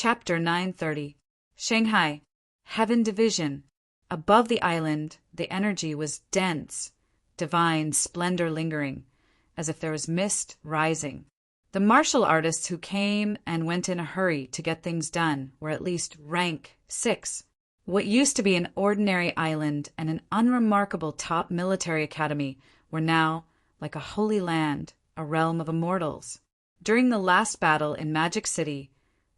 Chapter 930. Shanghai. Heaven Division. Above the island, the energy was dense, divine splendor lingering, as if there was mist rising. The martial artists who came and went in a hurry to get things done were at least rank 6. What used to be an ordinary island and an unremarkable top military academy were now, like a holy land, a realm of immortals. During the last battle in Magic City,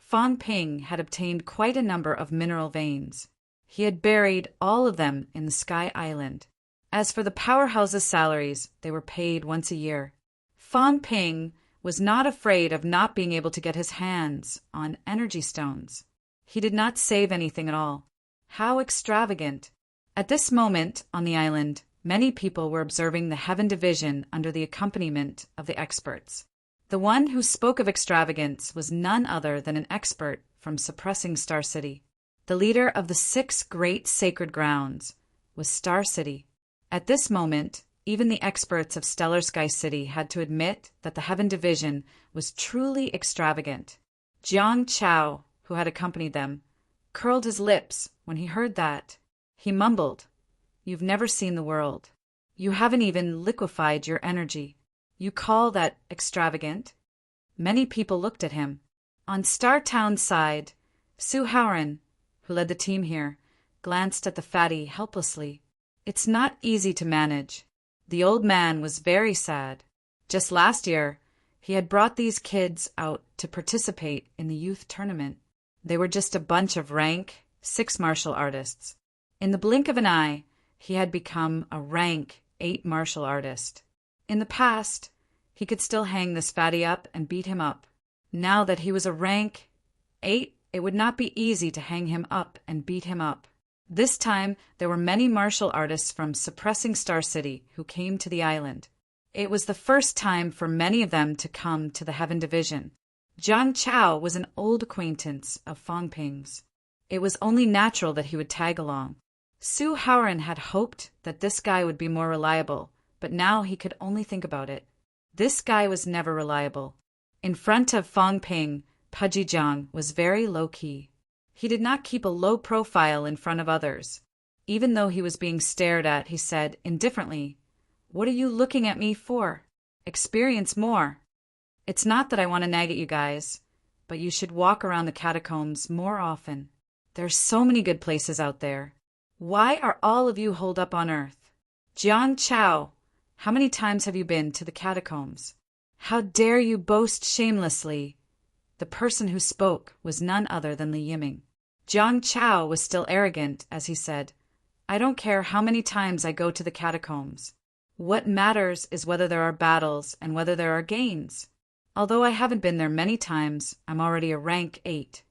Fang Ping had obtained quite a number of mineral veins. He had buried all of them in the Sky Island. As for the powerhouse's salaries, they were paid once a year. Fang Ping was not afraid of not being able to get his hands on energy stones. He did not save anything at all. How extravagant! At this moment, on the island, many people were observing the Heaven Division under the accompaniment of the experts. The one who spoke of extravagance was none other than an expert from Suppressing Star City. The leader of the 6 great sacred grounds was Star City. At this moment, even the experts of Stellar Sky City had to admit that the Heaven Division was truly extravagant. Jiang Chao, who had accompanied them, curled his lips when he heard that. He mumbled, "You've never seen the world. You haven't even liquefied your energy. You call that extravagant?" Many people looked at him. On Star Town's side, Su Haoran, who led the team here, glanced at the fatty helplessly. It's not easy to manage. The old man was very sad. Just last year, he had brought these kids out to participate in the youth tournament. They were just a bunch of rank 6 martial artists. In the blink of an eye, he had become a rank 8 martial artist. In the past, he could still hang this fatty up and beat him up. Now that he was a rank 8, it would not be easy to hang him up and beat him up. This time, there were many martial artists from Suppressing Star City who came to the island. It was the first time for many of them to come to the Heaven Division. Jiang Chao was an old acquaintance of Fang Ping's. It was only natural that he would tag along. Su Haoran had hoped that this guy would be more reliable, but now he could only think about it. This guy was never reliable. In front of Fang Ping, Pudgy Jiang was very low-key. He did not keep a low profile in front of others. Even though he was being stared at, he said indifferently, "What are you looking at me for? Experience more. It's not that I want to nag at you guys, but you should walk around the catacombs more often. There's so many good places out there. Why are all of you holed up on Earth? Jiang Chao, how many times have you been to the catacombs? How dare you boast shamelessly?" The person who spoke was none other than Li Yiming. Jiang Chao was still arrogant as he said, "I don't care how many times I go to the catacombs. What matters is whether there are battles and whether there are gains. Although I haven't been there many times, I'm already a rank 8.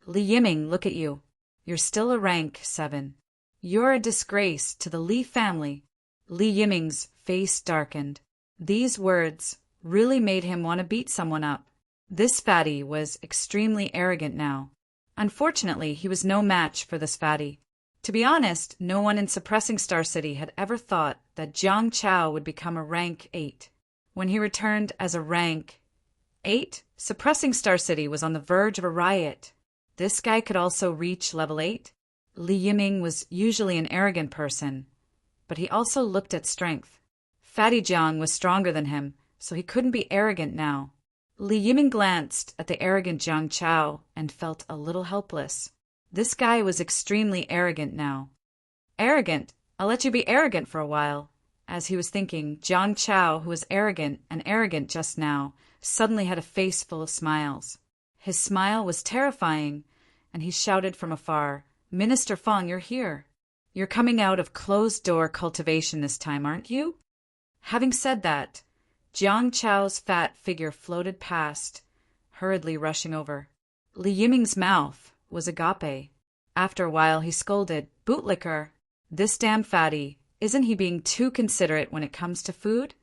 Li Yiming, look at you. You're still a rank 7. You're a disgrace to the Li family." Li Yiming's face darkened. These words really made him want to beat someone up. This fatty was extremely arrogant now. Unfortunately, he was no match for this fatty. To be honest, no one in Suppressing Star City had ever thought that Jiang Chao would become a rank 8. When he returned as a rank 8, Suppressing Star City was on the verge of a riot. This guy could also reach level 8. Li Yiming was usually an arrogant person, but he also looked at strength. Fatty Jiang was stronger than him, so he couldn't be arrogant now. Li Yiming glanced at the arrogant Jiang Chao and felt a little helpless. This guy was extremely arrogant now. "Arrogant? I'll let you be arrogant for a while." As he was thinking, Jiang Chao, who was arrogant just now, suddenly had a face full of smiles. His smile was terrifying, and he shouted from afar, "Minister Fang, you're here. You're coming out of closed-door cultivation this time, aren't you?" Having said that, Jiang Chao's fat figure floated past, hurriedly rushing over. Li Yiming's mouth was agape. After a while he scolded, "Bootlicker! This damn fatty, isn't he being too considerate when it comes to food?"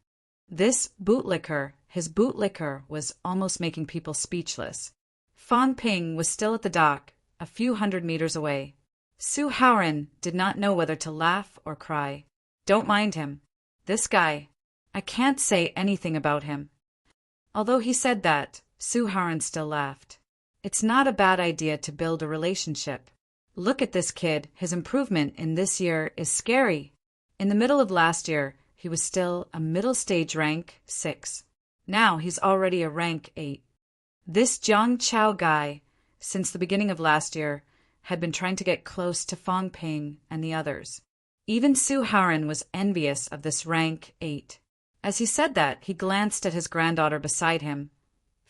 This bootlicker, his bootlicker, was almost making people speechless. Fang Ping was still at the dock, a few hundred meters away. Su Haoran did not know whether to laugh or cry. "Don't mind him. This guy, I can't say anything about him." Although he said that, Su Haoran still laughed. It's not a bad idea to build a relationship. Look at this kid, his improvement in this year is scary. In the middle of last year, he was still a middle stage rank 6. Now he's already a rank 8. This Jiang Chao guy, since the beginning of last year, had been trying to get close to Fang Ping and the others. Even Su Haoren was envious of this rank 8. As he said that, he glanced at his granddaughter beside him,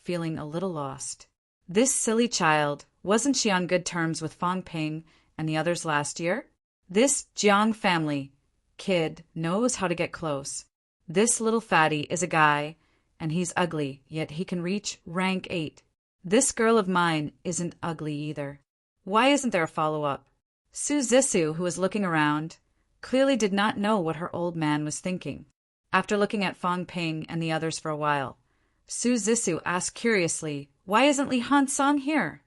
feeling a little lost. This silly child, wasn't she on good terms with Fang Ping and the others last year? This Jiang family kid knows how to get close. This little fatty is a guy, and he's ugly, yet he can reach rank 8. This girl of mine isn't ugly either. Why isn't there a follow-up? Su Zissou, who was looking around, clearly did not know what her old man was thinking. After looking at Fang Ping and the others for a while, Su Zissou asked curiously, "Why isn't Li Hansong here?"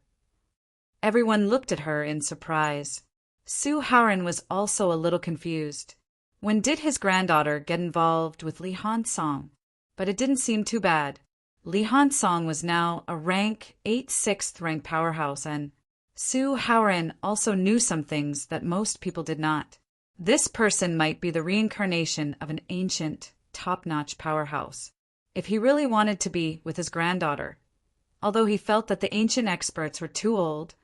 Everyone looked at her in surprise. Su Haoren was also a little confused. When did his granddaughter get involved with Li Hansong? But it didn't seem too bad. Li Hansong was now a rank 8 6th rank powerhouse, and Su Haoren also knew some things that most people did not. This person might be the reincarnation of an ancient, top-notch powerhouse, if he really wanted to be with his granddaughter. Although he felt that the ancient experts were too old,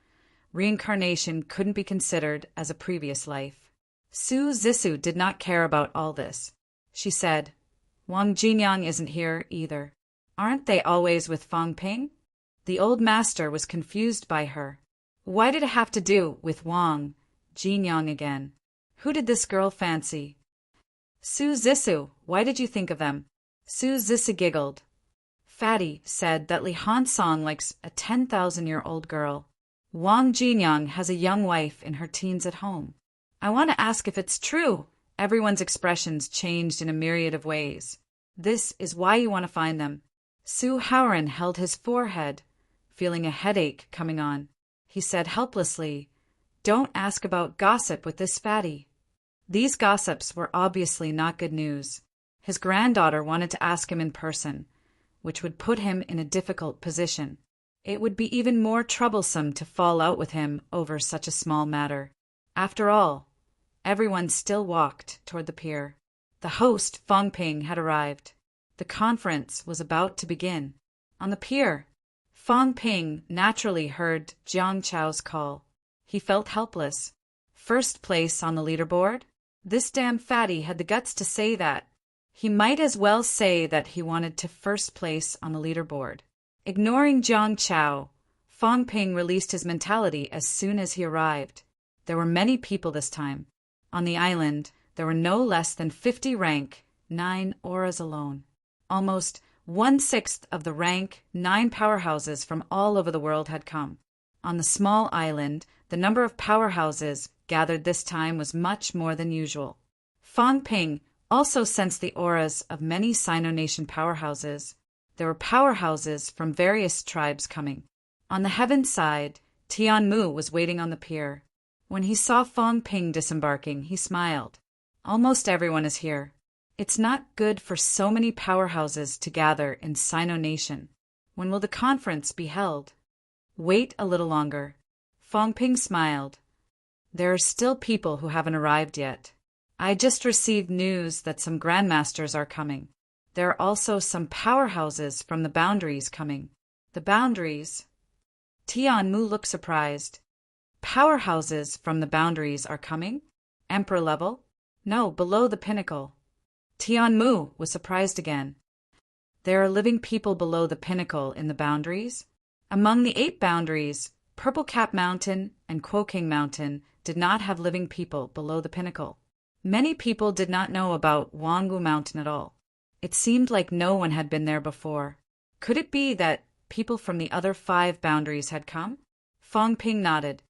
reincarnation couldn't be considered as a previous life. Su Zissou did not care about all this. She said, "Wang Jinyang isn't here either. Aren't they always with Fang Ping?" The old master was confused by her. Why did it have to do with Wang Jinyang again? Who did this girl fancy? "Su Zissou, why did you think of them?" Su Zissou giggled. "Fatty said that Li Hansong likes a 10,000-year-old girl. Wang Jinyang has a young wife in her teens at home. I want to ask if it's true." Everyone's expressions changed in a myriad of ways. "This is why you want to find them." Su Haoren held his forehead, feeling a headache coming on. He said helplessly, "Don't ask about gossip with this fatty." These gossips were obviously not good news. His granddaughter wanted to ask him in person, which would put him in a difficult position. It would be even more troublesome to fall out with him over such a small matter. After all, everyone still walked toward the pier. The host, Fang Ping, had arrived. The conference was about to begin. On the pier, Fang Ping naturally heard Jiang Chao's call. He felt helpless. First place on the leaderboard? This damn fatty had the guts to say that. He might as well say that he wanted to first place on the leaderboard. Ignoring Jiang Chao, Fang Ping released his mentality as soon as he arrived. There were many people this time. On the island, there were no less than 50 rank 9 auras alone. Almost 1/6 of the rank 9 powerhouses from all over the world had come. On the small island, the number of powerhouses gathered this time was much more than usual. Fang Ping also sensed the auras of many Sino Nation powerhouses. There were powerhouses from various tribes coming. On the heaven side, Tian Mu was waiting on the pier. When he saw Fang Ping disembarking, he smiled. "Almost everyone is here. It's not good for so many powerhouses to gather in Sino Nation. When will the conference be held?" "Wait a little longer." Fang Ping smiled. "There are still people who haven't arrived yet. I just received news that some grandmasters are coming. There are also some powerhouses from the boundaries coming." "The boundaries?" Tian Mu looked surprised. "Powerhouses from the boundaries are coming? Emperor level?" "No, below the pinnacle." Tian Mu was surprised again. "There are living people below the pinnacle in the boundaries?" Among the 8 boundaries, Purple Cap Mountain and Kuoking Mountain did not have living people below the pinnacle. Many people did not know about Wangwu Mountain at all. It seemed like no one had been there before. Could it be that people from the other 5 boundaries had come? Fang Ping nodded.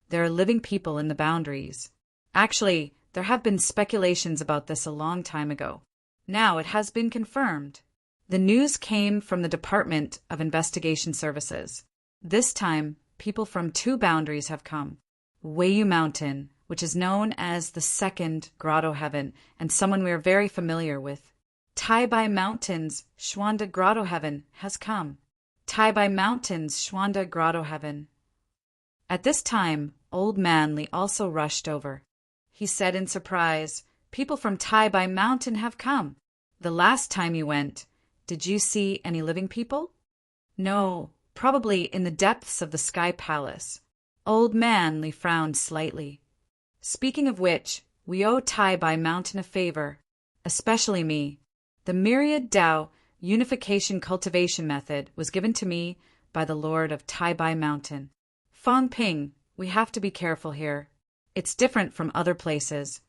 "There are living people in the boundaries. Actually, there have been speculations about this a long time ago. Now it has been confirmed." The news came from the Department of Investigation Services. This time, people from 2 boundaries have come. Weiyu Mountain, which is known as the second Grotto Heaven, and someone we are very familiar with. Taibai Mountain's Xuanda Grotto Heaven has come. Taibai Mountains, Schwanda Grotto Heaven. At this time, Old Manly also rushed over. He said in surprise, "People from Taibai Mountain have come. The last time you went, did you see any living people?" "No, probably in the depths of the Sky Palace." Old Manly frowned slightly. "Speaking of which, we owe Taibai Mountain a favor, especially me. The Myriad Tao Unification Cultivation Method was given to me by the Lord of Taibai Mountain. Fong Ping, we have to be careful here. It's different from other places.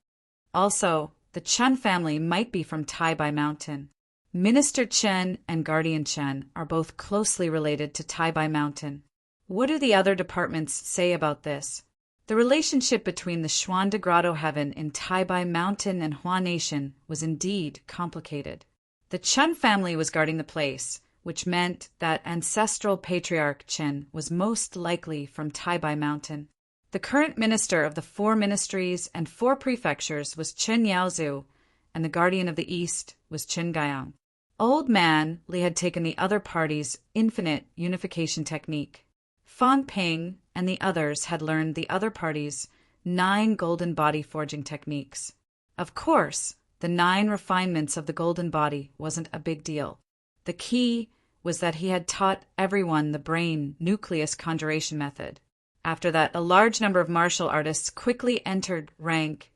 Also, the Chen family might be from Taibai Mountain. Minister Chen and Guardian Chen are both closely related to Taibai Mountain. What do the other departments say about this?" The relationship between the Schwanda Grotto Heaven in Taibai Mountain and Hua Nation was indeed complicated. The Chen family was guarding the place, which meant that ancestral patriarch Chen was most likely from Taibai Mountain. The current minister of the 4 ministries and 4 prefectures was Chen Yaozu, and the guardian of the East was Chen Gaiyang. Old Man Li had taken the other party's infinite unification technique. Fong Ping and the others had learned the other party's 9 golden body forging techniques. Of course, the 9 refinements of the golden body wasn't a big deal. The key was that he had taught everyone the brain nucleus conjuration method. After that, a large number of martial artists quickly entered rank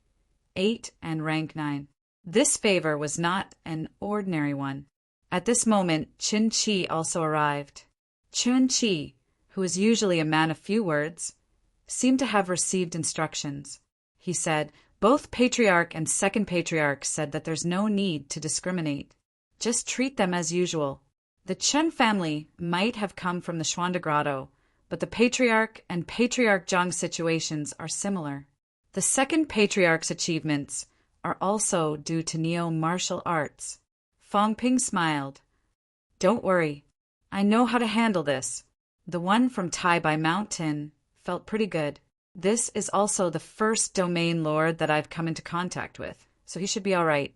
8 and rank 9. This favor was not an ordinary one. At this moment, Qin Qi also arrived. Qin Qi, who is usually a man of few words, seemed to have received instructions. He said, "Both Patriarch and Second Patriarch said that there's no need to discriminate. Just treat them as usual. The Chen family might have come from the Schwanda Grotto, but the Patriarch and Patriarch Zhang situations are similar. The Second Patriarch's achievements are also due to neo-martial arts." Fong Ping smiled. "Don't worry. I know how to handle this." The one from Taibai Mountain felt pretty good. This is also the first domain lord that I've come into contact with, so he should be all right.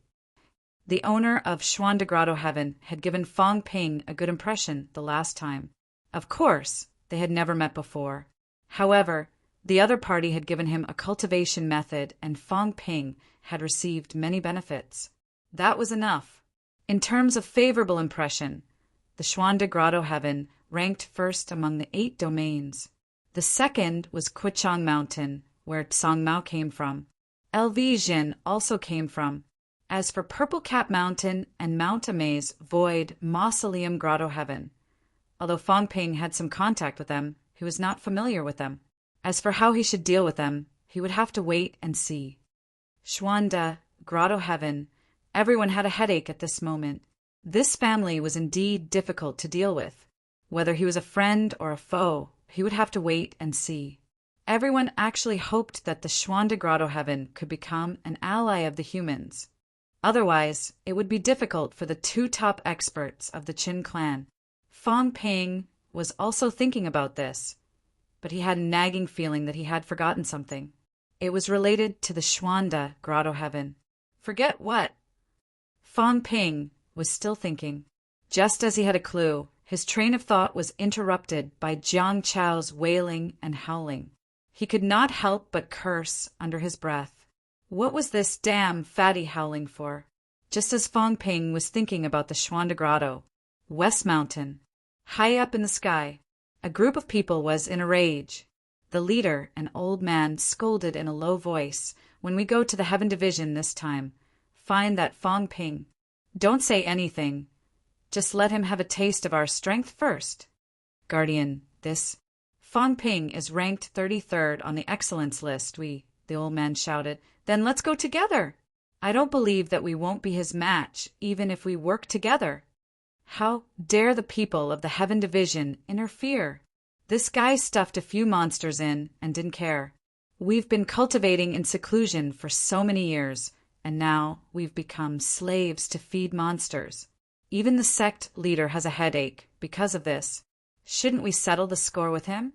The owner of Schwanda Grotto Heaven had given Fong Ping a good impression the last time. Of course, they had never met before. However, the other party had given him a cultivation method, and Fong Ping had received many benefits. That was enough. In terms of favorable impression, the Schwanda Grotto Heaven ranked first among the 8 domains. The second was Kuchang Mountain, where Tsang Mao came from. Elvision also came from. As for Purple Cap Mountain and Mount Amaze Void Mausoleum Grotto Heaven, although Fong Ping had some contact with them, he was not familiar with them. As for how he should deal with them, he would have to wait and see. Schwanda Grotto Heaven, everyone had a headache at this moment. This family was indeed difficult to deal with. Whether he was a friend or a foe, he would have to wait and see. Everyone actually hoped that the Schwanda Grotto Heaven could become an ally of the humans. Otherwise, it would be difficult for the 2 top experts of the Qin clan. Fong Ping was also thinking about this, but he had a nagging feeling that he had forgotten something. It was related to the Schwanda Grotto Heaven. Forget what? Fong Ping was still thinking. Just as he had a clue, his train of thought was interrupted by Jiang Chao's wailing and howling. He could not help but curse under his breath. What was this damn fatty howling for? Just as Fong Ping was thinking about the Schwanda Grotto, West Mountain, high up in the sky, a group of people was in a rage. The leader, an old man, scolded in a low voice, "When we go to the Heaven Division this time, find that Fong Ping. Don't say anything. Just let him have a taste of our strength first." "Guardian, this Fong Ping is ranked 33rd on the excellence list, the old man shouted. "Then let's go together. I don't believe that we won't be his match, even if we work together. How dare the people of the Heaven Division interfere? This guy stuffed a few monsters in and didn't care. We've been cultivating in seclusion for so many years, and now we've become slaves to feed monsters. Even the sect leader has a headache because of this. Shouldn't we settle the score with him?"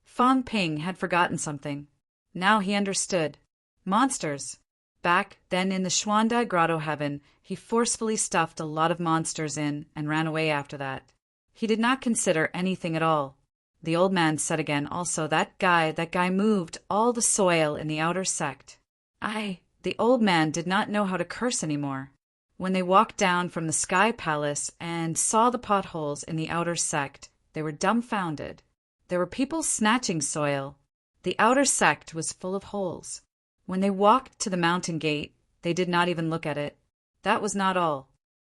Fong Ping had forgotten something. Now he understood. Monsters. Back then in the Schwanda Grotto Heaven, he forcefully stuffed a lot of monsters in and ran away after that. He did not consider anything at all. The old man said again, also, that guy moved all the soil in the outer sect. The old man did not know how to curse anymore. When they walked down from the Sky Palace and saw the potholes in the outer sect, they were dumbfounded. There were people snatching soil. The outer sect was full of holes. When they walked to the mountain gate, they did not even look at it. That was not all.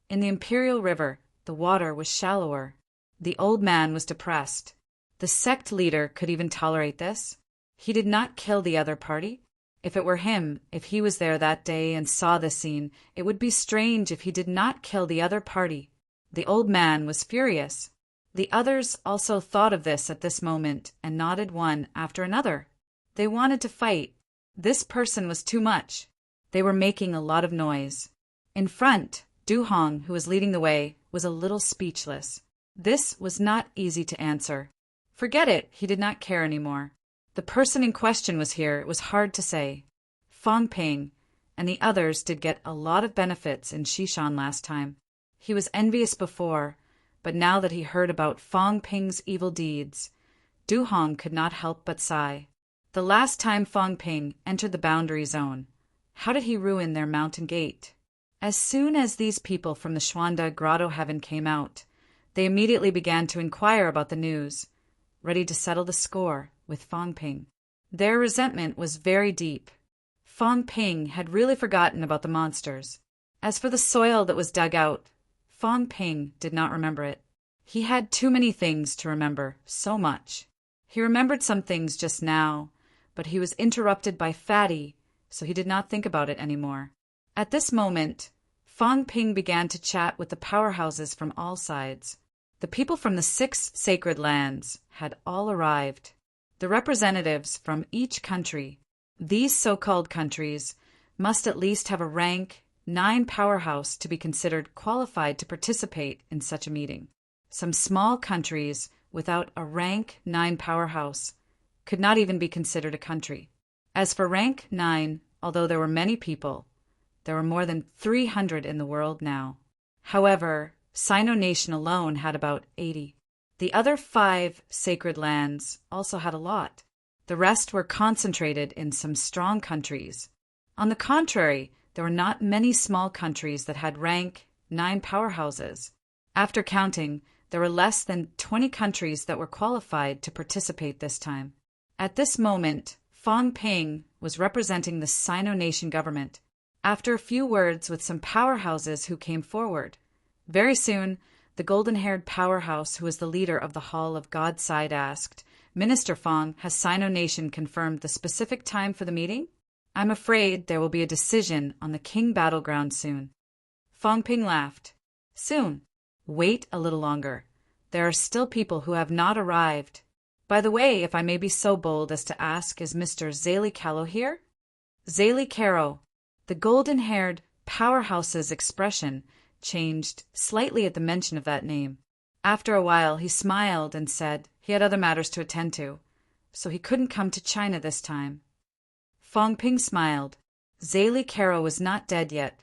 In the Imperial River, the water was shallower. The old man was depressed. The sect leader could even tolerate this. He did not kill the other party. If it were him, if he was there that day and saw the scene, it would be strange if he did not kill the other party. The old man was furious. The others also thought of this at this moment and nodded one after another. They wanted to fight. This person was too much. They were making a lot of noise. In front, Du Hong, who was leading the way, was a little speechless. This was not easy to answer. Forget it, he did not care anymore. The person in question was here, it was hard to say. Fong Ping and the others did get a lot of benefits in Shishan last time. He was envious before, but now that he heard about Fong Ping's evil deeds, Du Hong could not help but sigh. The last time Fong Ping entered the boundary zone, how did he ruin their mountain gate? As soon as these people from the Xuanda Grotto Heaven came out, they immediately began to inquire about the news, ready to settle the score with Fong Ping. Their resentment was very deep. Fong Ping had really forgotten about the monsters. As for the soil that was dug out, Fong Ping did not remember it. He had too many things to remember, so much. He remembered some things just now, but he was interrupted by Fatty, so he did not think about it anymore. At this moment, Fong Ping began to chat with the powerhouses from all sides. The people from the 6 sacred lands had all arrived. The representatives from each country, these so-called countries, must at least have a rank 9 powerhouse to be considered qualified to participate in such a meeting. Some small countries without a rank 9 powerhouse could not even be considered a country. As for rank 9, although there were many people, there were more than 300 in the world now. However, Sino Nation alone had about 80. The other 5 sacred lands also had a lot. The rest were concentrated in some strong countries. On the contrary, there were not many small countries that had rank 9 powerhouses. After counting, there were less than 20 countries that were qualified to participate this time. At this moment, Fong Ping was representing the Sino Nation government. After a few words with some powerhouses who came forward, very soon, the golden-haired powerhouse who was the leader of the Hall of God's Side asked, "Minister Fong, has Sino Nation confirmed the specific time for the meeting? I'm afraid there will be a decision on the King battleground soon." Fong Ping laughed. "Soon. Wait a little longer. There are still people who have not arrived. By the way, if I may be so bold as to ask, is Mr. Zali Callow here?" Zali Caro. The golden-haired powerhouse's expression changed slightly at the mention of that name. After a while, he smiled and said he had other matters to attend to, so he couldn't come to China this time. Fong Ping smiled. Zali Caro was not dead yet.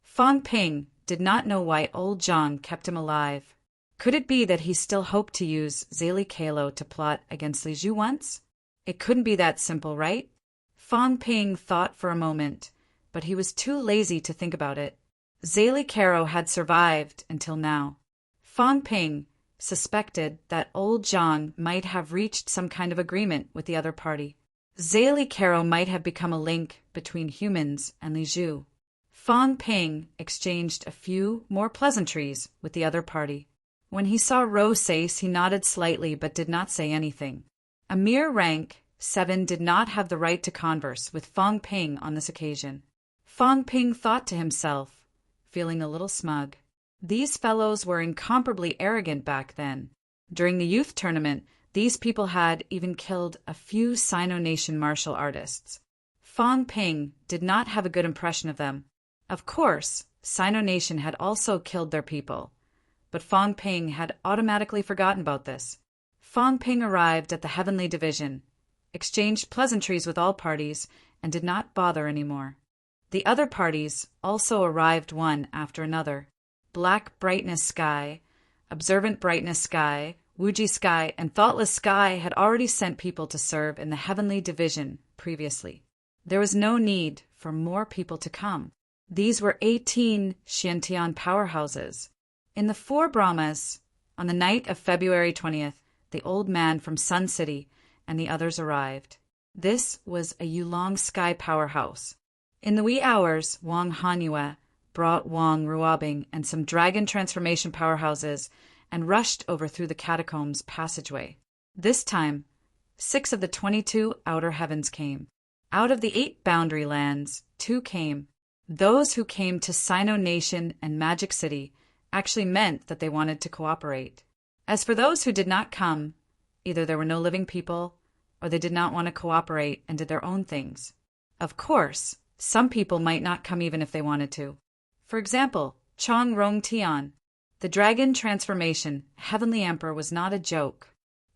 Fong Ping did not know why old Zhang kept him alive. Could it be that he still hoped to use Zali Calo to plot against Li Zhu once? It couldn't be that simple, right? Fong Ping thought for a moment, but he was too lazy to think about it. Zali Caro had survived until now. Fong Ping suspected that old Zhang might have reached some kind of agreement with the other party. Zali Caro might have become a link between humans and Li Zhu. Fong Ping exchanged a few more pleasantries with the other party. When he saw Rosace, he nodded slightly but did not say anything. A mere rank 7 did not have the right to converse with Fong Ping on this occasion. Fong Ping thought to himself, feeling a little smug. These fellows were incomparably arrogant back then. During the youth tournament, these people had even killed a few Sino Nation martial artists. Fong Ping did not have a good impression of them. Of course, Sino Nation had also killed their people, but Fong Ping had automatically forgotten about this. Fong Ping arrived at the Heavenly Division, exchanged pleasantries with all parties, and did not bother anymore. The other parties also arrived one after another. Black brightness sky, Observant brightness sky, Wuji sky, and thoughtless sky had already sent people to serve in the heavenly division previously. There was no need for more people to come. These were 18 Xiantian powerhouses. In the four Brahmas, on the night of February 20th, the old man from Sun City and the others arrived. This was a Yulong sky powerhouse. In the wee hours, Wang Hanyue brought Wang Ruobing and some dragon transformation powerhouses and rushed over through the catacombs passageway. This time, 6 of the 22 outer heavens came. Out of the 8 boundary lands, 2 came. Those who came to Sino Nation and Magic City actually meant that they wanted to cooperate. As for those who did not come, either there were no living people, or they did not want to cooperate and did their own things. Of course, some people might not come even if they wanted to. For example, Chong Rong Tian. The dragon transformation, Heavenly Emperor, was not a joke.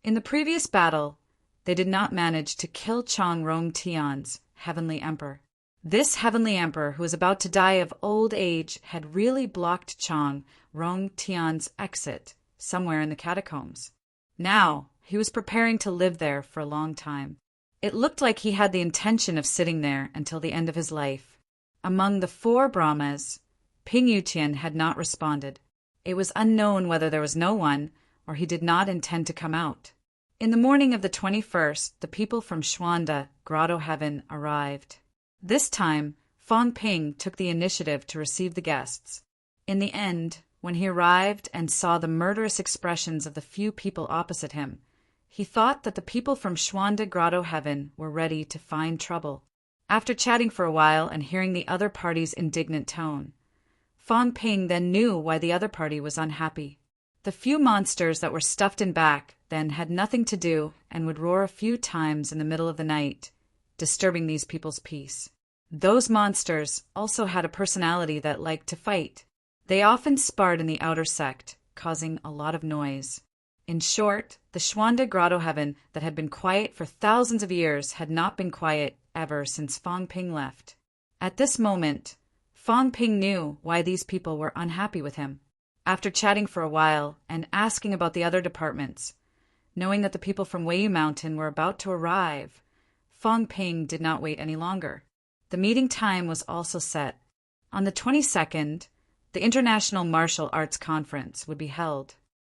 In the previous battle, they did not manage to kill Chong Rong Tian's Heavenly Emperor. This Heavenly Emperor, who was about to die of old age, had really blocked Chong Rong Tian's exit somewhere in the catacombs. Now, he was preparing to live there for a long time. It looked like he had the intention of sitting there until the end of his life. Among the 4 Brahmas, Ping Yutian had not responded. It was unknown whether there was no one or he did not intend to come out. In the morning of the 21st, the people from Xuanda, Grotto Heaven, arrived. This time, Fang Ping took the initiative to receive the guests. In the end, when he arrived and saw the murderous expressions of the few people opposite him, he thought that the people from Xuanda Grotto Heaven were ready to find trouble. After chatting for a while and hearing the other party's indignant tone, Fang Ping then knew why the other party was unhappy. The few monsters that were stuffed in back then had nothing to do and would roar a few times in the middle of the night, disturbing these people's peace. Those monsters also had a personality that liked to fight. They often sparred in the outer sect, causing a lot of noise. In short, the Xuanda Grotto Heaven that had been quiet for thousands of years had not been quiet ever since Fang Ping left. At this moment, Fang Ping knew why these people were unhappy with him. After chatting for a while and asking about the other departments, knowing that the people from Weiyu Mountain were about to arrive, Fang Ping did not wait any longer. The meeting time was also set. On the 22nd, the International Martial Arts Conference would be held.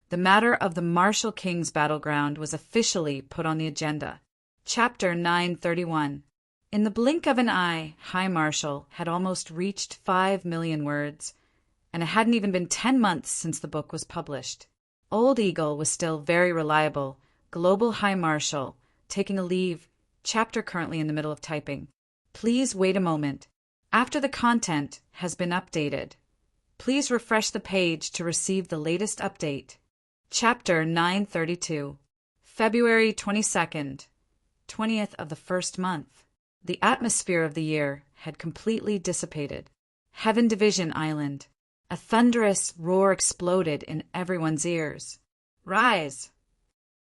The matter of the Martial King's battleground was officially put on the agenda. Chapter 931. In the blink of an eye, High Marshal had almost reached 5 million words, and it hadn't even been 10 months since the book was published. Old Eagle was still very reliable. Global High Marshal, taking a leave, chapter currently in the middle of typing. Please wait a moment. After the content has been updated, please refresh the page to receive the latest update. Chapter 932. February 22nd, 20th of the first month. The atmosphere of the year had completely dissipated. Heaven Division Island. A thunderous roar exploded in everyone's ears. Rise!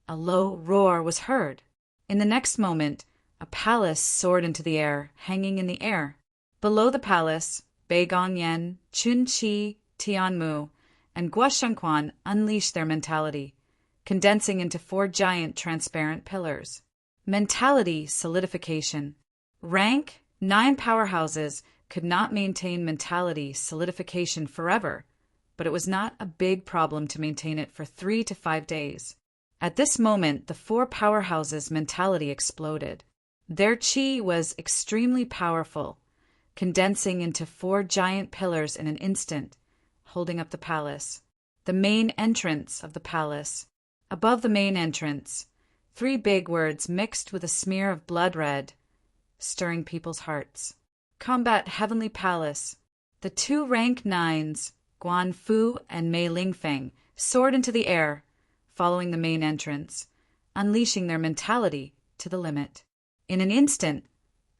A low roar was heard. In the next moment, a palace soared into the air, hanging in the air. Below the palace, Beigongyan, Chunqi, Tianmu, and Guoshengquan unleashed their mentality, condensing into 4 giant transparent pillars. Mentality solidification. Rank 9 powerhouses could not maintain mentality solidification forever, but it was not a big problem to maintain it for 3 to 5 days. At this moment, the 4 powerhouses' mentality exploded. Their chi was extremely powerful, condensing into 4 giant pillars in an instant, holding up the palace. The main entrance of the palace. Above the main entrance, 3 big words mixed with a smear of blood red, stirring people's hearts. Combat Heavenly Palace. The 2 rank 9s, Guan Fu and Mei Lingfeng, soared into the air, following the main entrance, unleashing their mentality to the limit. In an instant,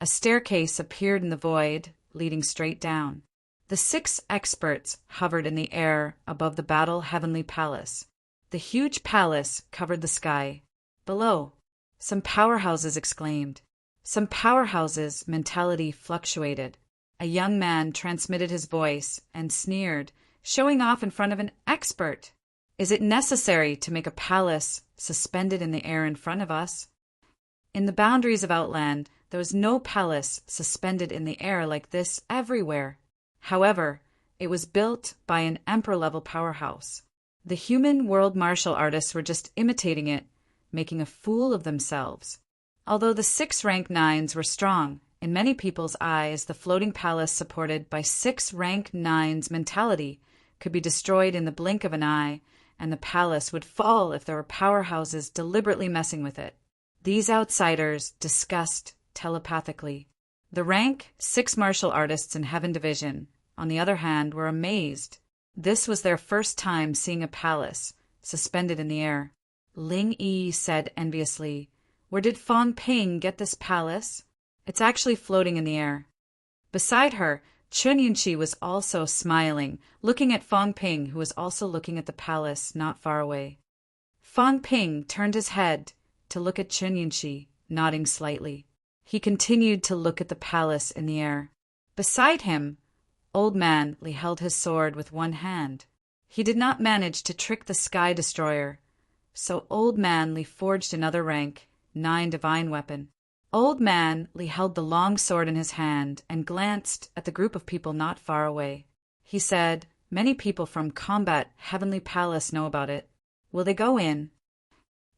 a staircase appeared in the void, leading straight down. The 6 experts hovered in the air above the Battle Heavenly Palace. The huge palace covered the sky. Below, some powerhouses exclaimed. Some powerhouses' mentality fluctuated. A young man transmitted his voice and sneered, showing off in front of an expert. Is it necessary to make a palace suspended in the air in front of us? In the boundaries of Outland, there was no palace suspended in the air like this everywhere. However, it was built by an emperor-level powerhouse. The human world martial artists were just imitating it, making a fool of themselves. Although the 6 rank 9s were strong, in many people's eyes the floating palace supported by 6 rank 9s mentality could be destroyed in the blink of an eye, and the palace would fall if there were powerhouses deliberately messing with it. These outsiders discussed telepathically. The rank 6 martial artists in Heaven Division, on the other hand, were amazed. This was their first time seeing a palace suspended in the air. Ling Yi said enviously, "Where did Fong Ping get this palace? It's actually floating in the air." Beside her, Chun Yunqi was also smiling, looking at Fong Ping, who was also looking at the palace not far away. Fong Ping turned his head to look at Chun Yunqi, nodding slightly. He continued to look at the palace in the air. Beside him, Old Man Li held his sword with one hand. He did not manage to trick the Sky Destroyer, so Old Man Li forged another rank 9 divine weapon. Old Man Li held the long sword in his hand and glanced at the group of people not far away. He said, "Many people from Combat Heavenly Palace know about it. Will they go in?"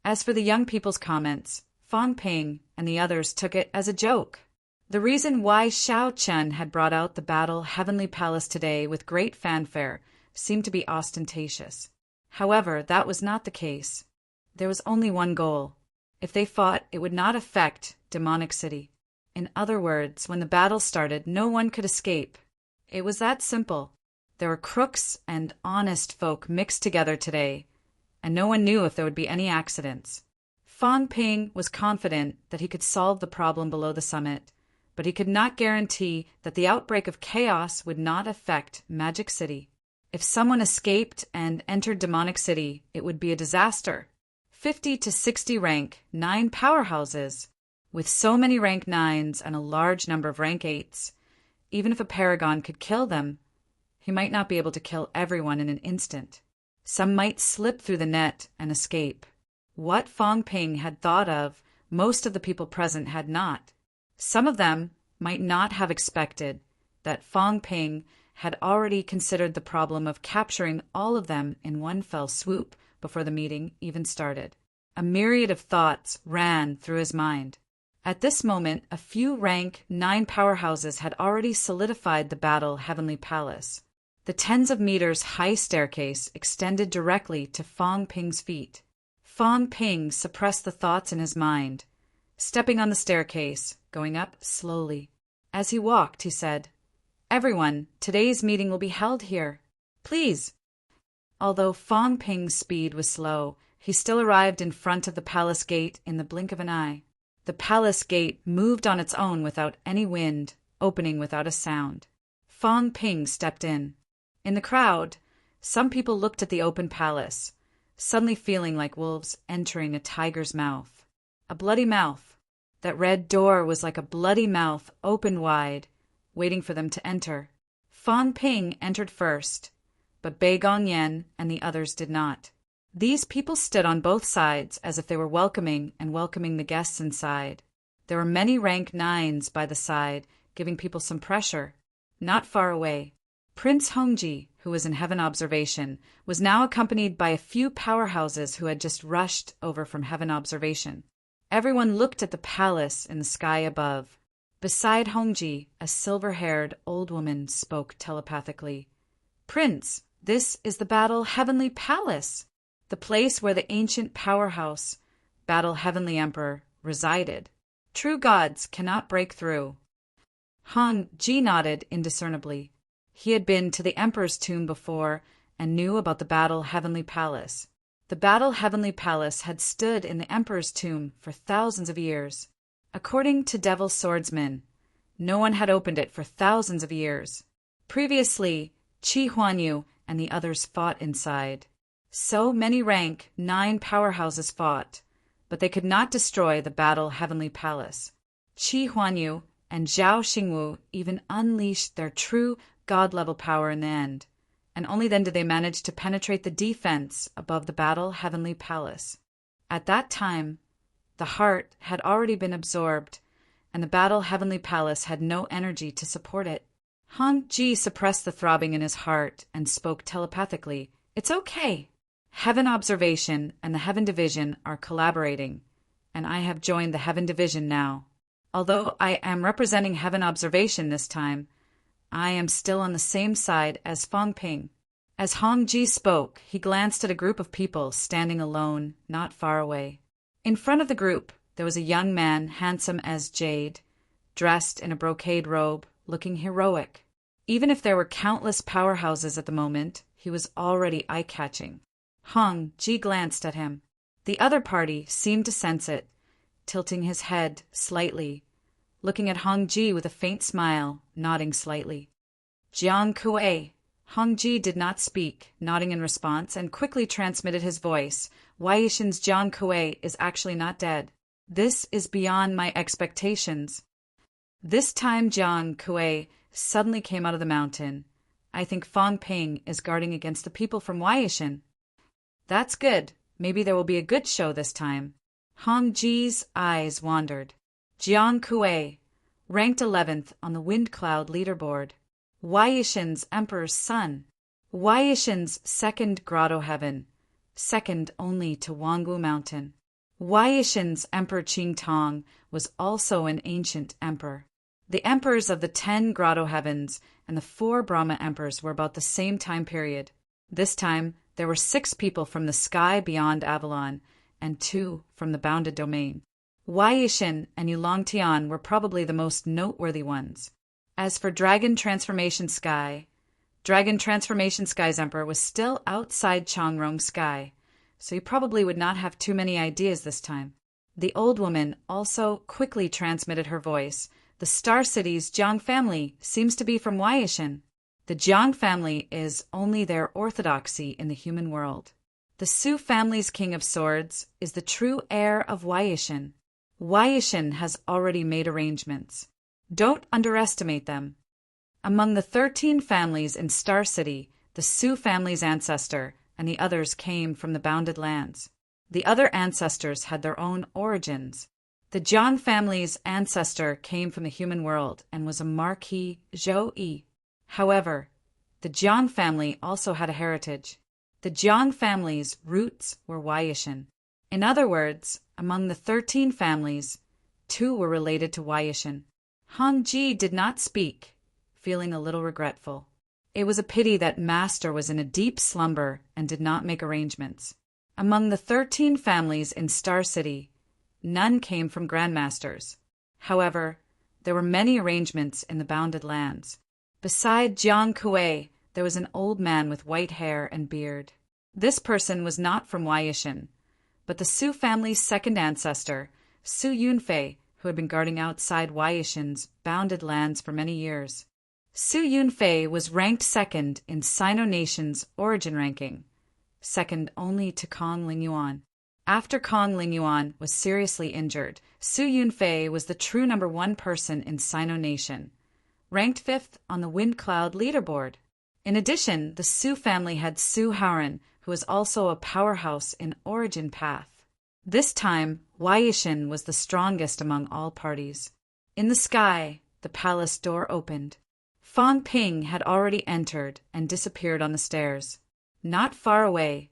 As for the young people's comments, Fong Ping and the others took it as a joke. The reason why Xiao Chen had brought out the Battle Heavenly Palace today with great fanfare seemed to be ostentatious. However, that was not the case. There was only one goal. If they fought, it would not affect Demonic City. In other words, when the battle started, no one could escape. It was that simple. There were crooks and honest folk mixed together today, and no one knew if there would be any accidents. Fong Ping was confident that he could solve the problem below the summit, but he could not guarantee that the outbreak of chaos would not affect Magic City. If someone escaped and entered Demonic City, it would be a disaster. 50 to 60 rank 9 powerhouses, with so many rank 9s and a large number of rank 8s. Even if a paragon could kill them, he might not be able to kill everyone in an instant. Some might slip through the net and escape. What Fong Ping had thought of, most of the people present had not. Some of them might not have expected that Fong Ping had already considered the problem of capturing all of them in one fell swoop before the meeting even started. A myriad of thoughts ran through his mind. At this moment, a few rank 9 powerhouses had already solidified the Battle Heavenly Palace. The tens of meters high staircase extended directly to Fong Ping's feet. Fong Ping suppressed the thoughts in his mind, stepping on the staircase, going up slowly. As he walked, he said, "Everyone, today's meeting will be held here. Please." Although Fong Ping's speed was slow, he still arrived in front of the palace gate in the blink of an eye. The palace gate moved on its own without any wind, opening without a sound. Fong Ping stepped in. In the crowd, some people looked at the open palace, suddenly feeling like wolves entering a tiger's mouth. A bloody mouth. That red door was like a bloody mouth open wide, waiting for them to enter. Fong Ping entered first, but Bei Gongyan and the others did not. These people stood on both sides as if they were welcoming the guests inside. There were many rank 9s by the side, giving people some pressure. Not far away, Prince Hongji, who was in Heaven Observation, was now accompanied by a few powerhouses who had just rushed over from Heaven Observation. Everyone looked at the palace in the sky above. Beside Hongji, a silver-haired old woman spoke telepathically. "Prince, this is the Battle Heavenly Palace, the place where the ancient powerhouse, Battle Heavenly Emperor, resided. True gods cannot break through." Hongji nodded indiscernibly. He had been to the Emperor's tomb before and knew about the Battle Heavenly Palace. The Battle Heavenly Palace had stood in the Emperor's tomb for thousands of years. According to Devil Swordsman, no one had opened it for thousands of years. Previously, Qi Huanyu and the others fought inside. So many rank 9 powerhouses fought, but they could not destroy the Battle Heavenly Palace. Qi Huanyu and Zhao Xingwu even unleashed their true god-level power in the end, and only then did they manage to penetrate the defense above the Battle Heavenly Palace. At that time, the heart had already been absorbed, and the Battle Heavenly Palace had no energy to support it. Hong Ji suppressed the throbbing in his heart and spoke telepathically. "It's okay. Heaven Observation and the Heaven Division are collaborating, and I have joined the Heaven Division now. Although I am representing Heaven Observation this time, I am still on the same side as Fong Ping." As Hong Ji spoke, he glanced at a group of people standing alone, not far away. In front of the group, there was a young man, handsome as jade, dressed in a brocade robe, looking heroic. Even if there were countless powerhouses at the moment, he was already eye-catching. Hong Ji glanced at him. The other party seemed to sense it, tilting his head slightly, looking at Hong Ji with a faint smile, nodding slightly. "Jiang Kuei." Hong Ji did not speak, nodding in response, and quickly transmitted his voice. "Wei Yixin's Jiang Kuei is actually not dead. This is beyond my expectations." This time Jiang Kuei suddenly came out of the mountain. "I think Fong Ping is guarding against the people from Wei Yixin." "That's good. Maybe there will be a good show this time." Hong Ji's eyes wandered. Jiang Kuei, ranked 11th on the Wind Cloud leaderboard. Wei Yixin's Emperor's son. Wei Yixin's second grotto heaven, second only to Wangwu Mountain. Wei Yixin's Emperor Qing Tong was also an ancient emperor. The emperors of the 10 grotto heavens and the 4 Brahma emperors were about the same time period. This time, there were 6 people from the sky beyond Avalon, and 2 from the bounded domain. Wei Yixin and Yulong Tian were probably the most noteworthy ones. As for Dragon Transformation Sky's emperor was still outside Changrong Sky, so he probably would not have too many ideas this time. The old woman also quickly transmitted her voice. "The Star City's Jiang family seems to be from Wei Yixin. The Jiang family is only their orthodoxy in the human world. The Su family's King of Swords is the true heir of Wei Yixin. Wei Yixin has already made arrangements. Don't underestimate them." Among the 13 families in Star City, the Su family's ancestor and the others came from the bounded lands. The other ancestors had their own origins. The Jiang family's ancestor came from the human world and was a Marquis Zhou Yi. However, the Jiang family also had a heritage. The Jiang family's roots were Wei Yixin. In other words, among the 13 families, 2 were related to Wei Yixin. Hong Ji did not speak, feeling a little regretful. It was a pity that Master was in a deep slumber and did not make arrangements. Among the 13 families in Star City, none came from Grandmasters. However, there were many arrangements in the bounded lands. Beside Jiang Kuei, there was an old man with white hair and beard. This person was not from Wei Yixin, but the Su family's second ancestor, Su Yunfei, who had been guarding outside Wei Yixin's bounded lands for many years. Su Yunfei was ranked second in Sino Nation's origin ranking, second only to Kong Lingyuan. After Kong Lingyuan was seriously injured, Su Yunfei was the true number 1 person in Sino Nation, ranked 5th on the Wind Cloud leaderboard. In addition, the Su family had Su Haoran, who was also a powerhouse in Origin Path. This time, Wei Yixin was the strongest among all parties. In the sky, the palace door opened. Fong Ping had already entered and disappeared on the stairs. Not far away,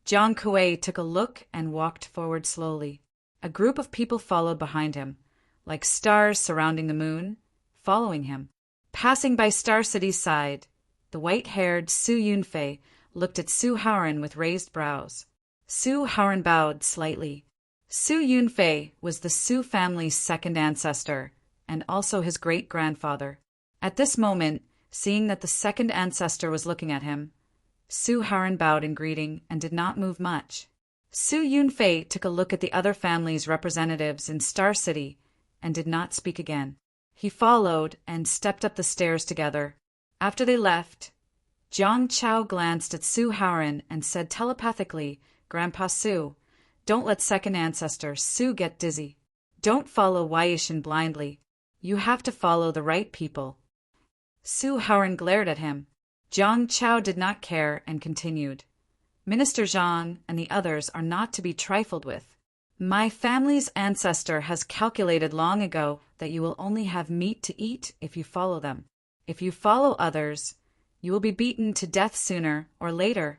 Jiang Kuei took a look and walked forward slowly. A group of people followed behind him, like stars surrounding the moon, following him. Passing by Star City's side, the white-haired Su Yunfei looked at Su Haoran with raised brows. Su Haoran bowed slightly. Su Yunfei was the Su family's second ancestor, and also his great-grandfather. At this moment, seeing that the second ancestor was looking at him, Su Haoran bowed in greeting and did not move much. Su Yunfei took a look at the other family's representatives in Star City and did not speak again. He followed and stepped up the stairs together. After they left, Jiang Chao glanced at Su Haoran and said telepathically, "Grandpa Su, don't let second ancestor Su get dizzy. Don't follow Wei Yixin blindly. You have to follow the right people." Su Haoran glared at him. Jiang Chao did not care and continued. Minister Zhang and the others are not to be trifled with. My family's ancestor has calculated long ago that you will only have meat to eat if you follow them. If you follow others, you will be beaten to death sooner or later.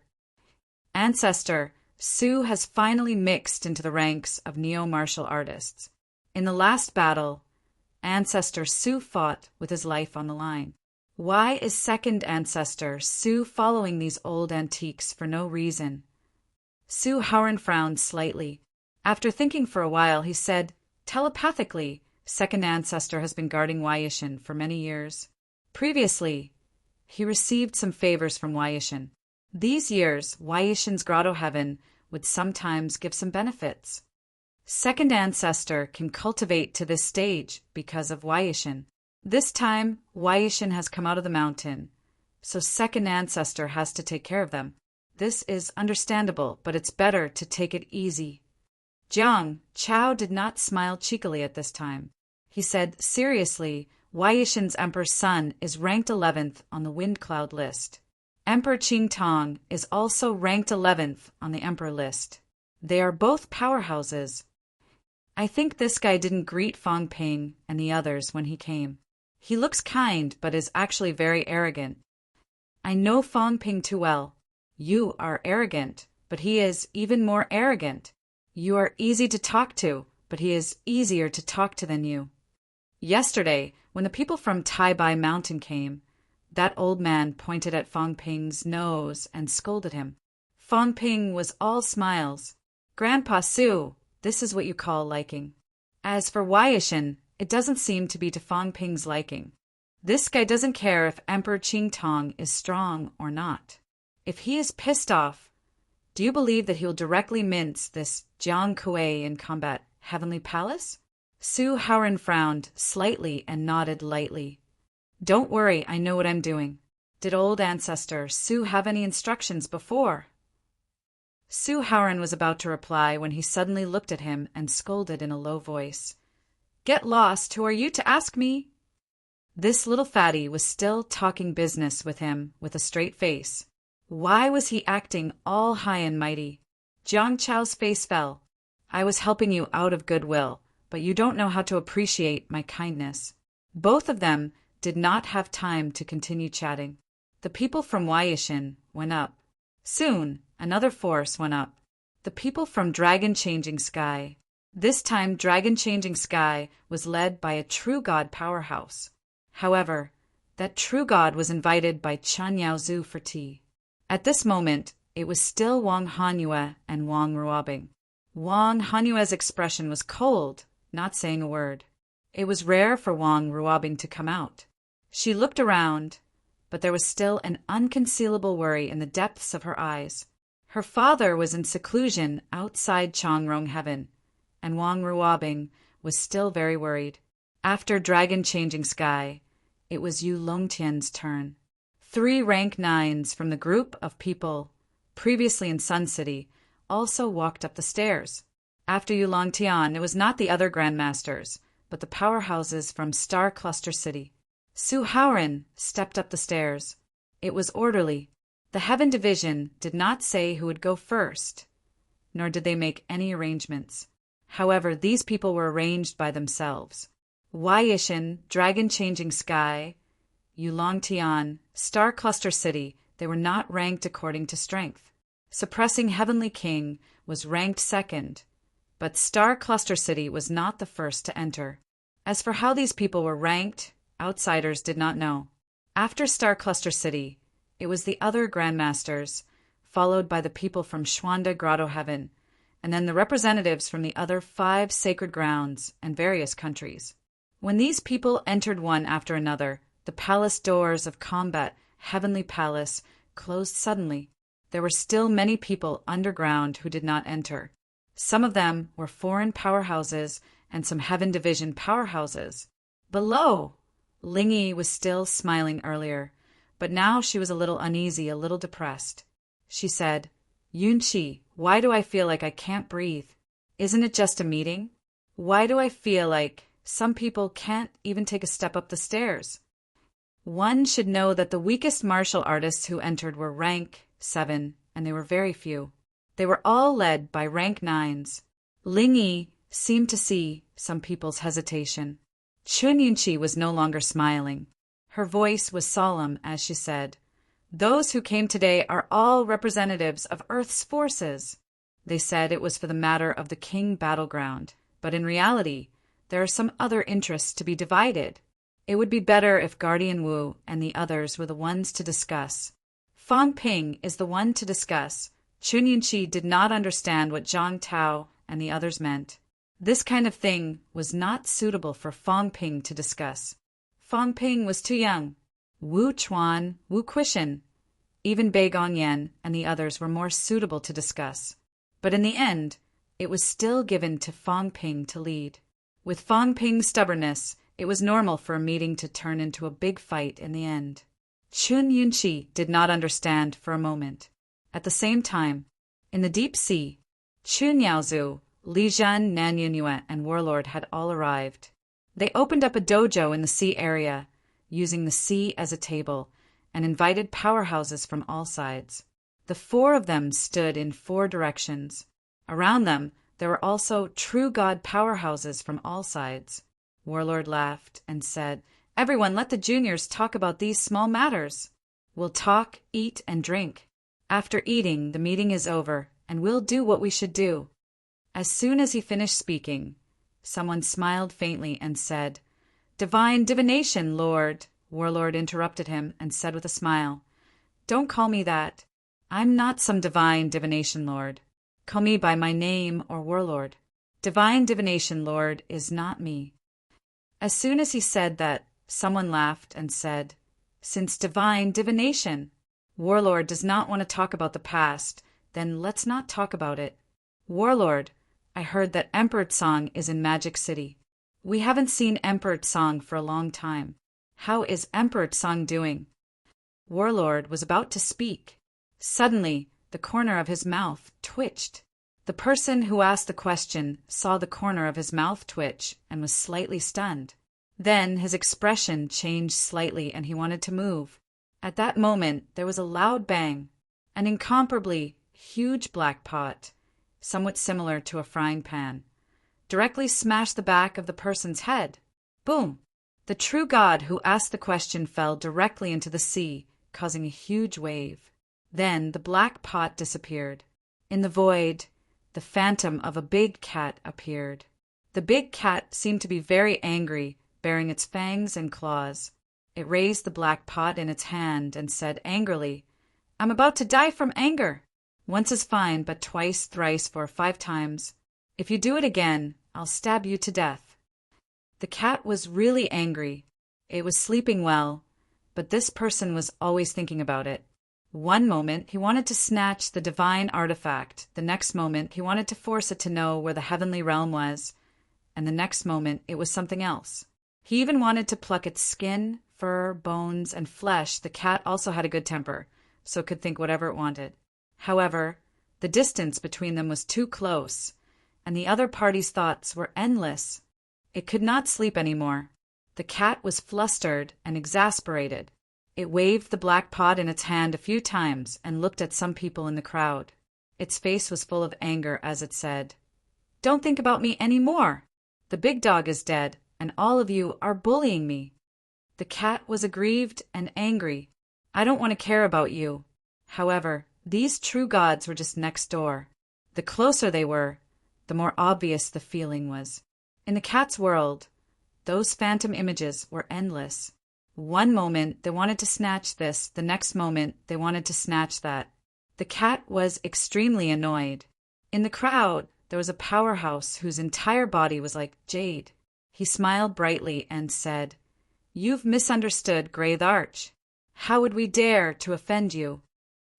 Ancestor Su has finally mixed into the ranks of neo-martial artists. In the last battle, Ancestor Su fought with his life on the line. Why is second ancestor Su following these old antiques for no reason? Su Haoran frowned slightly. After thinking for a while, he said, telepathically, second ancestor has been guarding Waishan for many years. Previously, he received some favors from Waishan. These years, Waishan's grotto heaven would sometimes give some benefits. Second ancestor can cultivate to this stage because of Waishan. This time, Waishan has come out of the mountain, so second ancestor has to take care of them. This is understandable, but it's better to take it easy. Jiang Chao did not smile cheekily at this time. He said, seriously, Waishan's emperor's son is ranked 11th on the wind cloud list. Emperor Qing Tong is also ranked 11th on the emperor list. They are both powerhouses. I think this guy didn't greet Fang Ping and the others when he came. He looks kind, but is actually very arrogant. I know Fang Ping too well. You are arrogant, but he is even more arrogant. You are easy to talk to, but he is easier to talk to than you. Yesterday, when the people from Tai Bai Mountain came, that old man pointed at Fang Ping's nose and scolded him. Fang Ping was all smiles. Grandpa Su, this is what you call liking. As for Waishan, it doesn't seem to be to Fang Ping's liking. This guy doesn't care if Emperor Qing Tong is strong or not. If he is pissed off, do you believe that he will directly mince this Jiang Kuei in combat heavenly palace? Su Haoran frowned slightly and nodded lightly. Don't worry, I know what I'm doing. Did old ancestor Su have any instructions before? Su Haoran was about to reply when he suddenly looked at him and scolded in a low voice. Get lost, who are you to ask me? This little fatty was still talking business with him with a straight face. Why was he acting all high and mighty? Jiang Chao's face fell. I was helping you out of goodwill, but you don't know how to appreciate my kindness. Both of them did not have time to continue chatting. The people from Waishan went up. Soon, another force went up. The people from Dragon Changing Sky. This time, Dragon Changing Sky was led by a true god powerhouse. However, that true god was invited by Chen Yaozu for tea. At this moment, it was still Wang Hanyue and Wang Ruobing. Wang Hanyue's expression was cold, not saying a word. It was rare for Wang Ruobing to come out. She looked around, but there was still an unconcealable worry in the depths of her eyes. Her father was in seclusion outside Changrong Heaven, and Wang Ruobing was still very worried. After Dragon Changing Sky, it was Yu Longtian's turn. 3 rank 9s from the group of people previously in Sun City also walked up the stairs. After Yu Longtian, it was not the other grandmasters, but the powerhouses from Star Cluster City. Su Haoran stepped up the stairs. It was orderly. The Heaven Division did not say who would go first, nor did they make any arrangements. However, these people were arranged by themselves. Waishan, Dragon Changing Sky, Yulongtian, Star Cluster City, they were not ranked according to strength. Suppressing Heavenly King was ranked second, but Star Cluster City was not the first to enter. As for how these people were ranked, outsiders did not know. After Star Cluster City, it was the other grandmasters, followed by the people from Xuanda Grotto Heaven, and then the representatives from the other 5 sacred grounds and various countries. When these people entered one after another, the palace doors of Combat Heavenly Palace closed suddenly. There were still many people underground who did not enter. Some of them were foreign powerhouses and some Heaven Division powerhouses. Below, Lingy was still smiling earlier, but now she was a little uneasy, a little depressed. She said, Yunqi, why do I feel like I can't breathe? Isn't it just a meeting? Why do I feel like some people can't even take a step up the stairs? One should know that the weakest martial artists who entered were rank 7, and they were very few. They were all led by rank 9s. Ling Yi seemed to see some people's hesitation. Chun Yunqi was no longer smiling. Her voice was solemn as she said, "Those who came today are all representatives of Earth's forces." They said it was for the matter of the King battleground, but in reality, there are some other interests to be divided. It would be better if Guardian Wu and the others were the ones to discuss. Fang Ping is the one to discuss. Chun Yunqi did not understand what Zhang Tao and the others meant. This kind of thing was not suitable for Fang Ping to discuss. Fang Ping was too young. Wu Chuan, Wu Quishan, even Bei Gongyan and the others were more suitable to discuss. But in the end, it was still given to Fang Ping to lead. With Fang Ping's stubbornness, it was normal for a meeting to turn into a big fight in the end. Chun Yunqi did not understand for a moment. At the same time, in the deep sea, Chun Yaozu, Li Zhan, Nan Yunyue, and Warlord had all arrived. They opened up a dojo in the sea area, using the sea as a table, and invited powerhouses from all sides. The 4 of them stood in 4 directions. Around them, there were also true god powerhouses from all sides. Warlord laughed and said, "Everyone, let the juniors talk about these small matters. We'll talk, eat, and drink. After eating, the meeting is over, and we'll do what we should do." As soon as he finished speaking, someone smiled faintly and said, "Divine divination, Lord." Warlord interrupted him and said with a smile, "Don't call me that. I'm not some divine divination lord. Call me by my name or Warlord. Divine divination lord is not me." As soon as he said that, someone laughed and said, "Since divine divination, Warlord does not want to talk about the past, then let's not talk about it. Warlord, I heard that Emperor Tsang is in Magic City. We haven't seen Emperor Tsang for a long time. How is Emperor Tsang doing?" Warlord was about to speak. Suddenly, the corner of his mouth twitched. The person who asked the question saw the corner of his mouth twitch and was slightly stunned. Then his expression changed slightly and he wanted to move. At that moment, there was a loud bang. An incomparably huge black pot, somewhat similar to a frying pan, directly smashed the back of the person's head. Boom! The true god who asked the question fell directly into the sea, causing a huge wave. Then the black pot disappeared. In the void, the phantom of a big cat appeared. The big cat seemed to be very angry, baring its fangs and claws. It raised the black pot in its hand and said angrily, "I'm about to die from anger. Once is fine, but twice, thrice, 4, 5 times. If you do it again, I'll stab you to death." The cat was really angry. It was sleeping well, but this person was always thinking about it. One moment, he wanted to snatch the divine artifact. The next moment, he wanted to force it to know where the heavenly realm was. And the next moment, it was something else. He even wanted to pluck its skin, fur, bones, and flesh. The cat also had a good temper, so it could think whatever it wanted. However, the distance between them was too close, and the other party's thoughts were endless. It could not sleep anymore. The cat was flustered and exasperated. It waved the black pot in its hand a few times and looked at some people in the crowd. Its face was full of anger as it said, "Don't think about me any more. The big dog is dead, and all of you are bullying me." The cat was aggrieved and angry. "I don't want to care about you." However, these true gods were just next door. The closer they were, the more obvious the feeling was. In the cat's world, those phantom images were endless. One moment they wanted to snatch this, the next moment they wanted to snatch that. The cat was extremely annoyed. In the crowd, there was a powerhouse whose entire body was like jade. He smiled brightly and said, "You've misunderstood Grey the Arch. How would we dare to offend you?"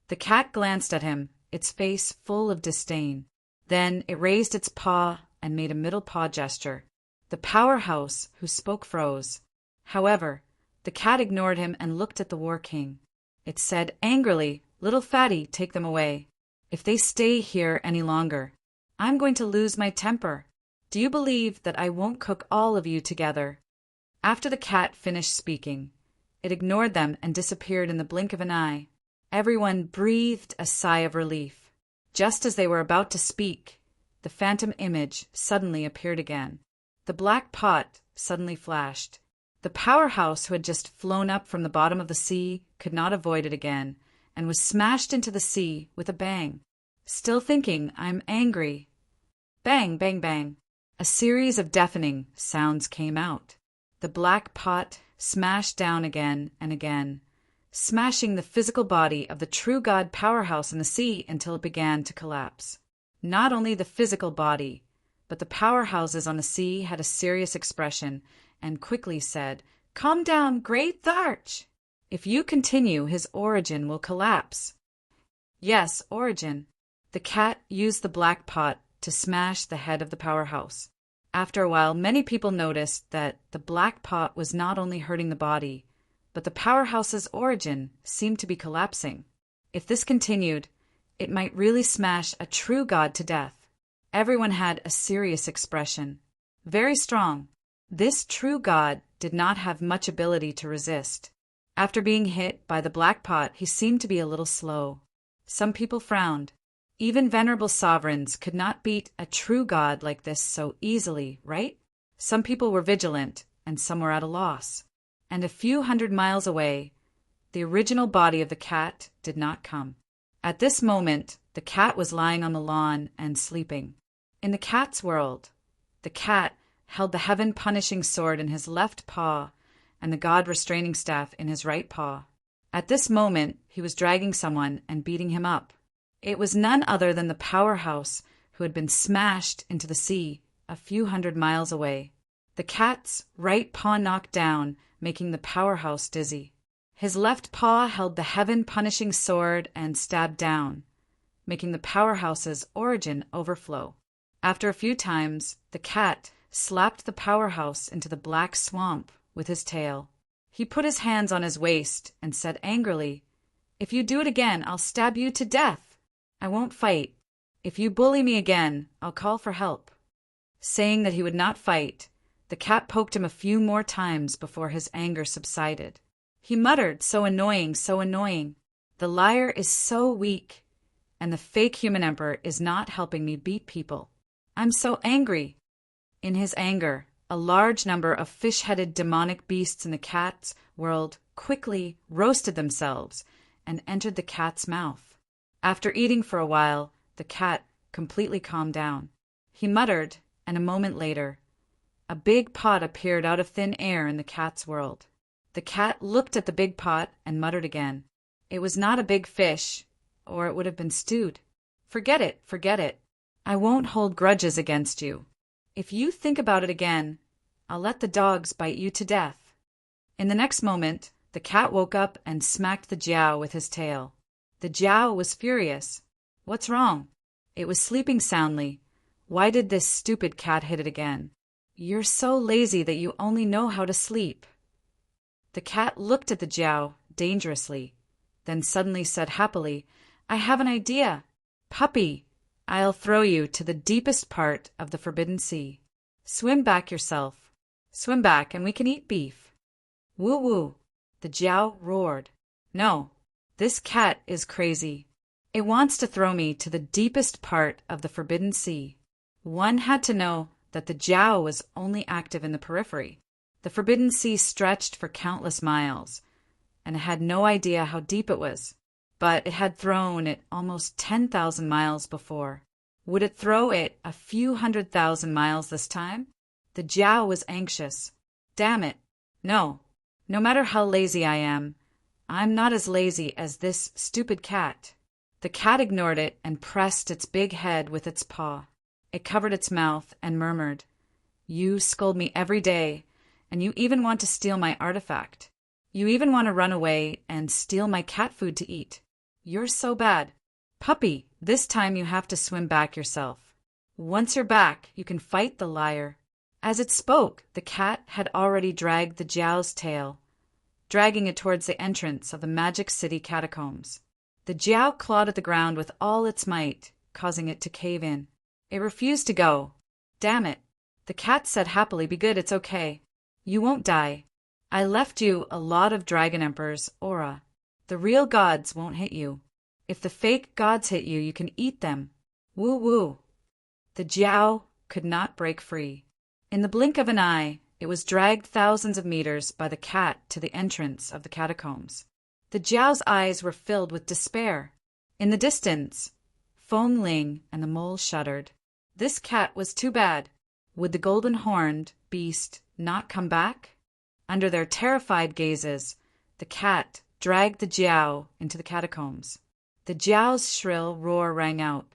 The cat glanced at him, its face full of disdain. Then it raised its paw and made a middle paw gesture. The powerhouse who spoke froze. However, the cat ignored him and looked at the war king. It said angrily, "Little fatty, take them away. If they stay here any longer, I'm going to lose my temper. Do you believe that I won't cook all of you together?" After the cat finished speaking, It ignored them and disappeared in the blink of an eye. Everyone breathed a sigh of relief. Just as they were about to speak, the phantom image suddenly appeared again. The black pot suddenly flashed. The powerhouse who had just flown up from the bottom of the sea could not avoid it again, and was smashed into the sea with a bang. Still thinking, I'm angry. Bang, bang, bang. A series of deafening sounds came out. The black pot smashed down again and again, smashing the physical body of the true god powerhouse in the sea until it began to collapse. Not only the physical body, but the powerhouses on the sea had a serious expression and quickly said, "Calm down, Great Tharch! If you continue, his origin will collapse." Yes, origin. The cat used the black pot to smash the head of the powerhouse. After a while, many people noticed that the black pot was not only hurting the body, but the powerhouse's origin seemed to be collapsing. If this continued, it might really smash a true god to death. Everyone had a serious expression. Very strong. This true god did not have much ability to resist. After being hit by the black pot, he seemed to be a little slow. Some people frowned. Even venerable sovereigns could not beat a true god like this so easily, right? Some people were vigilant, and some were at a loss. And a few 100 miles away, the original body of the cat did not come. At this moment, the cat was lying on the lawn and sleeping. In the cat's world, the cat held the heaven-punishing sword in his left paw and the god-restraining staff in his right paw. At this moment, he was dragging someone and beating him up. It was none other than the powerhouse who had been smashed into the sea a few 100 miles away. The cat's right paw knocked down, making the powerhouse dizzy. His left paw held the heaven-punishing sword and stabbed down, making the powerhouse's origin overflow. After a few times, the cat slapped the powerhouse into the black swamp with his tail. He put his hands on his waist and said angrily, "If you do it again, I'll stab you to death. I won't fight. If you bully me again, I'll call for help." Saying that he would not fight, the cat poked him a few more times before his anger subsided. He muttered, "So annoying, so annoying. The liar is so weak, and the fake human emperor is not helping me beat people. I'm so angry." In his anger, a large number of fish-headed demonic beasts in the cat's world quickly roasted themselves and entered the cat's mouth. After eating for a while, the cat completely calmed down. He muttered, and a moment later, a big pot appeared out of thin air in the cat's world. The cat looked at the big pot and muttered again. It was not a big fish, or it would have been stewed. Forget it, forget it. I won't hold grudges against you. If you think about it again, I'll let the dogs bite you to death." In the next moment, the cat woke up and smacked the Jiao with his tail. The Jiao was furious. What's wrong? It was sleeping soundly. Why did this stupid cat hit it again? You're so lazy that you only know how to sleep. The cat looked at the Jiao dangerously, then suddenly said happily, "I have an idea. Puppy, I'll throw you to the deepest part of the Forbidden Sea. Swim back yourself. Swim back and we can eat beef." "Woo-woo," the Jiao roared. "No, this cat is crazy. It wants to throw me to the deepest part of the Forbidden Sea." One had to know that the Jiao was only active in the periphery. The Forbidden Sea stretched for countless miles, and it had no idea how deep it was. But it had thrown it almost 10,000 miles before. Would it throw it a few 100,000 miles this time? The Jiao was anxious. Damn it. No. No matter how lazy I am, I'm not as lazy as this stupid cat. The cat ignored it and pressed its big head with its paw. It covered its mouth and murmured, "You scold me every day, and you even want to steal my artifact. You even want to run away and steal my cat food to eat. You're so bad. Puppy, this time you have to swim back yourself. Once you're back, you can fight the liar." As it spoke, the cat had already dragged the Jiao's tail, dragging it towards the entrance of the Magic City catacombs. The Jiao clawed at the ground with all its might, causing it to cave in. It refused to go. "Damn it." The cat said happily, "Be good, it's okay. You won't die. I left you a lot of Dragon Emperor's aura. The real gods won't hit you. If the fake gods hit you, you can eat them. Woo woo. The Jiao could not break free. In the blink of an eye, it was dragged thousands of meters by the cat to the entrance of the catacombs. The Jiao's eyes were filled with despair. In the distance, Feng Ling and the mole shuddered. This cat was too bad. Would the golden-horned beast not come back? Under their terrified gazes, the cat dragged the Jiao into the catacombs. The Jiao's shrill roar rang out.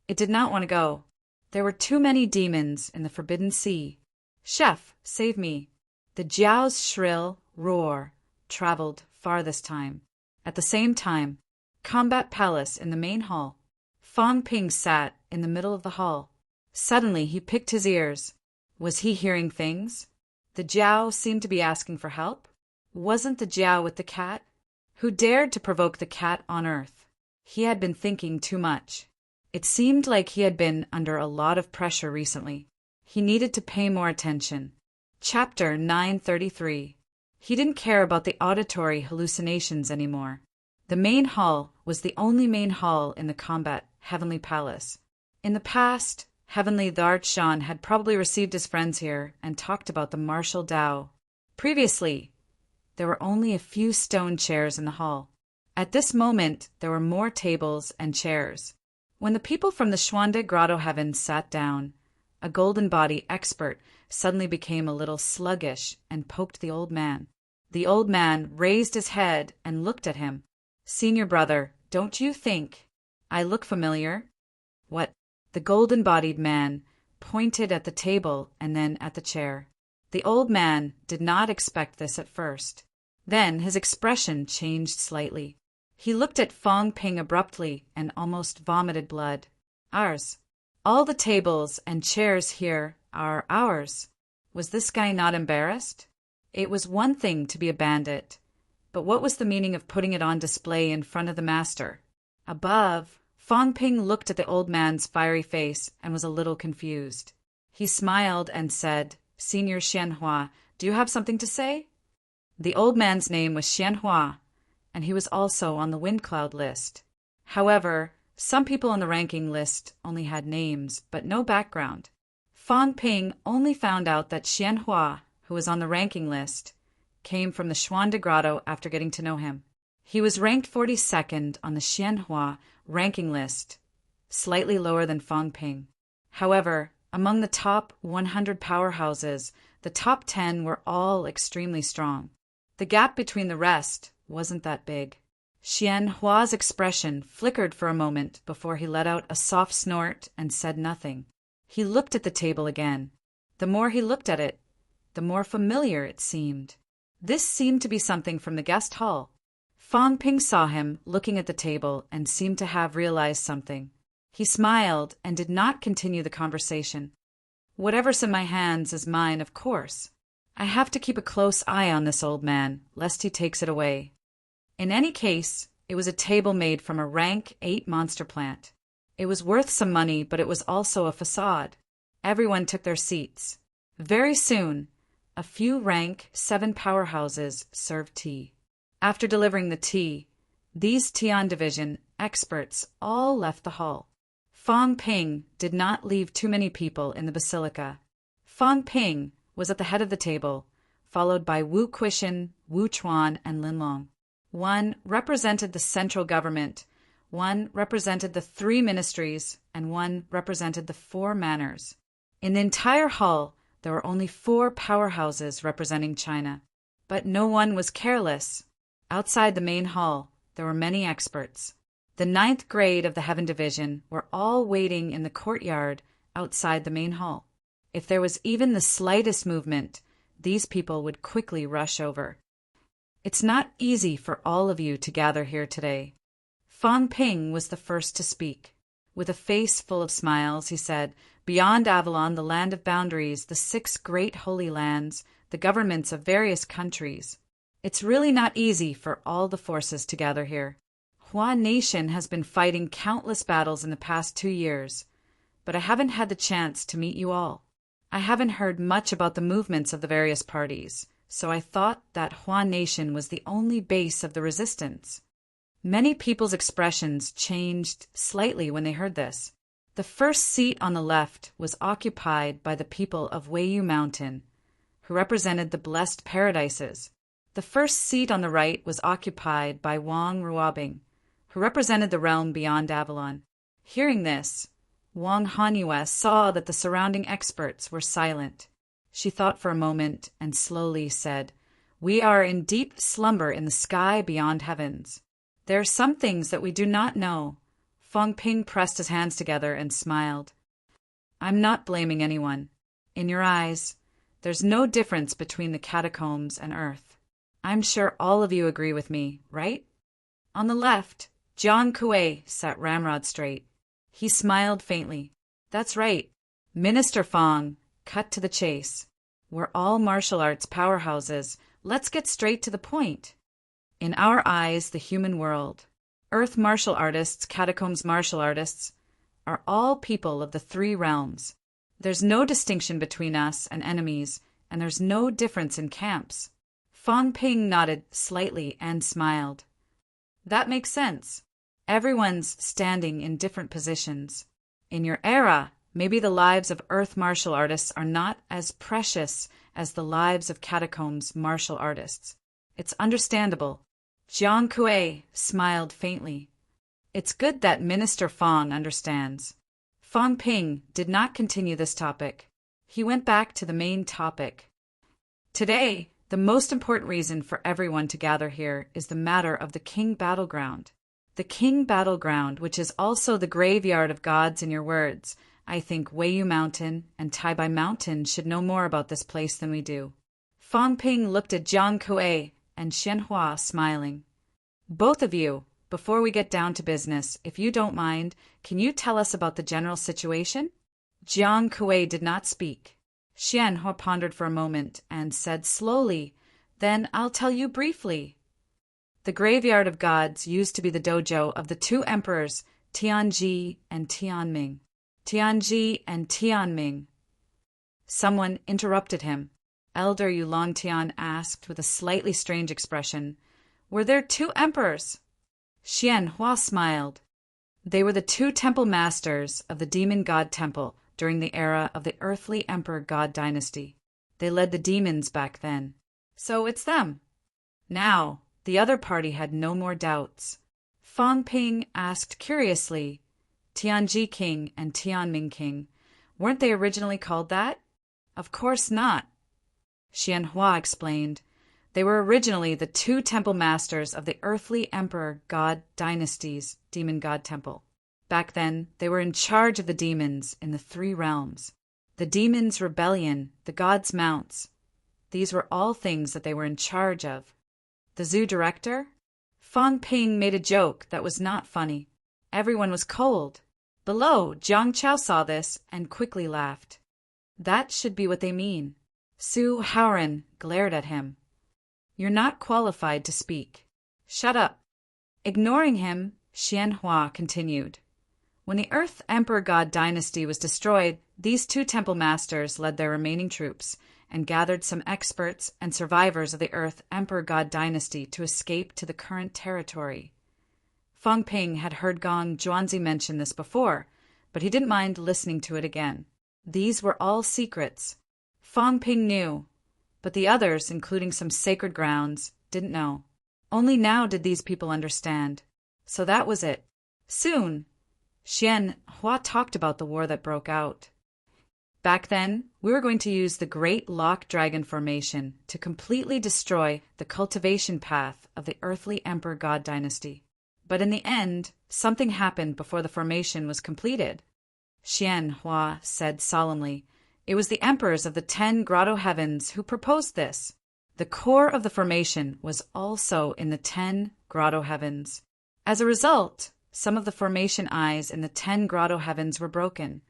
It did not want to go. There were too many demons in the Forbidden Sea. Chef, save me. The Jiao's shrill roar traveled far this time. At the same time, Combat Palace in the main hall. Fang Ping sat in the middle of the hall. Suddenly he picked his ears. Was he hearing things? The Jiao seemed to be asking for help. Wasn't the Jiao with the cat? Who dared to provoke the cat on earth? He had been thinking too much. It seemed like he had been under a lot of pressure recently. He needed to pay more attention. Chapter 933. He didn't care about the auditory hallucinations anymore. The main hall was the only main hall in the Combat Heavenly Palace. In the past, Heavenly Shan had probably received his friends here and talked about the martial Dao. Previously, there were only a few stone chairs in the hall. At this moment, there were more tables and chairs. When the people from the Xuande Grotto Heaven sat down, a golden body expert suddenly became a little sluggish and poked the old man. The old man raised his head and looked at him. Senior brother, don't you think I look familiar? What? The golden-bodied man pointed at the table and then at the chair. The old man did not expect this at first. Then his expression changed slightly. He looked at Fang Ping abruptly and almost vomited blood. Ours. All the tables and chairs here are ours. Was this guy not embarrassed? It was one thing to be a bandit, but what was the meaning of putting it on display in front of the master? Above, Fang Ping looked at the old man's fiery face and was a little confused. He smiled and said, Senior Xianhua, do you have something to say? The old man's name was Xianhua, and he was also on the wind cloud list. However, some people on the ranking list only had names, but no background. Fang Ping only found out that Xianhua, who was on the ranking list, came from the Xuande Grotto after getting to know him. He was ranked 42nd on the Xianhua ranking list, slightly lower than Fang Ping. However, among the top 100 powerhouses, the top 10 were all extremely strong. The gap between the rest wasn't that big. Xianhua's expression flickered for a moment before he let out a soft snort and said nothing. He looked at the table again. The more he looked at it, the more familiar it seemed. This seemed to be something from the guest hall. Fang Ping saw him looking at the table and seemed to have realized something. He smiled and did not continue the conversation. Whatever's in my hands is mine, of course. I have to keep a close eye on this old man, lest he takes it away. In any case, it was a table made from a rank 8 monster plant. It was worth some money, but it was also a facade. Everyone took their seats. Very soon, a few rank 7 powerhouses served tea. After delivering the tea, these Tian Division experts all left the hall. Fang Ping did not leave too many people in the basilica. Fang Ping was at the head of the table, followed by Wu Quishan, Wu Chuan, and Lin Long. One represented the central government, one represented the 3 ministries, and one represented the 4 manors. In the entire hall, there were only 4 powerhouses representing China. But no one was careless. Outside the main hall, there were many experts. The 9th grade of the Heaven Division were all waiting in the courtyard outside the main hall. If there was even the slightest movement, these people would quickly rush over. It's not easy for all of you to gather here today. Fang Ping was the first to speak. With a face full of smiles, he said, Beyond Avalon, the land of boundaries, the 6 great holy lands, the governments of various countries. It's really not easy for all the forces to gather here. Hua Nation has been fighting countless battles in the past 2 years, but I haven't had the chance to meet you all. I haven't heard much about the movements of the various parties, so I thought that Hua Nation was the only base of the resistance. Many people's expressions changed slightly when they heard this. The first seat on the left was occupied by the people of Weiyu Mountain, who represented the blessed paradises. The first seat on the right was occupied by Wang Ruobing, who represented the realm beyond Avalon. Hearing this, Wang Hanyue saw that the surrounding experts were silent. She thought for a moment and slowly said, "We are in deep slumber in the sky beyond heavens. There are some things that we do not know." Feng Ping pressed his hands together and smiled. "I'm not blaming anyone. In your eyes, there's no difference between the catacombs and Earth. I'm sure all of you agree with me, right?" On the left, Jiang Kuei sat ramrod straight. He smiled faintly. "That's right. Minister Feng, cut to the chase. We're all martial arts powerhouses. Let's get straight to the point. In our eyes, the human world, Earth martial artists, catacombs martial artists, are all people of the three realms. There's no distinction between us and enemies, and there's no difference in camps." Feng Ping nodded slightly and smiled. "That makes sense. Everyone's standing in different positions. In your era, maybe the lives of Earth martial artists are not as precious as the lives of catacombs martial artists. It's understandable." Jiang Kuei smiled faintly. "It's good that Minister Feng understands." Feng Ping did not continue this topic. He went back to the main topic. "Today, the most important reason for everyone to gather here is the matter of the King Battleground. The King Battleground, which is also the graveyard of gods in your words. I think Weiyu Mountain and Taibai Mountain should know more about this place than we do." Feng Ping looked at Jiang Kuei and Xianhua, smiling. "Both of you, before we get down to business, if you don't mind, can you tell us about the general situation?" Jiang Kuei did not speak. Xianhua pondered for a moment and said slowly, "Then I'll tell you briefly. The graveyard of gods used to be the dojo of the two emperors, Tianji and Tianming. Tianji and Tianming." Someone interrupted him. Elder Yulong Tian asked with a slightly strange expression, "Were there two emperors?" Xianhua smiled. "They were the two temple masters of the demon god temple during the era of the earthly emperor god dynasty. They led the demons back then. So it's them." Now, the other party had no more doubts. Feng Ping asked curiously, "Tianji King and Tianming King, weren't they originally called that?" "Of course not." Xianhua explained, "They were originally the two temple masters of the earthly emperor god dynasty's demon god temple. Back then, they were in charge of the demons in the three realms. The demons' rebellion, the gods' mounts. These were all things that they were in charge of." The zoo director? Feng Ping made a joke that was not funny. Everyone was cold. Below, Jiang Chao saw this and quickly laughed. That should be what they mean. Su Haoran glared at him. "You're not qualified to speak. Shut up." Ignoring him, Xianhua continued. "When the Earth Emperor God dynasty was destroyed, these two temple masters led their remaining troops and gathered some experts and survivors of the Earth Emperor God dynasty to escape to the current territory." Feng Ping had heard Gong Zhuanzi mention this before, but he didn't mind listening to it again. These were all secrets. Feng Ping knew, but the others, including some sacred grounds, didn't know. Only now did these people understand. So that was it. Soon, Xianhua talked about the war that broke out. Back then, we were going to use the Great Lock Dragon Formation to completely destroy the cultivation path of the earthly Emperor God dynasty. But in the end, something happened before the formation was completed. Xianhua said solemnly, "It was the emperors of the 10 grotto heavens who proposed this. The core of the formation was also in the 10 grotto heavens. As a result, some of the formation eyes in the 10 grotto heavens were broken,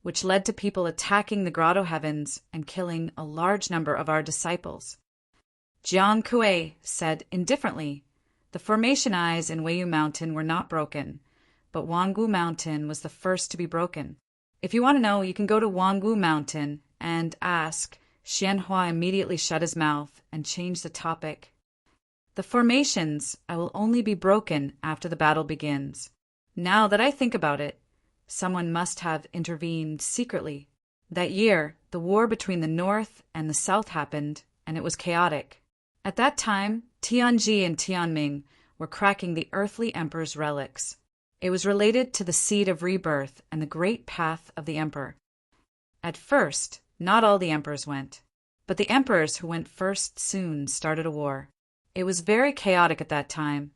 which led to people attacking the grotto heavens and killing a large number of our disciples." Jiang Kuei said indifferently, "The formation eyes in Weiyu Mountain were not broken, but Wangwu Mountain was the first to be broken. If you want to know, you can go to Wangwu Mountain and ask Xianhua immediately shut his mouth and changed the topic. The formations will only be broken after the battle begins. Now that I think about it, someone must have intervened secretly. That year, the war between the North and the South happened, and it was chaotic. At that time, Tianji and Tianming were cracking the earthly emperor's relics. It was related to the seed of rebirth and the great path of the emperor. At first, not all the emperors went, but the emperors who went first soon started a war. It was very chaotic at that time,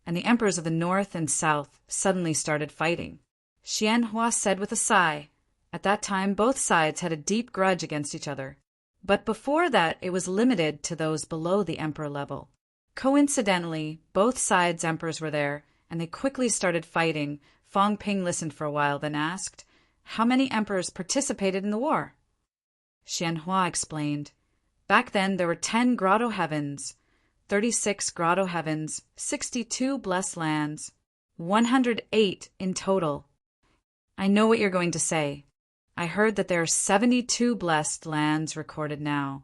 and the emperors of the North and South suddenly started fighting. Xianhua said with a sigh, at that time both sides had a deep grudge against each other. But before that it was limited to those below the emperor level. Coincidentally, both sides' emperors were there, and they quickly started fighting. Fang Ping listened for a while, then asked, how many emperors participated in the war? Xianhua explained, back then there were 10 grotto heavens, 36 grotto heavens, 62 blessed lands, 108 in total. I know what you're going to say. I heard that there are 72 blessed lands recorded now,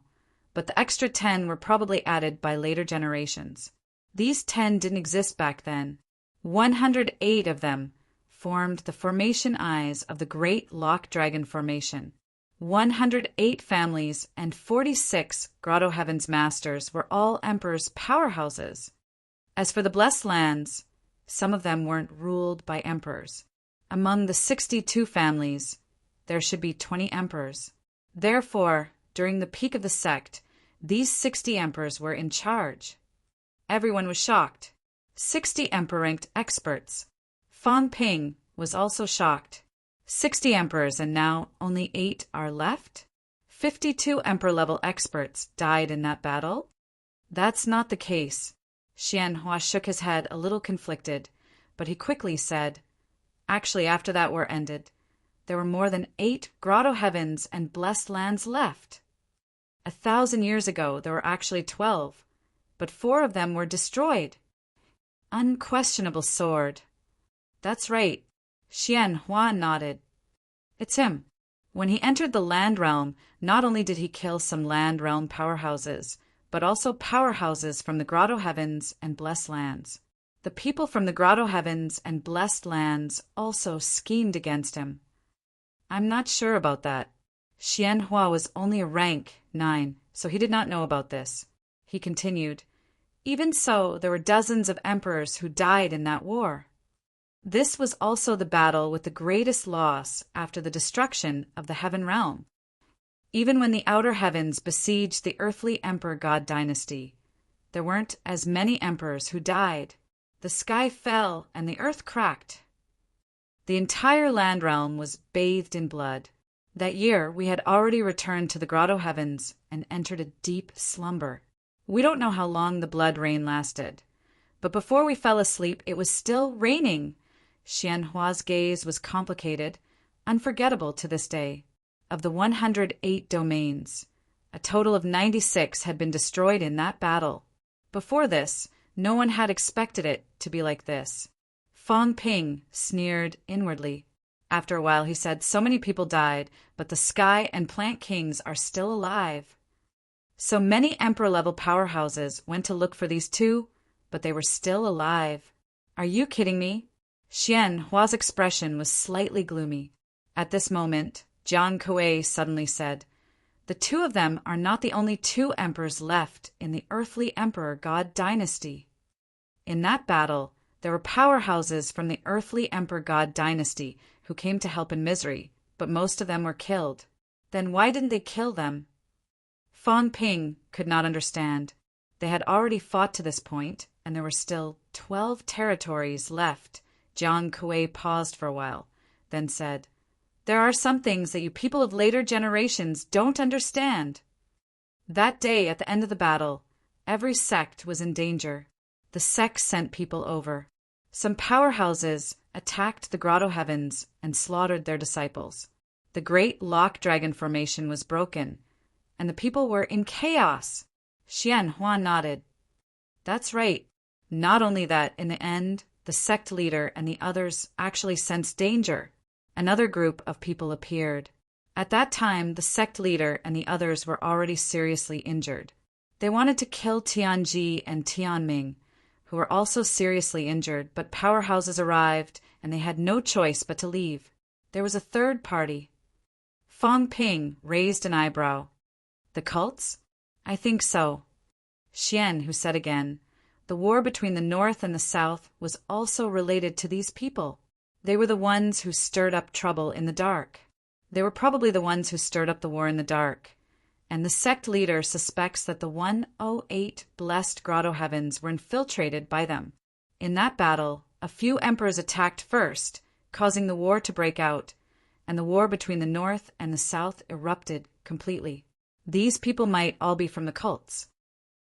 but the extra 10 were probably added by later generations. These 10 didn't exist back then. 108 of them formed the formation eyes of the Great Lock Dragon Formation. 108 families and 46 Grotto Heavens Masters were all emperors' powerhouses. As for the blessed lands, some of them weren't ruled by emperors. Among the 62 families, there should be 20 emperors. Therefore, during the peak of the sect, these 60 emperors were in charge. Everyone was shocked. 60 emperor-ranked experts. Fang Ping was also shocked. 60 emperors, and now only 8 are left? 52 emperor-level experts died in that battle? That's not the case. Xianhua shook his head, a little conflicted, but he quickly said, actually, after that war ended, there were more than 8 grotto heavens and blessed lands left. 1,000 years ago, there were actually 12, but 4 of them were destroyed. Unquestionable sword. That's right. Xianhua nodded. It's him. When he entered the land realm, not only did he kill some land realm powerhouses, but also powerhouses from the grotto heavens and blessed lands. The people from the grotto heavens and blessed lands also schemed against him. I'm not sure about that. Xianhua was only a rank 9, so he did not know about this. He continued, even so, there were dozens of emperors who died in that war. This was also the battle with the greatest loss after the destruction of the heaven realm. Even when the outer heavens besieged the earthly emperor god dynasty, there weren't as many emperors who died. The sky fell and the earth cracked. The entire land realm was bathed in blood. That year, we had already returned to the grotto heavens and entered a deep slumber. We don't know how long the blood rain lasted, but before we fell asleep, it was still raining. Xianhua's gaze was complicated, unforgettable to this day. Of the 108 domains, a total of 96 had been destroyed in that battle. Before this, no one had expected it to be like this. Fang Ping sneered inwardly. After a while, he said, so many people died, but the sky and plant kings are still alive. So many emperor-level powerhouses went to look for these two, but they were still alive. Are you kidding me? Xianhua's expression was slightly gloomy. At this moment, Jiang Kuei suddenly said, the two of them are not the only 2 emperors left in the earthly emperor god dynasty. In that battle, there were powerhouses from the earthly emperor god dynasty who came to help in misery, but most of them were killed. Then why didn't they kill them? Fang Ping could not understand. They had already fought to this point, and there were still 12 territories left. Jiang Kuei paused for a while, then said, there are some things that you people of later generations don't understand. That day, at the end of the battle, every sect was in danger. The sects sent people over. Some powerhouses attacked the grotto heavens and slaughtered their disciples. The great lock dragon formation was broken, and the people were in chaos. Xianhua nodded. That's right. Not only that, in the end, the sect leader and the others actually sensed danger. Another group of people appeared. At that time, the sect leader and the others were already seriously injured. They wanted to kill Tianji and Tianming, who were also seriously injured, but powerhouses arrived, and they had no choice but to leave. There was a third party. Fang Ping raised an eyebrow. The cults? I think so. Xian, who said again, the war between the North and the South was also related to these people. They were the ones who stirred up trouble in the dark. They were probably the ones who stirred up the war in the dark. And the sect leader suspects that the 108 blessed grotto heavens were infiltrated by them. In that battle, a few emperors attacked first, causing the war to break out, and the war between the North and the South erupted completely. These people might all be from the cults.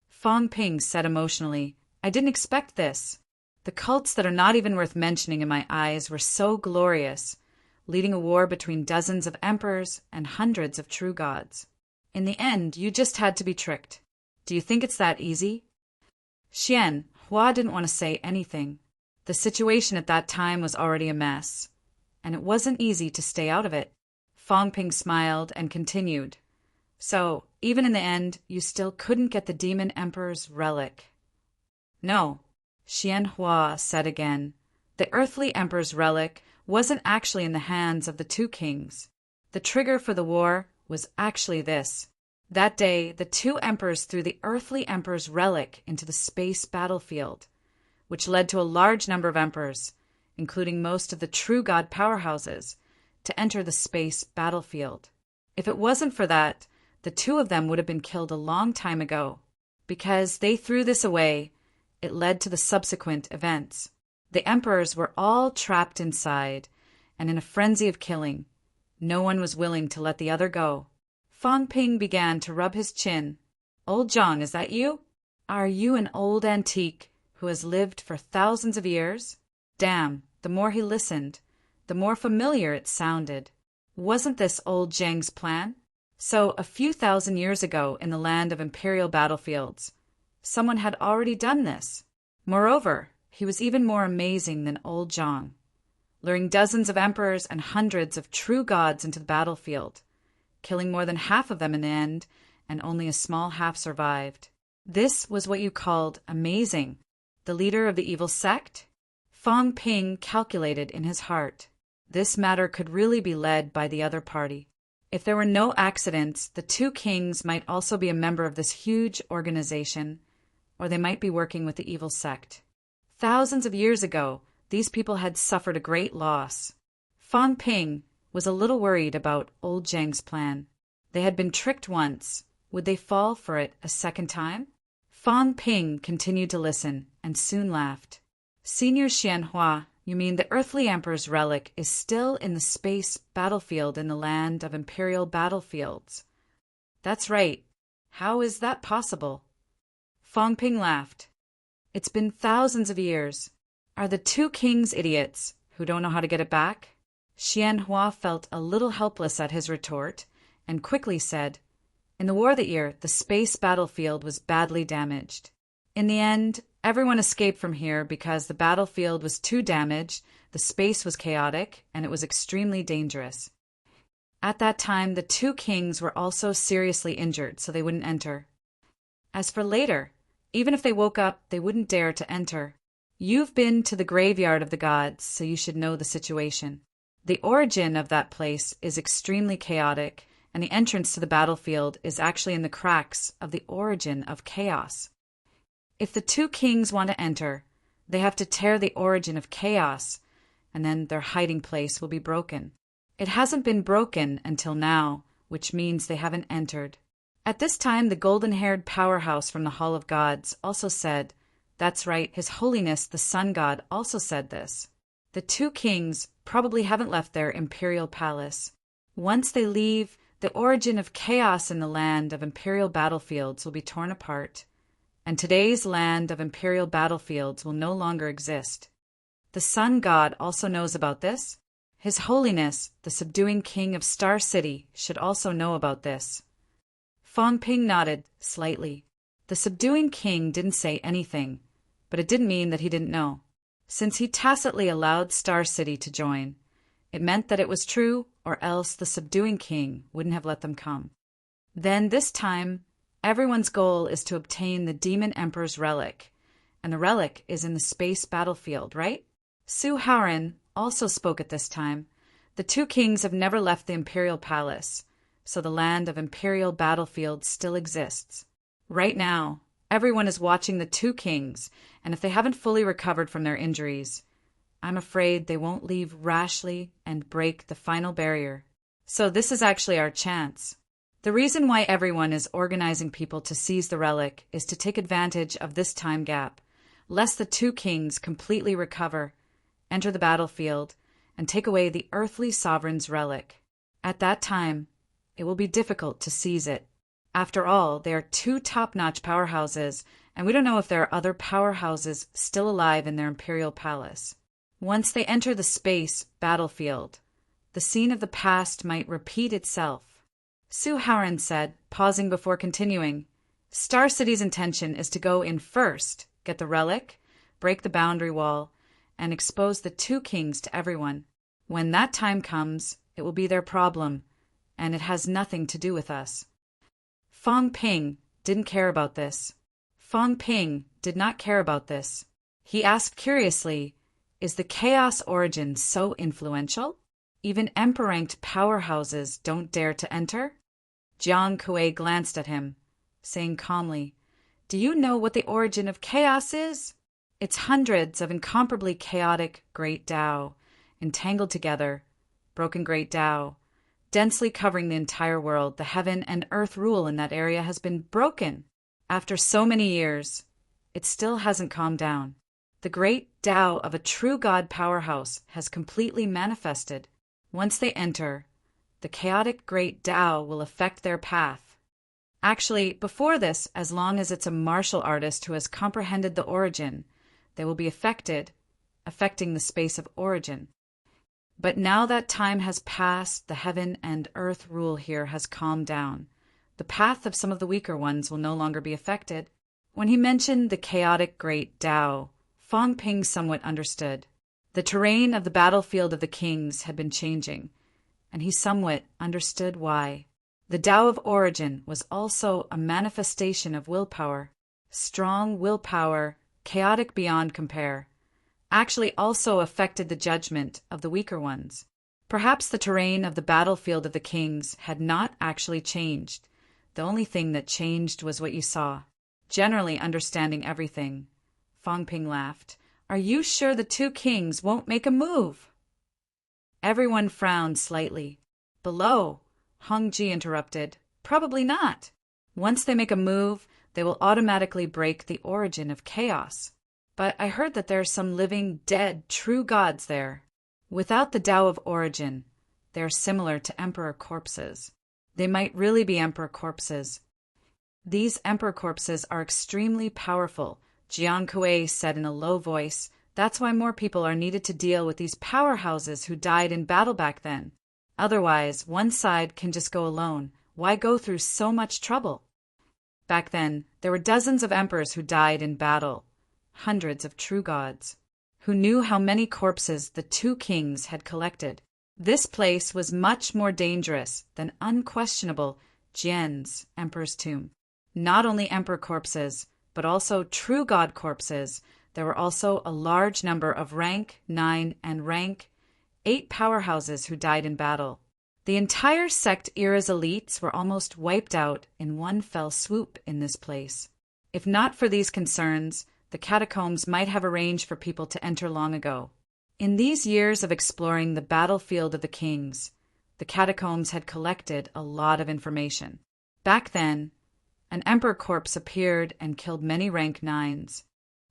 Fang Ping said emotionally, I didn't expect this. The cults that are not even worth mentioning in my eyes were so glorious, leading a war between dozens of emperors and hundreds of true gods. In the end, you just had to be tricked. Do you think it's that easy? Xian, Hua didn't want to say anything. The situation at that time was already a mess, and it wasn't easy to stay out of it. Fang Ping smiled and continued. So, even in the end, you still couldn't get the demon emperor's relic. No, Xian Hua said again. The earthly emperor's relic wasn't actually in the hands of the two kings. The trigger for the war was actually this. That day, the two emperors threw the earthly emperor's relic into the space battlefield, which led to a large number of emperors, including most of the true god powerhouses, to enter the space battlefield. If it wasn't for that, the two of them would have been killed a long time ago. Because they threw this away, it led to the subsequent events. The emperors were all trapped inside, and in a frenzy of killing. No one was willing to let the other go. Fang Ping began to rub his chin. Old Zhang, is that you? Are you an old antique who has lived for thousands of years? Damn, the more he listened, the more familiar it sounded. Wasn't this old Zhang's plan? So, a few thousand years ago in the land of imperial battlefields, someone had already done this. Moreover, he was even more amazing than old Zhang, luring dozens of emperors and hundreds of true gods into the battlefield, killing more than half of them in the end, and only a small half survived. This was what you called amazing. The leader of the evil sect? Fang Ping calculated in his heart. This matter could really be led by the other party. If there were no accidents, the two kings might also be a member of this huge organization, or they might be working with the evil sect. Thousands of years ago, these people had suffered a great loss. Fang Ping was a little worried about old Zhang's plan. They had been tricked once. Would they fall for it a second time? Fang Ping continued to listen and soon laughed. Senior Xianhua, you mean the earthly emperor's relic is still in the space battlefield in the land of imperial battlefields? That's right. How is that possible? Fang Ping laughed. It's been thousands of years. Are the two kings idiots who don't know how to get it back? Xianhua felt a little helpless at his retort and quickly said, in the war that year, the space battlefield was badly damaged. In the end, everyone escaped from here because the battlefield was too damaged, the space was chaotic, and it was extremely dangerous. At that time, the two kings were also seriously injured, so they wouldn't enter. As for later, even if they woke up, they wouldn't dare to enter. You've been to the graveyard of the gods, so you should know the situation. The origin of that place is extremely chaotic, and the entrance to the battlefield is actually in the cracks of the origin of chaos. If the two kings want to enter, they have to tear the origin of chaos, and then their hiding place will be broken. It hasn't been broken until now, which means they haven't entered. At this time, the golden-haired powerhouse from the Hall of Gods also said, that's right, His Holiness the Sun God also said this. The two kings probably haven't left their imperial palace. Once they leave, the origin of chaos in the land of imperial battlefields will be torn apart, and today's land of imperial battlefields will no longer exist. The Sun God also knows about this. His Holiness, the subduing king of Star City, should also know about this. Fang Ping nodded slightly. The subduing king didn't say anything, but it didn't mean that he didn't know. Since he tacitly allowed Star City to join, It meant that it was true, or else the subduing king wouldn't have let them come. Then this time, everyone's goal is to obtain the demon emperor's relic, and the relic is in the space battlefield, right? Su Haoran also spoke at this time. The two kings have never left the imperial palace, so the land of imperial battlefield still exists. Right now, everyone is watching the two kings, and if they haven't fully recovered from their injuries, I'm afraid they won't leave rashly and break the final barrier. So this is actually our chance. The reason why everyone is organizing people to seize the relic is to take advantage of this time gap, lest the two kings completely recover, enter the battlefield, and take away the earthly sovereign's relic. At that time, it will be difficult to seize it. After all, they are two top-notch powerhouses, and we don't know if there are other powerhouses still alive in their imperial palace. Once they enter the space battlefield, the scene of the past might repeat itself. Su Haoran said, pausing before continuing, Star City's intention is to go in first, get the relic, break the boundary wall, and expose the two kings to everyone. When that time comes, it will be their problem, and it has nothing to do with us. Fong Ping didn't care about this. Fong Ping did not care about this. He asked curiously, is the chaos origin so influential? Even emperor-ranked powerhouses don't dare to enter? Jiang Kuei glanced at him, saying calmly, Do you know what the origin of chaos is? It's hundreds of incomparably chaotic great Tao, entangled together, broken great Tao, densely covering the entire world. The heaven and earth rule in that area has been broken. After so many years, it still hasn't calmed down. The great Tao of a true God powerhouse has completely manifested. Once they enter, the chaotic great Tao will affect their path. Actually, before this, as long as it's a martial artist who has comprehended the origin, they will be affecting the space of origin. But now that time has passed, the heaven and earth rule here has calmed down. The path of some of the weaker ones will no longer be affected. When he mentioned the chaotic great Tao, Fong Ping somewhat understood. The terrain of the battlefield of the kings had been changing, and he somewhat understood why. The Tao of origin was also a manifestation of willpower. Strong willpower, chaotic beyond compare, actually also affected the judgment of the weaker ones. Perhaps the terrain of the battlefield of the kings had not actually changed. The only thing that changed was what you saw. Generally understanding everything, Fong Ping laughed. Are you sure the two kings won't make a move? Everyone frowned slightly. Below, Hong Ji interrupted. Probably not. Once they make a move, they will automatically break the origin of chaos. But I heard that there are some living, dead, true gods there. Without the Tao of origin, they are similar to emperor corpses. They might really be emperor corpses. These emperor corpses are extremely powerful, Jiang Kuei said in a low voice. That's why more people are needed to deal with these powerhouses who died in battle back then. Otherwise, one side can just go alone. Why go through so much trouble? Back then, there were dozens of emperors who died in battle, hundreds of true gods, who knew how many corpses the two kings had collected. This place was much more dangerous than unquestionable Jian's emperor's tomb. Not only emperor corpses, but also true god corpses. There were also a large number of rank 9 and rank 8 powerhouses who died in battle. The entire sect era's elites were almost wiped out in one fell swoop in this place. If not for these concerns, the catacombs might have arranged for people to enter long ago. In these years of exploring the battlefield of the kings, the catacombs had collected a lot of information. Back then, an emperor corpse appeared and killed many rank 9s.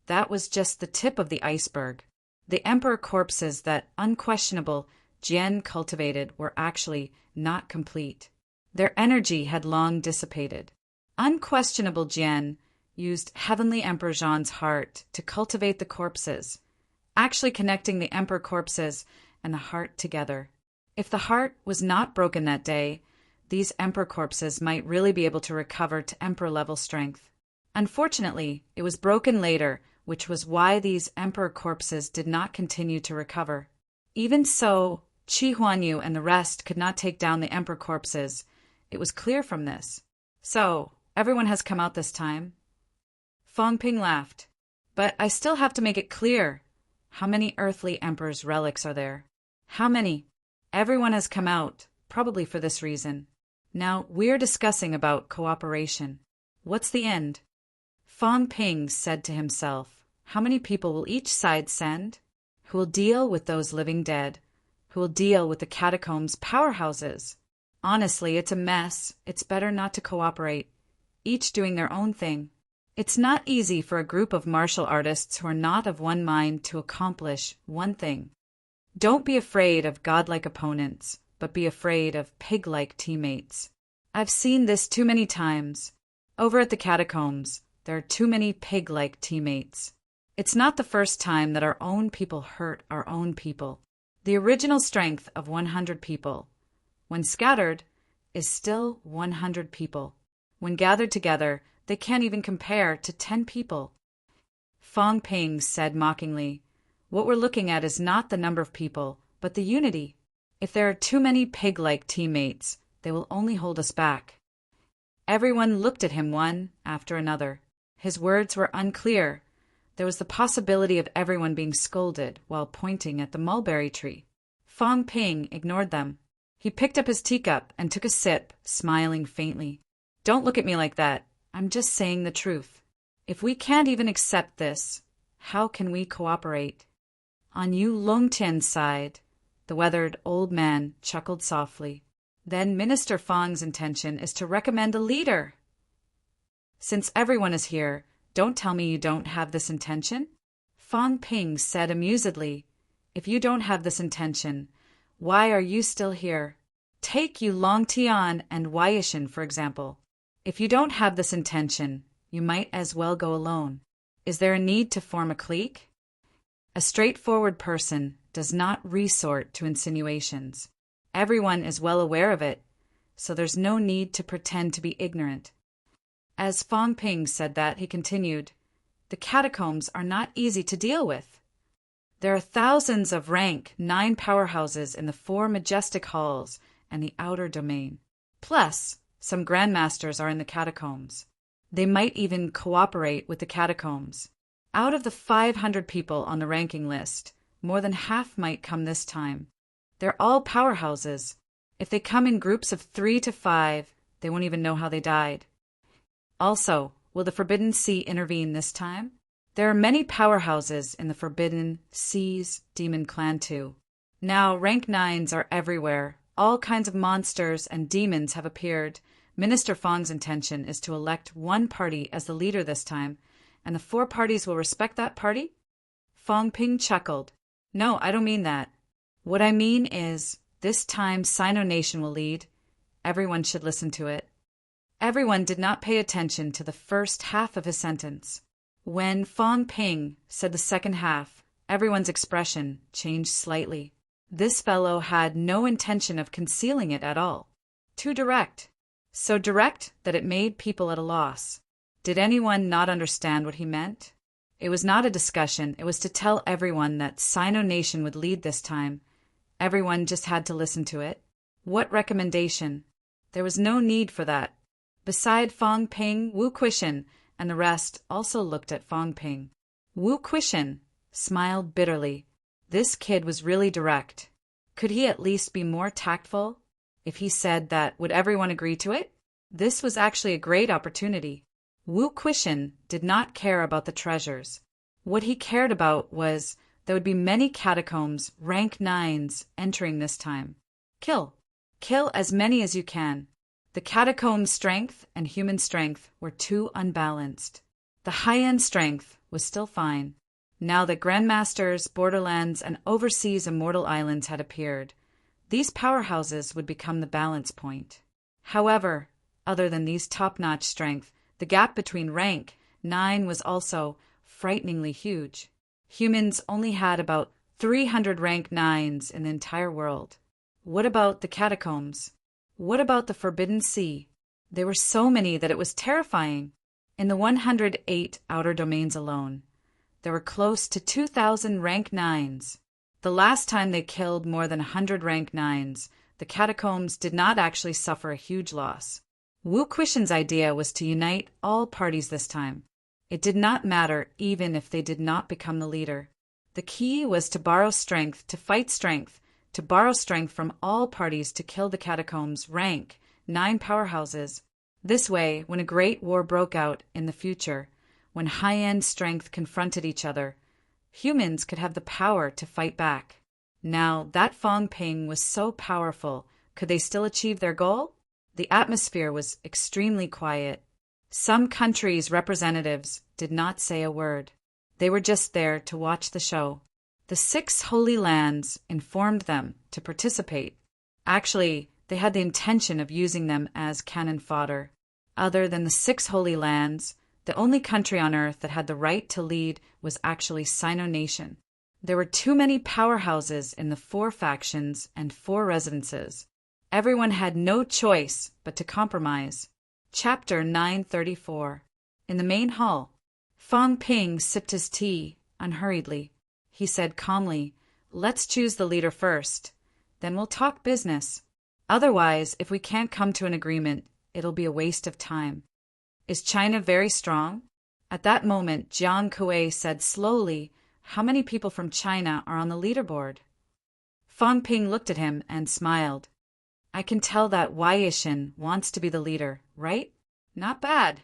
That was just the tip of the iceberg. The emperor corpses that unquestionable Jian cultivated were actually not complete. Their energy had long dissipated. Unquestionable Jian used Heavenly Emperor Zhan's heart to cultivate the corpses, actually connecting the emperor corpses and the heart together. If the heart was not broken that day, these emperor corpses might really be able to recover to emperor-level strength. Unfortunately, it was broken later, which was why these emperor corpses did not continue to recover. Even so, Qi Huanyu and the rest could not take down the emperor corpses. It was clear from this. So, everyone has come out this time? Fang Ping laughed. But I still have to make it clear. How many earthly emperor's relics are there? How many? Everyone has come out, probably for this reason. Now, we're discussing about cooperation. What's the end? Fang Ping said to himself, how many people will each side send? Who will deal with those living dead? Who will deal with the catacombs' powerhouses? Honestly, it's a mess. It's better not to cooperate, each doing their own thing. It's not easy for a group of martial artists who are not of one mind to accomplish one thing. Don't be afraid of godlike opponents, but be afraid of pig-like teammates. I've seen this too many times. Over at the catacombs, there are too many pig-like teammates. It's not the first time that our own people hurt our own people. The original strength of 100 people, when scattered, is still 100 people. When gathered together, they can't even compare to 10 people. Fang Ping said mockingly, what we're looking at is not the number of people, but the unity. If there are too many pig-like teammates, they will only hold us back. Everyone looked at him one after another. His words were unclear. There was the possibility of everyone being scolded while pointing at the mulberry tree. Fang Ping ignored them. He picked up his teacup and took a sip, smiling faintly. Don't look at me like that. I'm just saying the truth. If we can't even accept this, how can we cooperate? On Yu Longtian's side, the weathered old man chuckled softly. Then Minister Fang's intention is to recommend a leader. Since everyone is here, don't tell me you don't have this intention? Fang Ping said amusedly, if you don't have this intention, why are you still here? Take Yu Longtian and Wei Yishan, for example. If you don't have this intention, you might as well go alone. Is there a need to form a clique? A straightforward person does not resort to insinuations. Everyone is well aware of it, so there's no need to pretend to be ignorant. As Fang Ping said that, he continued, the catacombs are not easy to deal with. There are thousands of rank 9 powerhouses in the 4 majestic halls and the outer domain. Plus, some grandmasters are in the catacombs. They might even cooperate with the catacombs. Out of the 500 people on the ranking list, more than half might come this time. They're all powerhouses. If they come in groups of 3 to 5, they won't even know how they died. Also, will the Forbidden Sea intervene this time? There are many powerhouses in the Forbidden Sea's Demon Clan too. Now, rank 9s are everywhere. All kinds of monsters and demons have appeared. Minister Fang's intention is to elect one party as the leader this time, and the 4 parties will respect that party? Fang Ping chuckled. No, I don't mean that. What I mean is, this time Sino Nation will lead. Everyone should listen to it. Everyone did not pay attention to the first half of his sentence. When Fang Ping said the second half, everyone's expression changed slightly. This fellow had no intention of concealing it at all. Too direct. So direct that it made people at a loss. Did anyone not understand what he meant? It was not a discussion. It was to tell everyone that Sino Nation would lead this time. Everyone just had to listen to it. What recommendation? There was no need for that. Beside Fang Ping, Wu Quishan and the rest also looked at Fang Ping. Wu Quishan smiled bitterly. This kid was really direct. Could he at least be more tactful? If he said that, would everyone agree to it? This was actually a great opportunity. Wu Quishan did not care about the treasures. What he cared about was there would be many catacombs, rank 9s, entering this time. Kill. Kill as many as you can. The catacomb strength and human strength were too unbalanced. The high-end strength was still fine. Now that Grandmasters, Borderlands, and overseas immortal islands had appeared, these powerhouses would become the balance point. However, other than these top-notch strength, the gap between rank 9 was also frighteningly huge. Humans only had about 300 rank 9s in the entire world. What about the catacombs? What about the Forbidden Sea? There were so many that it was terrifying. In the 108 outer domains alone, there were close to 2,000 rank 9s. The last time they killed more than 100 rank 9s, the catacombs did not actually suffer a huge loss. Wu Quishen's idea was to unite all parties this time. It did not matter even if they did not become the leader. The key was to borrow strength, to fight strength, to borrow strength from all parties to kill the catacombs' rank 9 powerhouses. This way, when a great war broke out in the future, when high-end strength confronted each other, humans could have the power to fight back. Now, that Fong Ping was so powerful, could they still achieve their goal? The atmosphere was extremely quiet. Some countries' representatives did not say a word. They were just there to watch the show. The 6 Holy Lands informed them to participate. Actually, they had the intention of using them as cannon fodder. Other than the 6 Holy Lands, the only country on Earth that had the right to lead was actually Sino Nation. There were too many powerhouses in the 4 factions and 4 residences. Everyone had no choice but to compromise. Chapter 934. In the main hall, Fong Ping sipped his tea unhurriedly. He said calmly, "Let's choose the leader first. Then we'll talk business. Otherwise, if we can't come to an agreement, it'll be a waste of time." "Is China very strong?" At that moment, Jiang Kuei said slowly, "How many people from China are on the leaderboard?" Fong Ping looked at him and smiled. "I can tell that Wei Yishin wants to be the leader, right? Not bad."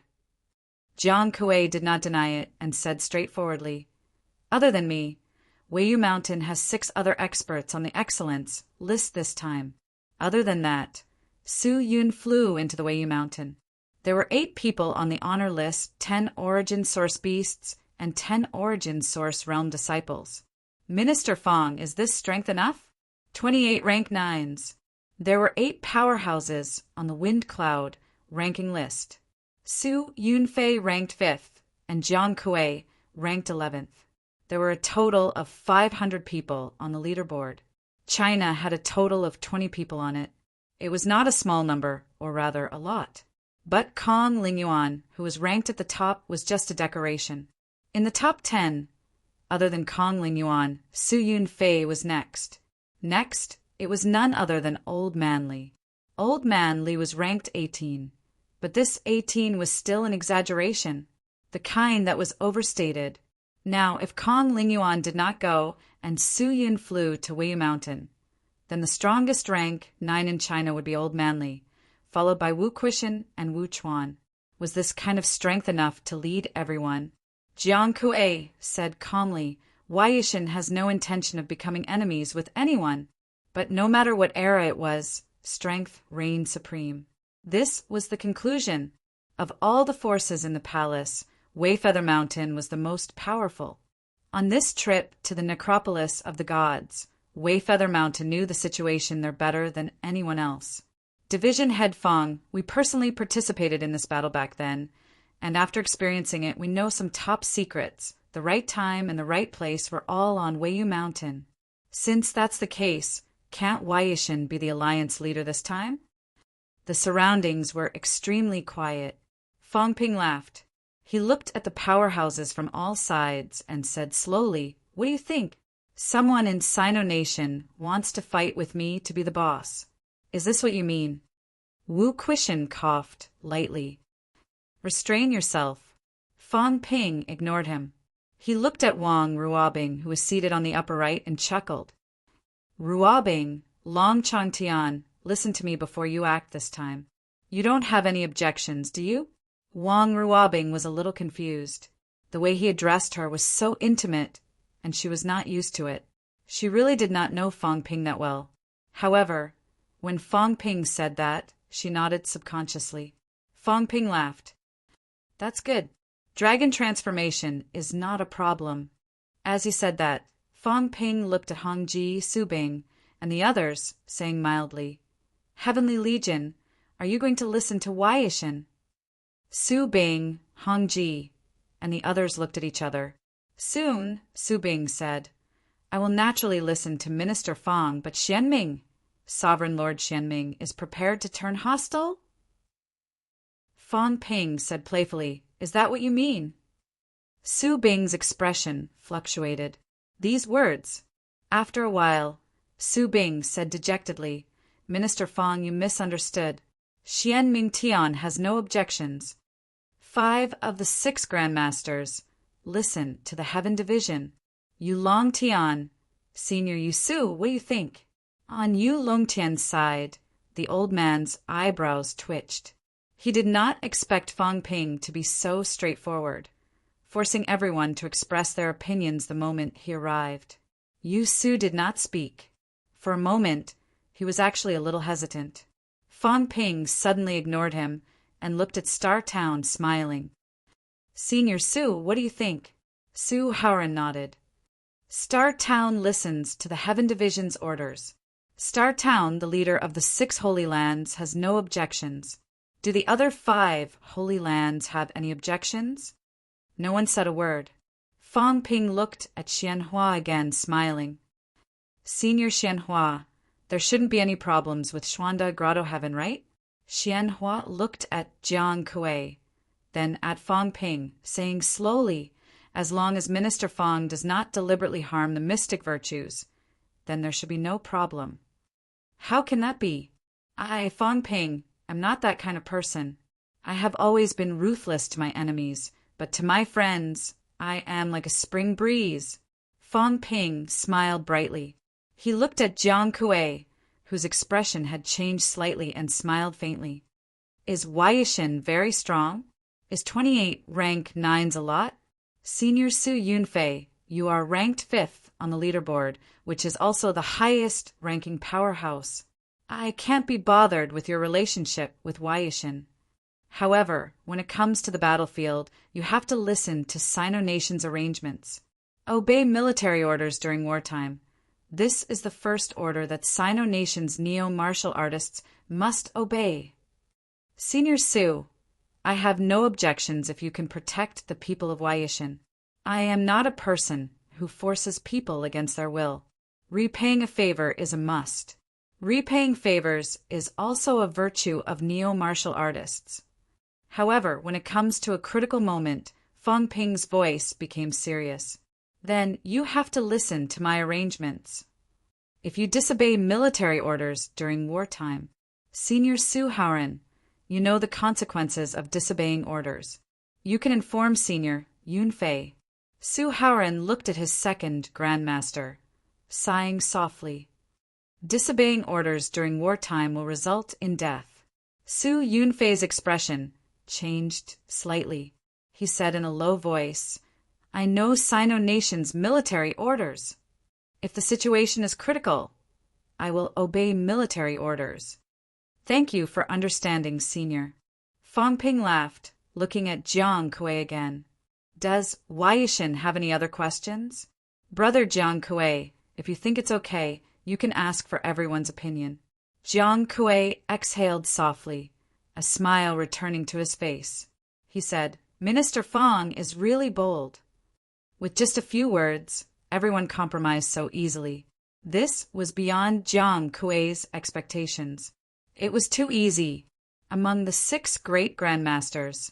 Jiang Kuei did not deny it and said straightforwardly, "Other than me, Weiyu Mountain has 6 other experts on the excellence list this time. Other than that, Su Yun flew into the Weiyu Mountain. There were 8 people on the honor list, 10 origin source beasts and 10 origin source realm disciples. Minister Fong, is this strength enough? 28 rank 9s. There were 8 powerhouses on the Wind Cloud ranking list. Su Yunfei ranked 5th, and Jiang Kuei ranked 11th. There were a total of 500 people on the leaderboard. China had a total of 20 people on it. It was not a small number, or rather a lot. But Kong Lingyuan, who was ranked at the top, was just a decoration. In the top 10, other than Kong Lingyuan, Su Yunfei was next. Next, it was none other than Old Man Li. Old Man Li was ranked 18. But this 18 was still an exaggeration, the kind that was overstated. Now, if Kong Lingyuan did not go and Su Yun flew to Weiyu Mountain, then the strongest rank 9 in China would be Old Man Li, followed by Wu Quishen and Wu Chuan. Was this kind of strength enough to lead everyone? Jiang Kuei said calmly, "Wei Yishin has no intention of becoming enemies with anyone." But no matter what era it was, strength reigned supreme. This was the conclusion. Of all the forces in the palace, Wayfeather Mountain was the most powerful. On this trip to the necropolis of the gods, Wayfeather Mountain knew the situation there better than anyone else. Division Head Fong, we personally participated in this battle back then, and after experiencing it, we know some top secrets. The right time and the right place were all on Weiyu Mountain. Since that's the case, can't Wei Yishin be the alliance leader this time? The surroundings were extremely quiet. Fong Ping laughed. He looked at the powerhouses from all sides and said slowly, "What do you think? Someone in Sino Nation wants to fight with me to be the boss. Is this what you mean?" Wu Quishen coughed lightly. "Restrain yourself." Fong Ping ignored him. He looked at Wang Ruobing, who was seated on the upper right, and chuckled. "Ruobing, Long Changtian, listen to me before you act this time. You don't have any objections, do you?" Wang Ruobing was a little confused. The way he addressed her was so intimate, and she was not used to it. She really did not know Fong Ping that well. However, when Fong Ping said that, she nodded subconsciously. Fong Ping laughed. "That's good. Dragon transformation is not a problem." As he said that, Fong Ping looked at Hongji, Su Bing, and the others, saying mildly, "Heavenly Legion, are you going to listen to Wei Yishin?" Su Bing, Hongji, and the others looked at each other. Soon, Su Bing said, "I will naturally listen to Minister Fong, but Xianming, Sovereign Lord Xianming, is prepared to turn hostile?" Fong Ping said playfully, "Is that what you mean?" Su Bing's expression fluctuated. These words, After a while, Su Bing said dejectedly, "Minister Fang, you misunderstood. Xian Ming Tian has no objections. 5 of the 6 grandmasters listen to the heaven division. Yu Long Tian, Senior Yu Su, what do you think?" On Yu Long Tian's side, the old man's eyebrows twitched. He did not expect Fang Ping to be so straightforward, forcing everyone to express their opinions the moment he arrived. Yu Su did not speak. For a moment, he was actually a little hesitant. Fang Ping suddenly ignored him and looked at Star Town, smiling. "Senior Su, what do you think?" Su Haoran nodded. "Star Town listens to the Heaven Division's orders. Star Town, the leader of the 6 Holy Lands, has no objections. Do the other 5 Holy Lands have any objections?" No one said a word. Fang Ping looked at Xianhua again, smiling. "Senior Xianhua, there shouldn't be any problems with Xuanda Grotto Heaven, right?" Xianhua looked at Jiang Kuei, then at Fang Ping, saying slowly, "As long as Minister Fang does not deliberately harm the mystic virtues, then there should be no problem." "How can that be? I, Fang Ping, am not that kind of person. I have always been ruthless to my enemies, but to my friends, I am like a spring breeze." Fang Ping smiled brightly. He looked at Jiang Kuei, whose expression had changed slightly, and smiled faintly. "Is Waishin very strong? Is 28 rank 9s a lot?" "Senior Su Yunfei, you are ranked 5th on the leaderboard, which is also the highest ranking powerhouse. I can't be bothered with your relationship with Waishin. However, when it comes to the battlefield, you have to listen to Sino Nation's arrangements. Obey military orders during wartime. This is the first order that Sino Nation's neo-martial artists must obey." "Senior Su, I have no objections if you can protect the people of Waishin. I am not a person who forces people against their will. Repaying a favor is a must. Repaying favors is also a virtue of neo-martial artists." However, when it comes to a critical moment, Fang Ping's voice became serious. "Then you have to listen to my arrangements. If you disobey military orders during wartime, Senior Su Haoran, you know the consequences of disobeying orders. You can inform Senior Yunfei." Su Haoran looked at his second grandmaster, sighing softly. "Disobeying orders during wartime will result in death." Su Yunfei's expression changed slightly. He said in a low voice, "I know Sino Nation's military orders. If the situation is critical, I will obey military orders." "Thank you for understanding, Senior." Fang Ping laughed, looking at Jiang Kuei again. "Does Waishin have any other questions?" "Brother Jiang Kuei, if you think it's okay, you can ask for everyone's opinion." Jiang Kuei exhaled softly, a smile returning to his face. He said, "Minister Fang is really bold." With just a few words, everyone compromised so easily. This was beyond Jiang Kuei's expectations. It was too easy. Among the 6 great grandmasters,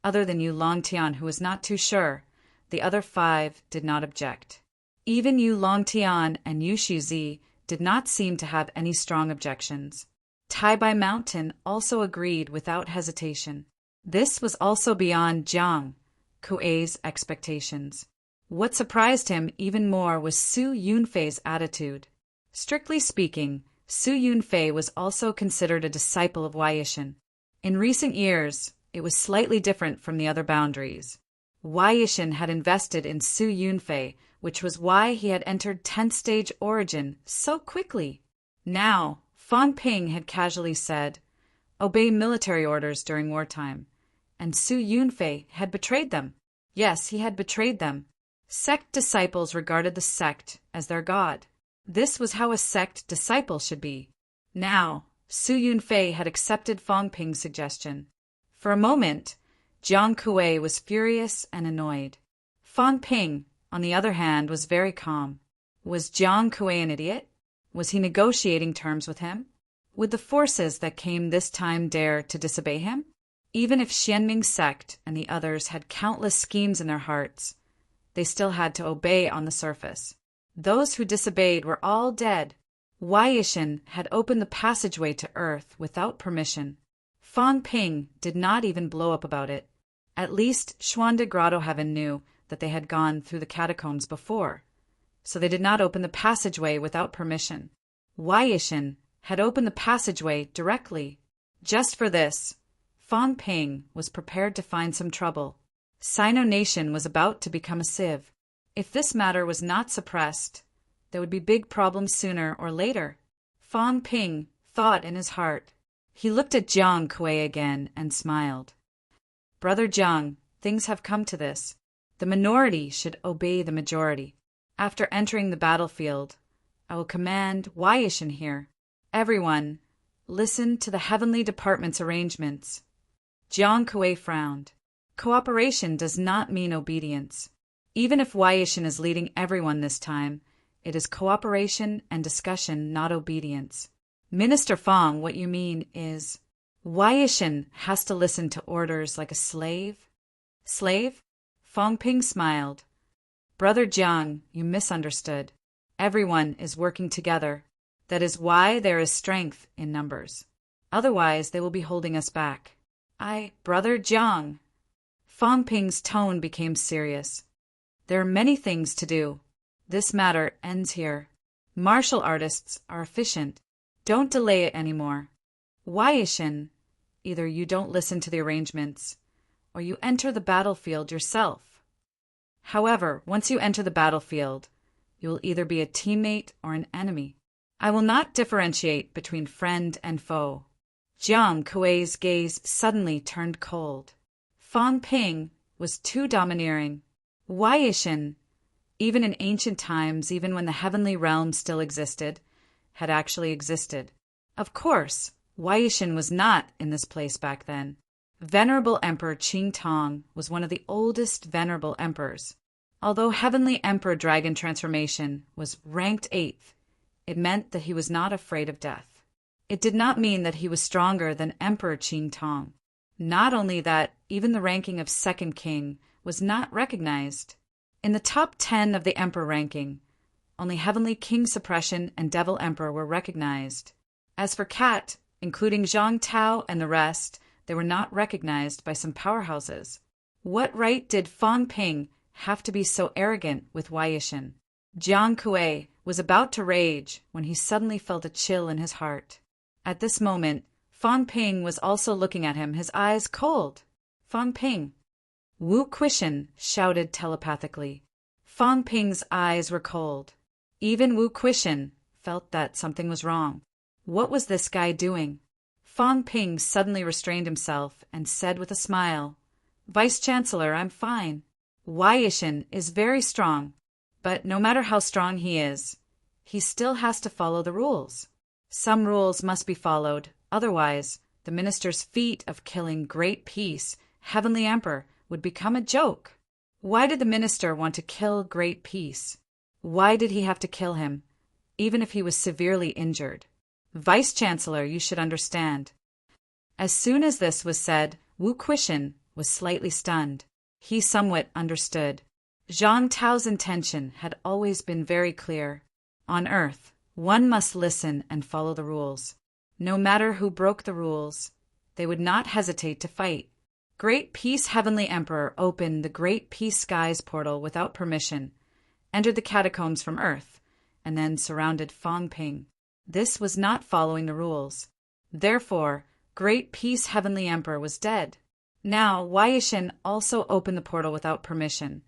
other than Yu Longtian, who was not too sure, the other 5 did not object. Even Yu Longtian and Yu Shizi did not seem to have any strong objections. Tai Bai Mountain also agreed without hesitation. This was also beyond Jiang Kuei's expectations. What surprised him even more was Su Yunfei's attitude. Strictly speaking, Su Yunfei was also considered a disciple of Waishin. In recent years, it was slightly different from the other boundaries. Waishin had invested in Su Yunfei, which was why he had entered 10th stage origin so quickly. Now, Fang Ping had casually said, "Obey military orders during wartime," and Su Yunfei had betrayed them. Yes, he had betrayed them. Sect disciples regarded the sect as their god. This was how a sect disciple should be. Now, Su Yunfei had accepted Fang Ping's suggestion. For a moment, Jiang Kuei was furious and annoyed. Fang Ping, on the other hand, was very calm. Was Jiang Kuei an idiot? Was he negotiating terms with him? Would the forces that came this time dare to disobey him? Even if Xianming's sect and the others had countless schemes in their hearts, they still had to obey on the surface. Those who disobeyed were all dead. Wei Yishan had opened the passageway to Earth without permission. Fang Ping did not even blow up about it. At least Xuande Grotto Heaven knew that they had gone through the catacombs before, so they did not open the passageway without permission. Wei Yishan had opened the passageway directly. Just for this, Fang Ping was prepared to find some trouble. Sino Nation was about to become a civ. If this matter was not suppressed, there would be big problems sooner or later. Fang Ping thought in his heart. He looked at Jiang Kuei again and smiled. Brother Jiang, things have come to this. The minority should obey the majority. After entering the battlefield, I will command Wei Yishan here. Everyone, listen to the heavenly department's arrangements. Jiang Kuei frowned. Cooperation does not mean obedience. Even if Wei Yishan is leading everyone this time, it is cooperation and discussion, not obedience. Minister Fang, what you mean is, Wei Yishan has to listen to orders like a slave? Slave? Fang Ping smiled. Brother Jiang, you misunderstood. Everyone is working together. That is why there is strength in numbers. Otherwise, they will be holding us back. Brother Jiang. Fang Ping's tone became serious. There are many things to do. This matter ends here. Martial artists are efficient. Don't delay it anymore. Wei Yishan, either you don't listen to the arrangements, or you enter the battlefield yourself. However, once you enter the battlefield, you will either be a teammate or an enemy. I will not differentiate between friend and foe. Jiang Kuei's gaze suddenly turned cold. Fang Ping was too domineering. Wei Yishan, even in ancient times, even when the heavenly realm still existed, had actually existed. Of course, Wei Yishan was not in this place back then. Venerable Emperor Qing Tong was one of the oldest venerable emperors. Although Heavenly Emperor Dragon Transformation was ranked 8th, it meant that he was not afraid of death. It did not mean that he was stronger than Emperor Qing Tong. Not only that, even the ranking of Second King was not recognized. In the top 10 of the Emperor ranking, only Heavenly King Suppression and Devil Emperor were recognized. As for Cat, including Zhang Tao and the rest, they were not recognized by some powerhouses. What right did Fang Ping have to be so arrogant with Wei Yishan? Jiang Kuei was about to rage when he suddenly felt a chill in his heart. At this moment, Fang Ping was also looking at him, his eyes cold. Fang Ping. Wu Quishan shouted telepathically. Fang Ping's eyes were cold. Even Wu Quishan felt that something was wrong. What was this guy doing? Fang Ping suddenly restrained himself and said with a smile, Vice-Chancellor, I'm fine. Wei Yishan is very strong, but no matter how strong he is, he still has to follow the rules. Some rules must be followed, otherwise, the minister's feat of killing Great Peace, Heavenly Emperor, would become a joke. Why did the minister want to kill Great Peace? Why did he have to kill him, even if he was severely injured? Vice-Chancellor, you should understand. As soon as this was said, Wu Quishan was slightly stunned. He somewhat understood. Zhang Tao's intention had always been very clear. On Earth, one must listen and follow the rules. No matter who broke the rules, they would not hesitate to fight. Great Peace Heavenly Emperor opened the Great Peace Skies portal without permission, entered the catacombs from Earth, and then surrounded Fang Ping. This was not following the rules. Therefore, Great Peace Heavenly Emperor was dead. Now, Wei Yishan also opened the portal without permission,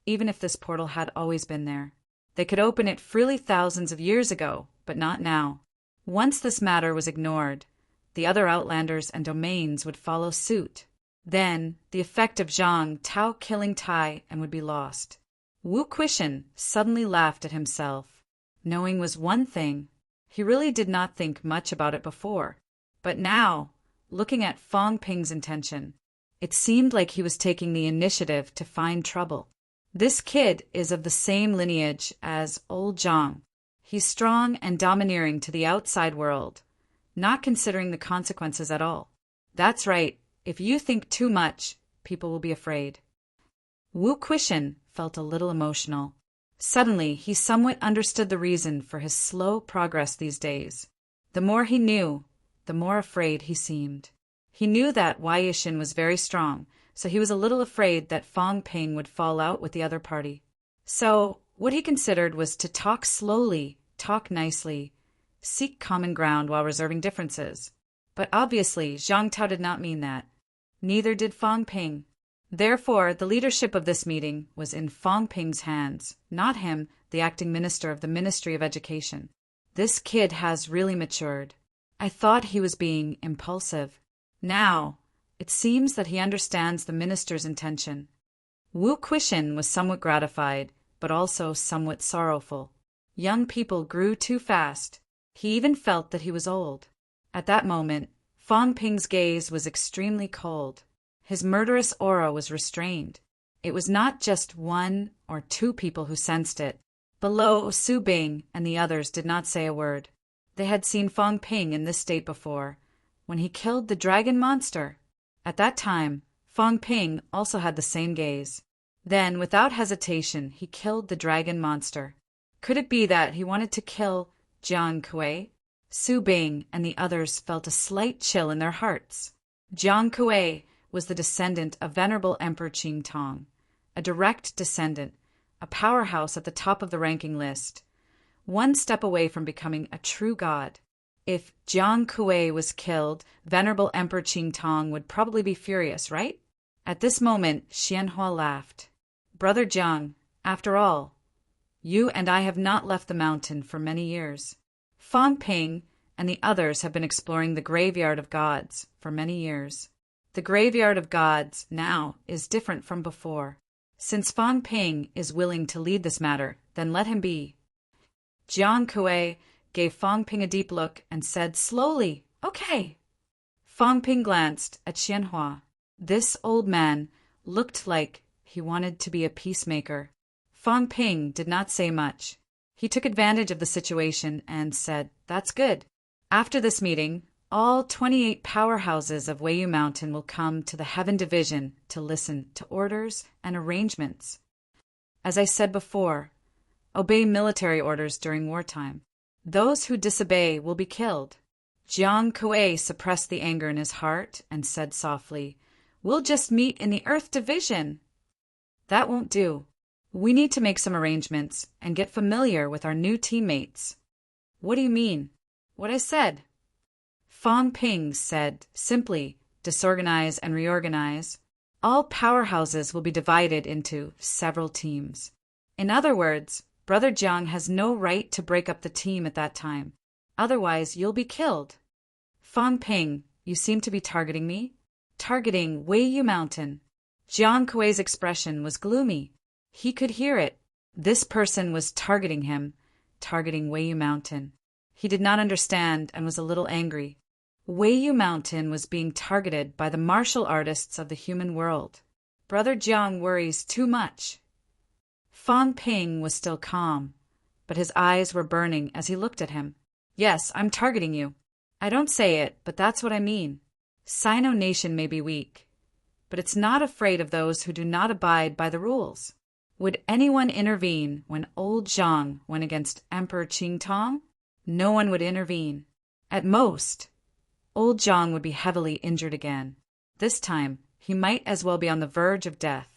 even if this portal had always been there. They could open it freely thousands of years ago, but not now. Once this matter was ignored, the other Outlanders and domains would follow suit. Then, the effect of Zhang Tao killing Tai and would be lost. Wu Quishan suddenly laughed at himself. Knowing was one thing. He really did not think much about it before. But now, looking at Fang Ping's intention, it seemed like he was taking the initiative to find trouble. This kid is of the same lineage as old Zhang. He's strong and domineering to the outside world, not considering the consequences at all. That's right. If you think too much, people will be afraid. Wu Quishan felt a little emotional. Suddenly, he somewhat understood the reason for his slow progress these days. The more he knew, the more afraid he seemed. He knew that Wei Yishin was very strong, so he was a little afraid that Fang Ping would fall out with the other party. So, what he considered was to talk slowly, talk nicely, seek common ground while reserving differences. But obviously, Zhang Tao did not mean that. Neither did Fang Ping. Therefore, the leadership of this meeting was in Fang Ping's hands, not him, the acting minister of the Ministry of Education. This kid has really matured. I thought he was being impulsive. Now, it seems that he understands the minister's intention. Wu Quishin was somewhat gratified, but also somewhat sorrowful. Young people grew too fast. He even felt that he was old. At that moment, Fang Ping's gaze was extremely cold. His murderous aura was restrained. It was not just one or two people who sensed it. Below, Su Bing and the others did not say a word. They had seen Fang Ping in this state before, when he killed the dragon monster. At that time, Fang Ping also had the same gaze. Then, without hesitation, he killed the dragon monster. Could it be that he wanted to kill Jiang Kuei? Su Bing and the others felt a slight chill in their hearts. Jiang Kuei was the descendant of Venerable Emperor Qing Tong, a direct descendant, a powerhouse at the top of the ranking list, one step away from becoming a true god. If Jiang Kuei was killed, Venerable Emperor Qing Tong would probably be furious, right? At this moment, Xianhua laughed. Brother Jiang, after all, you and I have not left the mountain for many years. Fang Ping and the others have been exploring the graveyard of gods for many years. The graveyard of gods now is different from before. Since Fang Ping is willing to lead this matter, then let him be. Jiang Kuei gave Fang Ping a deep look and said slowly, "Okay." Fang Ping glanced at Xianhua. This old man looked like he wanted to be a peacemaker. Fang Ping did not say much. He took advantage of the situation and said, "That's good. After this meeting, all 28 powerhouses of Weiyu Mountain will come to the Heaven Division to listen to orders and arrangements. As I said before, obey military orders during wartime. Those who disobey will be killed." Jiang Kuei suppressed the anger in his heart and said softly, "We'll just meet in the Earth Division." "That won't do. We need to make some arrangements and get familiar with our new teammates." "What do you mean?" "What I said." Fang Ping said simply, "Disorganize and reorganize." All powerhouses will be divided into several teams. In other words, Brother Jiang has no right to break up the team at that time. Otherwise, you'll be killed. Fang Ping, you seem to be targeting me? Targeting Weiyu Mountain. Jiang Kuei's expression was gloomy. He could hear it. This person was targeting him, targeting Weiyu Mountain. He did not understand and was a little angry. Weiyu Mountain was being targeted by the martial artists of the human world. Brother Jiang worries too much. Fang Ping was still calm, but his eyes were burning as he looked at him. "Yes, I'm targeting you. I don't say it, but that's what I mean. Sino Nation may be weak, but it's not afraid of those who do not abide by the rules. Would anyone intervene when old Zhang went against Emperor Qing Tong? No one would intervene. At most, old Zhang would be heavily injured again. This time, he might as well be on the verge of death.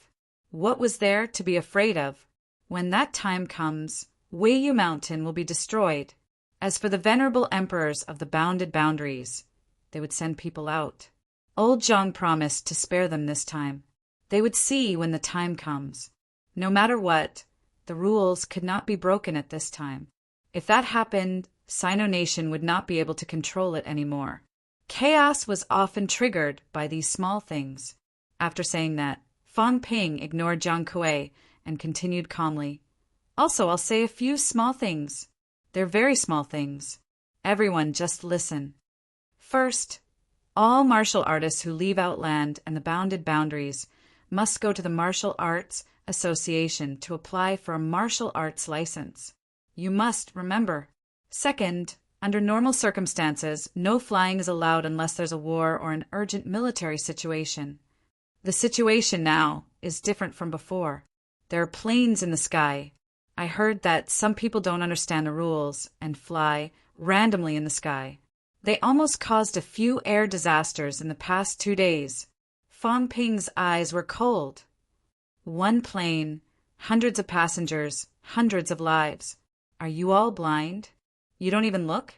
What was there to be afraid of? When that time comes, Weiyu Mountain will be destroyed. As for the venerable emperors of the bounded boundaries, they would send people out. Old Zhang promised to spare them this time. They would see when the time comes. No matter what, the rules could not be broken at this time. If that happened, Sino Nation would not be able to control it anymore. Chaos was often triggered by these small things." After saying that, Fang Ping ignored Jiang Kuei and continued calmly. "Also, I'll say a few small things. They're very small things. Everyone just listen. First, all martial artists who leave Outland and the bounded boundaries must go to the Martial Arts Association to apply for a martial arts license. You must remember. Second, under normal circumstances, no flying is allowed unless there's a war or an urgent military situation. The situation now is different from before. There are planes in the sky. I heard that some people don't understand the rules and fly randomly in the sky. They almost caused a few air disasters in the past 2 days. Fong Ping's eyes were cold. One plane, hundreds of passengers, hundreds of lives. Are you all blind? You don't even look?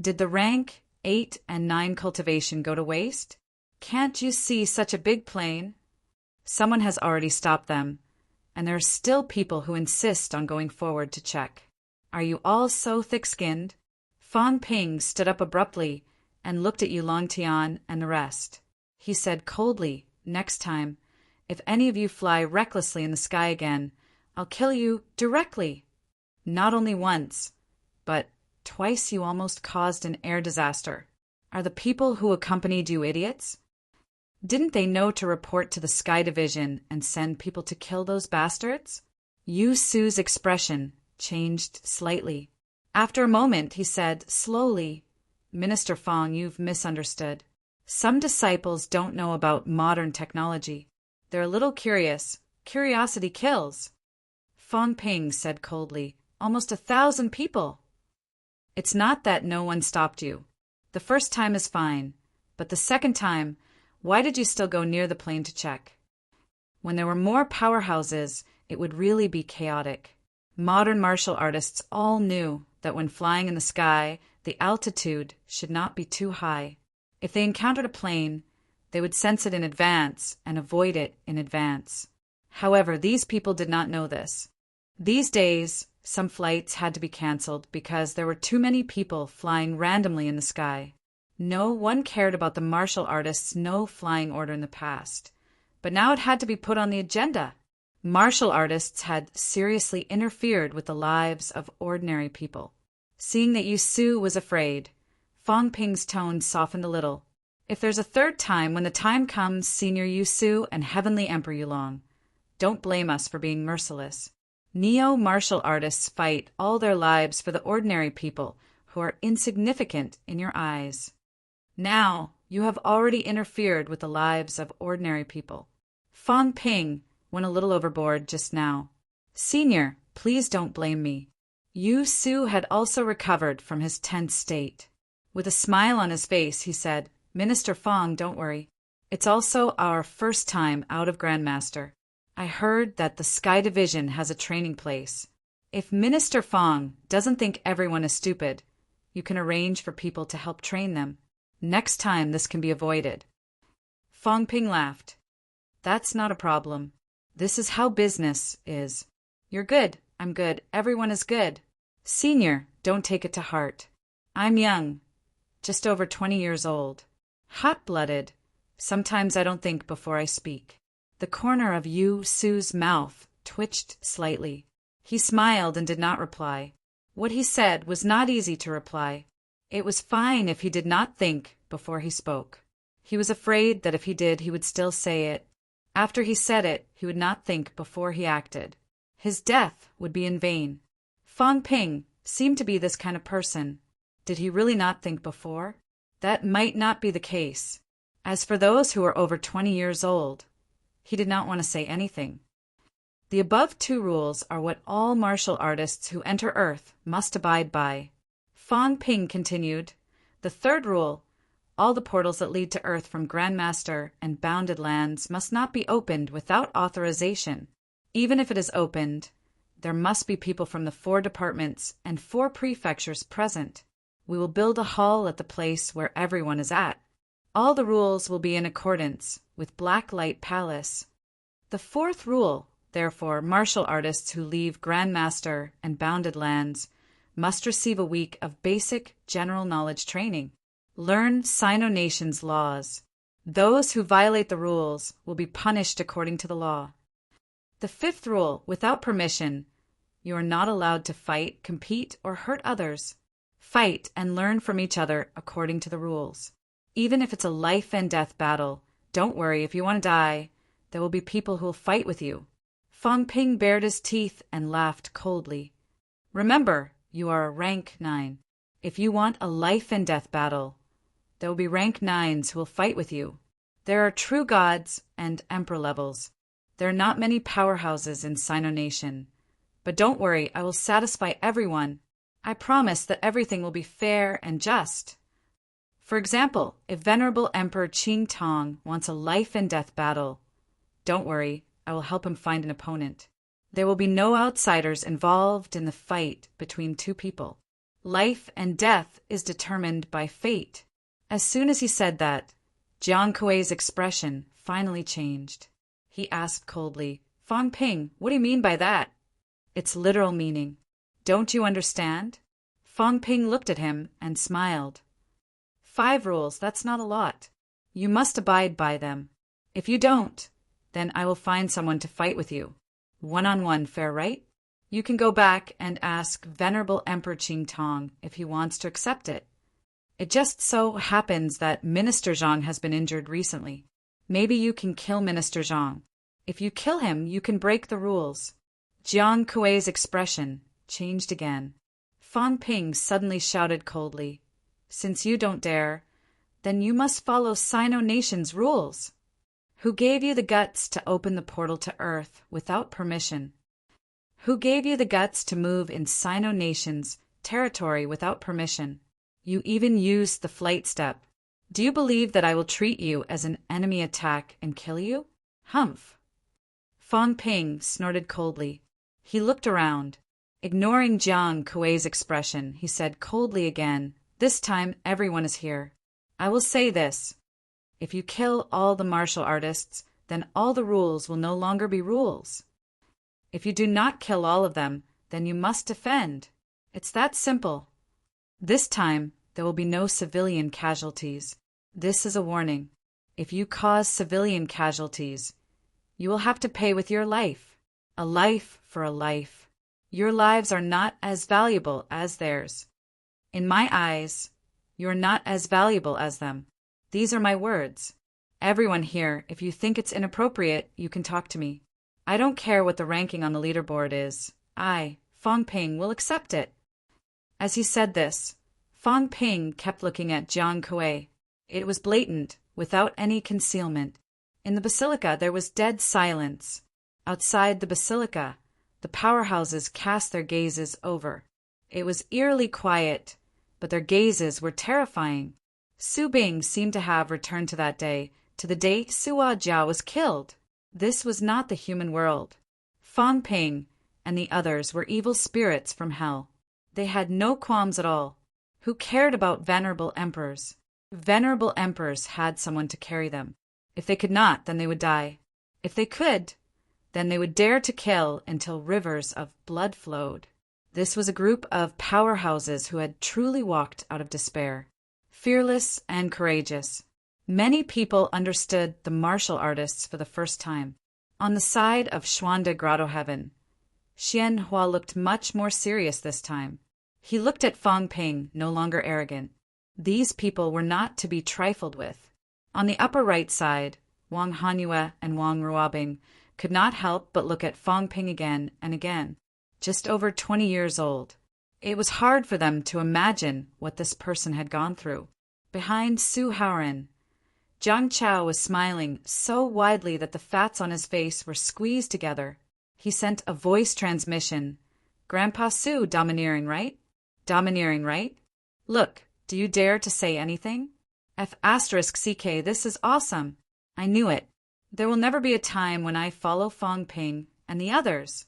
Did the rank 8 and 9 cultivation go to waste? Can't you see such a big plane? Someone has already stopped them, and there are still people who insist on going forward to check. Are you all so thick-skinned? Fong Ping stood up abruptly and looked at Yulong Tian and the rest. He said coldly, "Next time, if any of you fly recklessly in the sky again, I'll kill you directly. Not only once, but twice you almost caused an air disaster. Are the people who accompanied you idiots? Didn't they know to report to the Sky Division and send people to kill those bastards?" Yu Su's expression changed slightly. After a moment, he said slowly, "Minister Fong, you've misunderstood. Some disciples don't know about modern technology. They're a little curious. Curiosity kills." Fong Ping said coldly, "Almost 1,000 people." "It's not that no one stopped you. The first time is fine, but the second time, why did you still go near the plane to check? When there were more powerhouses, it would really be chaotic. Modern martial artists all knew that when flying in the sky, the altitude should not be too high. If they encountered a plane, they would sense it in advance and avoid it in advance. However, these people did not know this. These days, some flights had to be canceled because there were too many people flying randomly in the sky. No one cared about the martial artists' no flying order in the past, but now it had to be put on the agenda. Martial artists had seriously interfered with the lives of ordinary people. Seeing that Yu Su was afraid, Fong Ping's tone softened a little. "If there's a third time when the time comes, Senior Yu Su and Heavenly Emperor Yulong, don't blame us for being merciless. Neo-martial artists fight all their lives for the ordinary people who are insignificant in your eyes. Now, you have already interfered with the lives of ordinary people. Fong Ping went a little overboard just now. Senior, please don't blame me." Yu Su had also recovered from his tense state. With a smile on his face, he said, "Minister Fong, don't worry. It's also our first time out of Grandmaster. I heard that the Sky Division has a training place. If Minister Fong doesn't think everyone is stupid, you can arrange for people to help train them. Next time this can be avoided." Fong Ping laughed. "That's not a problem. This is how business is. You're good, I'm good, everyone is good. Senior, don't take it to heart. I'm young, just over 20 years old. Hot-blooded. Sometimes I don't think before I speak." The corner of Yu Su's mouth twitched slightly. He smiled and did not reply. What he said was not easy to reply. It was fine if he did not think before he spoke. He was afraid that if he did, he would still say it. After he said it, he would not think before he acted. His death would be in vain. Fong Ping seemed to be this kind of person. Did he really not think before? That might not be the case. As for those who were over 20 years old, he did not want to say anything. The above 2 rules are what all martial artists who enter Earth must abide by. Fong Ping continued, "The third rule, all the portals that lead to Earth from Grandmaster and bounded lands must not be opened without authorization. Even if it is opened, there must be people from the 4 departments and 4 prefectures present. We will build a hall at the place where everyone is at. All the rules will be in accordance with Blacklight Palace. The 4th rule, therefore, martial artists who leave Grandmaster and bounded lands must receive a week of basic general knowledge training. Learn Sino Nation's laws. Those who violate the rules will be punished according to the law. The 5th rule, without permission, you are not allowed to fight, compete, or hurt others. Fight and learn from each other according to the rules. Even if it's a life and death battle, don't worry, if you want to die, there will be people who will fight with you." Fong Ping bared his teeth and laughed coldly. "Remember, you are a rank 9. If you want a life and death battle, there will be rank 9s who will fight with you. There are true gods and emperor levels. There are not many powerhouses in Sino Nation. But don't worry, I will satisfy everyone. I promise that everything will be fair and just. For example, if Venerable Emperor Qing Tong wants a life-and-death battle, don't worry, I will help him find an opponent. There will be no outsiders involved in the fight between two people. Life and death is determined by fate. As soon as he said that, Jiang Kuei's expression finally changed. He asked coldly, Fang Ping, what do you mean by that? Its literal meaning. Don't you understand? Fang Ping looked at him and smiled. 5 rules, that's not a lot. You must abide by them. If you don't, then I will find someone to fight with you. One-on-one, fair, right? You can go back and ask Venerable Emperor Qing Tong if he wants to accept it. It just so happens that Minister Zhang has been injured recently. Maybe you can kill Minister Zhang. If you kill him, you can break the rules. Jiang Kuei's expression changed again. Fang Ping suddenly shouted coldly, Since you don't dare, then you must follow Sino Nation's rules. Who gave you the guts to open the portal to Earth without permission? Who gave you the guts to move in Sino Nation's territory without permission? You even used the flight step. Do you believe that I will treat you as an enemy attack and kill you? Humph. Fang Ping snorted coldly. He looked around. Ignoring Jiang Kuei's expression, he said coldly again, This time everyone is here. I will say this. If you kill all the martial artists, then all the rules will no longer be rules. If you do not kill all of them, then you must defend. It's that simple. This time, there will be no civilian casualties. This is a warning. If you cause civilian casualties, you will have to pay with your life. A life for a life. Your lives are not as valuable as theirs. In my eyes, you are not as valuable as them. These are my words. Everyone here, if you think it's inappropriate, you can talk to me. I don't care what the ranking on the leaderboard is. I, Fang Ping, will accept it. As he said this, Fang Ping kept looking at Jiang Kuei. It was blatant, without any concealment. In the basilica there was dead silence. Outside the basilica, the powerhouses cast their gazes over. It was eerily quiet, but their gazes were terrifying. Su Bing seemed to have returned to that day, to the day Sua Jiao was killed. This was not the human world. Fang Ping and the others were evil spirits from hell. They had no qualms at all. Who cared about venerable emperors? Venerable emperors had someone to carry them. If they could not, then they would die. If they could, then they would dare to kill until rivers of blood flowed. This was a group of powerhouses who had truly walked out of despair. Fearless and courageous. Many people understood the martial artists for the first time. On the side of Xuande Grotto Heaven, Xian Hua looked much more serious this time. He looked at Fang Ping, no longer arrogant. These people were not to be trifled with. On the upper right side, Wang Hanyue and Wang Ruobing could not help but look at Fang Ping again and again. Just over 20 years old. It was hard for them to imagine what this person had gone through. Behind Su Haoren, Zhang Chao was smiling so widely that the fats on his face were squeezed together. He sent a voice transmission. Grandpa Su, domineering, right? Domineering, right? Look, do you dare to say anything? F*CK, this is awesome. I knew it. There will never be a time when I follow Fang Ping and the others.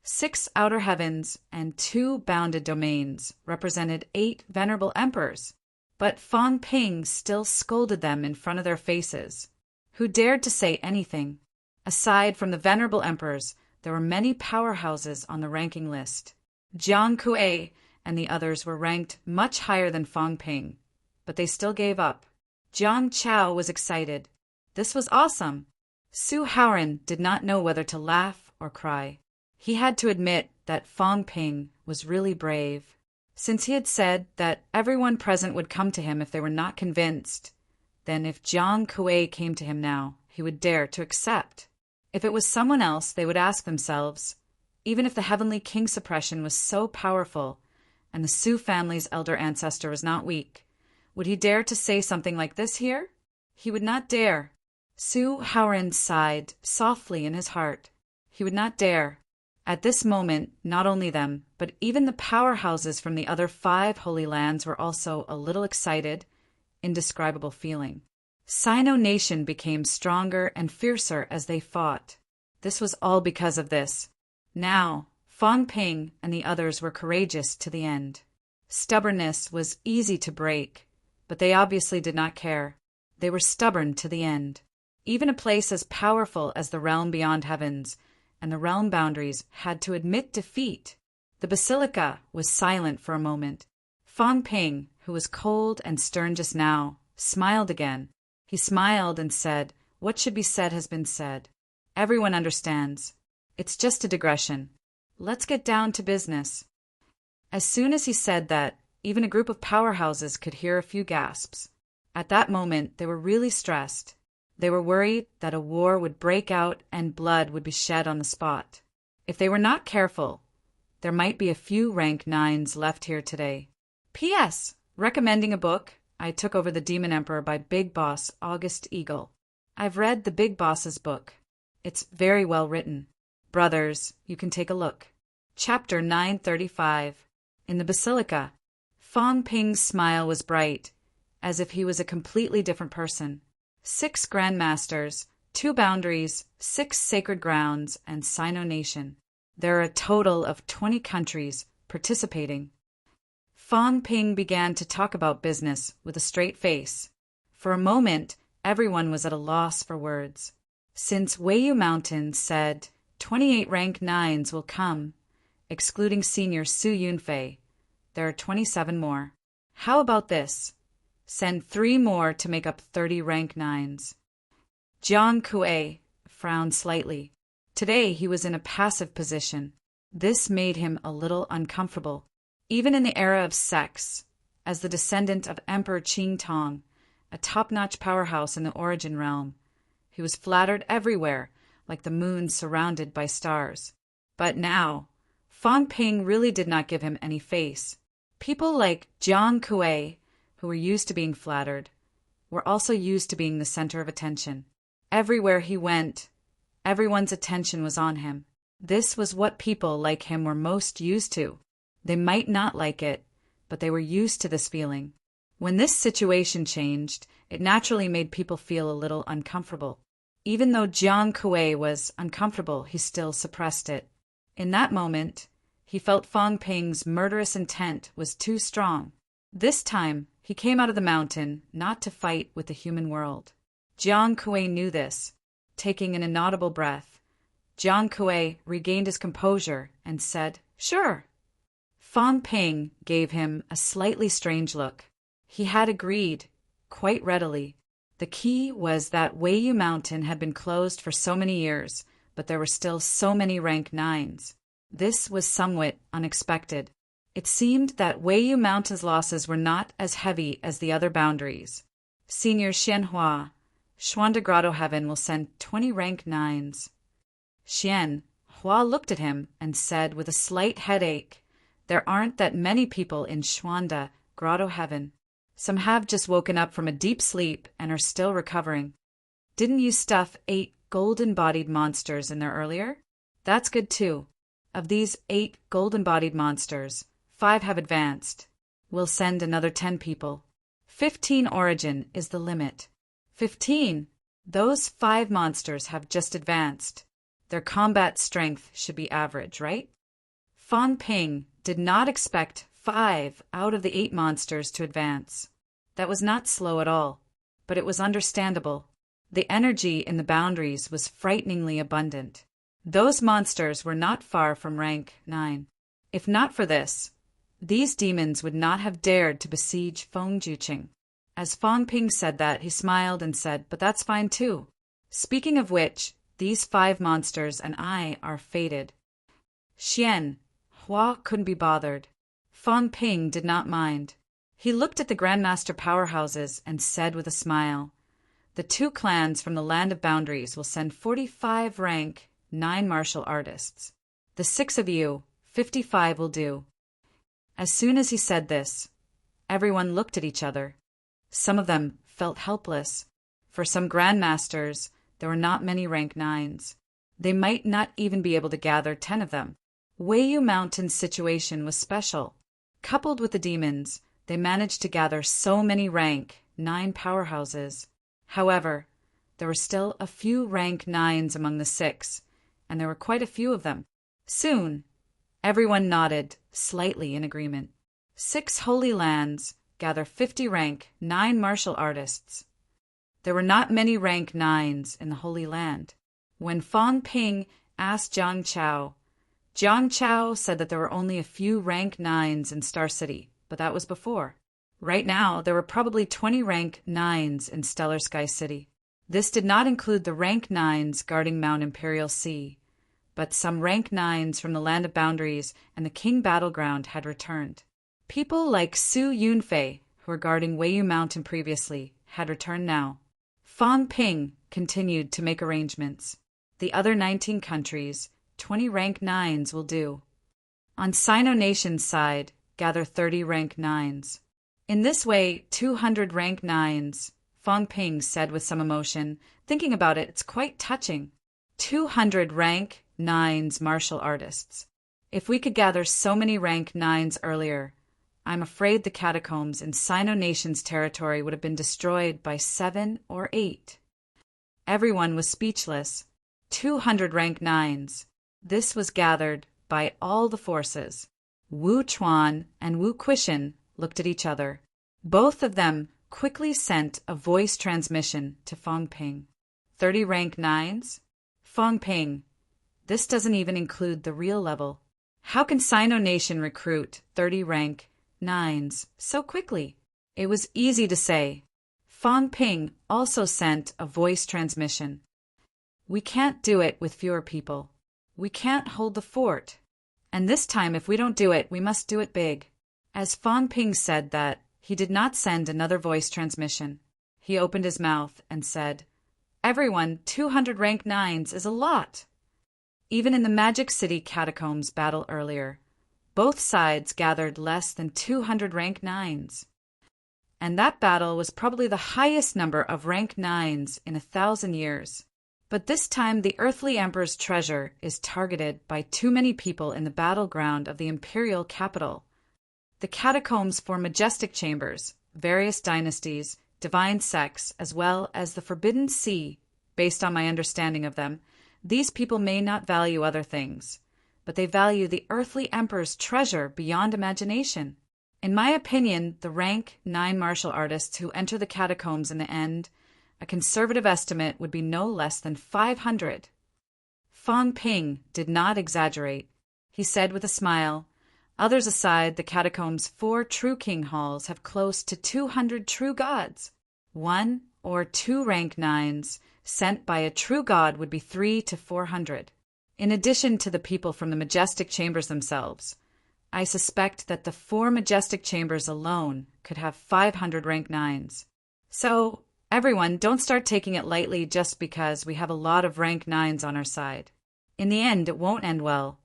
6 outer heavens and 2 bounded domains represented 8 venerable emperors. But Fang Ping still scolded them in front of their faces. Who dared to say anything? Aside from the venerable emperors, there were many powerhouses on the ranking list. Jiang Kuei and the others were ranked much higher than Fang Ping, but they still gave up. Zhang Chao was excited. This was awesome. Su Haoren did not know whether to laugh or cry. He had to admit that Fang Ping was really brave. Since he had said that everyone present would come to him if they were not convinced, then if Jiang Kuei came to him now, he would dare to accept. If it was someone else, they would ask themselves, even if the heavenly king suppression was so powerful and the Su family's elder ancestor was not weak, would he dare to say something like this here? He would not dare. Su Haoren sighed softly in his heart. He would not dare. At this moment, not only them, but even the powerhouses from the other 5 holy lands were also a little excited, indescribable feeling. Sino Nation became stronger and fiercer as they fought. This was all because of this. Now, Fang Ping and the others were courageous to the end. Stubbornness was easy to break, but they obviously did not care. They were stubborn to the end. Even a place as powerful as the realm beyond heavens and the realm boundaries had to admit defeat. The basilica was silent for a moment. Fang Ping, who was cold and stern just now, smiled again. He smiled and said, "What should be said has been said. Everyone understands. It's just a digression. Let's get down to business." As soon as he said that, even a group of powerhouses could hear a few gasps. At that moment, they were really stressed. They were worried that a war would break out and blood would be shed on the spot. If they were not careful, there might be a few rank 9s left here today. P.S. Recommending a book. I took over the Demon Emperor by Big Boss August Eagle. I've read the Big Boss's book. It's very well written. Brothers, you can take a look. Chapter 935. In the Basilica. Fang Ping's smile was bright, as if he was a completely different person. 6 Grandmasters, 2 Boundaries, 6 Sacred Grounds, and Sino Nation. There are a total of 20 countries participating. Fang Ping began to talk about business with a straight face. For a moment, everyone was at a loss for words. Since Weiyu Mountain said 28 rank 9s will come, excluding senior Su Yunfei, there are 27 more. How about this? Send 3 more to make up 30 rank 9s. Jiang Kuei frowned slightly. Today he was in a passive position. This made him a little uncomfortable. Even in the era of sex, as the descendant of Emperor Qing Tong, a top-notch powerhouse in the Origin realm, he was flattered everywhere, like the moon surrounded by stars. But now, Fang Ping really did not give him any face. People like Jiang Kuei, who were used to being flattered, were also used to being the center of attention. Everywhere he went, everyone's attention was on him. This was what people like him were most used to. They might not like it, but they were used to this feeling. When this situation changed, it naturally made people feel a little uncomfortable. Even though Jiang Kuei was uncomfortable, he still suppressed it. In that moment, he felt Fang Ping's murderous intent was too strong. This time, he came out of the mountain not to fight with the human world. Jiang Kuei knew this. Taking an inaudible breath, Jiang Kuei regained his composure and said, "Sure." Fang Ping gave him a slightly strange look. He had agreed, quite readily. The key was that Weiyu Mountain had been closed for so many years, but there were still so many rank 9s. This was somewhat unexpected. It seemed that Weiyu Mountain's losses were not as heavy as the other boundaries. Senior Xianhua, Xuanda Grotto Heaven will send 20 rank 9s. Hua looked at him and said with a slight headache, "There aren't that many people in Xuanda Grotto Heaven. Some have just woken up from a deep sleep and are still recovering. Didn't you stuff 8 golden-bodied monsters in there earlier? That's good too. Of these 8 golden-bodied monsters, 5 have advanced. We'll send another 10 people. 15 origin is the limit." 15? Those 5 monsters have just advanced. Their combat strength should be average, right? Fang Ping did not expect 5 out of the 8 monsters to advance. That was not slow at all, but it was understandable. The energy in the boundaries was frighteningly abundant. Those monsters were not far from rank 9. If not for this, these demons would not have dared to besiege Fengjuqing. As Fang Ping said that, he smiled and said, "But that's fine too. Speaking of which, these 5 monsters and I are fated." Hua couldn't be bothered. Fang Ping did not mind. He looked at the Grandmaster powerhouses and said with a smile, "The 2 clans from the Land of Boundaries will send 45 rank 9 martial artists. The 6 of you, 55 will do." As soon as he said this, everyone looked at each other. Some of them felt helpless. For some Grandmasters, there were not many rank 9s. They might not even be able to gather 10 of them. Weiyu Mountain's situation was special. Coupled with the demons, they managed to gather so many rank 9 powerhouses. However, there were still a few rank 9s among the 6, and there were quite a few of them. Soon, everyone nodded, slightly in agreement. 6 holy lands gather 50 rank 9 martial artists. There were not many rank 9s in the Holy Land. When Fang Ping asked Jiang Chao said that there were only a few rank 9s in Star City, but that was before. Right now, there were probably 20 rank 9s in Stellar Sky City. This did not include the rank 9s guarding Mount Imperial Sea, but some rank 9s from the Land of Boundaries and the King Battleground had returned. People like Su Yunfei, who were guarding Weiyu Mountain previously, had returned now. Fang Ping continued to make arrangements. The other 19 countries, 20 rank 9s will do. On Sino Nation's side, gather 30 rank 9s. In this way, 200 rank 9s, Fang Ping said with some emotion. Thinking about it, it's quite touching. 200 rank 9s martial artists. If we could gather so many rank 9s earlier, I'm afraid the catacombs in Sino Nation's territory would have been destroyed by 7 or 8. Everyone was speechless. 200 rank 9s. This was gathered by all the forces. Wu Chuan and Wu Quishan looked at each other. Both of them quickly sent a voice transmission to Fang Ping. 30 rank 9s? Fang Ping, this doesn't even include the real level. How can Sino Nation recruit 30 rank 9s so quickly? It was easy to say. Fang Ping also sent a voice transmission. We can't do it with fewer people. We can't hold the fort. And this time, if we don't do it, we must do it big. As Fang Ping said that, he did not send another voice transmission. He opened his mouth and said, Everyone, 200 rank 9s is a lot. Even in the Magic City catacombs battle earlier, both sides gathered less than 200 rank 9s. And that battle was probably the highest number of rank 9s in 1,000 years. But this time the earthly emperor's treasure is targeted by too many people in the battleground of the imperial capital. The catacombs form majestic chambers, various dynasties, divine sects, as well as the Forbidden Sea. Based on my understanding of them, these people may not value other things, but they value the earthly emperor's treasure beyond imagination. In my opinion, the rank 9 martial artists who enter the catacombs in the end, a conservative estimate would be no less than 500. Fang Ping did not exaggerate. He said with a smile, Others aside, the catacombs' 4 true king halls have close to 200 true gods. 1 or 2 rank 9s sent by a true god would be 300 to 400. In addition to the people from the majestic chambers themselves, I suspect that the 4 majestic chambers alone could have 500 rank 9s. So, everyone, don't start taking it lightly just because we have a lot of rank 9s on our side. In the end, it won't end well.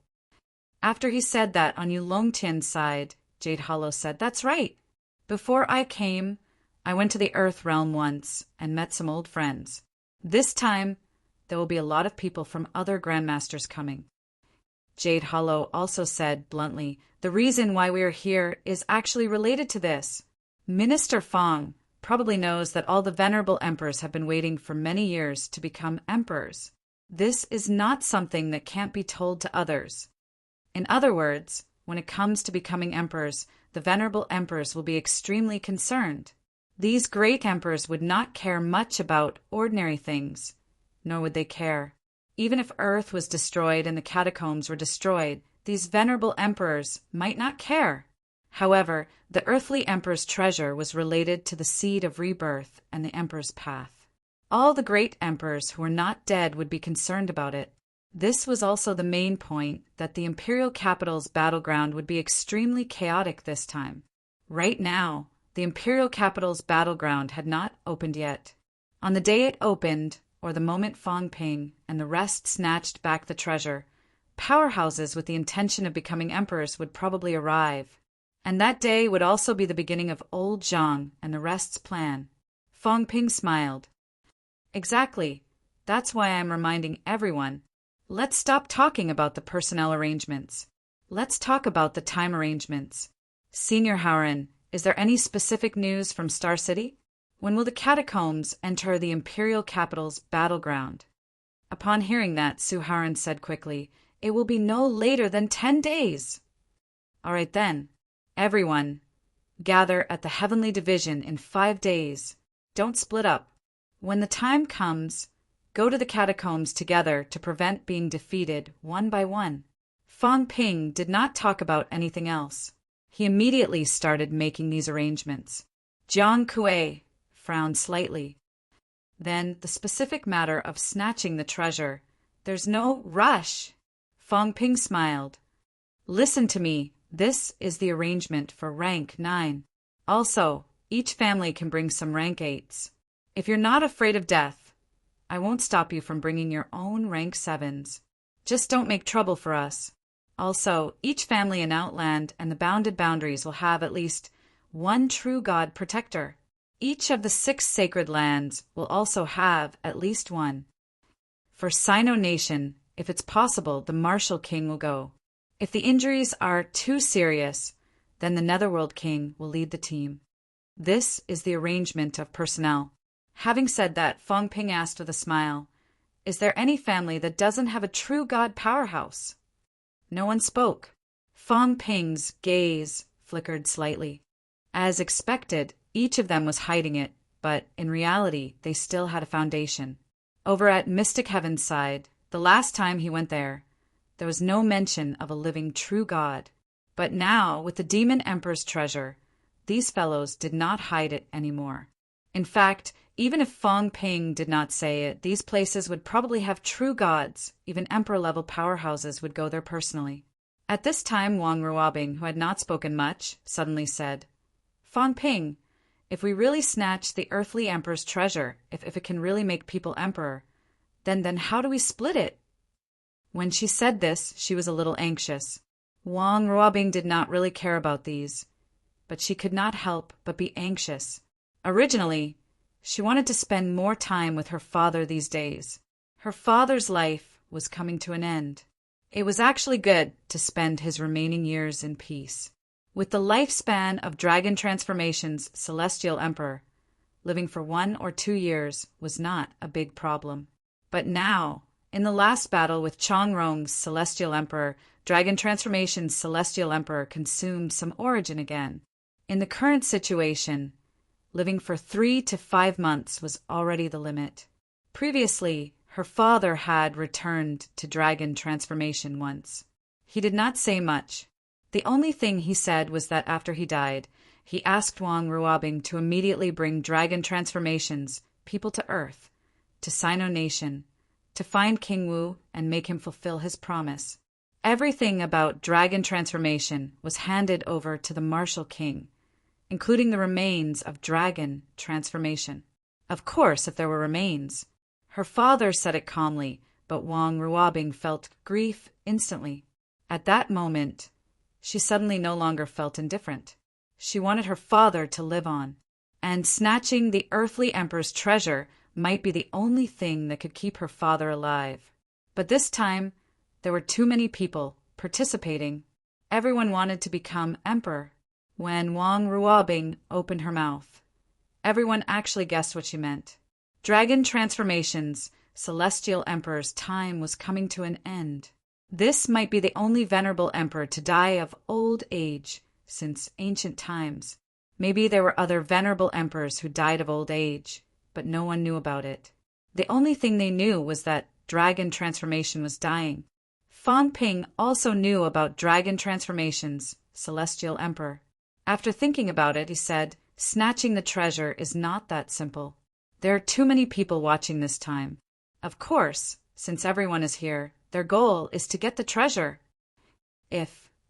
After he said that on Yulongtian's side, Jade Hollow said, That's right. Before I came, I went to the Earth Realm once and met some old friends. This time, there will be a lot of people from other Grandmasters coming. Jade Hollow also said bluntly, The reason why we are here is actually related to this. Minister Fang probably knows that all the venerable emperors have been waiting for many years to become emperors. This is not something that can't be told to others. In other words, when it comes to becoming emperors, the venerable emperors will be extremely concerned. These great emperors would not care much about ordinary things, nor would they care. Even if Earth was destroyed and the catacombs were destroyed, these venerable emperors might not care. However, the earthly emperor's treasure was related to the seed of rebirth and the emperor's path. All the great emperors who were not dead would be concerned about it. This was also the main point, that the imperial capital's battleground would be extremely chaotic this time. Right now, the imperial capital's battleground had not opened yet. On the day it opened, or the moment Fang Ping and the rest snatched back the treasure, powerhouses with the intention of becoming emperors would probably arrive. And that day would also be the beginning of old Zhang and the rest's plan. Fang Ping smiled. Exactly. That's why I'm reminding everyone. Let's stop talking about the personnel arrangements. Let's talk about the time arrangements. Senior Howren, is there any specific news from Star City? When will the catacombs enter the Imperial capital's battleground? Upon hearing that, Sue Howren said quickly, "It will be no later than 10 days." "All right then. Everyone, gather at the Heavenly Division in 5 days. Don't split up. When the time comes, go to the catacombs together to prevent being defeated one by one." Fong Ping did not talk about anything else. He immediately started making these arrangements. Jiang Kuei frowned slightly. Then the specific matter of snatching the treasure. "There's no rush." Fong Ping smiled. "Listen to me. This is the arrangement for rank 9. Also, each family can bring some rank 8s. If you're not afraid of death, I won't stop you from bringing your own rank 7s. Just don't make trouble for us. Also, each family in Outland and the bounded boundaries will have at least one true god protector. Each of the 6 sacred lands will also have at least one. For Sino Nation, if it's possible, the Martial King will go. If the injuries are too serious, then the Netherworld King will lead the team. This is the arrangement of personnel." Having said that, Fong Ping asked with a smile, "Is there any family that doesn't have a true god powerhouse?" No one spoke. Fong Ping's gaze flickered slightly. As expected, each of them was hiding it, but in reality, they still had a foundation. Over at Mystic Heaven's side, the last time he went there was no mention of a living true god. But now, with the Demon Emperor's treasure, these fellows did not hide it anymore. In fact, even if Fong Ping did not say it, these places would probably have true gods. Even Emperor-level powerhouses would go there personally. At this time, Wang Ruobing, who had not spoken much, suddenly said, "Fong Ping, if we really snatch the earthly emperor's treasure, if it can really make people emperor, then how do we split it?" When she said this, she was a little anxious. Wang Ruobing did not really care about these, but she could not help but be anxious. Originally, she wanted to spend more time with her father these days. Her father's life was coming to an end. It was actually good to spend his remaining years in peace. With the lifespan of Dragon Transformation's Celestial Emperor, living for 1 or 2 years was not a big problem. But now, in the last battle with Chongrong's Celestial Emperor, Dragon Transformation's Celestial Emperor consumed some origin again. In the current situation, living for 3 to 5 months was already the limit. Previously, her father had returned to Dragon Transformation once. He did not say much. The only thing he said was that after he died, he asked Wang Ruobing to immediately bring Dragon Transformation's people to Earth, to Sino Nation, to find King Wu and make him fulfill his promise. Everything about Dragon Transformation was handed over to the Martial King, including the remains of Dragon Transformation. Of course, if there were remains. Her father said it calmly, but Wang Ruobing felt grief instantly. At that moment, she suddenly no longer felt indifferent. She wanted her father to live on, and snatching the earthly emperor's treasure might be the only thing that could keep her father alive. But this time, there were too many people participating. Everyone wanted to become emperor. When Wang Ruobing opened her mouth, everyone actually guessed what she meant. Dragon Transformation's Celestial Emperor's time was coming to an end. This might be the only venerable emperor to die of old age since ancient times. Maybe there were other venerable emperors who died of old age, but no one knew about it. The only thing they knew was that Dragon Transformation was dying. Fong Ping also knew about Dragon Transformation's Celestial Emperor. After thinking about it, he said, "Snatching the treasure is not that simple. There are too many people watching this time. Of course, since everyone is here, their goal is to get the treasure.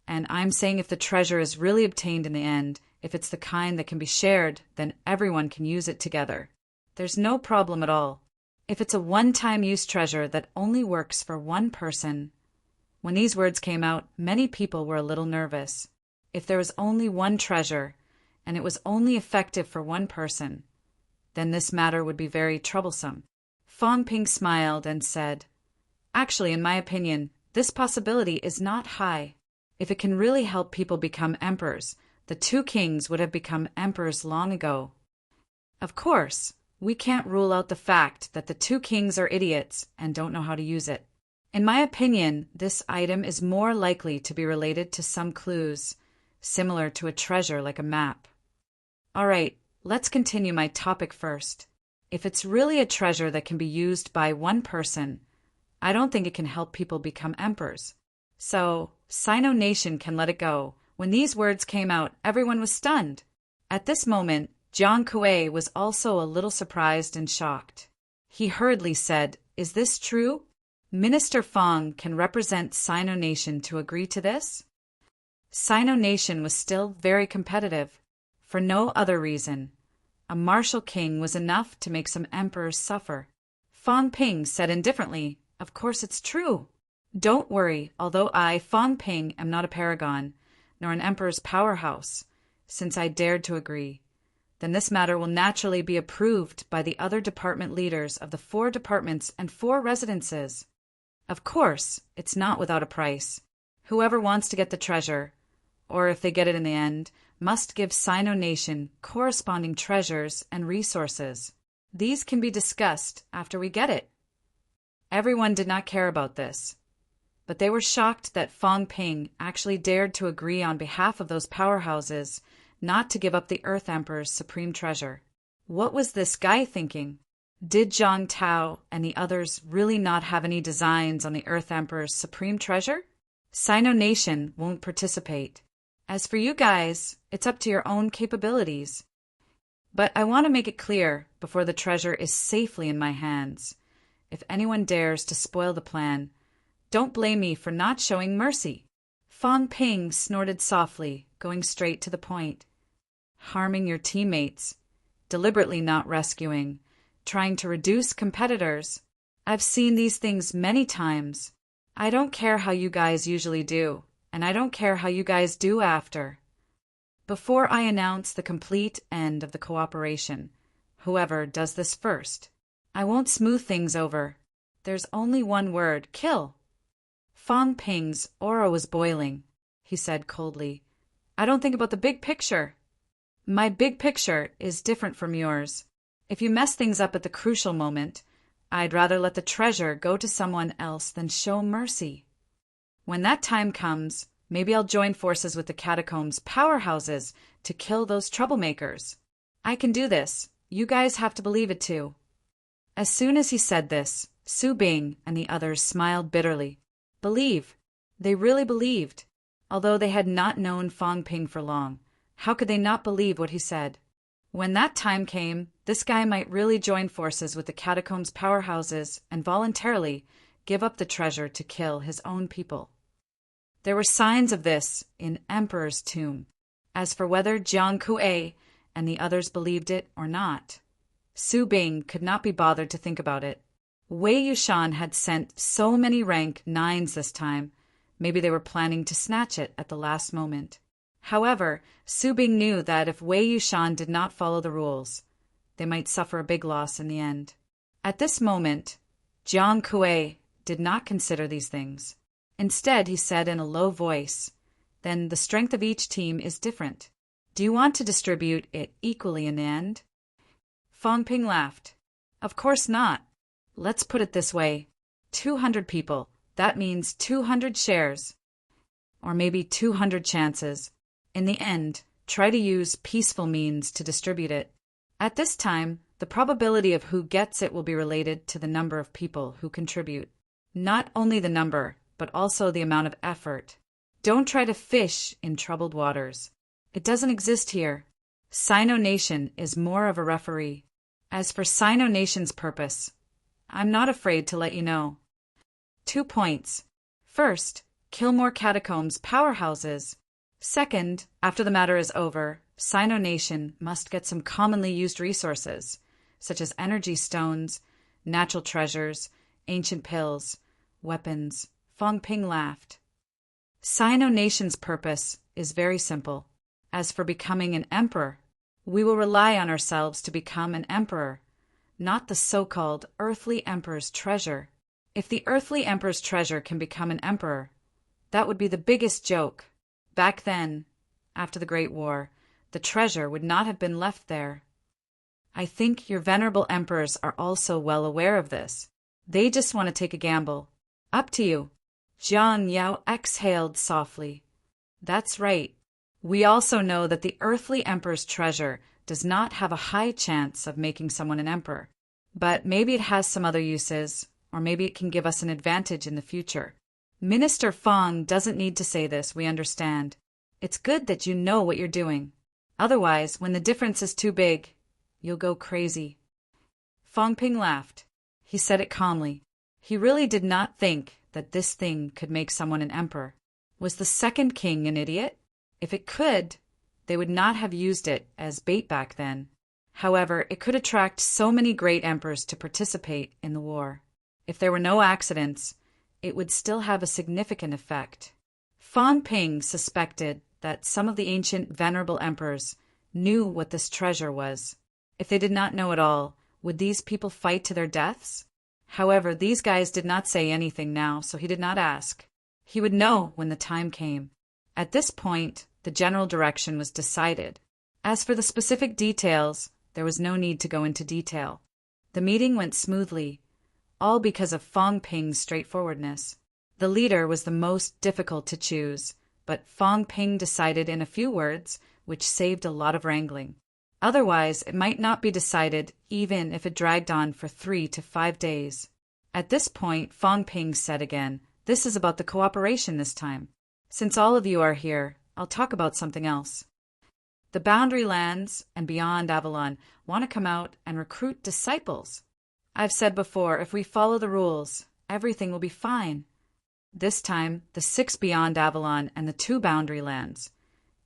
And I'm saying if the treasure is really obtained in the end, if it's the kind that can be shared, then everyone can use it together. There's no problem at all. If it's a one-time use treasure that only works for one person." When these words came out, many people were a little nervous. If there was only one treasure, and it was only effective for one person, then this matter would be very troublesome. Fong Ping smiled and said, Actually, in my opinion, this possibility is not high. If it can really help people become emperors, the two kings would have become emperors long ago. Of course, we can't rule out the fact that the two kings are idiots and don't know how to use it. In my opinion, this item is more likely to be related to some clues, similar to a treasure like a map. All right, let's continue my topic first. If it's really a treasure that can be used by one person, I don't think it can help people become emperors. So, Sino Nation can let it go. When these words came out, everyone was stunned. At this moment, Jiang Kuei was also a little surprised and shocked. He hurriedly said, "Is this true? Minister Fong can represent Sino Nation to agree to this?" Sino Nation was still very competitive. For no other reason. A martial king was enough to make some emperors suffer. Fong Ping said indifferently, "Of course it's true. Don't worry, although I, Fong Ping, am not a paragon, nor an emperor's powerhouse, since I dared to agree. Then this matter will naturally be approved by the other department leaders of the 4 departments and 4 residences. Of course, it's not without a price. Whoever wants to get the treasure, or if they get it in the end, must give Sino Nation corresponding treasures and resources. These can be discussed after we get it." Everyone did not care about this, but they were shocked that Fong Ping actually dared to agree on behalf of those powerhouses not to give up the Earth Emperor's supreme treasure. What was this guy thinking? Did Zhang Tao and the others really not have any designs on the Earth Emperor's supreme treasure? Sino Nation won't participate. As for you guys, it's up to your own capabilities. But I want to make it clear before the treasure is safely in my hands. If anyone dares to spoil the plan, don't blame me for not showing mercy. Fong Ping snorted softly, going straight to the point. Harming your teammates, deliberately not rescuing, trying to reduce competitors. I've seen these things many times. I don't care how you guys usually do. And I don't care how you guys do after. Before I announce the complete end of the cooperation, whoever does this first, I won't smooth things over. There's only one word: kill. Fong Ping's aura was boiling. He said coldly, "I don't think about the big picture. My big picture is different from yours. If you mess things up at the crucial moment, I'd rather let the treasure go to someone else than show mercy. When that time comes, maybe I'll join forces with the catacombs' powerhouses to kill those troublemakers. I can do this. You guys have to believe it too." As soon as he said this, Su Bing and the others smiled bitterly. Believe. They really believed. Although they had not known Fong Ping for long, how could they not believe what he said? When that time came, this guy might really join forces with the catacombs' powerhouses and voluntarily give up the treasure to kill his own people. There were signs of this in Emperor's Tomb. As for whether Jiang Kuei and the others believed it or not, Su Bing could not be bothered to think about it. Wei Yushan had sent so many rank 9s this time, maybe they were planning to snatch it at the last moment. However, Su Bing knew that if Wei Yushan did not follow the rules, they might suffer a big loss in the end. At this moment, Jiang Kuei did not consider these things. Instead, he said in a low voice, "Then the strength of each team is different. Do you want to distribute it equally in the end?" Fong Ping laughed. "Of course not. Let's put it this way. 200 people. That means 200 shares. Or maybe 200 chances. In the end, try to use peaceful means to distribute it. At this time, the probability of who gets it will be related to the number of people who contribute. Not only the number, but also the amount of effort. Don't try to fish in troubled waters. It doesn't exist here. Sino Nation is more of a referee. As for Sino Nation's purpose, I'm not afraid to let you know. 2 points. First, kill more catacombs powerhouses. Second, after the matter is over, Sino Nation must get some commonly used resources, such as energy stones, natural treasures, ancient pills, weapons. Fong Ping laughed. Sino Nation's purpose is very simple. As for becoming an emperor, we will rely on ourselves to become an emperor, not the so-called earthly emperor's treasure. If the earthly emperor's treasure can become an emperor, that would be the biggest joke. Back then, after the Great War, the treasure would not have been left there. I think your venerable emperors are also well aware of this. They just want to take a gamble. Up to you. Jiang Yao exhaled softly. That's right. We also know that the earthly emperor's treasure does not have a high chance of making someone an emperor. But maybe it has some other uses, or maybe it can give us an advantage in the future. Minister Fong doesn't need to say this, we understand. It's good that you know what you're doing. Otherwise, when the difference is too big, you'll go crazy. Fong Ping laughed. He said it calmly. He really did not think that this thing could make someone an emperor. Was the second king an idiot? If it could, they would not have used it as bait back then. However, it could attract so many great emperors to participate in the war. If there were no accidents, it would still have a significant effect. Fong Ping suspected that some of the ancient venerable emperors knew what this treasure was. If they did not know at all, would these people fight to their deaths? However, these guys did not say anything now, so he did not ask. He would know when the time came. At this point, the general direction was decided. As for the specific details, there was no need to go into detail. The meeting went smoothly, all because of Fong Ping's straightforwardness. The leader was the most difficult to choose, but Fong Ping decided in a few words, which saved a lot of wrangling. Otherwise, it might not be decided even if it dragged on for 3 to 5 days. At this point, Fong Ping said again, "This is about the cooperation this time. Since all of you are here, I'll talk about something else. The boundary lands and beyond Avalon want to come out and recruit disciples. I've said before, if we follow the rules, everything will be fine. This time, the 6 beyond Avalon and the 2 boundary lands.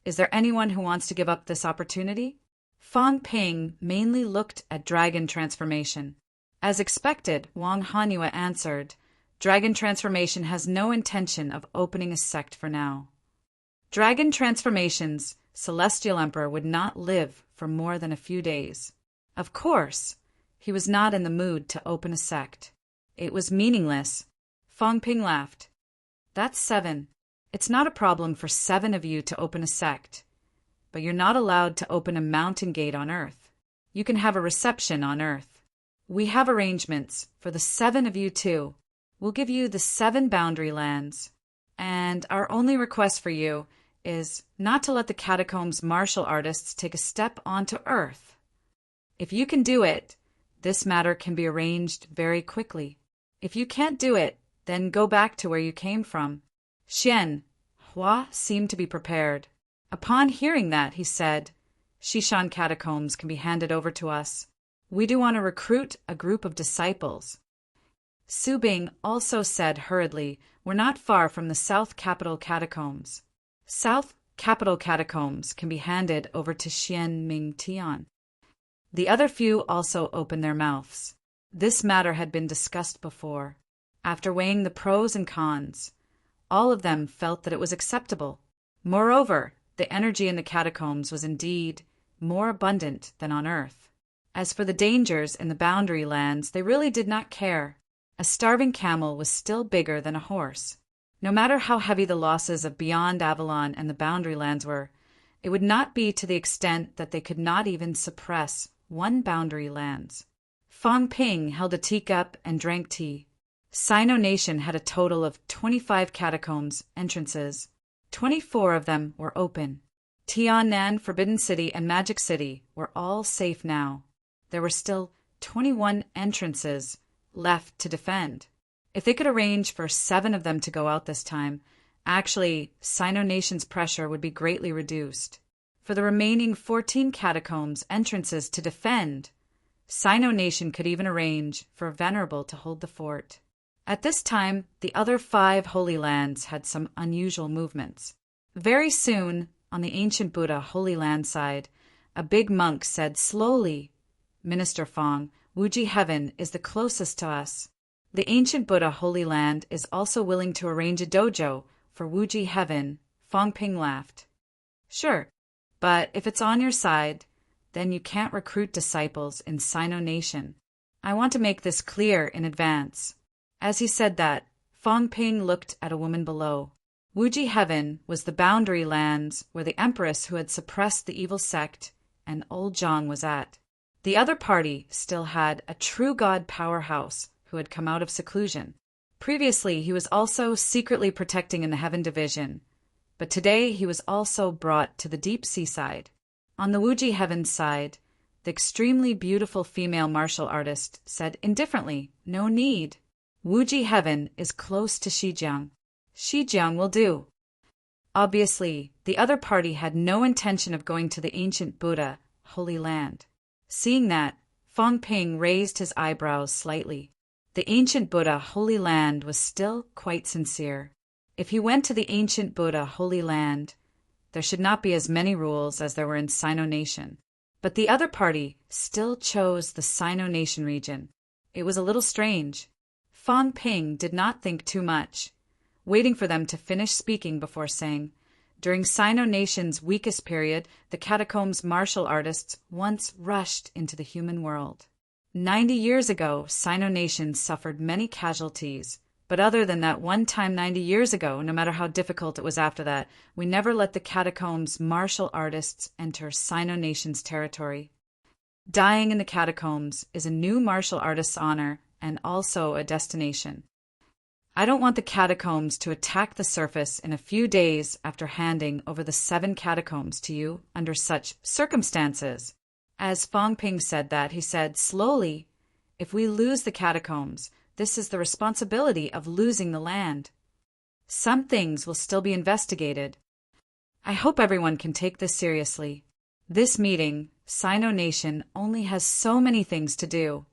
Is there anyone who wants to give up this opportunity?" Fong Ping mainly looked at dragon transformation. As expected, Wang Hanyu answered, "Dragon transformation has no intention of opening a sect for now." Dragon transformation's celestial emperor would not live for more than a few days. Of course, he was not in the mood to open a sect. It was meaningless. Fong Ping laughed. "That's 7. It's not a problem for 7 of you to open a sect. But you're not allowed to open a mountain gate on Earth. You can have a reception on Earth. We have arrangements for the 7 of you too. We'll give you the 7 boundary lands. And our only request for you is not to let the catacombs martial artists take a step onto Earth. If you can do it, this matter can be arranged very quickly. If you can't do it, then go back to where you came from." Xian Hua seemed to be prepared. Upon hearing that, he said, "Shishan catacombs can be handed over to us. We do want to recruit a group of disciples." Su Bing also said hurriedly, "We're not far from the South Capital Catacombs. South Capital Catacombs can be handed over to Xian Ming Tian." The other few also opened their mouths. This matter had been discussed before. After weighing the pros and cons, all of them felt that it was acceptable. Moreover, the energy in the catacombs was indeed more abundant than on Earth. As for the dangers in the boundary lands, they really did not care. A starving camel was still bigger than a horse. No matter how heavy the losses of Beyond Avalon and the boundary lands were, it would not be to the extent that they could not even suppress 1 boundary lands. Fong Ping held a teacup and drank tea. Sino Nation had a total of 25 catacombs entrances. 24 of them were open. Tiannan, Forbidden City, and Magic City were all safe now. There were still 21 entrances left to defend. If they could arrange for 7 of them to go out this time, actually, Sino Nation's pressure would be greatly reduced. For the remaining 14 catacombs entrances to defend, Sino Nation could even arrange for Venerable to hold the fort. At this time, the other 5 Holy Lands had some unusual movements. Very soon, on the ancient Buddha Holy Land side, a big monk said slowly, "Minister Fong, Wuji Heaven is the closest to us. The ancient Buddha Holy Land is also willing to arrange a dojo for Wuji Heaven." Fong Ping laughed. "Sure, but if it's on your side, then you can't recruit disciples in Sino Nation. I want to make this clear in advance. As he said that, Fong Ping looked at a woman below. Wuji Heaven was the boundary lands where the empress who had suppressed the evil sect and old Zhang was at. The other party still had a true god powerhouse who had come out of seclusion. Previously, he was also secretly protecting in the Heaven Division, but today he was also brought to the deep seaside. On the Wuji Heaven side, the extremely beautiful female martial artist said indifferently, "No need. Wuji Heaven is close to Shijiang. Shijiang will do." Obviously, the other party had no intention of going to the ancient Buddha, Holy Land. Seeing that, Fong Ping raised his eyebrows slightly. The ancient Buddha, Holy Land was still quite sincere. If he went to the ancient Buddha, Holy Land, there should not be as many rules as there were in Sino Nation. But the other party still chose the Sino Nation region. It was a little strange. Fong Ping did not think too much, waiting for them to finish speaking before saying, "During Sino Nation's weakest period, the catacombs martial artists once rushed into the human world. 90 years ago, Sino Nation suffered many casualties, but other than that one time 90 years ago, no matter how difficult it was after that, we never let the catacombs martial artists enter Sino Nation's territory. Dying in the catacombs is a new martial artist's honor and also a destination. I don't want the catacombs to attack the surface in a few days after handing over the 7 catacombs to you under such circumstances." As Fong Ping said that, he said slowly, "If we lose the catacombs, this is the responsibility of losing the land. Some things will still be investigated. I hope everyone can take this seriously. This meeting, Sino Nation, only has so many things to do.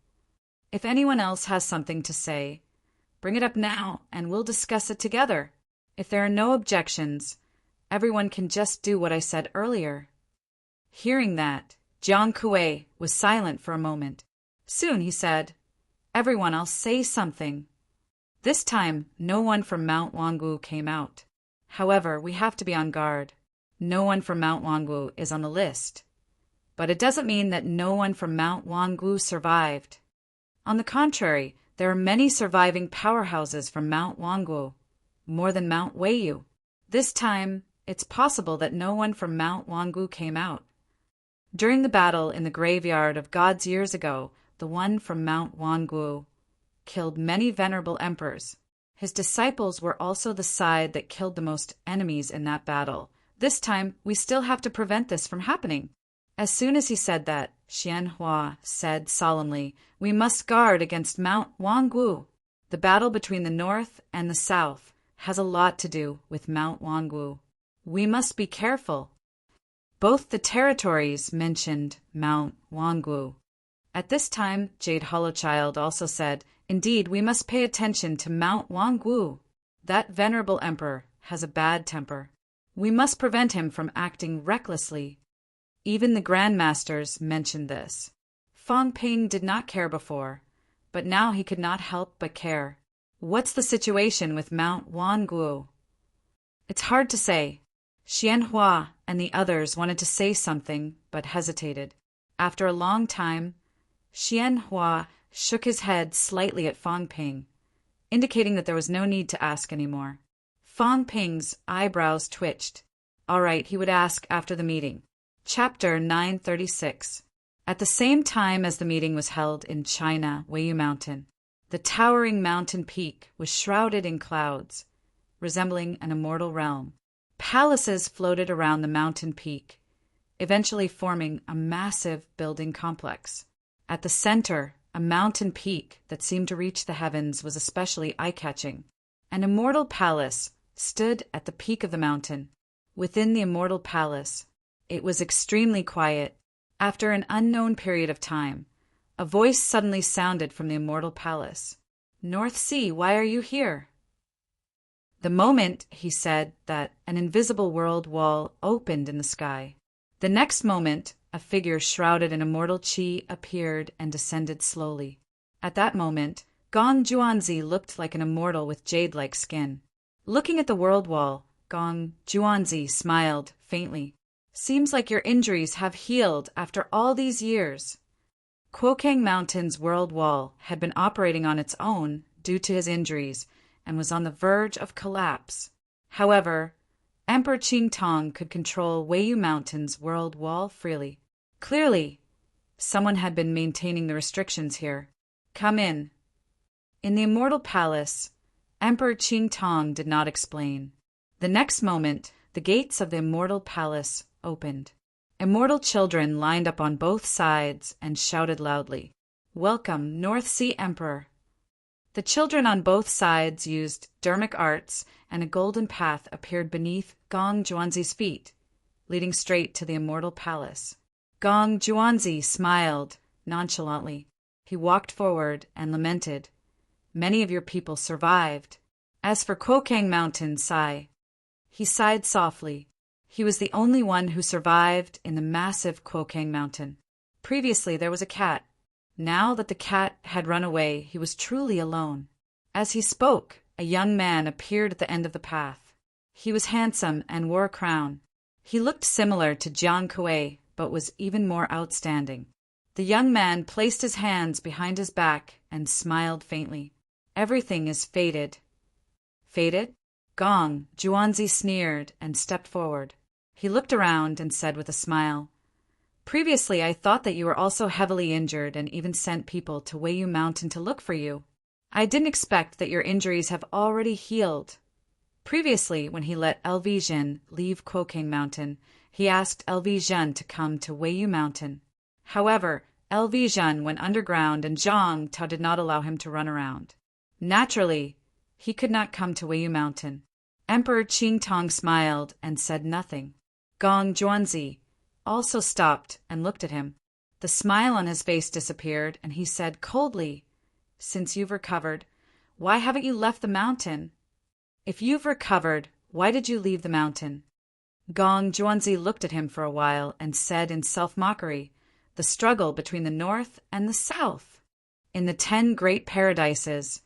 If anyone else has something to say, bring it up now and we'll discuss it together. If there are no objections, everyone can just do what I said earlier." Hearing that, Jiang Kuei was silent for a moment. Soon he said, "Everyone, I'll say something." This time, no one from Mount Wangwu came out. However, we have to be on guard. No one from Mount Wangwu is on the list. But it doesn't mean that no one from Mount Wangwu survived. On the contrary, there are many surviving powerhouses from Mount Wangwu, more than Mount Weiyu. This time, it's possible that no one from Mount Wangwu came out. During the battle in the graveyard of gods years ago, the one from Mount Wangwu killed many venerable emperors. His disciples were also the side that killed the most enemies in that battle. This time, we still have to prevent this from happening. As soon as he said that, Xian Hua said solemnly, "We must guard against Mount Wangwu. The battle between the north and the south has a lot to do with Mount Wangwu. We must be careful." Both the territories mentioned Mount Wangwu. At this time, Jade Hollowchild also said, "Indeed, we must pay attention to Mount Wangwu. That venerable emperor has a bad temper. We must prevent him from acting recklessly." Even the grandmasters mentioned this. Fong Ping did not care before, but now he could not help but care. What's the situation with Mount Wangwu? It's hard to say. Xian Hua and the others wanted to say something, but hesitated. After a long time, Xian Hua shook his head slightly at Fong Ping, indicating that there was no need to ask anymore. Fong Ping's eyebrows twitched. All right, he would ask after the meeting. Chapter 936. At the same time as the meeting was held in China, Weiyu Mountain, the towering mountain peak was shrouded in clouds, resembling an immortal realm. Palaces floated around the mountain peak, eventually forming a massive building complex. At the center, a mountain peak that seemed to reach the heavens was especially eye-catching. An immortal palace stood at the peak of the mountain. Within the immortal palace, it was extremely quiet. After an unknown period of time, a voice suddenly sounded from the immortal palace. "North Sea, why are you here?" The moment he said that, an invisible world wall opened in the sky. The next moment, a figure shrouded in immortal qi appeared and descended slowly. At that moment, Gong Juanzi looked like an immortal with jade-like skin. Looking at the world wall, Gong Juanzi smiled faintly. "Seems like your injuries have healed after all these years." Kuokang Mountain's world wall had been operating on its own due to his injuries and was on the verge of collapse. However, Emperor Qingtong could control Weiyu Mountain's world wall freely. Clearly, someone had been maintaining the restrictions here. Come in. In the Immortal Palace, Emperor Qingtong did not explain. The next moment, the gates of the Immortal Palace opened. Immortal children lined up on both sides and shouted loudly, "Welcome, North Sea Emperor!" The children on both sides used dermic arts, and a golden path appeared beneath Gong Juanzi's feet, leading straight to the Immortal Palace. Gong Juanzi smiled nonchalantly. He walked forward and lamented, "Many of your people survived." As for Kuokang Mountain Sai, he sighed softly. He was the only one who survived in the massive Kuokang Mountain. Previously there was a cat. Now that the cat had run away, he was truly alone. As he spoke, a young man appeared at the end of the path. He was handsome and wore a crown. He looked similar to Jiang Kuei, but was even more outstanding. The young man placed his hands behind his back and smiled faintly. "Everything is fated." "Fated?" Gong Juanzi sneered and stepped forward. He looked around and said with a smile, "Previously I thought that you were also heavily injured and even sent people to Weiyu Mountain to look for you. I didn't expect that your injuries have already healed." Previously, when he let LV Zhen leave Kuokang Mountain, he asked LV Zhen to come to Weiyu Mountain. However, LV Zhen went underground and Zhang Tao did not allow him to run around. Naturally, he could not come to Weiyu Mountain. Emperor Qingtong smiled and said nothing. Gong Juanzi also stopped and looked at him. The smile on his face disappeared, and he said coldly, "Since you've recovered, why haven't you left the mountain? If you've recovered, why did you leave the mountain?" Gong Juanzi looked at him for a while and said in self-mockery, "The struggle between the north and the south. In the 10 great paradises,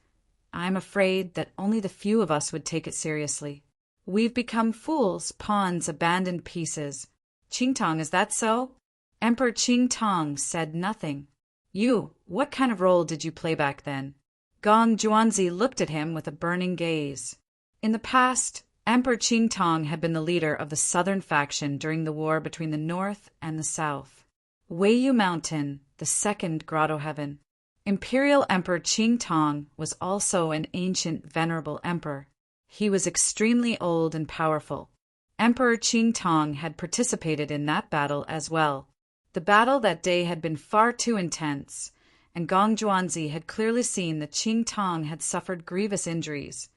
I'm afraid that only the few of us would take it seriously. We've become fools, pawns, abandoned pieces. Qingtong, is that so?" Emperor Qingtong said nothing. "You, what kind of role did you play back then?" Gong Juanzi looked at him with a burning gaze. In the past, Emperor Qingtong had been the leader of the southern faction during the war between the north and the south. Weiyu Mountain, the second grotto heaven. Imperial Emperor Qingtong was also an ancient venerable emperor. He was extremely old and powerful. Emperor Qingtong had participated in that battle as well. The battle that day had been far too intense, and Gong Juanzi had clearly seen that Qingtong had suffered grievous injuries,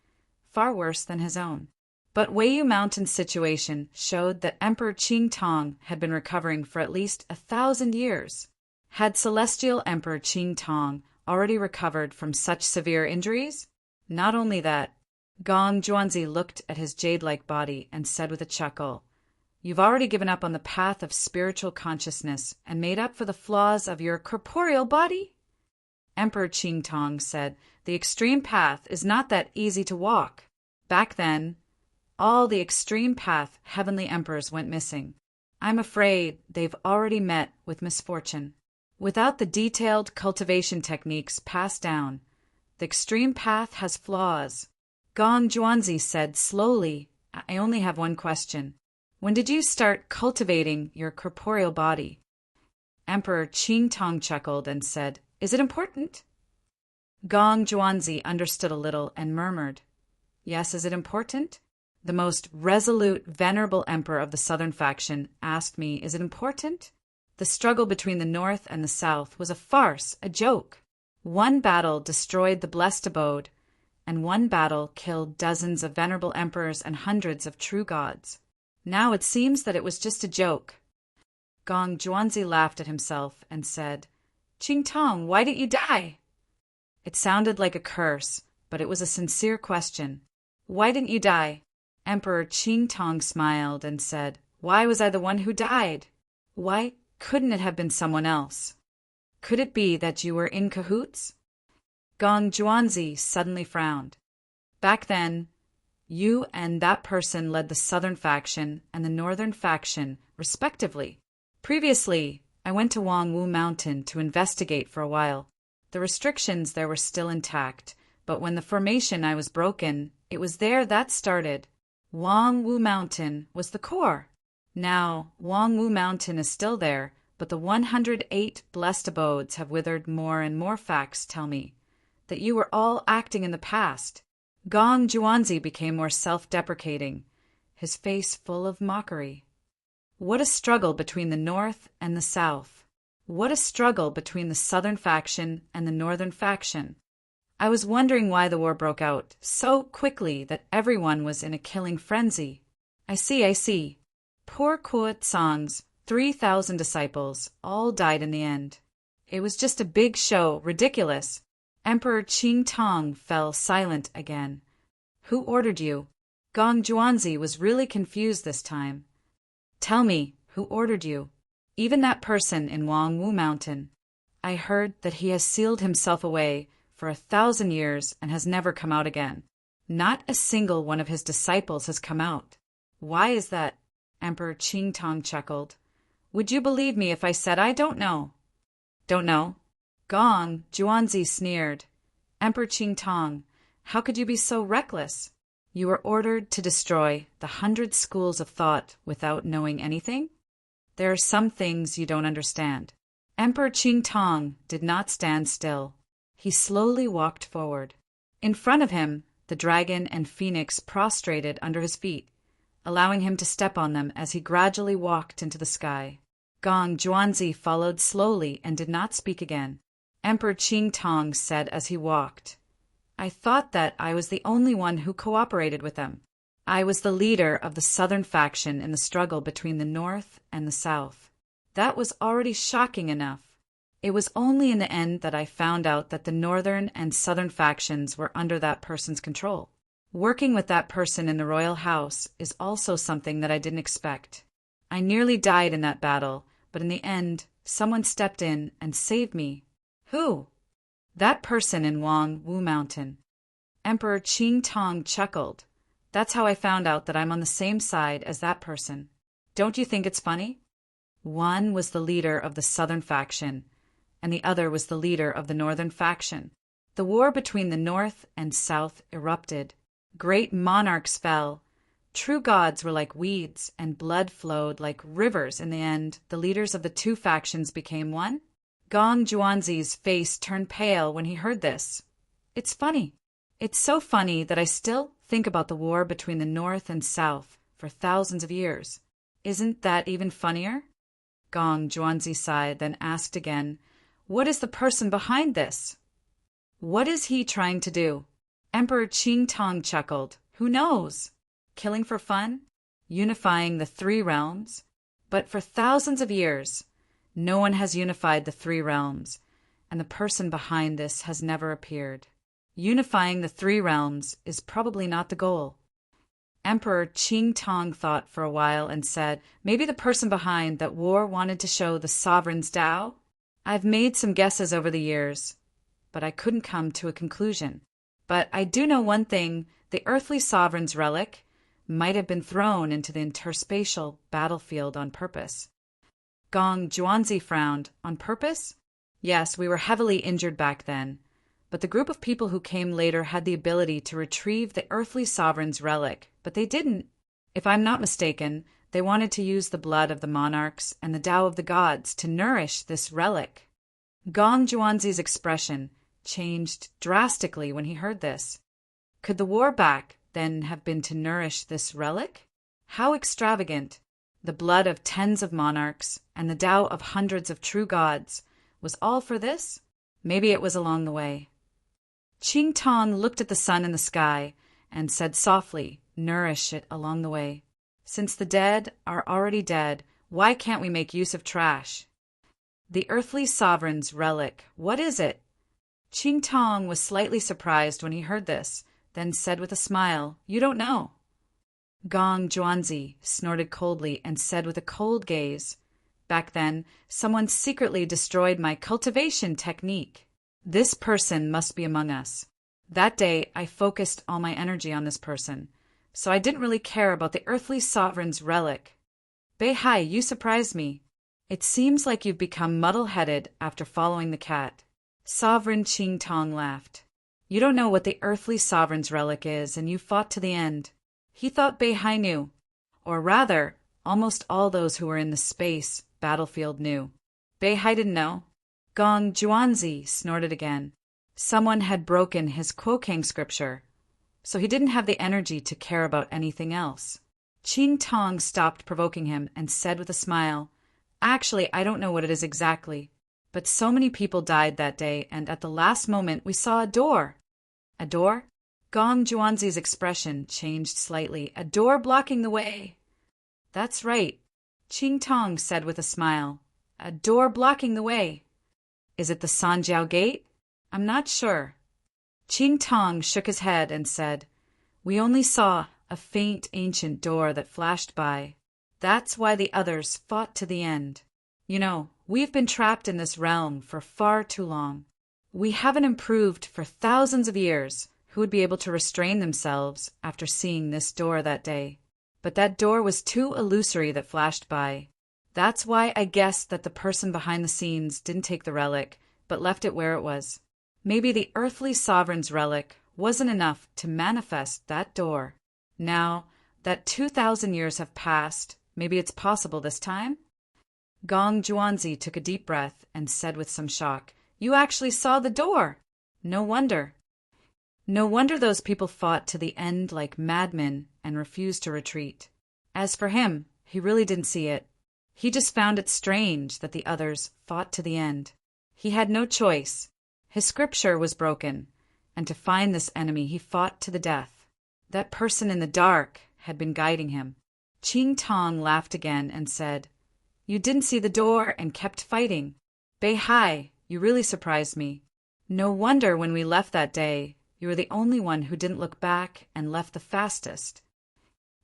far worse than his own. But Weiyu Mountain's situation showed that Emperor Qingtong had been recovering for at least 1,000 years. Had Celestial Emperor Qingtong already recovered from such severe injuries? Not only that, Gong Juanzi looked at his jade-like body and said with a chuckle, "You've already given up on the path of spiritual consciousness and made up for the flaws of your corporeal body?" Emperor Qingtong said, "The extreme path is not that easy to walk. Back then, all the extreme path heavenly emperors went missing. I'm afraid they've already met with misfortune. Without the detailed cultivation techniques passed down, the extreme path has flaws." Gong Juanzi said slowly, "I only have one question. When did you start cultivating your corporeal body?" Emperor Qingtong chuckled and said, "Is it important?" Gong Juanzi understood a little and murmured, "Yes, is it important? The most resolute, venerable emperor of the southern faction asked me, is it important? The struggle between the north and the south was a farce, a joke. One battle destroyed the blessed abode, and one battle killed dozens of venerable emperors and hundreds of true gods. Now it seems that it was just a joke." Gong Juanzi laughed at himself and said, "Qingtong, why didn't you die?" It sounded like a curse, but it was a sincere question. "Why didn't you die?" Emperor Qingtong smiled and said, "Why was I the one who died? Why couldn't it have been someone else? Could it be that you were in cahoots?" Gong Juanzi suddenly frowned. "Back then, you and that person led the southern faction and the northern faction, respectively. Previously, I went to Wangwu Mountain to investigate for a while. The restrictions there were still intact, but when the formation I was broken, it was there that started. Wang Wu Mountain was the core. Now, Wang Wu Mountain is still there, but the 108 blessed abodes have withered. More and more facts tell me that you were all acting in the past. Gong Juanzi became more self-deprecating, his face full of mockery. What a struggle between the North and the South. What a struggle between the Southern faction and the Northern faction. I was wondering why the war broke out so quickly that everyone was in a killing frenzy. I see. Poor Kuo Tsang's 3,000 disciples all died in the end. It was just a big show, ridiculous. Emperor Qing Tong fell silent again. Who ordered you? Gong Juanzi was really confused this time. Tell me, who ordered you? Even that person in Wang Wu Mountain. I heard that he has sealed himself away for 1,000 years and has never come out again. Not a single one of his disciples has come out. Why is that? Emperor Qing Tong chuckled. Would you believe me if I said I don't know? Don't know? Gong Juanzi sneered. Emperor Qing Tong, how could you be so reckless? You were ordered to destroy the 100 schools of thought without knowing anything? There are some things you don't understand. Emperor Qing Tong did not stand still. He slowly walked forward. In front of him, the dragon and phoenix prostrated under his feet, allowing him to step on them as he gradually walked into the sky. Gong Juanzi followed slowly and did not speak again. Emperor Qing Tong said as he walked, I thought that I was the only one who cooperated with them. I was the leader of the Southern faction in the struggle between the North and the South. That was already shocking enough. It was only in the end that I found out that the Northern and Southern factions were under that person's control. Working with that person in the royal house is also something that I didn't expect. I nearly died in that battle, but in the end, someone stepped in and saved me. Who? That person in Wang Wu Mountain. Emperor Qing Tong chuckled. That's how I found out that I'm on the same side as that person. Don't you think it's funny? One was the leader of the Southern faction, and the other was the leader of the Northern faction. The war between the North and South erupted. Great monarchs fell. True gods were like weeds, and blood flowed like rivers. In the end, the leaders of the two factions became one. Gong Juanzi's face turned pale when he heard this. It's funny. It's so funny that I still think about the war between the North and South for thousands of years. Isn't that even funnier? Gong Juanzi sighed, then asked again, What is the person behind this? What is he trying to do? Emperor Qing Tong chuckled. Who knows? Killing for fun? Unifying the 3 realms? But for thousands of years, no one has unified the 3 realms, and the person behind this has never appeared. Unifying the 3 realms is probably not the goal. Emperor Qing Tong thought for a while and said, maybe the person behind that war wanted to show the sovereign's Tao? I've made some guesses over the years, but I couldn't come to a conclusion. But I do know one thing, the earthly sovereign's relic might have been thrown into the interspatial battlefield on purpose. Gong Juanzi frowned. On purpose? Yes, we were heavily injured back then, but the group of people who came later had the ability to retrieve the earthly sovereign's relic, but they didn't. If I'm not mistaken, they wanted to use the blood of the monarchs and the Tao of the gods to nourish this relic. Gong Juanzi's expression changed drastically when he heard this. Could the war back then have been to nourish this relic? How extravagant! The blood of tens of monarchs and the Tao of hundreds of true gods was all for this? Maybe it was along the way. Qing Tong looked at the sun in the sky and said softly, nourish it along the way. Since the dead are already dead, why can't we make use of trash? The earthly sovereign's relic, what is it? Qing Tong was slightly surprised when he heard this, then said with a smile, you don't know. Gong Juanzi snorted coldly and said with a cold gaze, back then, someone secretly destroyed my cultivation technique. This person must be among us. That day, I focused all my energy on this person, so I didn't really care about the earthly sovereign's relic. Beihai, you surprised me. It seems like you've become muddle-headed after following the cat. Sovereign Qing Tong laughed. You don't know what the earthly sovereign's relic is, and you fought to the end. He thought Beihai knew. Or rather, almost all those who were in the space battlefield knew. Beihai didn't know. Gong Juanzi snorted again. Someone had broken his Kuokang scripture, so he didn't have the energy to care about anything else. Qing Tong stopped provoking him and said with a smile, "Actually, I don't know what it is exactly, but so many people died that day, and at the last moment we saw a door." "A door?" Gong Juanzi's expression changed slightly. "A door blocking the way." "That's right," Qing Tong said with a smile. "A door blocking the way." "Is it the Sanjiao Gate?" "I'm not sure." Qing Tong shook his head and said, "We only saw a faint ancient door that flashed by. That's why the others fought to the end. You know, we've been trapped in this realm for far too long. We haven't improved for thousands of years. Who would be able to restrain themselves after seeing this door that day? But that door was too illusory that flashed by. That's why I guessed that the person behind the scenes didn't take the relic, but left it where it was. Maybe the earthly sovereign's relic wasn't enough to manifest that door. Now that 2,000 years have passed, maybe it's possible this time?" Gong Juanzi took a deep breath and said with some shock, "You actually saw the door! No wonder. No wonder those people fought to the end like madmen and refused to retreat." As for him, he really didn't see it. He just found it strange that the others fought to the end. He had no choice. His scripture was broken, and to find this enemy he fought to the death. That person in the dark had been guiding him. Qing Tong laughed again and said, "You didn't see the door and kept fighting. Beihai, you really surprised me. No wonder when we left that day, you were the only one who didn't look back and left the fastest."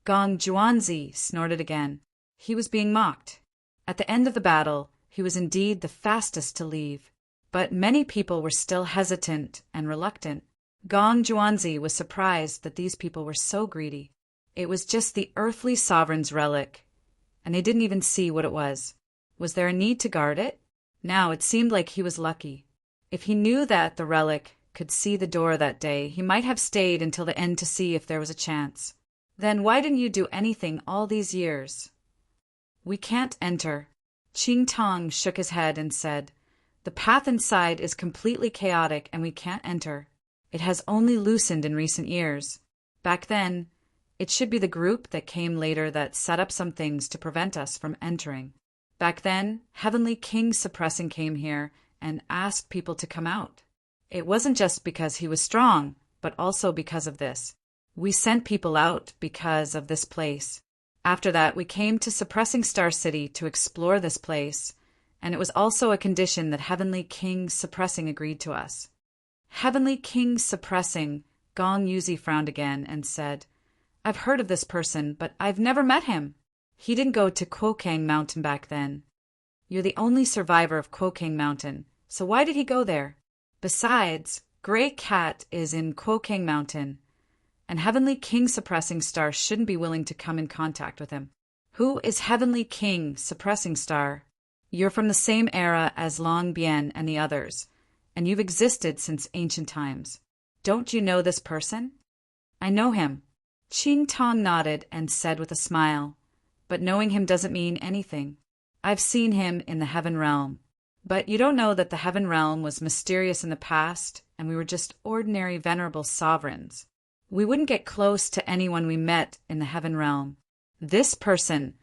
Gong Juanzi snorted again. He was being mocked. At the end of the battle, he was indeed the fastest to leave. But many people were still hesitant and reluctant. Gong Juanzi was surprised that these people were so greedy. It was just the earthly sovereign's relic, and they didn't even see what it was. Was there a need to guard it? Now it seemed like he was lucky. If he knew that the relic could see the door that day, he might have stayed until the end to see if there was a chance. Then why didn't you do anything all these years? "We can't enter." Qing Tong shook his head and said, "The path inside is completely chaotic and we can't enter. It has only loosened in recent years. Back then, it should be the group that came later that set up some things to prevent us from entering. Back then, Heavenly King Suppressing came here and asked people to come out. It wasn't just because he was strong, but also because of this. We sent people out because of this place. After that, we came to Suppressing Star City to explore this place, and it was also a condition that Heavenly King Suppressing agreed to us." Heavenly King Suppressing, Gong Yuzi frowned again and said, "I've heard of this person, but I've never met him. He didn't go to Kuokang Mountain back then. You're the only survivor of Kuokang Mountain, so why did he go there? Besides, Gray Cat is in Kuokang Mountain, and Heavenly King Suppressing Star shouldn't be willing to come in contact with him." "Who is Heavenly King Suppressing Star?" "You're from the same era as Long Bien and the others, and you've existed since ancient times. Don't you know this person?" "I know him." Qing Tong nodded and said with a smile, "But knowing him doesn't mean anything. I've seen him in the Heaven Realm. But you don't know that the Heaven Realm was mysterious in the past, and we were just ordinary venerable sovereigns. We wouldn't get close to anyone we met in the Heaven Realm. This person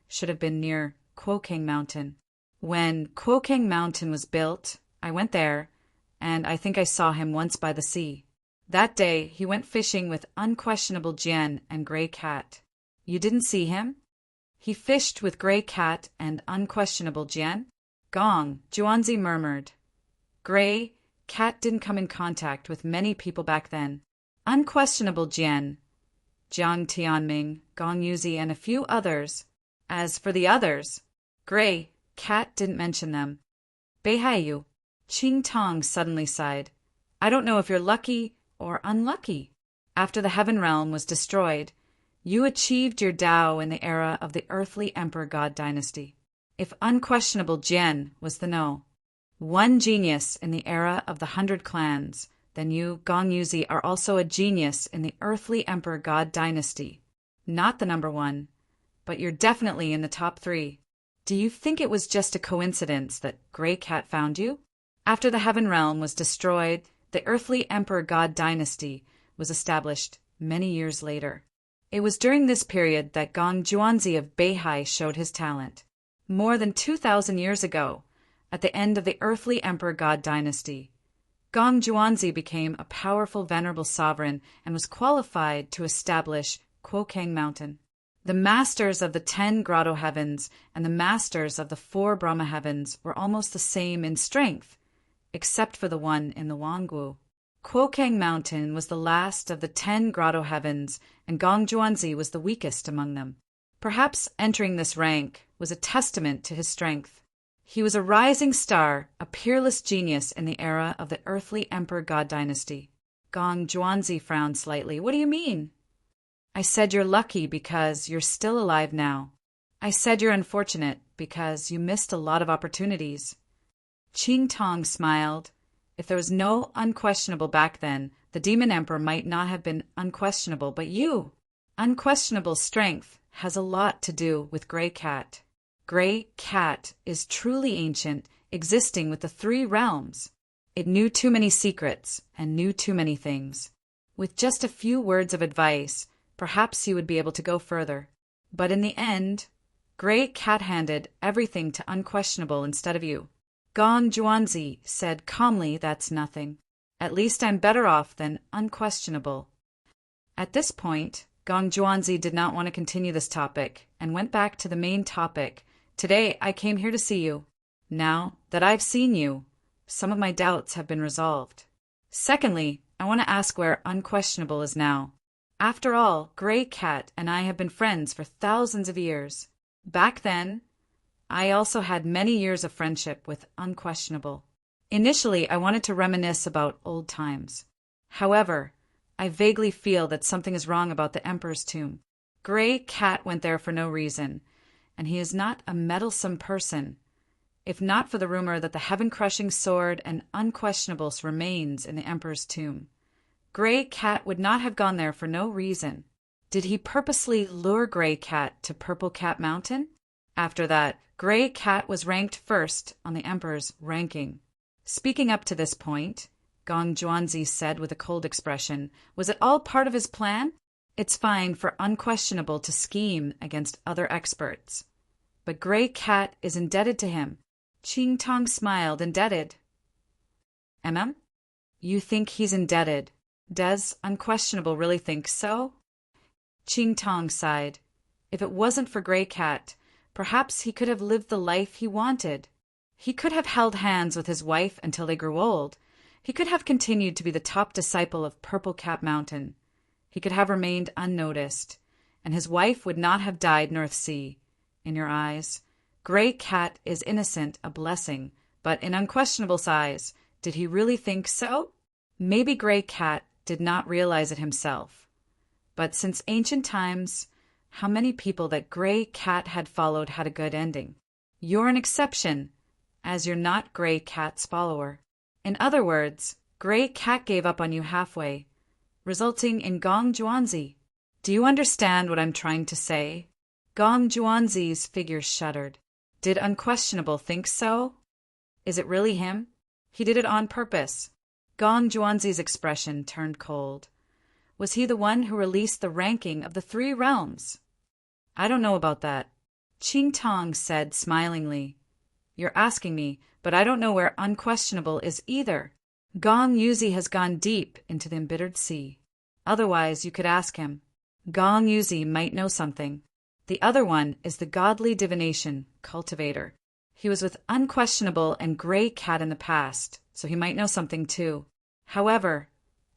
should have been near Kuokang Mountain. When Kuokang Mountain was built, I went there, and I think I saw him once by the sea. That day, he went fishing with Unquestionable Jian and Gray Cat. You didn't see him? He fished with Gray Cat and Unquestionable Jian?" Gong Juanzi murmured. "Gray Cat didn't come in contact with many people back then. Unquestionable Jian, Jiang Tianming, Gong Yuzi, and a few others. As for the others, Gray Cat didn't mention them. Beihai, Qing Tong suddenly sighed. I don't know if you're lucky or unlucky. After the Heaven Realm was destroyed, you achieved your Tao in the era of the earthly Emperor God dynasty. If Unquestionable Jian was the no. One genius in the era of the 100 Clans, then you, Gong Yuzi, are also a genius in the earthly emperor god dynasty. Not the number one, but you're definitely in the top 3. Do you think it was just a coincidence that Grey Cat found you? After the Heaven Realm was destroyed, the earthly emperor god dynasty was established many years later. It was during this period that Gong Juanzi of Beihai showed his talent. More than 2,000 years ago, at the end of the earthly emperor god dynasty, Gong Juanzi became a powerful venerable sovereign and was qualified to establish Quokang Mountain. The masters of the 10 grotto heavens and the masters of the 4 Brahma heavens were almost the same in strength, except for the one in the Wangwu. Quokang Mountain was the last of the 10 grotto heavens, and Gong Juanzi was the weakest among them. Perhaps entering this rank was a testament to his strength. He was a rising star, a peerless genius in the era of the earthly emperor god dynasty. Gong Juanzi frowned slightly. What do you mean? I said you're lucky because you're still alive now. I said you're unfortunate because you missed a lot of opportunities. Qing Tong smiled. If there was no unquestionable back then, the demon emperor might not have been unquestionable, but you. Unquestionable strength has a lot to do with Grey Cat. Grey Cat is truly ancient, existing with the 3 realms. It knew too many secrets and knew too many things. With just a few words of advice, perhaps you would be able to go further. But in the end, Grey Cat handed everything to Unquestionable instead of you. Gong Juanzi said calmly, that's nothing. At least I'm better off than Unquestionable. At this point, Gong Juanzi did not want to continue this topic and went back to the main topic. Today, I came here to see you. Now that I've seen you, some of my doubts have been resolved. Secondly, I want to ask where Unquestionable is now. After all, Grey Cat and I have been friends for thousands of years. Back then, I also had many years of friendship with Unquestionable. Initially, I wanted to reminisce about old times. However, I vaguely feel that something is wrong about the Emperor's tomb. Grey Cat went there for no reason, and he is not a meddlesome person. If not for the rumor that the heaven-crushing sword and Unquestionable's remains in the Emperor's tomb, Grey Cat would not have gone there for no reason. Did he purposely lure Grey Cat to Purple Cat Mountain? After that, Grey Cat was ranked first on the Emperor's ranking. Speaking up to this point, Gong Juanzi said with a cold expression, was it all part of his plan? It's fine for Unquestionable to scheme against other experts. But Grey Cat is indebted to him. Qing Tong smiled. Indebted? You think he's indebted. Does Unquestionable really think so? Qing Tong sighed. If it wasn't for Grey Cat, perhaps he could have lived the life he wanted. He could have held hands with his wife until they grew old. He could have continued to be the top disciple of Purple Cat Mountain. He could have remained unnoticed, and his wife would not have died North Sea. In your eyes, Grey Cat is innocent, a blessing, but in Unquestionable's eyes, did he really think so? Maybe Grey Cat did not realize it himself. But since ancient times, how many people that Grey Cat had followed had a good ending? You're an exception, as you're not Grey Cat's follower. In other words, Grey Cat gave up on you halfway, resulting in Gong Juanzi. Do you understand what I'm trying to say? Gong Juanzi's figure shuddered. Did Unquestionable think so? Is it really him? He did it on purpose. Gong Juanzi's expression turned cold. Was he the one who released the ranking of the 3 realms? I don't know about that. Qing Tong said smilingly. You're asking me, but I don't know where Unquestionable is either. Gong Yuzi has gone deep into the embittered sea. Otherwise, you could ask him. Gong Yuzi might know something. The other one is the godly divination cultivator. He was with Unquestionable and Grey Cat in the past, so he might know something too. However,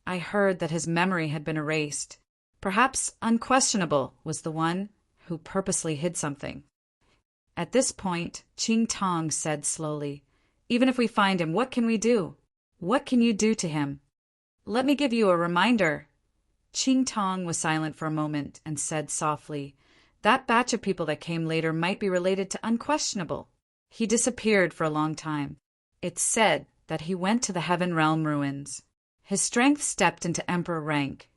I heard that his memory had been erased. Perhaps Unquestionable was the one who purposely hid something. At this point, Qing Tong said slowly, even if we find him, what can we do? What can you do to him? Let me give you a reminder. Qing Tong was silent for a moment and said softly, that batch of people that came later might be related to Unquestionable. He disappeared for a long time. It's said that he went to the Heaven Realm ruins. His strength stepped into emperor rank,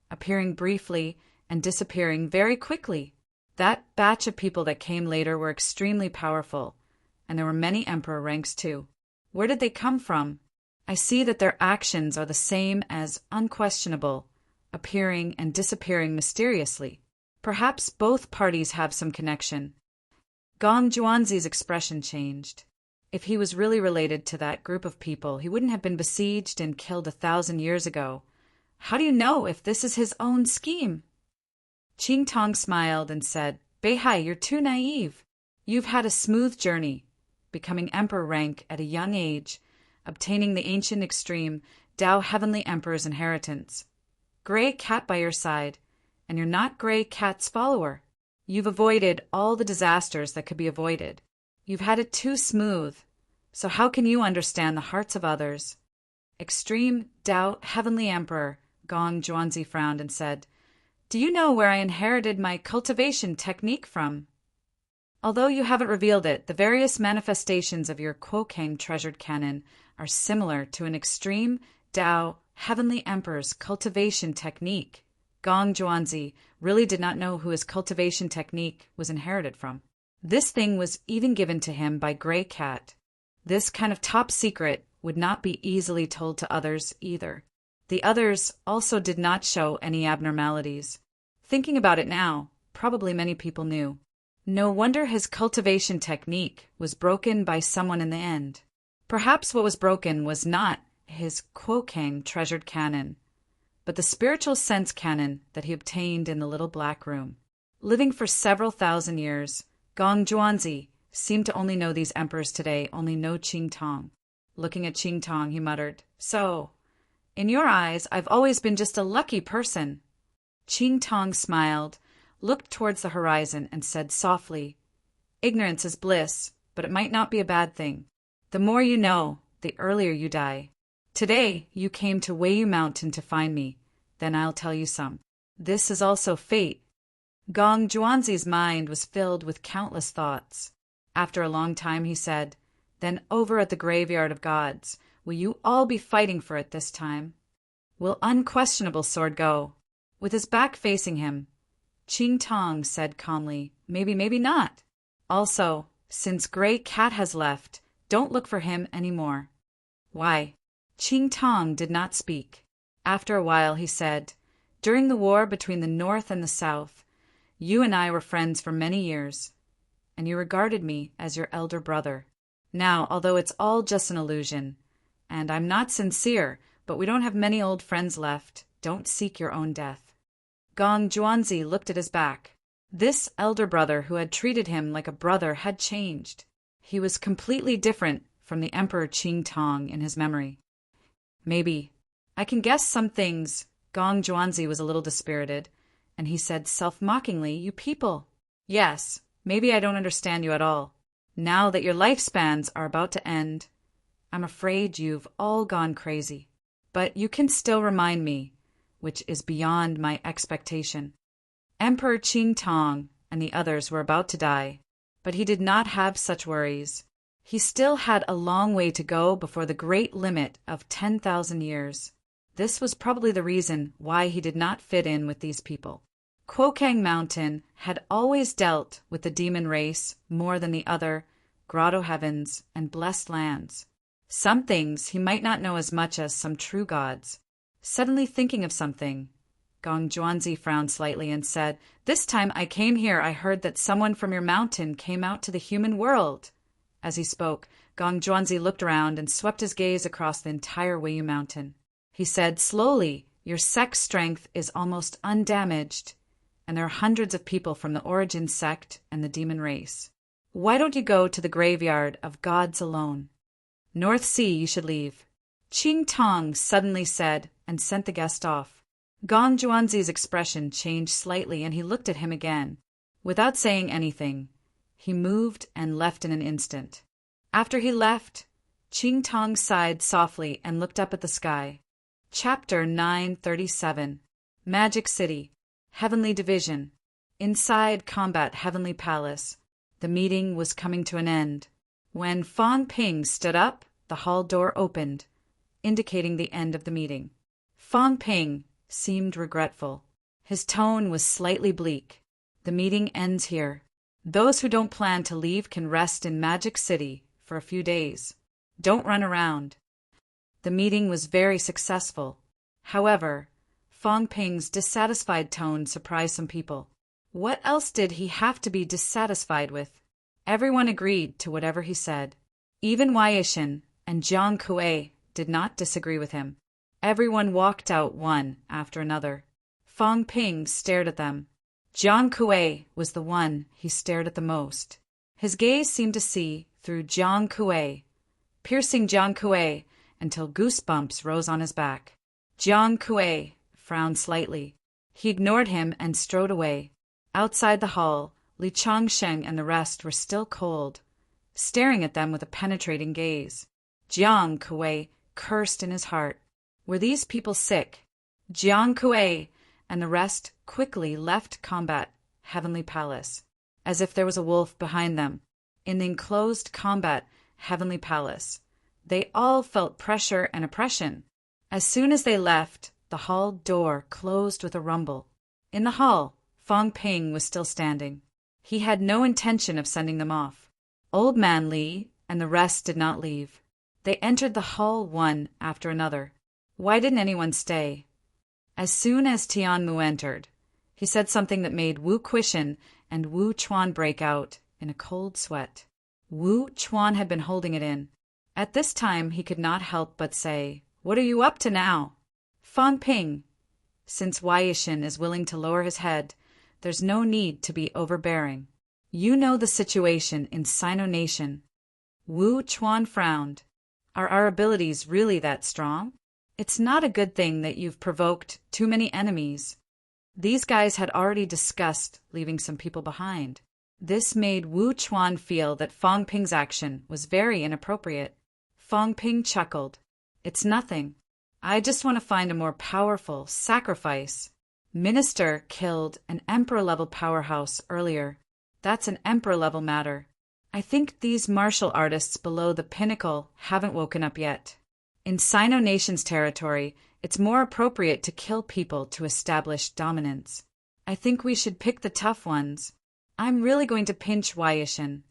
appearing briefly and disappearing very quickly. That batch of people that came later were extremely powerful, and there were many emperor ranks too. Where did they come from? I see that their actions are the same as unquestionable, appearing and disappearing mysteriously. Perhaps both parties have some connection. Gong Juanzi's expression changed. If he was really related to that group of people, he wouldn't have been besieged and killed 1,000 years ago. How do you know if this is his own scheme? Qing Tong smiled and said, Beihai, you're too naive. You've had a smooth journey, becoming emperor rank at a young age, obtaining the ancient extreme Tao Heavenly Emperor's inheritance. Gray Cat by your side, and you're not Gray Cat's follower. You've avoided all the disasters that could be avoided. You've had it too smooth, so how can you understand the hearts of others? Extreme Tao Heavenly Emperor, Gong Juanzi frowned and said, Do you know where I inherited my cultivation technique from? Although you haven't revealed it, the various manifestations of your Quokang treasured canon are similar to an extreme Tao Heavenly Emperor's cultivation technique. Gong Juanzi really did not know who his cultivation technique was inherited from. This thing was even given to him by Gray Cat. This kind of top secret would not be easily told to others either. The others also did not show any abnormalities. Thinking about it now, probably many people knew. No wonder his cultivation technique was broken by someone in the end. Perhaps what was broken was not his Quokang treasured canon, but the spiritual sense canon that he obtained in the little black room. Living for several thousand years, Gong Juanzi seemed to only know these emperors today, only know Qing Tong. Looking at Qing Tong, he muttered, So, in your eyes, I've always been just a lucky person. Qing Tong smiled, looked towards the horizon, and said softly, Ignorance is bliss, but it might not be a bad thing. The more you know, the earlier you die. Today, you came to Weiyu Mountain to find me. Then I'll tell you some. This is also fate. Gong Juanzi's mind was filled with countless thoughts. After a long time, he said, Then over at the graveyard of gods, will you all be fighting for it this time? Will unquestionable sword go? With his back facing him, Qing Tong said calmly, Maybe, maybe not. Also, since Gray Cat has left, don't look for him any more. Why? Qing Tong did not speak. After a while, he said, During the war between the North and the South, you and I were friends for many years, and you regarded me as your elder brother. Now, although it's all just an illusion, and I'm not sincere, but we don't have many old friends left, don't seek your own death. Gong Juanzi looked at his back. This elder brother who had treated him like a brother had changed. He was completely different from the Emperor Qing Tong in his memory. Maybe. I can guess some things. Gong Juanzi was a little dispirited, and he said self-mockingly, You people. Yes, maybe I don't understand you at all. Now that your lifespans are about to end, I'm afraid you've all gone crazy. But you can still remind me, which is beyond my expectation. Emperor Qing Tong and the others were about to die, but he did not have such worries. He still had a long way to go before the great limit of 10,000 years. This was probably the reason why he did not fit in with these people. Quokang Mountain had always dealt with the demon race more than the other grotto heavens and blessed lands. Some things he might not know as much as some true gods. Suddenly thinking of something, Gong Juanzi frowned slightly and said, This time I came here, I heard that someone from your mountain came out to the human world. As he spoke, Gong Juanzi looked around and swept his gaze across the entire Weiyu Mountain. He said, Slowly, your sex strength is almost undamaged, and there are hundreds of people from the Origin sect and the demon race. Why don't you go to the graveyard of gods alone? North Sea you should leave. Qing Tong suddenly said and sent the guest off. Gong Juanzi's expression changed slightly and he looked at him again. Without saying anything, he moved and left in an instant. After he left, Qing Tong sighed softly and looked up at the sky. Chapter 937. Magic City. Heavenly Division. Inside Combat Heavenly Palace. The meeting was coming to an end. When Fang Ping stood up, the hall door opened, indicating the end of the meeting. Fang Ping seemed regretful. His tone was slightly bleak. The meeting ends here. Those who don't plan to leave can rest in Magic City for a few days. Don't run around. The meeting was very successful. However, Fang Ping's dissatisfied tone surprised some people. What else did he have to be dissatisfied with? Everyone agreed to whatever he said. Even Wei Yishan and Jiang Kuei did not disagree with him. Everyone walked out one after another. Fang Ping stared at them. Jiang Kuei was the one he stared at the most. His gaze seemed to see through Jiang Kuei, piercing Jiang Kuei until goosebumps rose on his back. Jiang Kuei frowned slightly. He ignored him and strode away. Outside the hall, Li Changsheng and the rest were still cold, staring at them with a penetrating gaze. Jiang Kuei cursed in his heart. Were these people sick? Jiang Kuei and the rest quickly left Combat Heavenly Palace, as if there was a wolf behind them. In the enclosed Combat Heavenly Palace, they all felt pressure and oppression. As soon as they left, the hall door closed with a rumble. In the hall, Fang Ping was still standing. He had no intention of sending them off. Old Man Li and the rest did not leave. They entered the hall one after another. Why didn't anyone stay? As soon as Tianmu entered, he said something that made Wu Quishan and Wu Chuan break out in a cold sweat. Wu Chuan had been holding it in. At this time he could not help but say, "What are you up to now?" Fang Ping, since Wei Yishan is willing to lower his head, there's no need to be overbearing. You know the situation in Sino Nation. Wu Chuan frowned. Are our abilities really that strong? It's not a good thing that you've provoked too many enemies. These guys had already discussed leaving some people behind. This made Wu Chuan feel that Fang Ping's action was very inappropriate. Fang Ping chuckled. It's nothing. I just want to find a more powerful sacrifice. Minister killed an Emperor-level powerhouse earlier. That's an Emperor-level matter. I think these martial artists below the pinnacle haven't woken up yet. In Sino Nation's territory, it's more appropriate to kill people to establish dominance. I think we should pick the tough ones. I'm really going to pinch Wei Yishan.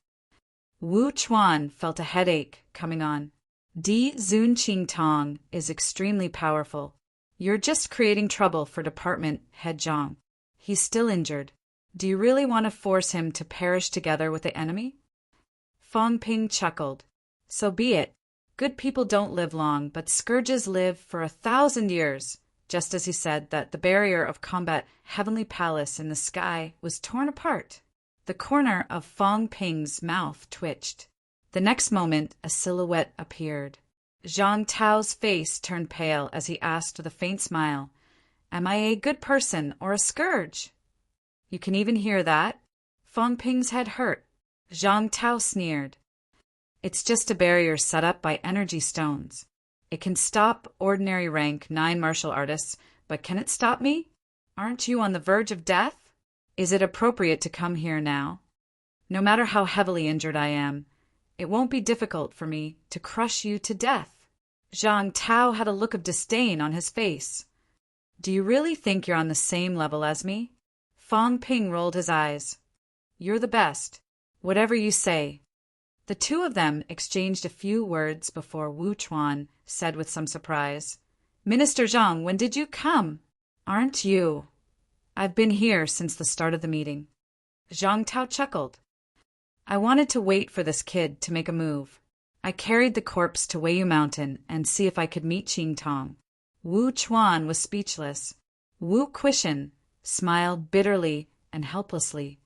Wu Chuan felt a headache coming on. Di Zun Qing Tong is extremely powerful. You're just creating trouble for Department Head Zhang. He's still injured. Do you really want to force him to perish together with the enemy? Fang Ping chuckled. So be it. Good people don't live long, but scourges live for 1,000 years, just as he said that the barrier of Combat Heavenly Palace in the sky was torn apart. The corner of Fang Ping's mouth twitched. The next moment, a silhouette appeared. Zhang Tao's face turned pale as he asked with a faint smile, "Am I a good person or a scourge?" You can even hear that? Fang Ping's head hurt. Zhang Tao sneered. It's just a barrier set up by energy stones. It can stop ordinary rank 9 martial artists, but can it stop me? Aren't you on the verge of death? Is it appropriate to come here now? No matter how heavily injured I am, it won't be difficult for me to crush you to death. Zhang Tao had a look of disdain on his face. Do you really think you're on the same level as me? Fang Ping rolled his eyes. You're the best. Whatever you say. The two of them exchanged a few words before Wu Chuan said with some surprise, Minister Zhang, when did you come? Aren't you? I've been here since the start of the meeting. Zhang Tao chuckled. I wanted to wait for this kid to make a move. I carried the corpse to Weiyu Mountain and see if I could meet Qing Tong. Wu Chuan was speechless. Wu Quishan smiled bitterly and helplessly.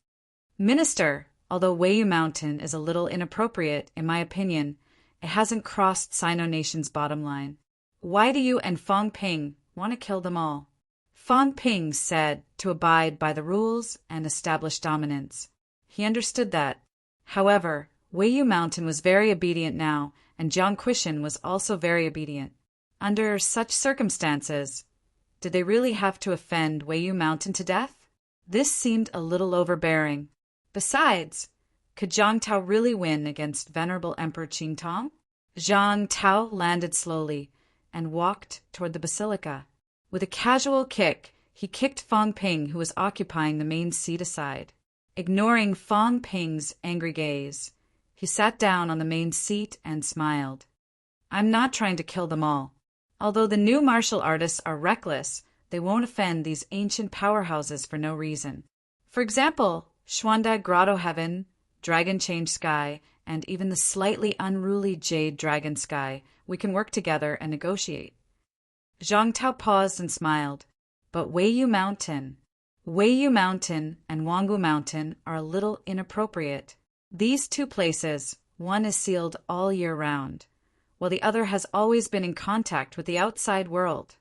Minister, although Weiyu Mountain is a little inappropriate, in my opinion, it hasn't crossed Sino Nation's bottom line. Why do you and Fang Ping want to kill them all? Fang Ping said to abide by the rules and establish dominance. He understood that. However, Weiyu Mountain was very obedient now, and Jiang Quishan was also very obedient. Under such circumstances, did they really have to offend Weiyu Mountain to death? This seemed a little overbearing. Besides, could Zhang Tao really win against Venerable Emperor Qing Tong? Zhang Tao landed slowly and walked toward the basilica. With a casual kick, he kicked Fong Ping, who was occupying the main seat, aside. Ignoring Fong Ping's angry gaze, he sat down on the main seat and smiled. I'm not trying to kill them all. Although the new martial artists are reckless, they won't offend these ancient powerhouses for no reason. For example, Xuanda Grotto Heaven, Dragon Change Sky, and even the slightly unruly Jade Dragon Sky, we can work together and negotiate. Zhang Tao paused and smiled. But Weiyu Mountain and Wangwu Mountain are a little inappropriate. These two places, one is sealed all year round, while the other has always been in contact with the outside world.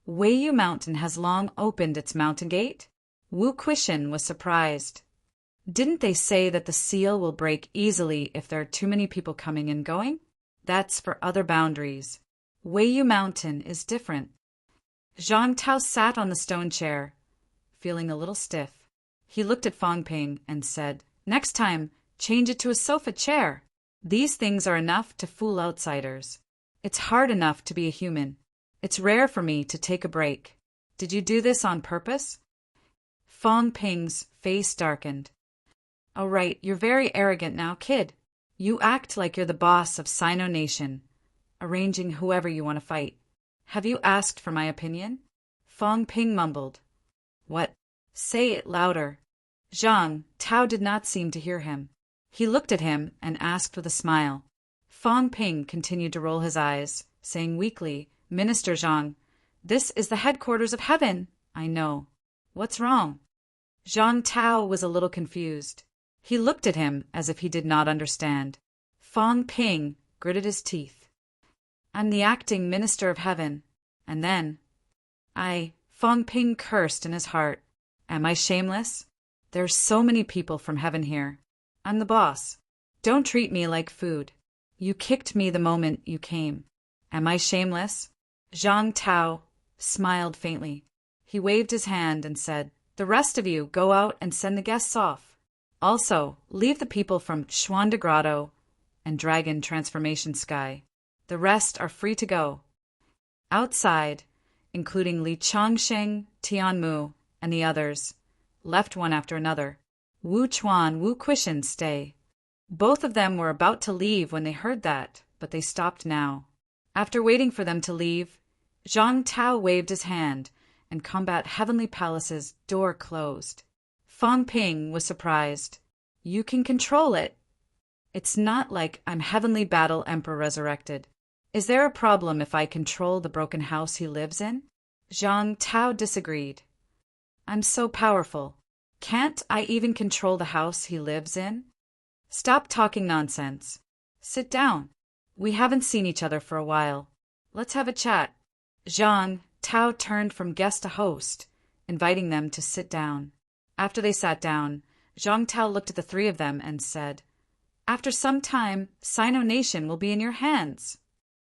Weiyu Mountain has long opened its mountain gate? Wu Quishan was surprised. Didn't they say that the seal will break easily if there are too many people coming and going? That's for other boundaries. Weiyu Mountain is different. Zhang Tao sat on the stone chair, feeling a little stiff. He looked at Fong Ping and said, Next time, change it to a sofa chair. These things are enough to fool outsiders. It's hard enough to be a human. It's rare for me to take a break. Did you do this on purpose? Fong Ping's face darkened. Oh, right, you're very arrogant now, kid. You act like you're the boss of Sino Nation, arranging whoever you want to fight. Have you asked for my opinion? Fong Ping mumbled. What? Say it louder. Zhang Tao did not seem to hear him. He looked at him and asked with a smile. Fong Ping continued to roll his eyes, saying weakly, Minister Zhang, this is the headquarters of heaven. I know. What's wrong? Zhang Tao was a little confused. He looked at him as if he did not understand. Fong Ping gritted his teeth. I'm the acting minister of heaven. And then, Fong Ping cursed in his heart. Am I shameless? There's so many people from heaven here. I'm the boss. Don't treat me like food. You kicked me the moment you came. Am I shameless? Zhang Tao smiled faintly. He waved his hand and said, The rest of you go out and send the guests off. Also, leave the people from Xuanda Grotto and Dragon Transformation Sky. The rest are free to go. Outside, including Li Chongsheng, Tianmu, and the others, left one after another. Wu Chuan, Wu Quishan stay. Both of them were about to leave when they heard that, but they stopped now. After waiting for them to leave, Zhang Tao waved his hand, and Combat Heavenly Palace's door closed. Fong Ping was surprised. You can control it. It's not like I'm Heavenly Battle Emperor resurrected. Is there a problem if I control the broken house he lives in? Zhang Tao disagreed. I'm so powerful. Can't I even control the house he lives in? Stop talking nonsense. Sit down. We haven't seen each other for a while. Let's have a chat. Zhang Tao turned from guest to host, inviting them to sit down. After they sat down, Zhang Tao looked at the three of them and said, After some time, Sino Nation will be in your hands.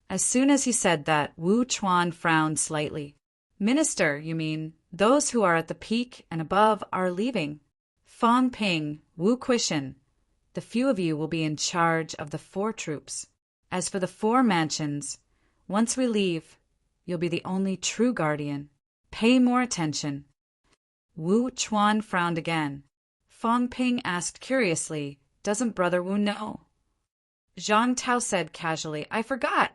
As soon as he said that, Wu Chuan frowned slightly. Minister, you mean, those who are at the peak and above are leaving. Fong Ping, Wu Quishan, the few of you will be in charge of the 4 troops. As for the 4 mansions, once we leave, you'll be the only true guardian. Pay more attention. Wu Chuan frowned again. Fong Ping asked curiously, Doesn't Brother Wu know? Zhang Tao said casually, I forgot.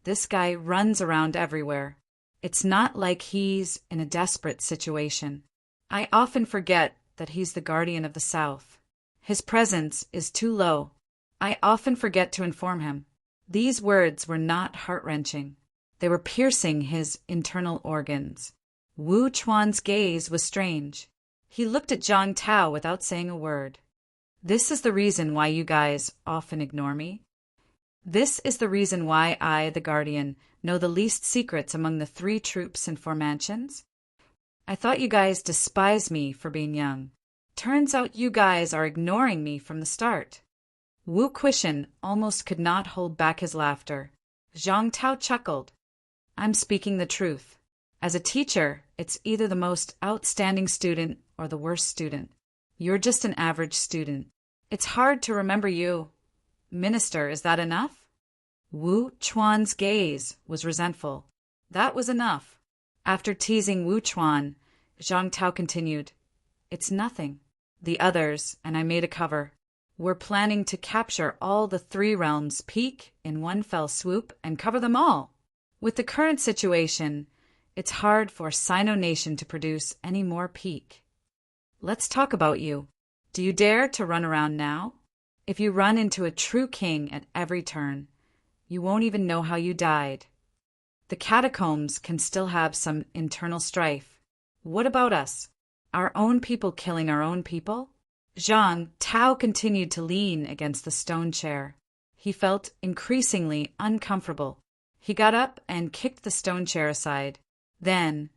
This guy runs around everywhere. It's not like he's in a desperate situation. I often forget that he's the guardian of the South. His presence is too low. I often forget to inform him. These words were not heart-wrenching. They were piercing his internal organs. Wu Chuan's gaze was strange. He looked at Zhang Tao without saying a word. This is the reason why you guys often ignore me? This is the reason why I, the Guardian, know the least secrets among the 3 troops and 4 mansions? I thought you guys despised me for being young. Turns out you guys are ignoring me from the start. Wu Quishan almost could not hold back his laughter. Zhang Tao chuckled. I'm speaking the truth. As a teacher, it's either the most outstanding student or the worst student. You're just an average student. It's hard to remember you. Minister, is that enough? Wu Chuan's gaze was resentful. That was enough. After teasing Wu Chuan, Zhang Tao continued, "It's nothing. The others, and I made a cover, were planning to capture all the three realms' peak in one fell swoop and cover them all. With the current situation, it's hard for Sino Nation to produce any more peak. Let's talk about you. Do you dare to run around now? If you run into a true king at every turn, you won't even know how you died. The catacombs can still have some internal strife. What about us? Our own people killing our own people?" Zhang Tao continued to lean against the stone chair. He felt increasingly uncomfortable. He got up and kicked the stone chair aside. Then,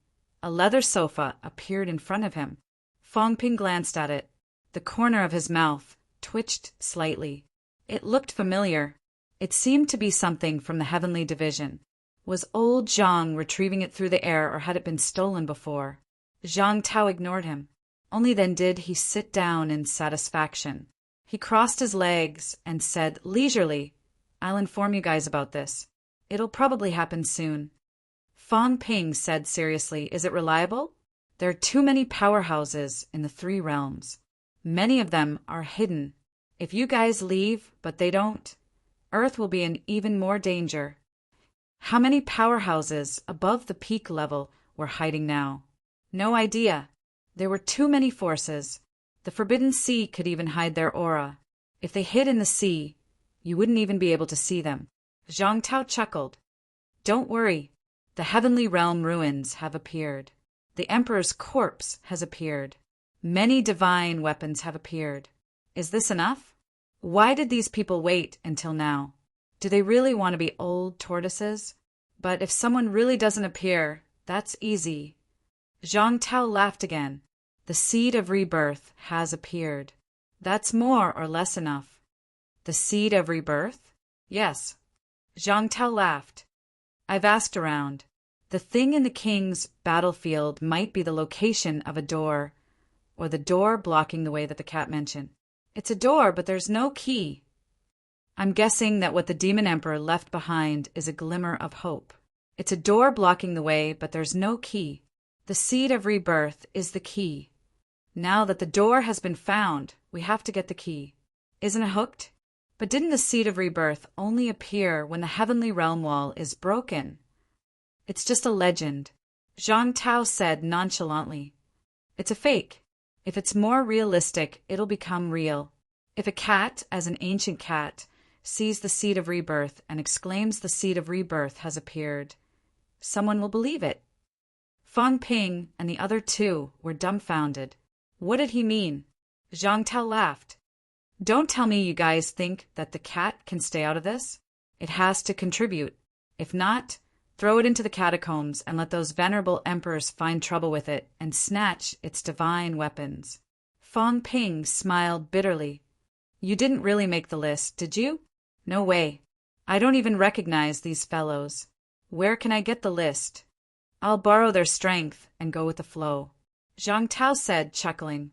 a leather sofa appeared in front of him. Fang Ping glanced at it. The corner of his mouth twitched slightly. It looked familiar. It seemed to be something from the Heavenly Division. Was old Zhang retrieving it through the air, or had it been stolen before? Zhang Tao ignored him. Only then did he sit down in satisfaction. He crossed his legs and said leisurely, "I'll inform you guys about this. It'll probably happen soon." Fang Ping said seriously, "Is it reliable?" "There are too many powerhouses in the three realms. Many of them are hidden. If you guys leave, but they don't, Earth will be in even more danger." How many powerhouses above the peak level were hiding now? No idea. There were too many forces. The Forbidden Sea could even hide their aura. If they hid in the sea, you wouldn't even be able to see them. Zhang Tao chuckled. "Don't worry. The Heavenly Realm ruins have appeared. The Emperor's corpse has appeared. Many divine weapons have appeared. Is this enough? Why did these people wait until now? Do they really want to be old tortoises? But if someone really doesn't appear, that's easy." Zhang Tao laughed again. "The seed of rebirth has appeared. That's more or less enough." "The seed of rebirth?" "Yes." Zhang Tao laughed. "I've asked around. The thing in the king's battlefield might be the location of a door, or the door blocking the way that the cat mentioned. It's a door, but there's no key. I'm guessing that what the Demon Emperor left behind is a glimmer of hope. It's a door blocking the way, but there's no key. The seed of rebirth is the key. Now that the door has been found, we have to get the key. Isn't it hooked? But didn't the seed of rebirth only appear when the heavenly realm wall is broken? It's just a legend," Zhang Tao said nonchalantly. "It's a fake. If it's more realistic, it'll become real. If a cat, as an ancient cat, sees the seed of rebirth and exclaims the seed of rebirth has appeared, someone will believe it." Fang Ping and the other two were dumbfounded. What did he mean? Zhang Tao laughed. "Don't tell me you guys think that the cat can stay out of this. It has to contribute. If not, throw it into the catacombs and let those venerable emperors find trouble with it and snatch its divine weapons." Fang Ping smiled bitterly. "You didn't really make the list, did you?" "No way. I don't even recognize these fellows. Where can I get the list? I'll borrow their strength and go with the flow," Zhang Tao said, chuckling.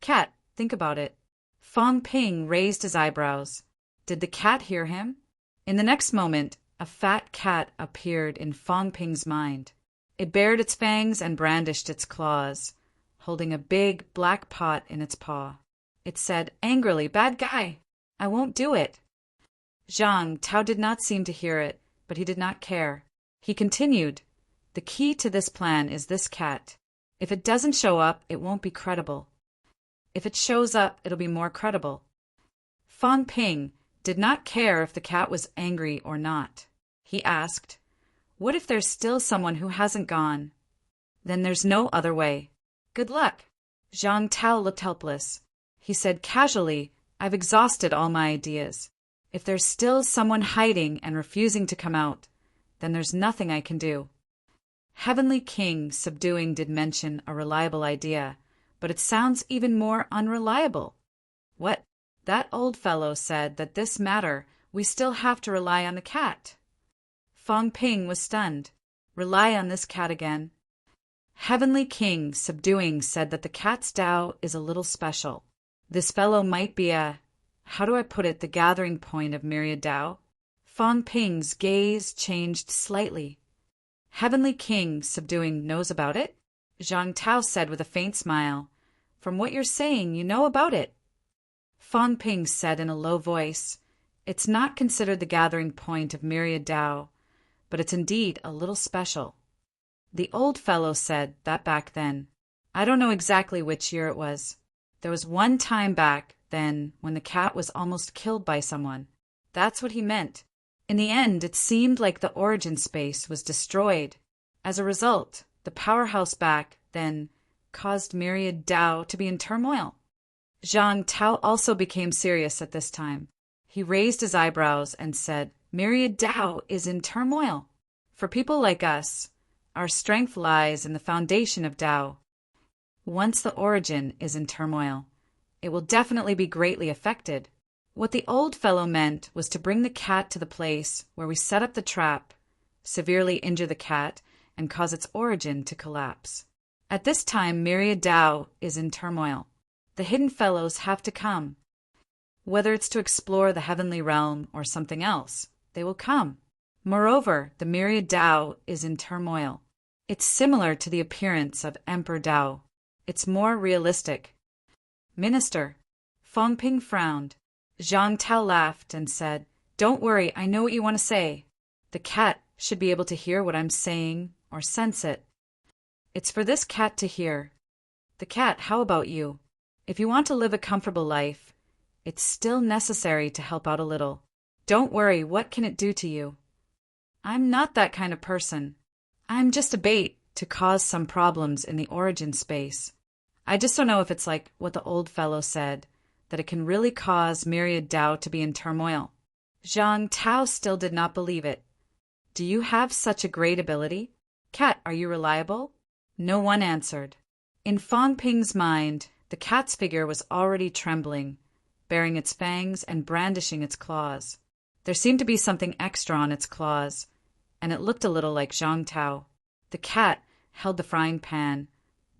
"Cat, think about it." Fang Ping raised his eyebrows. Did the cat hear him? In the next moment, a fat cat appeared in Fang Ping's mind. It bared its fangs and brandished its claws, holding a big black pot in its paw. It said angrily, "Bad guy! I won't do it." Zhang Tao did not seem to hear it, but he did not care. He continued, "The key to this plan is this cat. If it doesn't show up, it won't be credible. If it shows up, it'll be more credible." Fang Ping did not care if the cat was angry or not. He asked, "What if there's still someone who hasn't gone?" "Then there's no other way. Good luck." Zhang Tao looked helpless. He said casually, "I've exhausted all my ideas. If there's still someone hiding and refusing to come out, then there's nothing I can do." Heavenly King Subduing did mention a reliable idea, but it sounds even more unreliable. "What?" "That old fellow said that this matter we still have to rely on the cat." Fang Ping was stunned. "Rely on this cat again?" Heavenly King Subduing said that the cat's Tao is a little special. This fellow might be how do I put it, the gathering point of myriad Tao? Fang Ping's gaze changed slightly. Heavenly King subduing knows about it? Zhang Tao said with a faint smile. From what you're saying, you know about it. Fang Ping said in a low voice, It's not considered the gathering point of myriad Tao, but it's indeed a little special. The old fellow said that back then. I don't know exactly which year it was. There was one time back then when the cat was almost killed by someone. That's what he meant. In the end, it seemed like the origin space was destroyed. As a result, the powerhouse back then caused myriad Tao to be in turmoil. Zhang Tao also became serious at this time. He raised his eyebrows and said, Myriad Tao is in turmoil. For people like us, our strength lies in the foundation of Tao. Once the origin is in turmoil, it will definitely be greatly affected. What the old fellow meant was to bring the cat to the place where we set up the trap, severely injure the cat, and cause its origin to collapse. At this time, myriad Tao is in turmoil. The hidden fellows have to come. Whether it's to explore the heavenly realm or something else, they will come. Moreover, the myriad Tao is in turmoil. It's similar to the appearance of Emperor Tao. It's more realistic. Minister. Fang Ping frowned. Zhang Tao laughed and said, Don't worry, I know what you want to say. The cat should be able to hear what I'm saying or sense it. It's for this cat to hear. The cat, how about you? If you want to live a comfortable life, it's still necessary to help out a little. Don't worry, what can it do to you? I'm not that kind of person. I'm just a bait to cause some problems in the origin space. I just don't know if it's like what the old fellow said, that it can really cause myriad Tao to be in turmoil. Zhang Tao still did not believe it. Do you have such a great ability? Cat, are you reliable? No one answered. In Fang Ping's mind, the cat's figure was already trembling, baring its fangs and brandishing its claws. There seemed to be something extra on its claws, and it looked a little like Zhang Tao. The cat held the frying pan,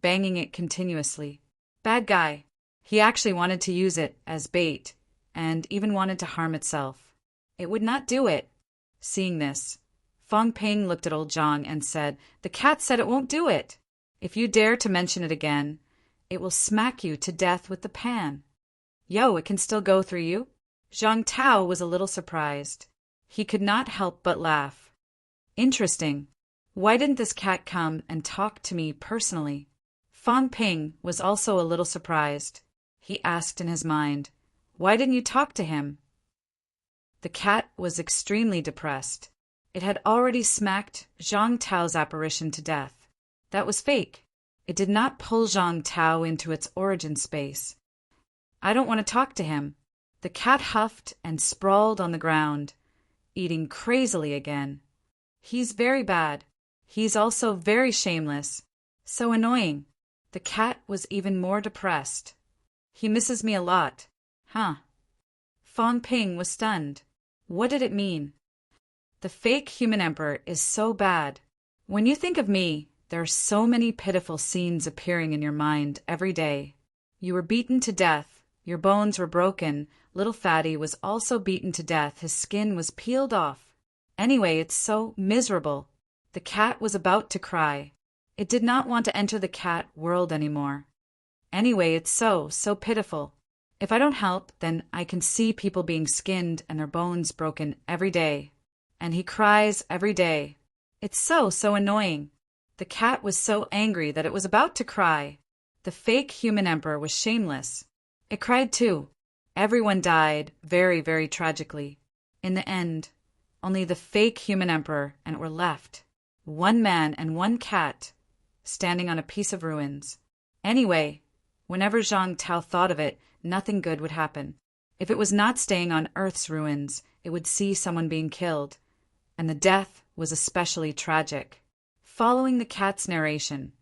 banging it continuously. Bad guy. He actually wanted to use it as bait, and even wanted to harm itself. It would not do it. Seeing this, Fang Ping looked at old Zhang and said, The cat said it won't do it. If you dare to mention it again, it will smack you to death with the pan. Yo, it can still go through you? Zhang Tao was a little surprised. He could not help but laugh. Interesting. Why didn't this cat come and talk to me personally? Fang Ping was also a little surprised. He asked in his mind, Why didn't you talk to him? The cat was extremely depressed. It had already smacked Zhang Tao's apparition to death. That was fake. It did not pull Zhang Tao into its origin space. I don't want to talk to him. The cat huffed and sprawled on the ground, eating crazily again. He's very bad. He's also very shameless. So annoying. The cat was even more depressed. He misses me a lot. Huh. Fang Ping was stunned. What did it mean? The fake human emperor is so bad. When you think of me, there are so many pitiful scenes appearing in your mind every day. You were beaten to death. Your bones were broken. Little Fatty was also beaten to death. His skin was peeled off. Anyway, it's so miserable. The cat was about to cry. It did not want to enter the cat world anymore. Anyway, it's so pitiful. If I don't help, then I can see people being skinned and their bones broken every day. And he cries every day. It's so annoying. The cat was so angry that it was about to cry. The fake human emperor was shameless. It cried too. Everyone died very, very tragically. In the end, only the fake human emperor and it were left. One man and one cat, standing on a piece of ruins. Anyway, whenever Zhang Tao thought of it, nothing good would happen. If it was not staying on Earth's ruins, it would see someone being killed. And the death was especially tragic. Following the cat's narration,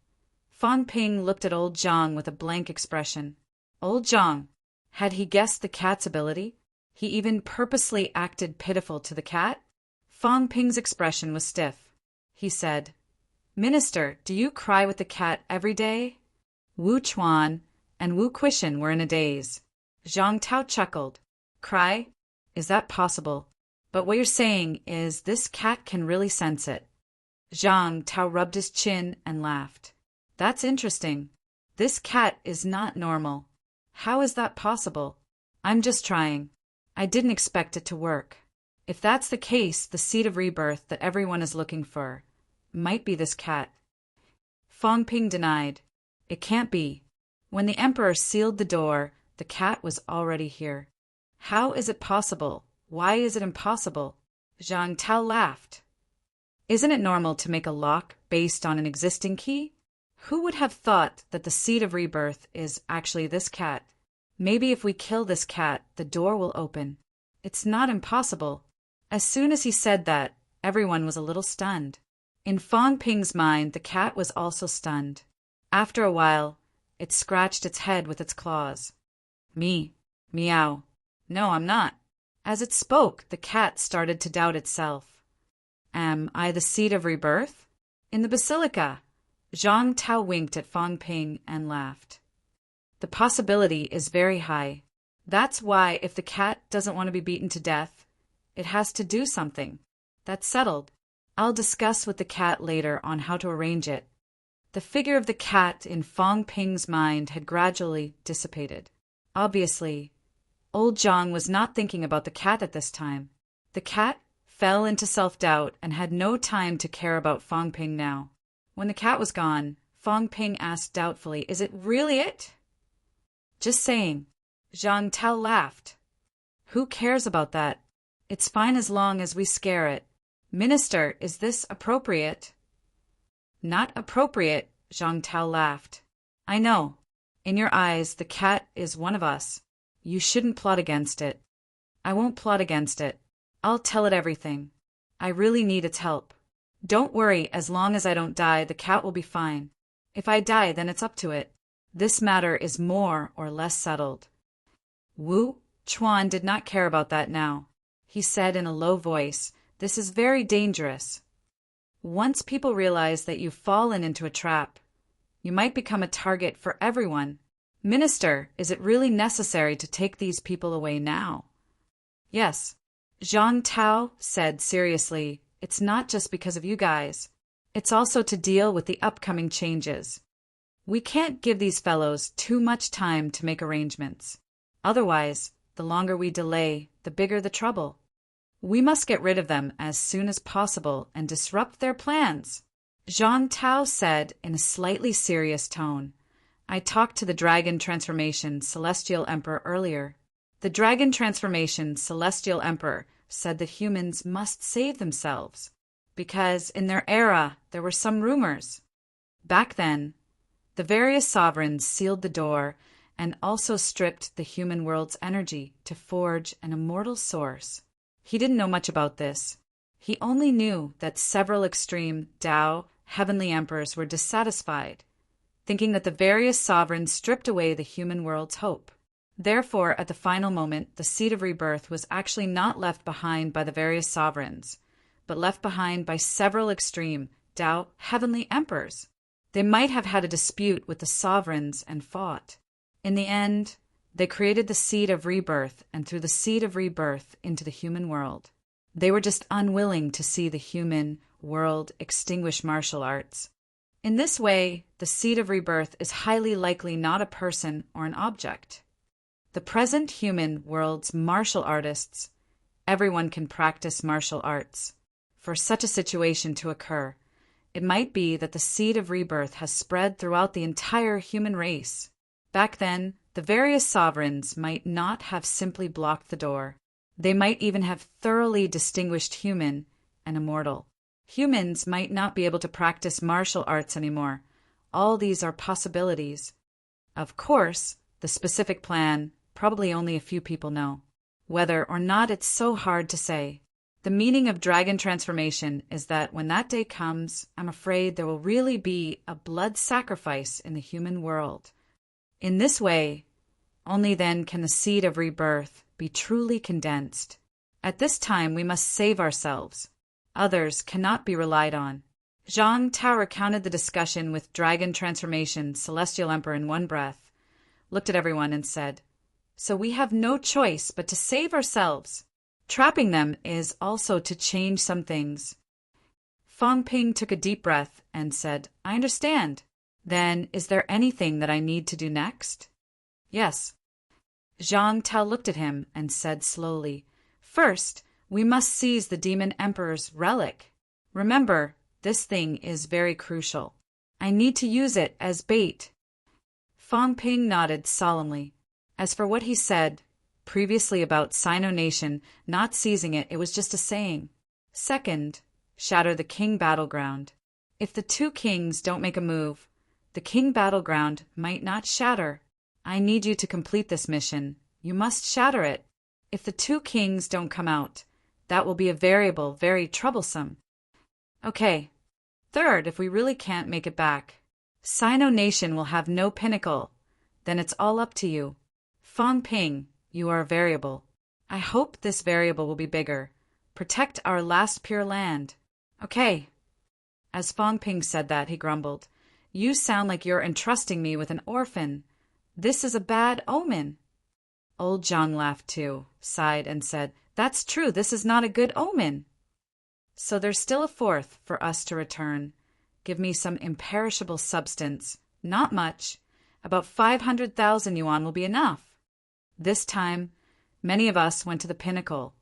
Fang Ping looked at old Zhang with a blank expression. Old Zhang, had he guessed the cat's ability? He even purposely acted pitiful to the cat? Fang Ping's expression was stiff. He said, Minister, do you cry with the cat every day? Wu Chuan and Wu Quishan were in a daze. Zhang Tao chuckled. Cry? Is that possible? But what you're saying is this cat can really sense it. Zhang Tao rubbed his chin and laughed. That's interesting. This cat is not normal. How is that possible? I'm just trying. I didn't expect it to work. If that's the case, the seed of rebirth that everyone is looking for might be this cat. Fang Ping denied. It can't be. When the emperor sealed the door, the cat was already here. How is it possible? Why is it impossible? Zhang Tao laughed. Isn't it normal to make a lock based on an existing key? Who would have thought that the seed of rebirth is actually this cat? Maybe if we kill this cat, the door will open. It's not impossible. As soon as he said that, everyone was a little stunned. In Fang Ping's mind, the cat was also stunned. After a while, it scratched its head with its claws. Me. Meow. No, I'm not. As it spoke, the cat started to doubt itself. Am I the seed of rebirth? In the basilica. Zhang Tao winked at Fang Ping and laughed. The possibility is very high. That's why if the cat doesn't want to be beaten to death, it has to do something. That's settled. I'll discuss with the cat later on how to arrange it. The figure of the cat in Fang Ping's mind had gradually dissipated. Obviously, old Zhang was not thinking about the cat at this time. The cat fell into self-doubt and had no time to care about Fang Ping now. When the cat was gone, Fang Ping asked doubtfully, "Is it really it?" "Just saying." Zhang Tao laughed. "Who cares about that? It's fine as long as we scare it. Minister, is this appropriate?" "Not appropriate," Zhang Tao laughed. "I know. In your eyes, the cat is one of us. You shouldn't plot against it." "I won't plot against it. I'll tell it everything. I really need its help. Don't worry, as long as I don't die, the cat will be fine. If I die, then it's up to it. This matter is more or less settled." Wu Chuan did not care about that now. He said in a low voice, "This is very dangerous. Once people realize that you've fallen into a trap, you might become a target for everyone. Minister, is it really necessary to take these people away now?" "Yes," Zhang Tao said seriously. "It's not just because of you guys. It's also to deal with the upcoming changes. We can't give these fellows too much time to make arrangements. Otherwise, the longer we delay, the bigger the trouble. We must get rid of them as soon as possible and disrupt their plans." Zhang Tao said in a slightly serious tone. "I talked to the Dragon Transformation Celestial Emperor earlier. The Dragon Transformation Celestial Emperor said that humans must save themselves, because in their era there were some rumors. Back then, the various sovereigns sealed the door and also stripped the human world's energy to forge an immortal source. He didn't know much about this. He only knew that several extreme Tao heavenly emperors were dissatisfied, thinking that the various sovereigns stripped away the human world's hope. Therefore, at the final moment, the seed of rebirth was actually not left behind by the various sovereigns, but left behind by several extreme Tao heavenly emperors. They might have had a dispute with the sovereigns and fought. In the end, they created the seed of rebirth and threw the seed of rebirth into the human world. They were just unwilling to see the human world extinguish martial arts. In this way, the seed of rebirth is highly likely not a person or an object. The present human world's martial artists, everyone can practice martial arts. For such a situation to occur, it might be that the seed of rebirth has spread throughout the entire human race. Back then, the various sovereigns might not have simply blocked the door. They might even have thoroughly distinguished human and immortal. Humans might not be able to practice martial arts anymore. All these are possibilities. Of course, the specific plan, probably only a few people know. Whether or not it's so hard to say. The meaning of dragon transformation is that when that day comes, I'm afraid there will really be a blood sacrifice in the human world. In this way, only then can the seed of rebirth be truly condensed. At this time, we must save ourselves. Others cannot be relied on. Zhang Tao recounted the discussion with Dragon Transformation Celestial Emperor in one breath, looked at everyone and said, "So we have no choice but to save ourselves. Trapping them is also to change some things." Fong Ping took a deep breath and said, I understand. Then, is there anything that I need to do next? Yes. Zhang Tao looked at him and said slowly, First, we must seize the demon emperor's relic. Remember, this thing is very crucial. I need to use it as bait. Fong Ping nodded solemnly. As for what he said previously about Sino Nation not seizing it, it was just a saying. Second, shatter the King battleground. If the two kings don't make a move, the King battleground might not shatter. I need you to complete this mission. You must shatter it. If the two kings don't come out, that will be a variable, very troublesome. Okay. Third, if we really can't make it back, Sino Nation will have no pinnacle. Then it's all up to you. Fong Ping, you are a variable. I hope this variable will be bigger. Protect our last pure land. Okay. As Fong Ping said that, he grumbled, You sound like you're entrusting me with an orphan. This is a bad omen. Old Zhang laughed too, sighed, and said, That's true, this is not a good omen. So there's still a fourth for us to return. Give me some imperishable substance. Not much. About 500,000 yuan will be enough. This time, many of us went to the pinnacle.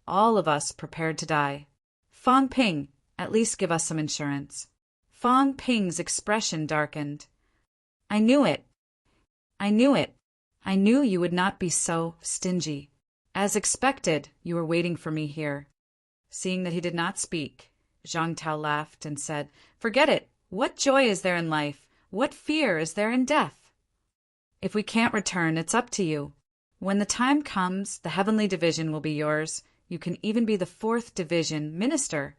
All of us prepared to die. Fong Ping, at least give us some insurance. Fong Ping's expression darkened. I knew it. I knew it. I knew you would not be so stingy. As expected, you were waiting for me here. Seeing that he did not speak, Zhang Tao laughed and said, Forget it. What joy is there in life? What fear is there in death? If we can't return, it's up to you. When the time comes, the heavenly division will be yours. You can even be the 4th division minister.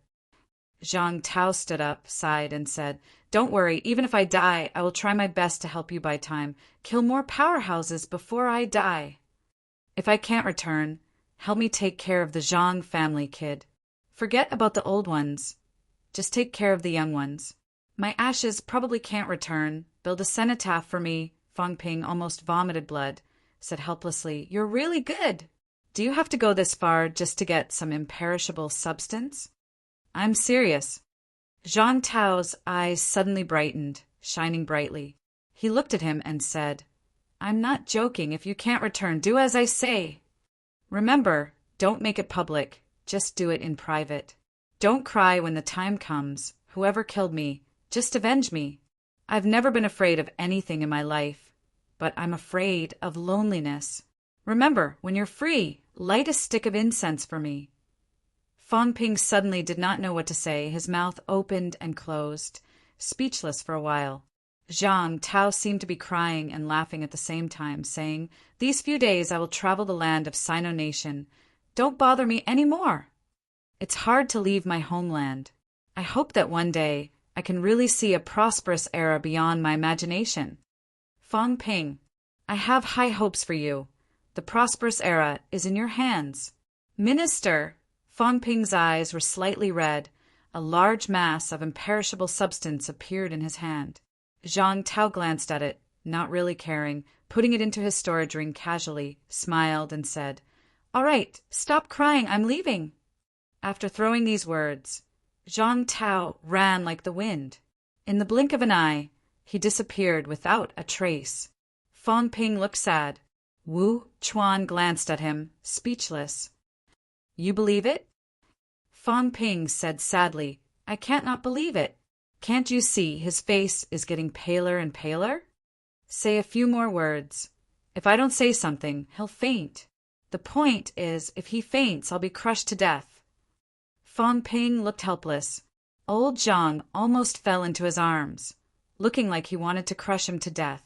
Zhang Tao stood up, sighed, and said, Don't worry, even if I die, I will try my best to help you buy time. Kill more powerhouses before I die. If I can't return, help me take care of the Zhang family, kid. Forget about the old ones. Just take care of the young ones. My ashes probably can't return. Build a cenotaph for me. Fong Ping almost vomited blood, said helplessly, You're really good. Do you have to go this far just to get some imperishable substance? I'm serious. Zhang Tao's eyes suddenly brightened, shining brightly. He looked at him and said, I'm not joking. If you can't return, do as I say. Remember, don't make it public. Just do it in private. Don't cry when the time comes. Whoever killed me, just avenge me. I've never been afraid of anything in my life, but I'm afraid of loneliness. Remember, when you're free, light a stick of incense for me. Fong Ping suddenly did not know what to say. His mouth opened and closed, speechless for a while. Zhang Tao seemed to be crying and laughing at the same time, saying, These few days I will travel the land of Sino Nation. Don't bother me any more. It's hard to leave my homeland. I hope that one day I can really see a prosperous era beyond my imagination. Fong Ping, I have high hopes for you. The prosperous era is in your hands. Minister! Fong Ping's eyes were slightly red. A large mass of imperishable substance appeared in his hand. Zhang Tao glanced at it, not really caring, putting it into his storage ring casually, smiled and said, All right, stop crying, I'm leaving. After throwing these words, Zhang Tao ran like the wind. In the blink of an eye, he disappeared without a trace. Fong Ping looked sad. Wu Chuan glanced at him, speechless. You believe it? Fong Ping said sadly, I can't not believe it. Can't you see his face is getting paler and paler? Say a few more words. If I don't say something, he'll faint. The point is, if he faints, I'll be crushed to death. Fong Ping looked helpless. Old Zhang almost fell into his arms, looking like he wanted to crush him to death.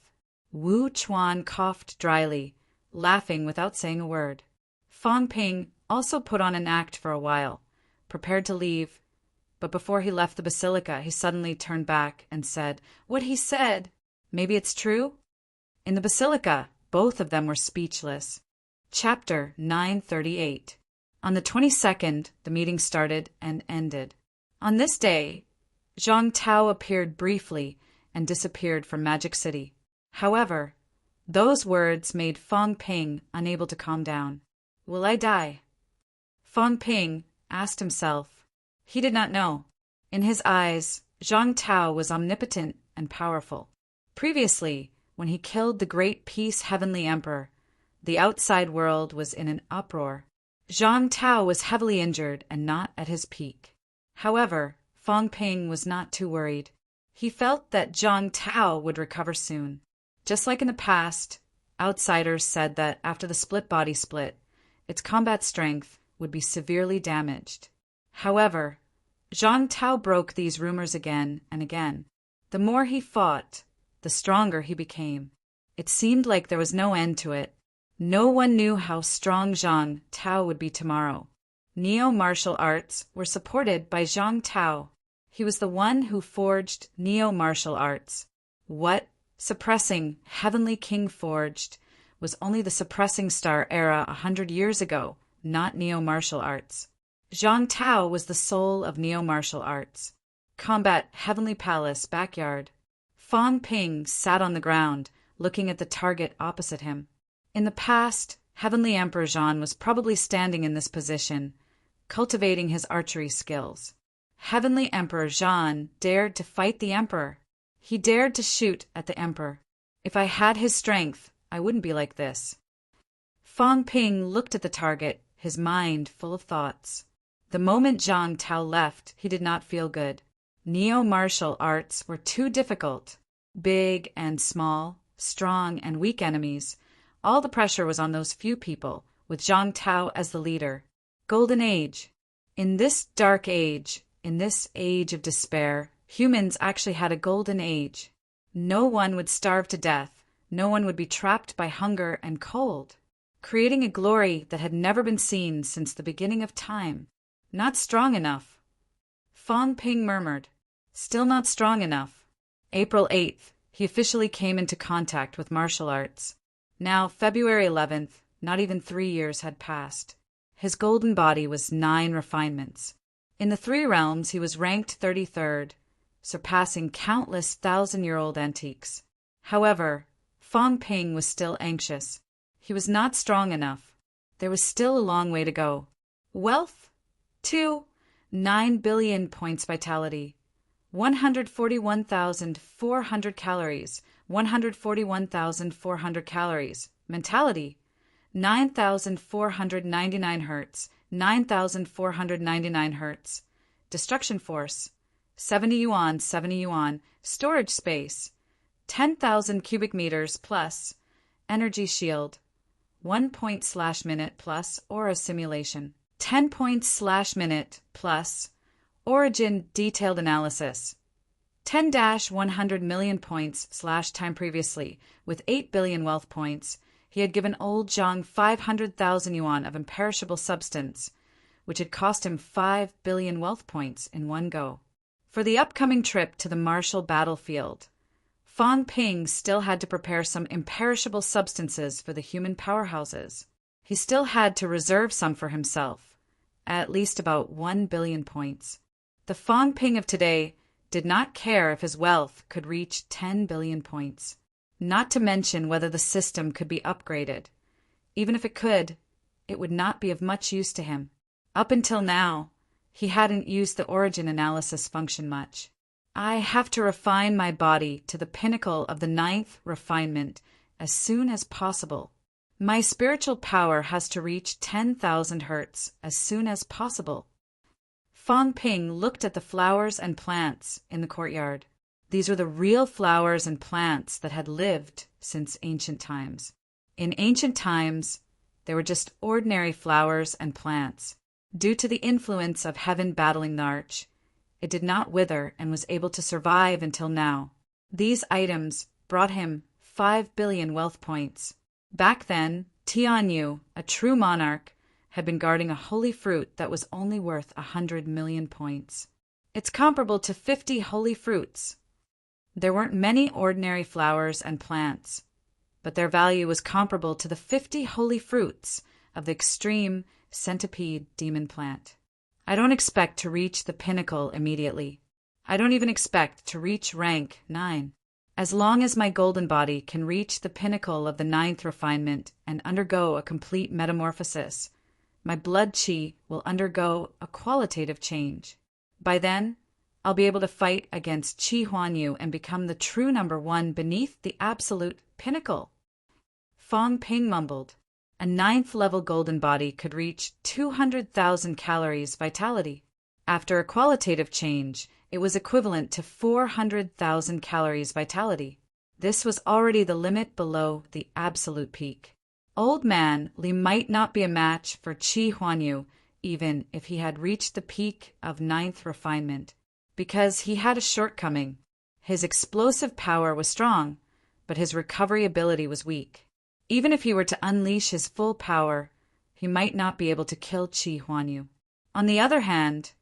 Wu Chuan coughed dryly, laughing without saying a word. Fong Ping also put on an act for a while, prepared to leave, but before he left the basilica, he suddenly turned back and said, What he said, maybe it's true? In the basilica, both of them were speechless. Chapter 938. On the 22nd, the meeting started and ended. On this day, Zhang Tao appeared briefly and disappeared from Magic City. However, those words made Fong Ping unable to calm down. Will I die? Fong Ping asked himself. He did not know. In his eyes, Zhang Tao was omnipotent and powerful. Previously, when he killed the great Peace Heavenly Emperor, the outside world was in an uproar. Zhang Tao was heavily injured and not at his peak. However, Fang Ping was not too worried. He felt that Zhang Tao would recover soon. Just like in the past, outsiders said that after the split body split, its combat strength would be severely damaged. However, Zhang Tao broke these rumors again and again. The more he fought, the stronger he became. It seemed like there was no end to it. No one knew how strong Zhang Tao would be tomorrow. Neo-martial arts were supported by Zhang Tao. He was the one who forged neo-martial arts. What suppressing Heavenly King forged was only the suppressing star era 100 years ago, not neo-martial arts. Zhang Tao was the soul of neo-martial arts. Combat Heavenly Palace backyard. Fang Ping sat on the ground, looking at the target opposite him. In the past, Heavenly Emperor Zhan was probably standing in this position, cultivating his archery skills. Heavenly Emperor Zhan dared to fight the Emperor. He dared to shoot at the Emperor. If I had his strength, I wouldn't be like this. Fang Ping looked at the target, his mind full of thoughts. The moment Zhang Tao left, he did not feel good. Neo-martial arts were too difficult. Big and small, strong and weak enemies. All the pressure was on those few people, with Zhang Tao as the leader. Golden Age. In this dark age, in this age of despair, humans actually had a golden age. No one would starve to death. No one would be trapped by hunger and cold. Creating a glory that had never been seen since the beginning of time. Not strong enough. Fang Ping murmured. Still not strong enough. April 8th, he officially came into contact with martial arts. Now, February 11th, not even 3 years had passed. His golden body was 9 refinements. In the 3 realms, he was ranked 33rd, surpassing countless 1,000-year-old antiques. However, Fang Ping was still anxious. He was not strong enough. There was still a long way to go. Wealth? 9 billion points vitality. 141,400 calories. 141,400 calories. Mentality? 9,499 hertz. 9,499 hertz. Destruction force? 70 yuan, 70 yuan. Storage space? 10,000 cubic meters plus. Energy shield? 1 point/minute plus aura simulation. 10 points/minute plus origin detailed analysis. 10-100 million points/time previously, with 8 billion wealth points, he had given old Zhang 500,000 yuan of imperishable substance, which had cost him 5 billion wealth points in one go. For the upcoming trip to the martial battlefield, Fang Ping still had to prepare some imperishable substances for the human powerhouses. He still had to reserve some for himself, at least about 1 billion points. The Fang Ping of today did not care if his wealth could reach 10 billion points, not to mention whether the system could be upgraded. Even if it could, it would not be of much use to him. Up until now, he hadn't used the origin analysis function much. I have to refine my body to the pinnacle of the 9th refinement as soon as possible. My spiritual power has to reach 10,000 hertz as soon as possible. Fang Ping looked at the flowers and plants in the courtyard. These were the real flowers and plants that had lived since ancient times. In ancient times, they were just ordinary flowers and plants. Due to the influence of heaven battling the arch, it did not wither and was able to survive until now. These items brought him 5 billion wealth points. Back then, Tianyu, a true monarch, had been guarding a holy fruit that was only worth 100 million points. It's comparable to 50 holy fruits. There weren't many ordinary flowers and plants, but their value was comparable to the 50 holy fruits of the extreme centipede demon plant. I don't expect to reach the pinnacle immediately. I don't even expect to reach rank 9. As long as my golden body can reach the pinnacle of the 9th refinement and undergo a complete metamorphosis, my blood chi will undergo a qualitative change. By then, I'll be able to fight against Qi Huanyu and become the true number one beneath the absolute pinnacle. Fang Ping mumbled. A 9th-level golden body could reach 200,000 calories vitality. After a qualitative change, it was equivalent to 400,000 calories vitality. This was already the limit below the absolute peak. Old man Li might not be a match for Qi Huanyu, even if he had reached the peak of 9th refinement, because he had a shortcoming. His explosive power was strong, but his recovery ability was weak. Even if he were to unleash his full power, he might not be able to kill Qi Huanyu. On the other hand,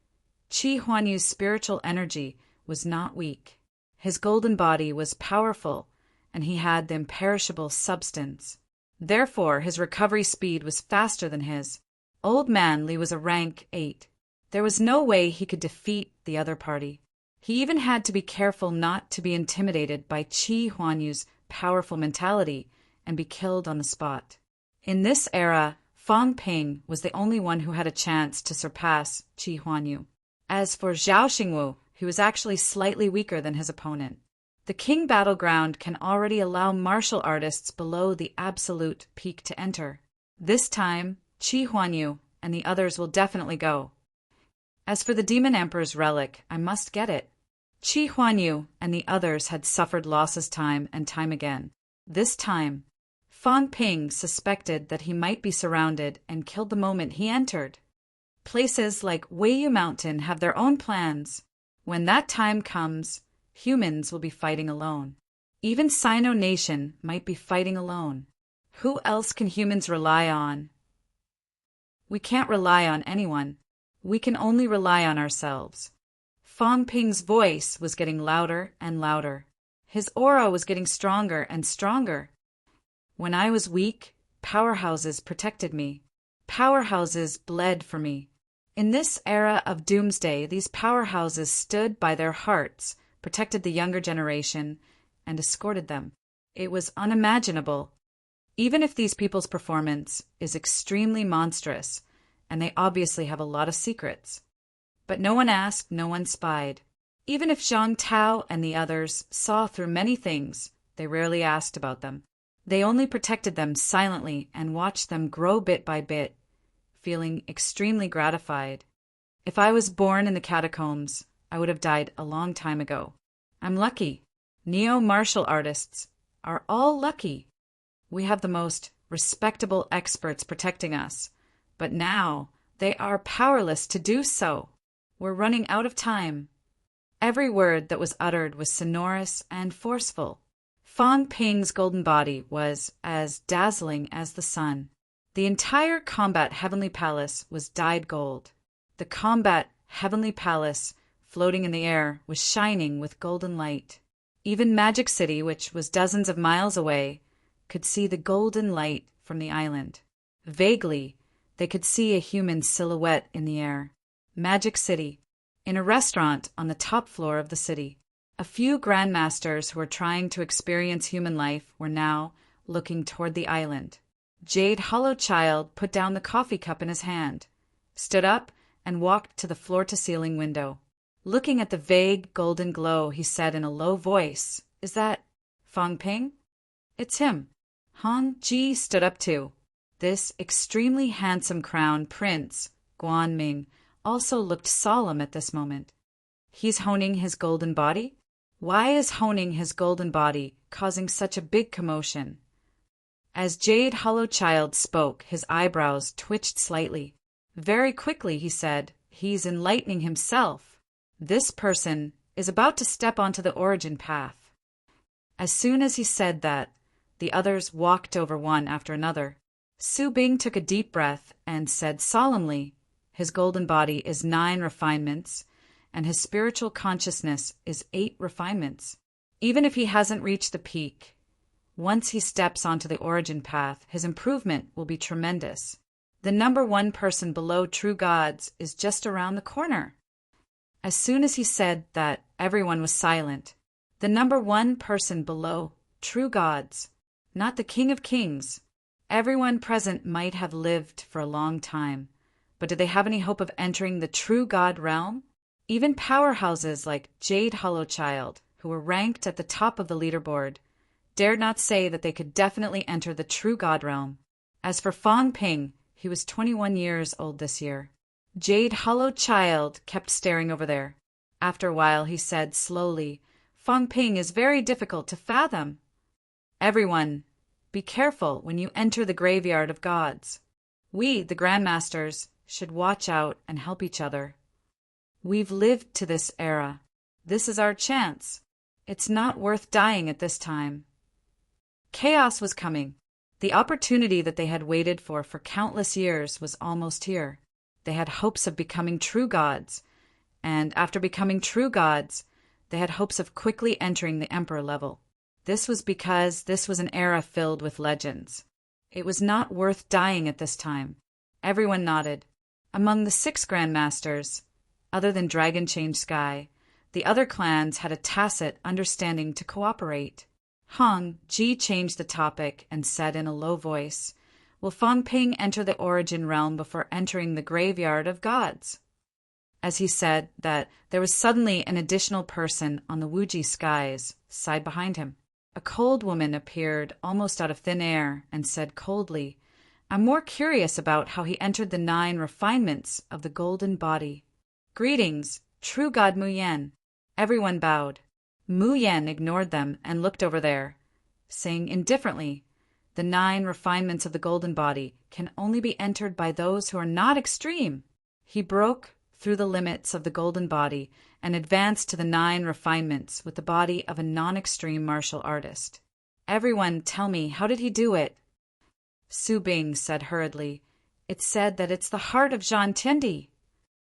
Qi Huanyu's spiritual energy was not weak. His golden body was powerful, and he had the imperishable substance. Therefore, his recovery speed was faster than his. Old man Li was a rank 8. There was no way he could defeat the other party. He even had to be careful not to be intimidated by Qi Huanyu's powerful mentality and be killed on the spot. In this era, Fang Ping was the only one who had a chance to surpass Qi Huanyu. As for Zhao Xingwu, he was actually slightly weaker than his opponent. The King Battleground can already allow martial artists below the absolute peak to enter. This time, Qi Huanyu and the others will definitely go. As for the Demon Emperor's relic, I must get it. Qi Huanyu and the others had suffered losses time and time again. This time, Fang Ping suspected that he might be surrounded and killed the moment he entered. Places like Weiyu Mountain have their own plans. When that time comes, humans will be fighting alone. Even Sino Nation might be fighting alone. Who else can humans rely on? We can't rely on anyone. We can only rely on ourselves. Fang Ping's voice was getting louder and louder. His aura was getting stronger and stronger. When I was weak, powerhouses protected me. Powerhouses bled for me. In this era of doomsday, these powerhouses stood by their hearts, protected the younger generation, and escorted them. It was unimaginable. Even if these people's performance is extremely monstrous, and they obviously have a lot of secrets. But no one asked, no one spied. Even if Zhang Tao and the others saw through many things, they rarely asked about them. They only protected them silently and watched them grow bit by bit, feeling extremely gratified. If I was born in the catacombs, I would have died a long time ago. I'm lucky. Neo-martial artists are all lucky. We have the most respectable experts protecting us, but now they are powerless to do so. We're running out of time. Every word that was uttered was sonorous and forceful. Fang Ping's golden body was as dazzling as the sun. The entire combat heavenly palace was dyed gold. The combat heavenly palace, floating in the air, was shining with golden light. Even Magic City, which was dozens of miles away, could see the golden light from the island. Vaguely, they could see a human silhouette in the air. Magic City, in a restaurant on the top floor of the city. A few grandmasters who were trying to experience human life were now looking toward the island. Jade Hollow Child put down the coffee cup in his hand, stood up, and walked to the floor-to-ceiling window. Looking at the vague golden glow, he said in a low voice, "Is that Fang Ping?" "It's him." Han Ji stood up too. This extremely handsome crown prince, Guan Ming, also looked solemn at this moment. He's honing his golden body? Why is honing his golden body causing such a big commotion? As Jade Hollow Child spoke, his eyebrows twitched slightly. Very quickly, he said, "He's enlightening himself. This person is about to step onto the origin path." As soon as he said that, the others walked over one after another. Su Bing took a deep breath and said solemnly, "His golden body is 9 refinements, and his spiritual consciousness is 8 refinements. Even if he hasn't reached the peak, once he steps onto the origin path, his improvement will be tremendous. The number 1 person below true gods is just around the corner." As soon as he said that, everyone was silent. The number 1 person below true gods, not the King of Kings. Everyone present might have lived for a long time, but did they have any hope of entering the true God realm? Even powerhouses like Jade Hollow Child, who were ranked at the top of the leaderboard, dared not say that they could definitely enter the true God realm. As for Fong Ping, he was 21 years old this year. Jade Hollow Child kept staring over there. After a while, he said slowly, "Fong Ping is very difficult to fathom. Everyone, be careful when you enter the graveyard of gods. We, the Grandmasters, should watch out and help each other. We've lived to this era. This is our chance. It's not worth dying at this time." Chaos was coming. The opportunity that they had waited for countless years was almost here. They had hopes of becoming true gods, and after becoming true gods, they had hopes of quickly entering the Emperor level. This was because this was an era filled with legends. It was not worth dying at this time. Everyone nodded. Among the 6 Grandmasters, other than Dragon Change Sky, the other clans had a tacit understanding to cooperate. Hong Ji changed the topic and said in a low voice, "Will Fong Ping enter the origin realm before entering the graveyard of gods?" As he said that, there was suddenly an additional person on the Wuji skies, side behind him. A cold woman appeared almost out of thin air and said coldly, "I'm more curious about how he entered the 9 refinements of the golden body." "Greetings, true God Mu Yen." Everyone bowed. Mu Yen ignored them and looked over there, saying indifferently, "The 9 refinements of the golden body can only be entered by those who are not extreme." He broke through the limits of the golden body and advanced to the 9 refinements with the body of a non-extreme martial artist. "Everyone tell me, how did he do it?" Su Bing said hurriedly, "It's said that it's the heart of Zhan Tindi."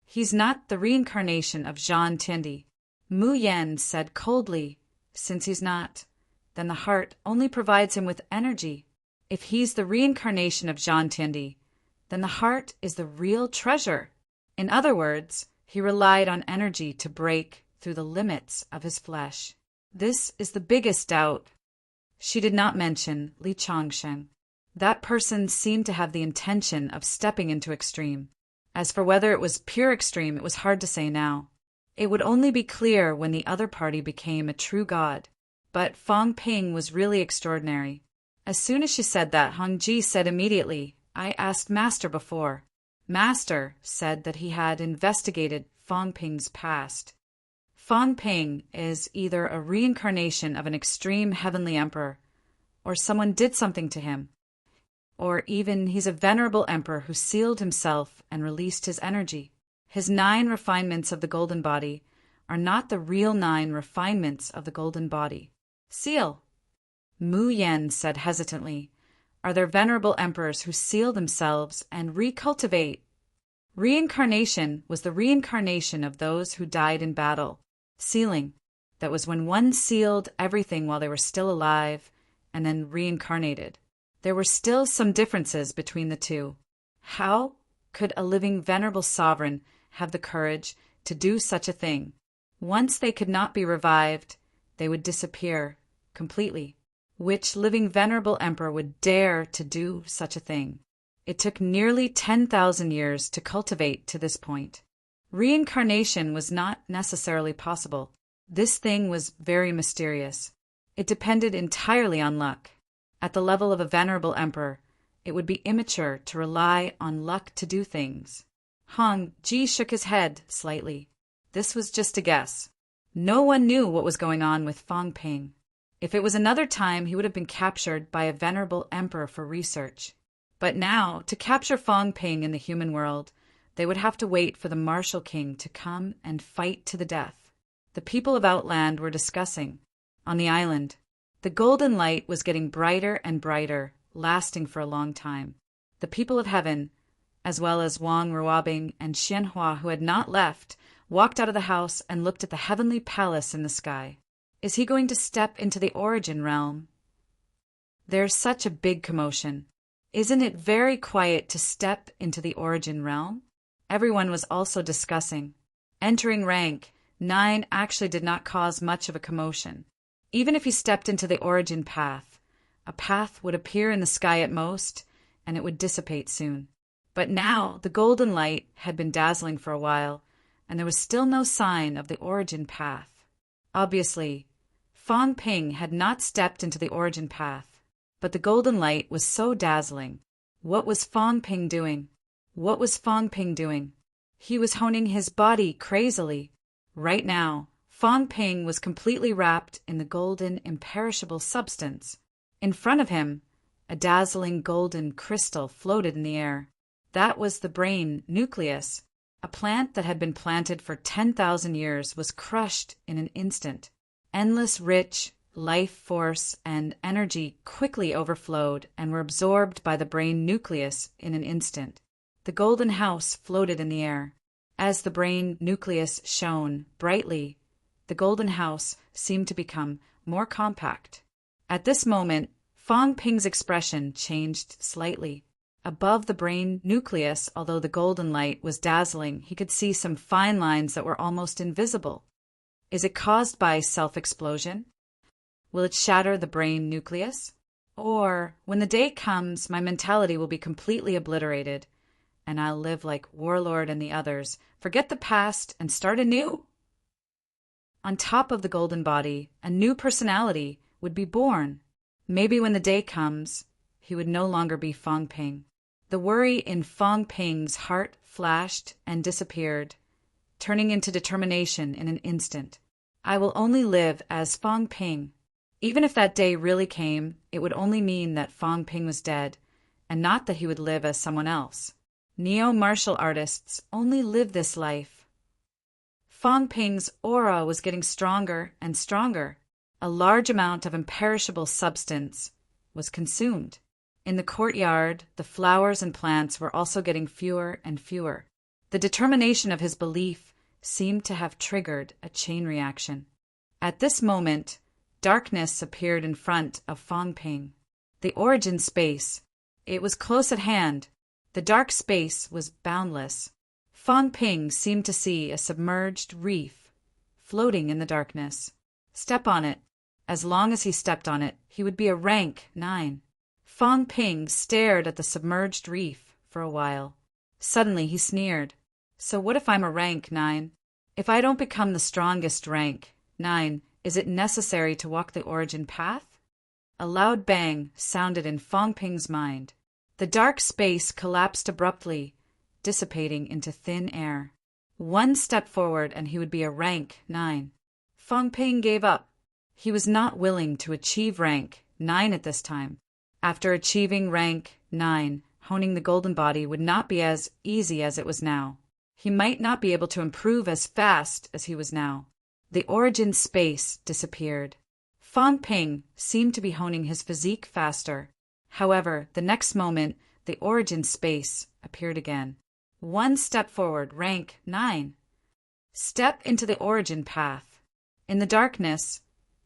"He's not the reincarnation of Zhan Tindi." Mu Yen said coldly, "Since he's not, then the heart only provides him with energy. If he's the reincarnation of Zhan Tindi, then the heart is the real treasure." In other words, he relied on energy to break through the limits of his flesh. This is the biggest doubt. She did not mention Li Changshen. That person seemed to have the intention of stepping into extreme. As for whether it was pure extreme, it was hard to say now. It would only be clear when the other party became a true god. But Fong Ping was really extraordinary. As soon as she said that, Hong Ji said immediately, "I asked Master before." Master said that he had investigated Fong Ping's past. Fong Ping is either a reincarnation of an extreme heavenly emperor, or someone did something to him, or even he's a venerable emperor who sealed himself and released his energy. His 9 refinements of the golden body are not the real 9 refinements of the golden body. Seal. Mu Yen said hesitantly, "Are there venerable emperors who seal themselves and recultivate?" Reincarnation was the reincarnation of those who died in battle. Sealing, that was when one sealed everything while they were still alive and then reincarnated. There were still some differences between the two. How could a living venerable sovereign have the courage to do such a thing? Once they could not be revived, they would disappear completely. Which living venerable emperor would dare to do such a thing? It took nearly 10,000 years to cultivate to this point. Reincarnation was not necessarily possible. This thing was very mysterious. It depended entirely on luck. At the level of a venerable emperor, it would be immature to rely on luck to do things. Hong Ji shook his head slightly. This was just a guess. No one knew what was going on with Fong Ping. If it was another time, he would have been captured by a venerable emperor for research. But now, to capture Fong Ping in the human world, they would have to wait for the Martial King to come and fight to the death. The people of Outland were discussing. On the island, the golden light was getting brighter and brighter, lasting for a long time. The people of heaven, as well as Wang Ruobing and Xianhua, who had not left, walked out of the house and looked at the heavenly palace in the sky. Is he going to step into the origin realm? There's such a big commotion. Isn't it very quiet to step into the origin realm? Everyone was also discussing. Entering rank 9 actually did not cause much of a commotion. Even if he stepped into the origin path, a path would appear in the sky at most, and it would dissipate soon. But now the golden light had been dazzling for a while, and there was still no sign of the origin path. Obviously, Fang Ping had not stepped into the origin path, but the golden light was so dazzling. What was Fang Ping doing? What was Fang Ping doing? He was honing his body crazily. Right now, Fang Ping was completely wrapped in the golden, imperishable substance. In front of him, a dazzling golden crystal floated in the air. That was the brain nucleus. A plant that had been planted for 10,000 years was crushed in an instant. Endless rich life force and energy quickly overflowed and were absorbed by the brain nucleus in an instant. The golden house floated in the air. As the brain nucleus shone brightly, the golden house seemed to become more compact. At this moment, Fang Ping's expression changed slightly. Above the brain nucleus, although the golden light was dazzling, he could see some fine lines that were almost invisible. Is it caused by self-explosion? Will it shatter the brain nucleus? Or, when the day comes, my mentality will be completely obliterated, and I'll live like Warlord and the others, forget the past, and start anew? On top of the golden body, a new personality would be born. Maybe when the day comes, he would no longer be Fang Ping. The worry in Fang Ping's heart flashed and disappeared, turning into determination in an instant. I will only live as Fang Ping. Even if that day really came, it would only mean that Fang Ping was dead, and not that he would live as someone else. Neo-martial artists only live this life. Fang Ping's aura was getting stronger and stronger. A large amount of imperishable substance was consumed. In the courtyard, the flowers and plants were also getting fewer and fewer. The determination of his belief seemed to have triggered a chain reaction. At this moment, darkness appeared in front of Fang Ping. The origin space. It was close at hand. The dark space was boundless. Fang Ping seemed to see a submerged reef floating in the darkness. Step on it. As long as he stepped on it, he would be a rank 9. Fang Ping stared at the submerged reef for a while. Suddenly he sneered. So what if I'm a rank 9? If I don't become the strongest rank 9, is it necessary to walk the origin path? A loud bang sounded in Fang Ping's mind. The dark space collapsed abruptly, dissipating into thin air. One step forward and he would be a rank 9. Fang Ping gave up. He was not willing to achieve rank 9 at this time. After achieving rank 9, honing the golden body would not be as easy as it was now. He might not be able to improve as fast as he was now. The origin space disappeared. Fang Ping seemed to be honing his physique faster. However, the next moment, the origin space appeared again. One step forward, rank 9. Step into the origin path. In the darkness,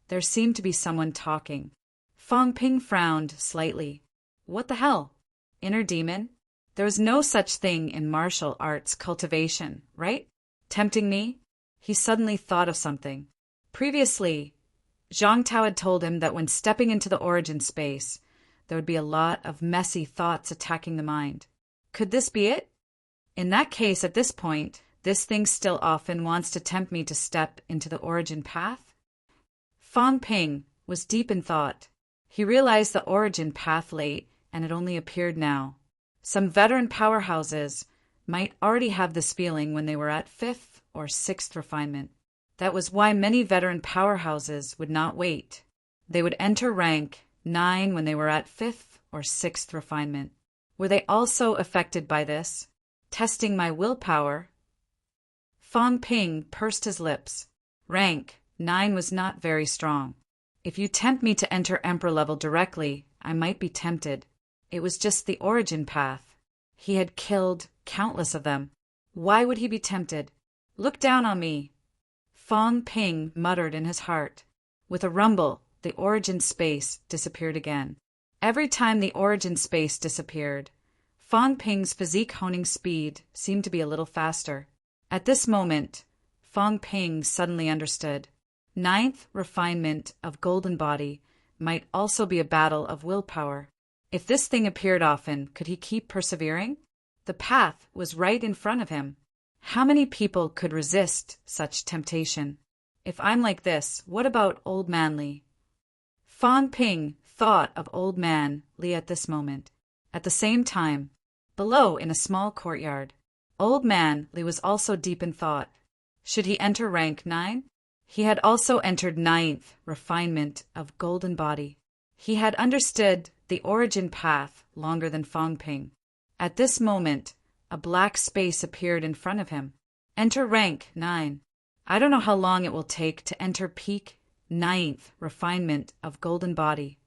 there seemed to be someone talking. Fang Ping frowned slightly. What the hell? Inner demon? There is no such thing in martial arts cultivation, right? Tempting me? He suddenly thought of something. Previously, Zhang Tao had told him that when stepping into the origin space, there would be a lot of messy thoughts attacking the mind. Could this be it? In that case, at this point, this thing still often wants to tempt me to step into the origin path? Fang Ping was deep in thought. He realized the origin path late, and it only appeared now. Some veteran powerhouses might already have this feeling when they were at 5th or 6th refinement. That was why many veteran powerhouses would not wait. They would enter rank 9 when they were at 5th or 6th refinement. Were they also affected by this? Testing my willpower? Fang Ping pursed his lips. Rank 9 was not very strong. If you tempt me to enter Emperor level directly, I might be tempted. It was just the origin path. He had killed countless of them. Why would he be tempted? Look down on me. Fang Ping muttered in his heart. With a rumble, the origin space disappeared again. Every time the origin space disappeared, Fang Ping's physique honing speed seemed to be a little faster. At this moment, Fang Ping suddenly understood. 9th refinement of golden body might also be a battle of willpower. If this thing appeared often, could he keep persevering? The path was right in front of him. How many people could resist such temptation? If I'm like this, what about Old Man Li? Fang Ping thought of Old Man Li at this moment. At the same time, below in a small courtyard, Old Man Li was also deep in thought. Should he enter rank 9? He had also entered 9th refinement of golden body. He had understood the origin path longer than Fang Ping. At this moment, a black space appeared in front of him. Enter rank 9. I don't know how long it will take to enter peak 9th refinement of golden body.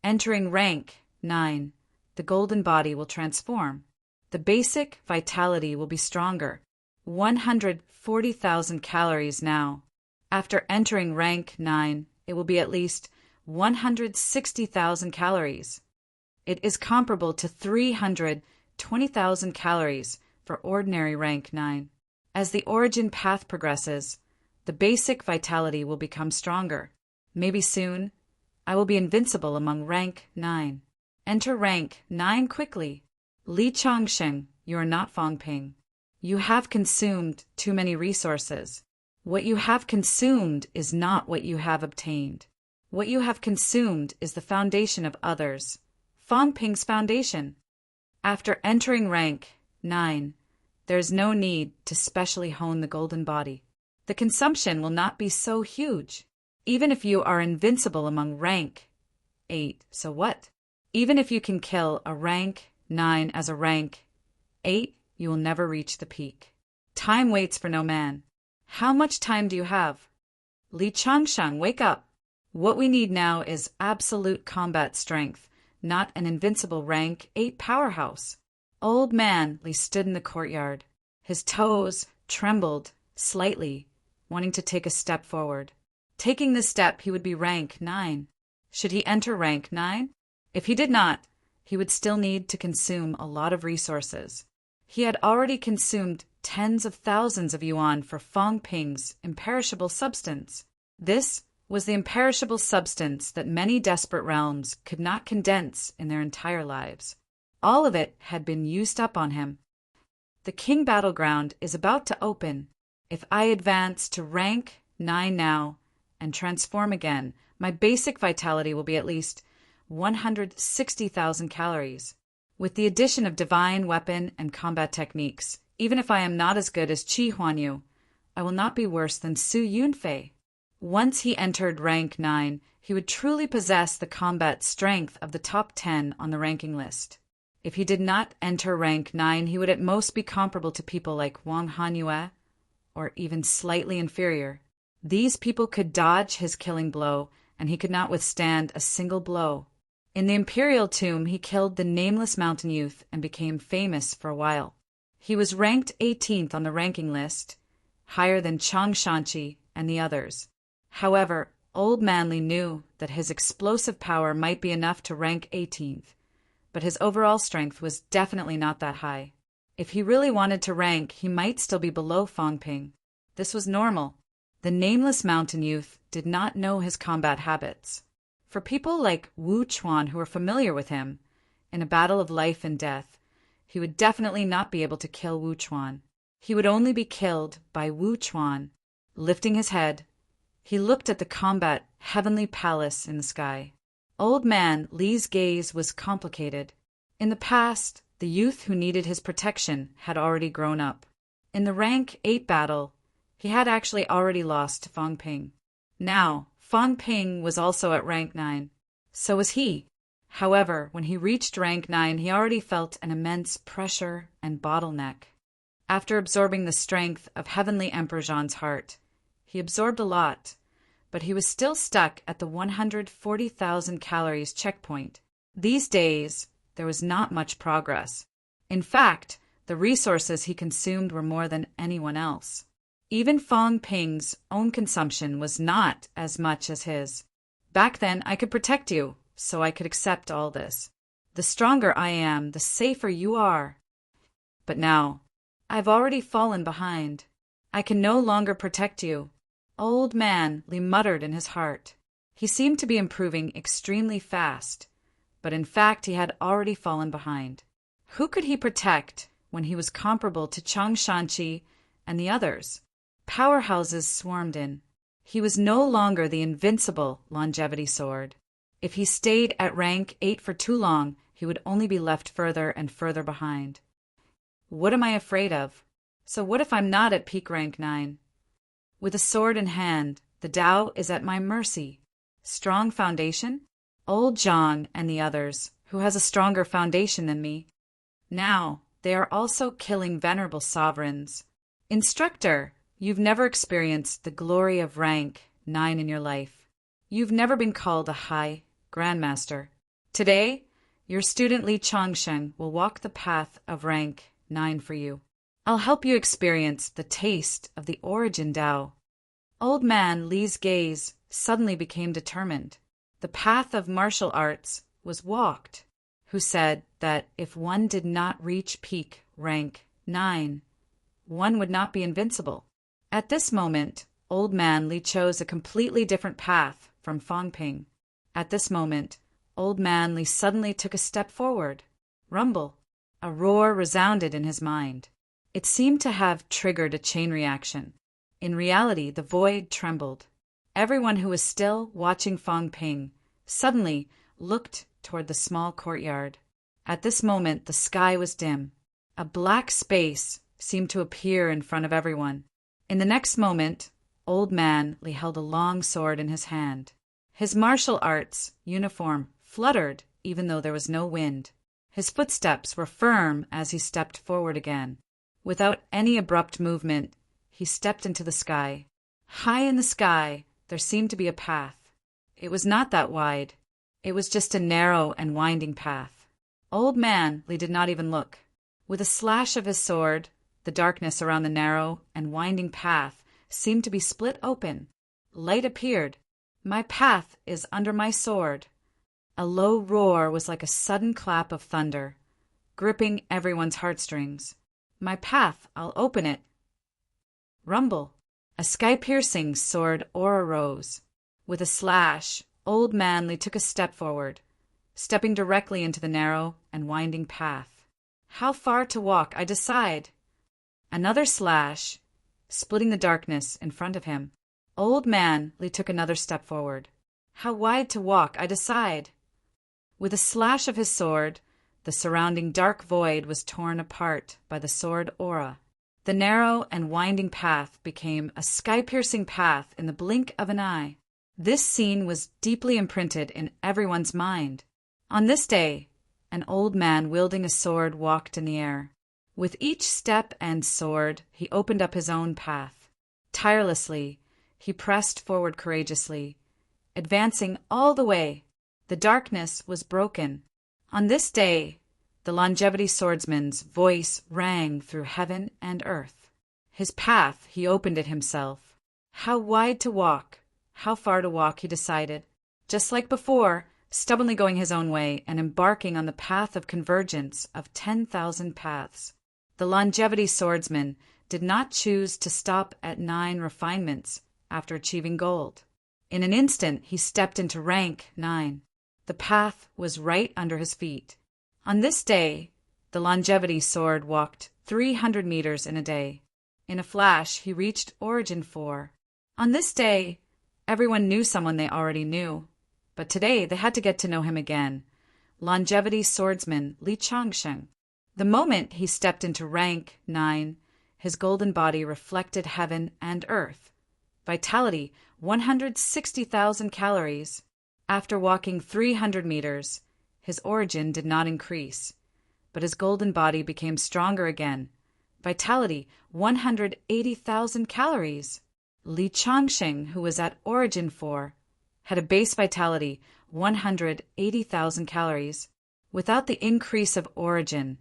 Entering rank 9, the golden body will transform. The basic vitality will be stronger. 140,000 calories now. After entering rank 9, it will be at least 160,000 calories. It is comparable to 320,000 calories for ordinary rank 9. As the origin path progresses, the basic vitality will become stronger. Maybe soon, I will be invincible among rank 9. Enter rank 9 quickly. Li Changsheng, you are not Fang Ping. You have consumed too many resources. What you have consumed is not what you have obtained. What you have consumed is the foundation of others. Fang Ping's foundation. After entering rank 9, there is no need to specially hone the golden body. The consumption will not be so huge. Even if you are invincible among rank 8, so what? Even if you can kill a rank 9 as a rank 8, you will never reach the peak. Time waits for no man. How much time do you have? Li Changsheng, wake up. What we need now is absolute combat strength, not an invincible rank 8 powerhouse. Old Man Li stood in the courtyard. His toes trembled slightly, wanting to take a step forward. Taking this step, he would be rank 9. Should he enter rank 9? If he did not, he would still need to consume a lot of resources. He had already consumed tens of thousands of yuan for Fang Ping's imperishable substance. This was the imperishable substance that many desperate realms could not condense in their entire lives. All of it had been used up on him. The king battleground is about to open. If I advance to rank 9 now and transform again, my basic vitality will be at least 160,000 calories. With the addition of divine weapon and combat techniques, even if I am not as good as Qi Huanyu, I will not be worse than Su Yunfei. Once he entered rank 9, he would truly possess the combat strength of the top 10 on the ranking list. If he did not enter rank 9, he would at most be comparable to people like Wang Hanyue, or even slightly inferior. These people could dodge his killing blow, and he could not withstand a single blow. In the imperial tomb, he killed the nameless mountain youth and became famous for a while. He was ranked 18th on the ranking list, higher than Chang Shanqi and the others. However, Old Man Li knew that his explosive power might be enough to rank 18th, but his overall strength was definitely not that high. If he really wanted to rank, he might still be below Fang Ping. This was normal. The nameless mountain youth did not know his combat habits. For people like Wu Chuan who were familiar with him, in a battle of life and death, he would definitely not be able to kill Wu Chuan. He would only be killed by Wu Chuan. Lifting his head, he looked at the combat heavenly palace in the sky. Old Man Li's gaze was complicated. In the past, the youth who needed his protection had already grown up. In the rank 8 battle, he had actually already lost to Fang Ping. Now, Fang Ping was also at rank 9. So was he. However, when he reached rank 9, he already felt an immense pressure and bottleneck. After absorbing the strength of Heavenly Emperor Zhan's heart, he absorbed a lot, but he was still stuck at the 140,000 calories checkpoint. These days, there was not much progress. In fact, the resources he consumed were more than anyone else. Even Fang Ping's own consumption was not as much as his. Back then, I could protect you, so I could accept all this. The stronger I am, the safer you are. But now, I've already fallen behind. I can no longer protect you. Old Man Li muttered in his heart. He seemed to be improving extremely fast, but in fact he had already fallen behind. Who could he protect when he was comparable to Chang Shanqi and the others. Powerhouses swarmed in. He was no longer the invincible longevity sword. If he stayed at rank 8 for too long, he would only be left further and further behind. What am I afraid of? So what if I'm not at peak rank 9? With a sword in hand, the Tao is at my mercy. Strong foundation? Old Zhang and the others, who has a stronger foundation than me. Now, they are also killing venerable sovereigns. Instructor, you've never experienced the glory of rank 9 in your life. You've never been called a high grandmaster. Today, your student Li Changsheng will walk the path of rank 9 for you. I'll help you experience the taste of the origin Tao. Old man Li's gaze suddenly became determined. The path of martial arts was walked, who said that if one did not reach peak rank 9, one would not be invincible. At this moment, old man Li chose a completely different path from Fangping. At this moment, old man Li suddenly took a step forward. Rumble. A roar resounded in his mind. It seemed to have triggered a chain reaction. In reality, the void trembled. Everyone who was still watching Fangping suddenly looked toward the small courtyard. At this moment, the sky was dim. A black space seemed to appear in front of everyone. In the next moment, old man Li held a long sword in his hand. His martial arts uniform fluttered even though there was no wind. His footsteps were firm as he stepped forward again. Without any abrupt movement, he stepped into the sky. High in the sky, there seemed to be a path. It was not that wide. It was just a narrow and winding path. Old man Li did not even look. With a slash of his sword, the darkness around the narrow and winding path seemed to be split open. Light appeared. My path is under my sword. A low roar was like a sudden clap of thunder, gripping everyone's heartstrings. My path, I'll open it. Rumble. A sky-piercing sword aura rose. With a slash, old man Li took a step forward, stepping directly into the narrow and winding path. How far to walk, I decide. Another slash, splitting the darkness in front of him. Old man Li took another step forward. How wide to walk, I decide. With a slash of his sword, the surrounding dark void was torn apart by the sword aura. The narrow and winding path became a sky-piercing path in the blink of an eye. This scene was deeply imprinted in everyone's mind. On this day, an old man wielding a sword walked in the air. With each step and sword, he opened up his own path. Tirelessly, he pressed forward courageously, advancing all the way. The darkness was broken. On this day, the longevity swordsman's voice rang through heaven and earth. His path, he opened it himself. How wide to walk, how far to walk, he decided. Just like before, stubbornly going his own way and embarking on the path of convergence of 10,000 paths. The longevity swordsman did not choose to stop at 9 refinements after achieving gold. In an instant, he stepped into rank 9. The path was right under his feet. On this day, the longevity sword walked 300 meters in a day. In a flash, he reached Origin 4. On this day, everyone knew someone they already knew. But today, they had to get to know him again. Longevity swordsman Li Changsheng. The moment he stepped into rank 9, his golden body reflected heaven and earth. Vitality, 160,000 calories. After walking 300 meters, his origin did not increase, but his golden body became stronger again. Vitality, 180,000 calories. Li Changsheng, who was at Origin 4, had a base vitality, 180,000 calories. Without the increase of origin,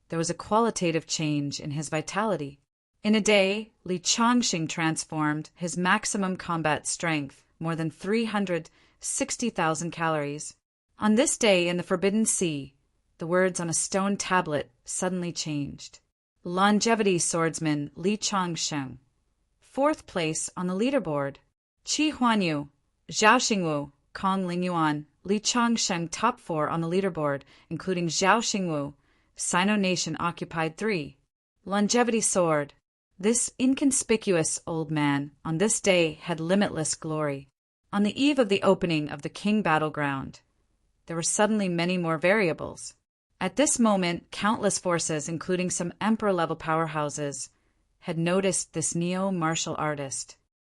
there was a qualitative change in his vitality. In a day, Li Changsheng transformed his maximum combat strength, more than 360,000 calories. On this day in the Forbidden Sea, the words on a stone tablet suddenly changed. Longevity swordsman Li Changsheng. 4th place on the leaderboard. Qi Huanyu, Zhao Xingwu, Kong Lingyuan, Li Changsheng top 4 on the leaderboard, including Zhao Xingwu. Sino Nation occupied 3. Longevity soared. This inconspicuous old man on this day had limitless glory. On the eve of the opening of the king battleground, there were suddenly many more variables. At this moment, countless forces, including some emperor-level powerhouses, had noticed this neo-martial artist.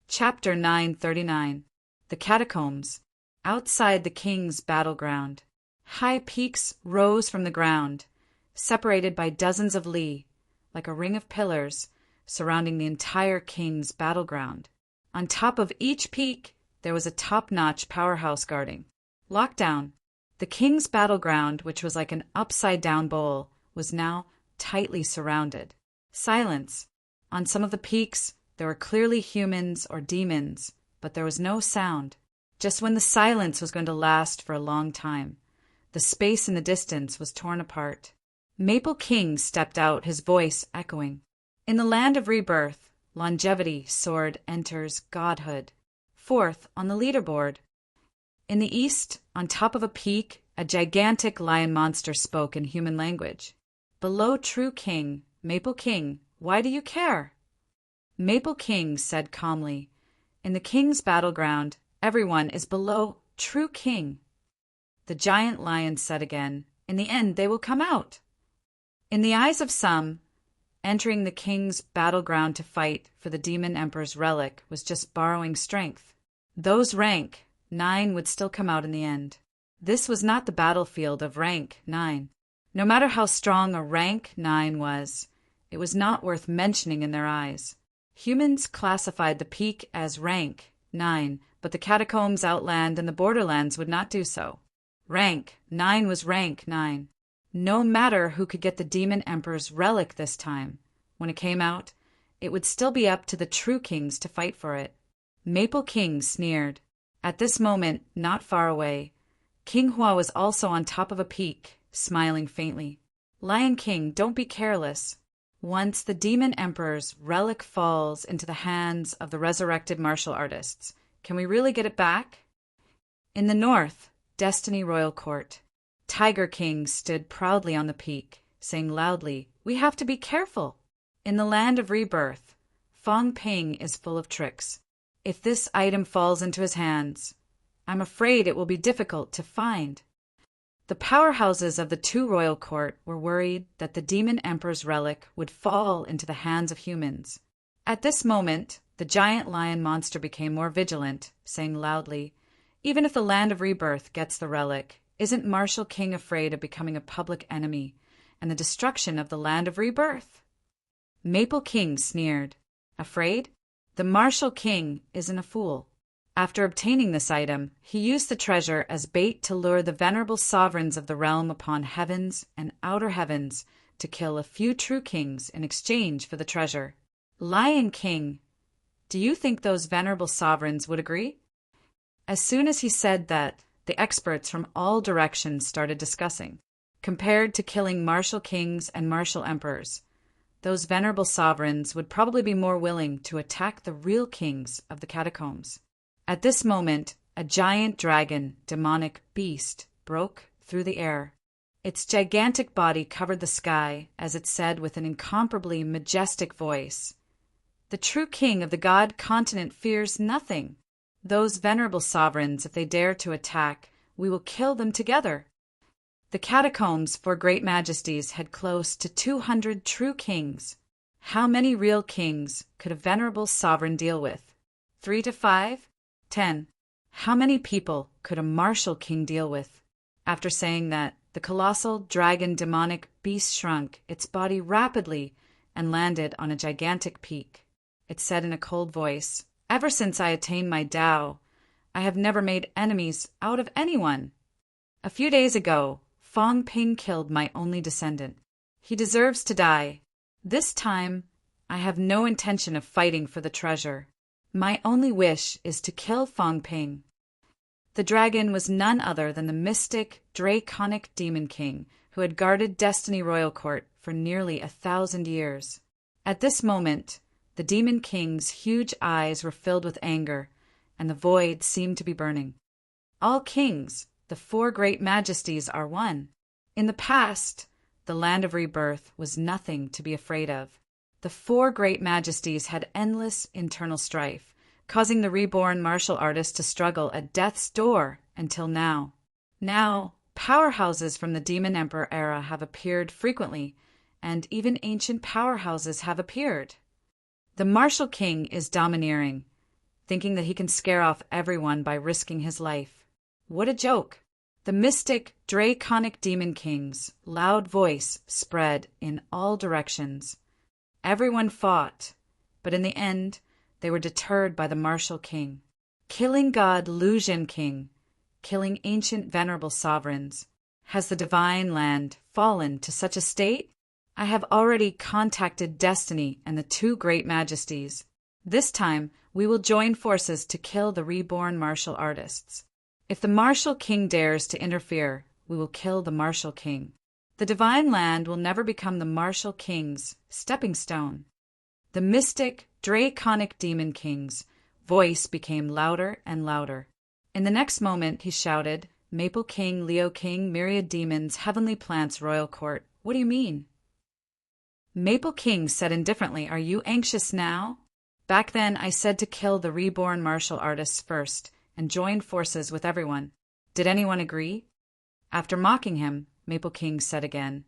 Chapter 939. The Catacombs. Outside the king's battleground, high peaks rose from the ground, separated by dozens of li, like a ring of pillars, surrounding the entire king's battleground. On top of each peak, there was a top-notch powerhouse guarding. Lockdown. The king's battleground, which was like an upside-down bowl, was now tightly surrounded. Silence. On some of the peaks, there were clearly humans or demons, but there was no sound. Just when the silence was going to last for a long time, the space in the distance was torn apart. Maple King stepped out, his voice echoing. In the land of rebirth, longevity soared enters godhood. Fourth on the leaderboard. In the east, on top of a peak, a gigantic lion monster spoke in human language. Below True King, Maple King, why do you care? Maple King said calmly, in the king's battleground, everyone is below True King. The giant lion said again, in the end they will come out. In the eyes of some, entering the king's battleground to fight for the demon emperor's relic was just borrowing strength. Those rank 9 would still come out in the end. This was not the battlefield of rank 9. No matter how strong a rank 9 was, it was not worth mentioning in their eyes. Humans classified the peak as rank 9, but the catacombs, outland, and the borderlands would not do so. Rank 9 was rank 9. No matter who could get the demon emperor's relic this time, when it came out, it would still be up to the true kings to fight for it. Maple King sneered. At this moment, not far away, King Hua was also on top of a peak, smiling faintly. Lion King, don't be careless. Once the demon emperor's relic falls into the hands of the resurrected martial artists, can we really get it back? In the north, Destiny Royal Court, Tiger King stood proudly on the peak, saying loudly, we have to be careful. In the land of rebirth, Fong Ping is full of tricks. If this item falls into his hands, I'm afraid it will be difficult to find. The powerhouses of the two royal court were worried that the demon emperor's relic would fall into the hands of humans. At this moment, the giant lion monster became more vigilant, saying loudly, even if the land of rebirth gets the relic, isn't Martial King afraid of becoming a public enemy and the destruction of the land of rebirth? Maple King sneered. Afraid? The Martial King isn't a fool. After obtaining this item, he used the treasure as bait to lure the venerable sovereigns of the realm upon heavens and outer heavens to kill a few true kings in exchange for the treasure. Lion King, do you think those venerable sovereigns would agree? As soon as he said that, the experts from all directions started discussing. Compared to killing martial kings and martial emperors, those venerable sovereigns would probably be more willing to attack the real kings of the catacombs. At this moment, a giant dragon, demonic beast, broke through the air. Its gigantic body covered the sky as it said with an incomparably majestic voice, the true king of the god continent fears nothing. Those venerable sovereigns, if they dare to attack, we will kill them together. The catacombs for great majesties had close to 200 true kings. How many real kings could a venerable sovereign deal with? 3 to 5? 10. How many people could a martial king deal with? After saying that, the colossal dragon demonic beast shrunk its body rapidly and landed on a gigantic peak. It said in a cold voice, ever since I attained my Tao, I have never made enemies out of anyone. A few days ago, Fong Ping killed my only descendant. He deserves to die. This time, I have no intention of fighting for the treasure. My only wish is to kill Fong Ping. The dragon was none other than the mystic, draconic demon king who had guarded Destiny Royal Court for nearly 1,000 years. At this moment, the demon king's huge eyes were filled with anger, and the void seemed to be burning. All kings, the 4 great majesties, are one. In the past, the land of rebirth, was nothing to be afraid of. The four great majesties had endless internal strife, causing the reborn martial artist to struggle at death's door until now. Now, powerhouses from the Demon Emperor era have appeared frequently, and even ancient powerhouses have appeared. The Martial King is domineering, thinking that he can scare off everyone by risking his life. What a joke! The mystic, draconic Demon King's loud voice spread in all directions. Everyone fought, but in the end, they were deterred by the Martial King. Killing God Lucian King, killing ancient venerable sovereigns. Has the divine land fallen to such a state? I have already contacted Destiny and the two great majesties. This time, we will join forces to kill the reborn martial artists. If the Martial King dares to interfere, we will kill the Martial King. The divine land will never become the Martial King's stepping stone. The mystic, draconic Demon King's voice became louder and louder. In the next moment, he shouted, Maple King, Leo King, myriad demons, heavenly plants, royal court. What do you mean? Maple King said indifferently, Are you anxious now? Back then, I said to kill the reborn martial artists first and join forces with everyone. Did anyone agree? After mocking him, Maple King said again,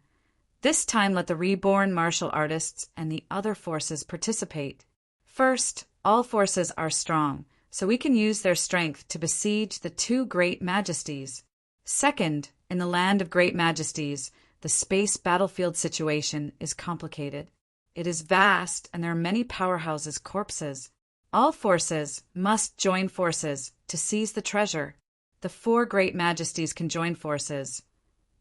This time let the reborn martial artists and the other forces participate. First, all forces are strong, so we can use their strength to besiege the two great majesties. Second, in the land of great majesties, the space battlefield situation is complicated. It is vast, and there are many powerhouses' corpses. All forces must join forces to seize the treasure. The four great majesties can join forces,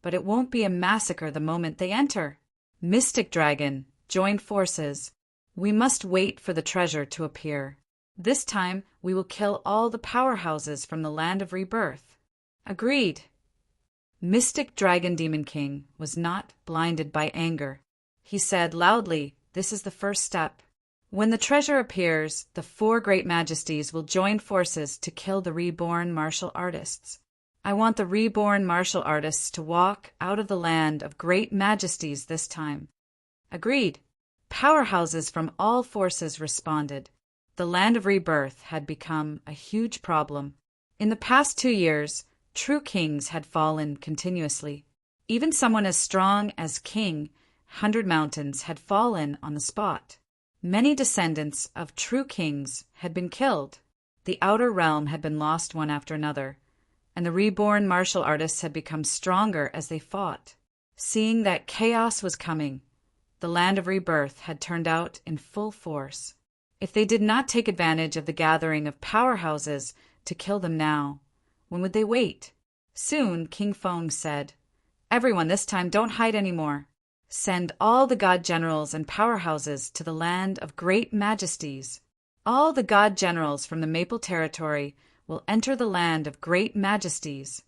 but it won't be a massacre the moment they enter. Mystic Dragon, join forces. We must wait for the treasure to appear. This time, we will kill all the powerhouses from the land of rebirth. Agreed. Mystic Dragon Demon King was not blinded by anger. He said loudly, This is the first step. When the treasure appears, the four great majesties will join forces to kill the reborn martial artists. I want the reborn martial artists to walk out of the land of great majesties this time. Agreed. Powerhouses from all forces responded. The land of rebirth had become a huge problem. In the past 2 years, true kings had fallen continuously. Even someone as strong as King 100 Mountains had fallen on the spot. Many descendants of true kings had been killed. The outer realm had been lost one after another, and the reborn martial artists had become stronger as they fought. Seeing that chaos was coming, the land of rebirth had turned out in full force. If they did not take advantage of the gathering of powerhouses to kill them now, when would they wait? Soon King Feng said, Everyone, this time don't hide anymore. Send all the god generals and powerhouses to the land of great majesties. All the god generals from the Maple Territory will enter the land of great majesties.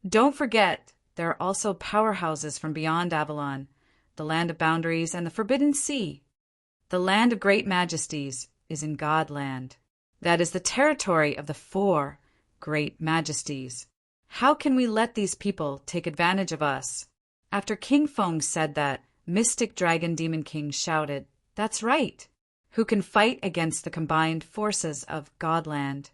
Don't forget, there are also powerhouses from beyond Avalon, the land of boundaries and the Forbidden Sea. The land of great majesties is in Godland. That is the territory of the four great majesties. How can we let these people take advantage of us? After King Feng said that, Mystic Dragon Demon King shouted, That's right! Who can fight against the combined forces of Godland?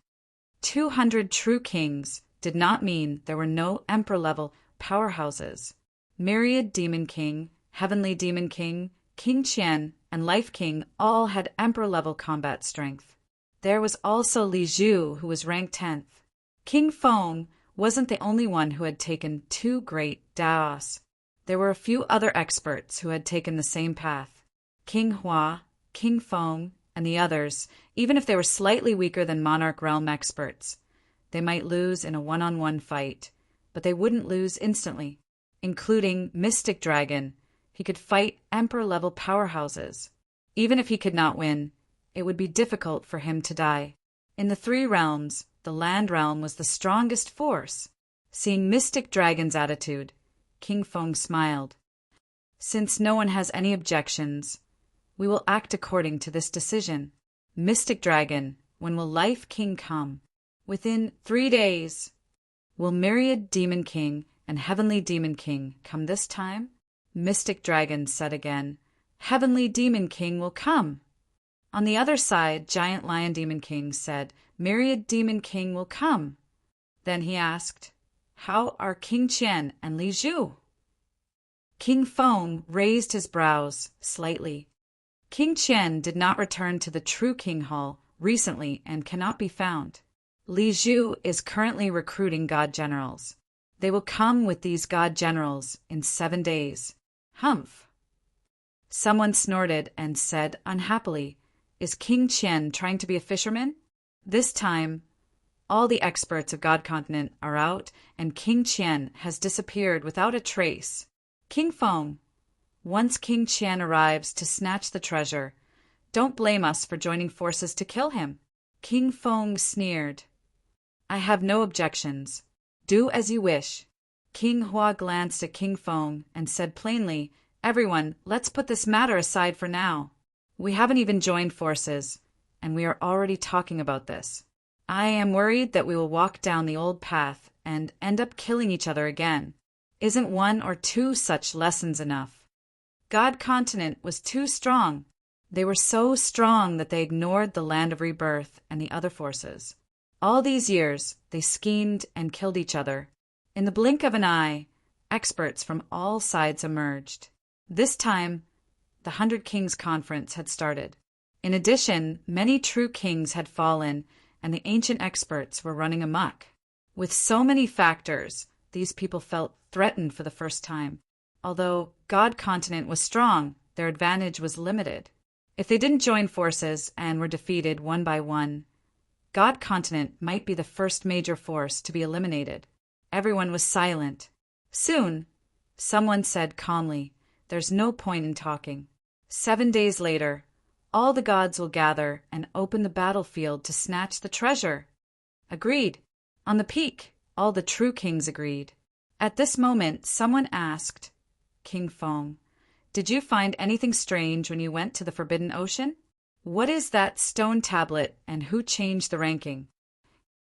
200 true kings did not mean there were no emperor-level powerhouses. Myriad Demon King, Heavenly Demon King, King Qian, and Life King all had emperor-level combat strength. There was also Li Zhu, who was ranked 10th. King Feng wasn't the only one who had taken 2 great Daos. There were a few other experts who had taken the same path. King Hua, King Feng, and the others, even if they were slightly weaker than Monarch Realm experts. They might lose in a one-on-one fight, but they wouldn't lose instantly. Including Mystic Dragon, he could fight Emperor-level powerhouses. Even if he could not win, it would be difficult for him to die. In the 3 realms, the Land Realm was the strongest force. Seeing Mystic Dragon's attitude, King Feng smiled. Since no one has any objections, we will act according to this decision. Mystic Dragon, when will Life King come? Within 3 days. Will Myriad Demon King and Heavenly Demon King come this time? Mystic Dragon said again, Heavenly Demon King will come. On the other side, Giant Lion Demon King said, Myriad Demon King will come. Then he asked, How are King Qian and Li Zhu? King Feng raised his brows slightly. King Qian did not return to the True King Hall recently and cannot be found. Li Zhu is currently recruiting god generals. They will come with these god generals in 7 days. Humph. Someone snorted and said unhappily, Is King Qian trying to be a fisherman? This time, all the experts of God Continent are out, and King Qian has disappeared without a trace. King Feng, once King Qian arrives to snatch the treasure, don't blame us for joining forces to kill him. King Feng sneered. I have no objections. Do as you wish. King Hua glanced at King Feng and said plainly, Everyone, let's put this matter aside for now. We haven't even joined forces, and we are already talking about this. I am worried that we will walk down the old path and end up killing each other again. Isn't 1 or 2 such lessons enough? God Continent was too strong. They were so strong that they ignored the Land of Rebirth and the other forces. All these years, they schemed and killed each other. In the blink of an eye, experts from all sides emerged. This time, the 100 Kings Conference had started. In addition, many true kings had fallen, and the ancient experts were running amok. With so many factors, these people felt threatened for the first time. Although God Continent was strong, their advantage was limited. If they didn't join forces and were defeated one by one, God Continent might be the first major force to be eliminated. Everyone was silent. Soon, someone said calmly, There's no point in talking. 7 days later, all the gods will gather and open the battlefield to snatch the treasure. Agreed. On the peak, all the true kings agreed. At this moment, someone asked, King Feng, Did you find anything strange when you went to the Forbidden Ocean? What is that stone tablet, and who changed the ranking?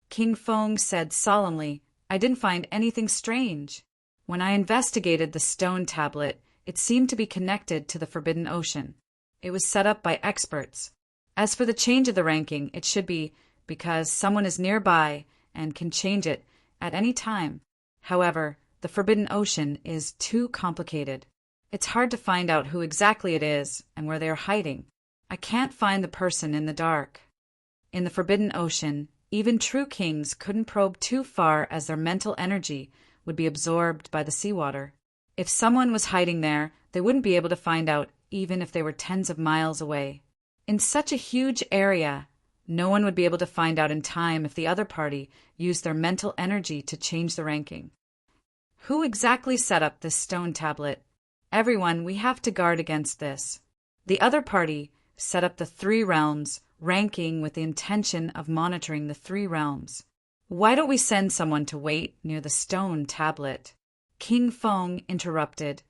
King Feng said solemnly, I didn't find anything strange. When I investigated the stone tablet, it seemed to be connected to the Forbidden Ocean. It was set up by experts. As for the change of the ranking, it should be because someone is nearby and can change it at any time. However, the Forbidden Ocean is too complicated. It's hard to find out who exactly it is and where they are hiding. I can't find the person in the dark. In the Forbidden Ocean, even true kings couldn't probe too far as their mental energy would be absorbed by the seawater. If someone was hiding there, they wouldn't be able to find out even if they were tens of miles away. In such a huge area, no one would be able to find out in time if the other party used their mental energy to change the ranking. Who exactly set up this stone tablet? Everyone, we have to guard against this. The other party set up the 3 realms, ranking with the intention of monitoring the 3 realms. Why don't we send someone to wait near the stone tablet? King Feng interrupted.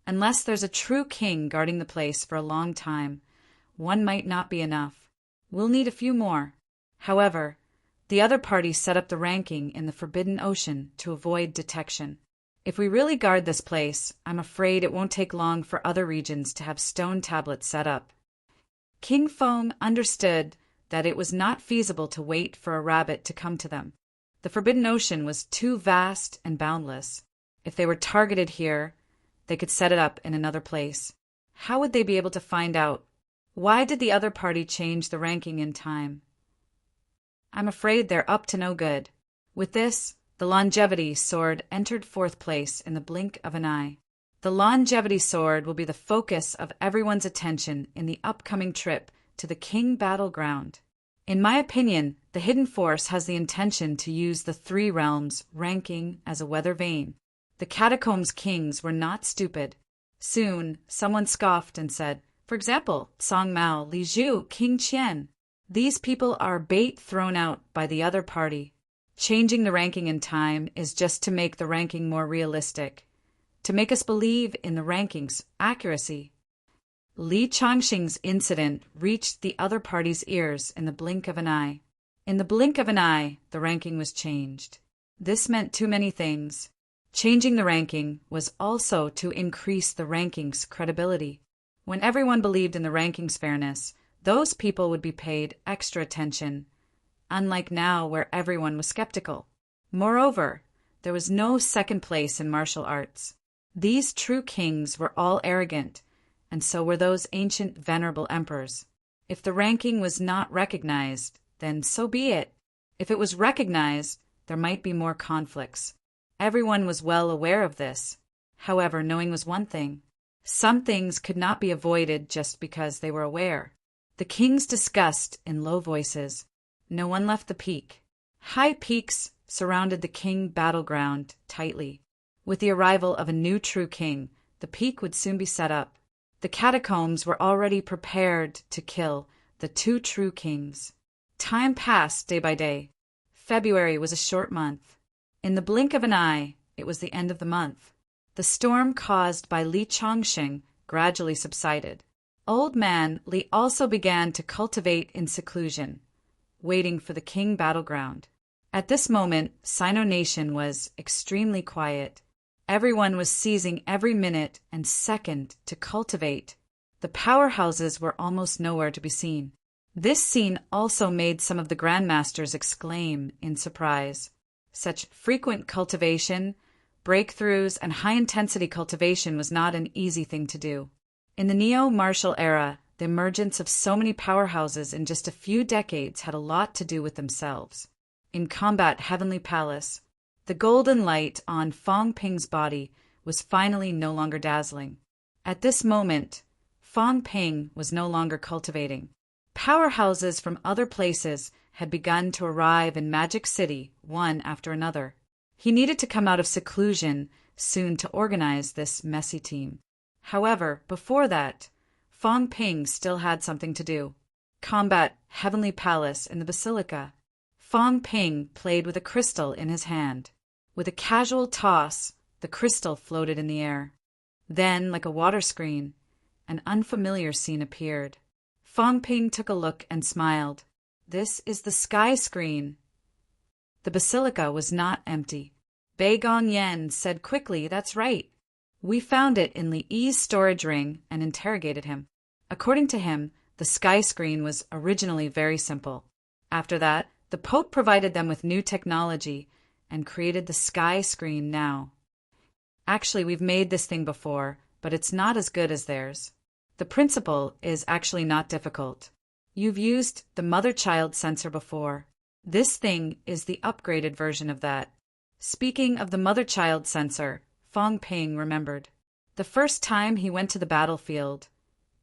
Unless there's a true king guarding the place for a long time, one might not be enough. We'll need a few more. However, the other party set up the ranking in the Forbidden Ocean to avoid detection. If we really guard this place, I'm afraid it won't take long for other regions to have stone tablets set up. King Feng understood that it was not feasible to wait for a rabbit to come to them. The Forbidden Ocean was too vast and boundless. If they were targeted here, they could set it up in another place. How would they be able to find out? Why did the other party change the ranking in time? I'm afraid they're up to no good. With this, the Longevity Sword entered 4th place in the blink of an eye. The Longevity Sword will be the focus of everyone's attention in the upcoming trip to the King Battleground. In my opinion, the Hidden Force has the intention to use the 3 realms ranking as a weather vane. The Catacombs Kings were not stupid. Soon, someone scoffed and said, For example, Song Mao, Li Zhu, King Qian. These people are bait thrown out by the other party. Changing the ranking in time is just to make the ranking more realistic, to make us believe in the ranking's accuracy. Li Changxing's incident reached the other party's ears in the blink of an eye. In the blink of an eye, the ranking was changed. This meant too many things. Changing the ranking was also to increase the ranking's credibility. When everyone believed in the ranking's fairness, those people would be paid extra attention, unlike now where everyone was skeptical. Moreover, there was no second place in martial arts. These true kings were all arrogant, and so were those ancient venerable emperors. If the ranking was not recognized, then so be it. If it was recognized, there might be more conflicts. Everyone was well aware of this. However, knowing was one thing. Some things could not be avoided just because they were aware. The kings discussed in low voices. No one left the peak. High peaks surrounded the king battleground tightly. With the arrival of a new true king, the peak would soon be set up. The catacombs were already prepared to kill the two true kings. Time passed day by day. February was a short month. In the blink of an eye, it was the end of the month. The storm caused by Li Chongqing gradually subsided. Old man Li also began to cultivate in seclusion, waiting for the king battleground. At this moment, Sino Nation was extremely quiet. Everyone was seizing every minute and second to cultivate. The powerhouses were almost nowhere to be seen. This scene also made some of the grandmasters exclaim in surprise. Such frequent cultivation, breakthroughs, and high-intensity cultivation was not an easy thing to do. In the neo-martial era, the emergence of so many powerhouses in just a few decades had a lot to do with themselves. In combat Heavenly Palace, the golden light on Fong Ping's body was finally no longer dazzling. At this moment, Fong Ping was no longer cultivating. Powerhouses from other places had begun to arrive in Magic City, one after another. He needed to come out of seclusion soon to organize this messy team. However, before that, Fong Ping still had something to do. Combat Heavenly Palace in the Basilica. Fong Ping played with a crystal in his hand. With a casual toss, the crystal floated in the air. Then, like a water screen, an unfamiliar scene appeared. Fong Ping took a look and smiled. This is the sky screen. The basilica was not empty. Bei Gongyan said quickly, "That's right. We found it in Li Yi's storage ring and interrogated him." According to him, the sky screen was originally very simple. After that, the Pope provided them with new technology and created the sky screen now. Actually, we've made this thing before, but it's not as good as theirs. The principle is actually not difficult. You've used the mother-child sensor before. This thing is the upgraded version of that. Speaking of the mother-child sensor, Fong Ping remembered. The first time he went to the battlefield,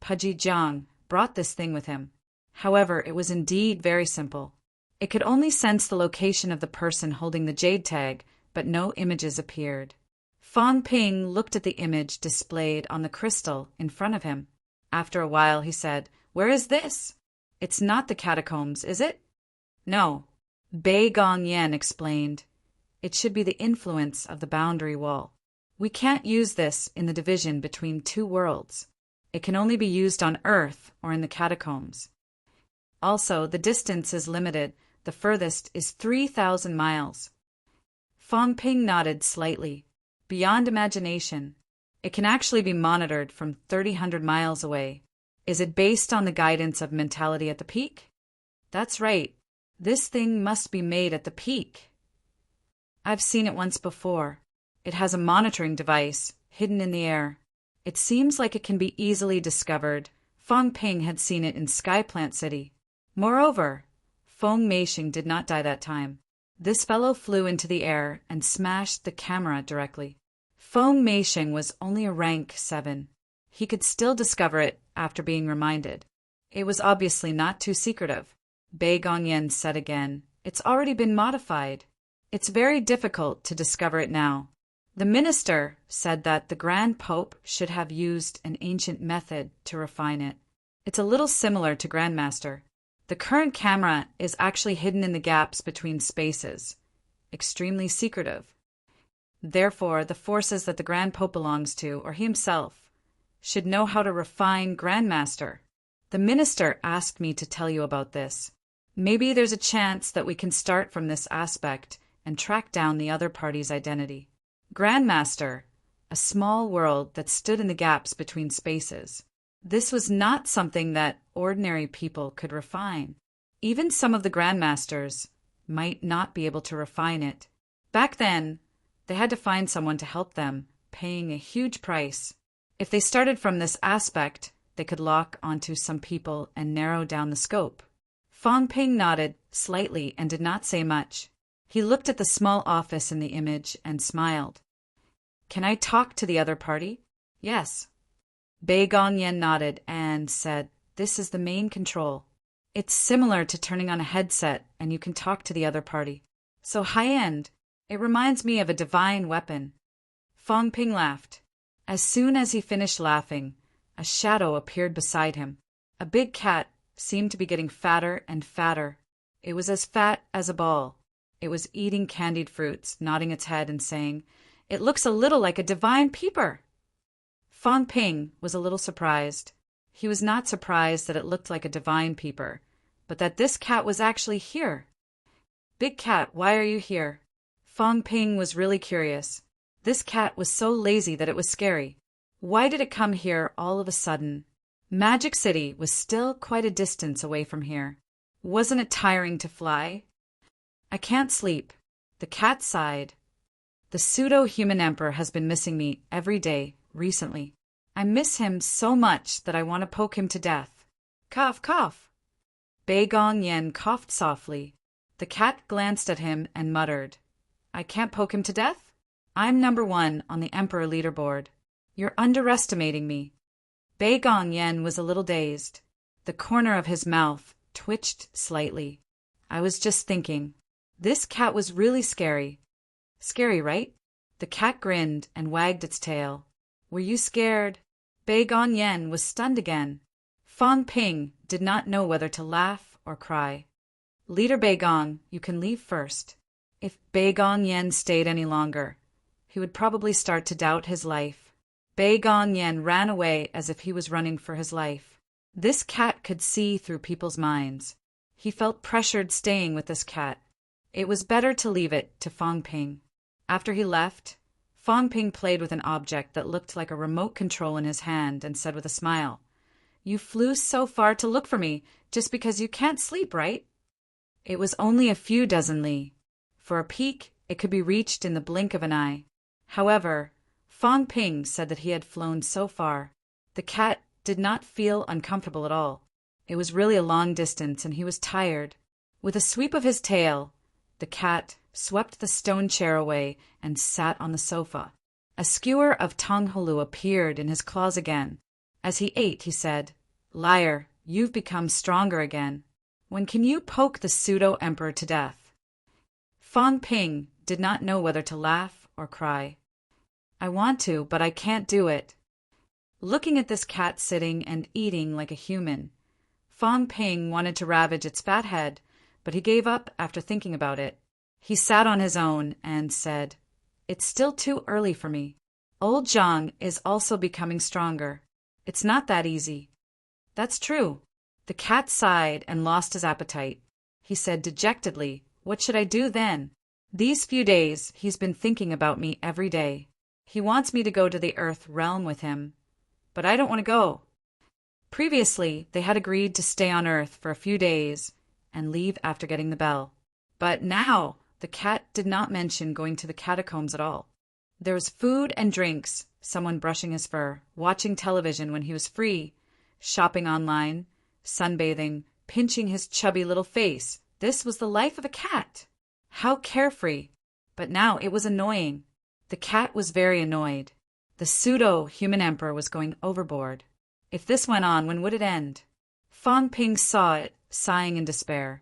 Paji Jiang brought this thing with him. However, it was indeed very simple. It could only sense the location of the person holding the jade tag, but no images appeared. Fong Ping looked at the image displayed on the crystal in front of him. After a while, he said, "Where is this? It's not the catacombs, is it?" "No." Bei Gongyan explained. "It should be the influence of the boundary wall. We can't use this in the division between two worlds. It can only be used on Earth or in the catacombs. Also, the distance is limited. The furthest is 3,000 miles. Fong Ping nodded slightly. Beyond imagination. It can actually be monitored from 3,000 miles away. Is it based on the guidance of mentality at the peak? That's right. This thing must be made at the peak. I've seen it once before. It has a monitoring device hidden in the air. It seems like it can be easily discovered. Fong Ping had seen it in Skyplant City. Moreover, Feng Meishing did not die that time. This fellow flew into the air and smashed the camera directly. Feng Meishing was only a rank 7. He could still discover it after being reminded. It was obviously not too secretive. Bei Gongyan said again, "It's already been modified. It's very difficult to discover it now." The minister said that the Grand Pope should have used an ancient method to refine it. It's a little similar to Grandmaster. The current camera is actually hidden in the gaps between spaces. Extremely secretive. Therefore, the forces that the Grand Pope belongs to, or he himself, should know how to refine Grandmaster. The minister asked me to tell you about this. Maybe there's a chance that we can start from this aspect and track down the other party's identity. Grandmaster, a small world that stood in the gaps between spaces. This was not something that ordinary people could refine. Even some of the Grandmasters might not be able to refine it. Back then, they had to find someone to help them, paying a huge price. If they started from this aspect, they could lock onto some people and narrow down the scope. Fong Ping nodded slightly and did not say much. He looked at the small office in the image and smiled. Can I talk to the other party? Yes. Bei Gongyan nodded and said, This is the main control. It's similar to turning on a headset and you can talk to the other party. So high-end. It reminds me of a divine weapon. Fong Ping laughed. As soon as he finished laughing, a shadow appeared beside him. A big cat seemed to be getting fatter and fatter. It was as fat as a ball. It was eating candied fruits, nodding its head and saying, It looks a little like a divine peeper. Fong Ping was a little surprised. He was not surprised that it looked like a divine peeper, but that this cat was actually here. Big cat, why are you here? Fong Ping was really curious. This cat was so lazy that it was scary. Why did it come here all of a sudden? Magic City was still quite a distance away from here. Wasn't it tiring to fly? I can't sleep. The cat sighed. The pseudo-human emperor has been missing me every day recently. I miss him so much that I want to poke him to death. Cough, cough. Bei Gongyan coughed softly. The cat glanced at him and muttered, I can't poke him to death? I'm #1 on the emperor leaderboard. You're underestimating me. Bei Gongyan was a little dazed. The corner of his mouth twitched slightly. I was just thinking. This cat was really scary. Scary, right? The cat grinned and wagged its tail. Were you scared? Bei Gongyan was stunned again. Fong Ping did not know whether to laugh or cry. Leader Bei Gong, you can leave first. If Bei Gongyan stayed any longer, he would probably start to doubt his life. Bei Gongyan ran away as if he was running for his life. This cat could see through people's minds. He felt pressured staying with this cat. It was better to leave it to Fong Ping. After he left, Fong Ping played with an object that looked like a remote control in his hand and said with a smile, You flew so far to look for me just because you can't sleep, right? It was only a few dozen li. For a peak, it could be reached in the blink of an eye. However, Fong Ping said that he had flown so far. The cat did not feel uncomfortable at all. It was really a long distance and he was tired. With a sweep of his tail, the cat swept the stone chair away and sat on the sofa. A skewer of Tonghulu appeared in his claws again. As he ate, he said, Liar, you've become stronger again. When can you poke the pseudo-emperor to death? Fong Ping did not know whether to laugh or cry. I want to, but I can't do it. Looking at this cat sitting and eating like a human, Fong Ping wanted to ravage its fat head, but he gave up after thinking about it. He sat on his own and said, It's still too early for me. Old Zhang is also becoming stronger. It's not that easy. That's true. The cat sighed and lost his appetite. He said dejectedly, What should I do then? These few days he's been thinking about me every day. He wants me to go to the Earth realm with him, but I don't want to go. Previously, they had agreed to stay on Earth for a few days and leave after getting the bell. But now, the cat did not mention going to the catacombs at all. There was food and drinks, someone brushing his fur, watching television when he was free, shopping online, sunbathing, pinching his chubby little face. This was the life of a cat. How carefree. But now it was annoying. The cat was very annoyed. The pseudo-human emperor was going overboard. If this went on, when would it end? Fong Ping saw it, sighing in despair.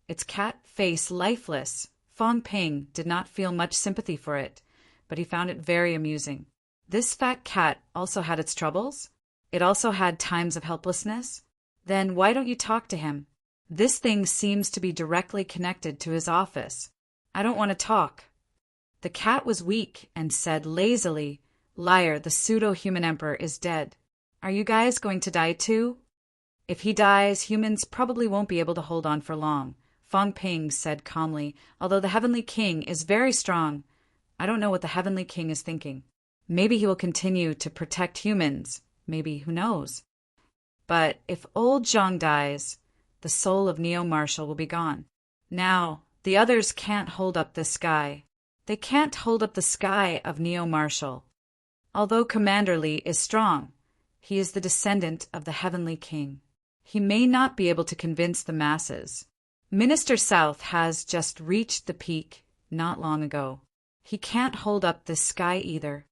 Its cat face lifeless. Fong Ping did not feel much sympathy for it, but he found it very amusing. This fat cat also had its troubles? It also had times of helplessness? Then why don't you talk to him? This thing seems to be directly connected to his office. I don't want to talk. The cat was weak and said lazily, Liar, the pseudo-human emperor is dead. Are you guys going to die too? If he dies, humans probably won't be able to hold on for long, Fong Ping said calmly, although the Heavenly King is very strong. I don't know what the Heavenly King is thinking. Maybe he will continue to protect humans. Maybe, who knows? But if old Zhang dies, the soul of Neo Marshall will be gone. Now, the others can't hold up the sky. They can't hold up the sky of Neo Marshall. Although Commander Li is strong, he is the descendant of the Heavenly King. He may not be able to convince the masses. Minister South has just reached the peak not long ago. He can't hold up this sky either.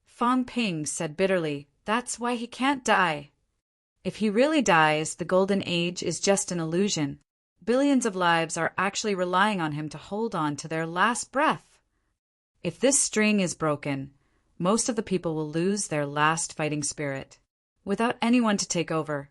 Fang Ping said bitterly, "That's why he can't die. If he really dies, the Golden Age is just an illusion. Billions of lives are actually relying on him to hold on to their last breath. If this string is broken, most of the people will lose their last fighting spirit. Without anyone to take over,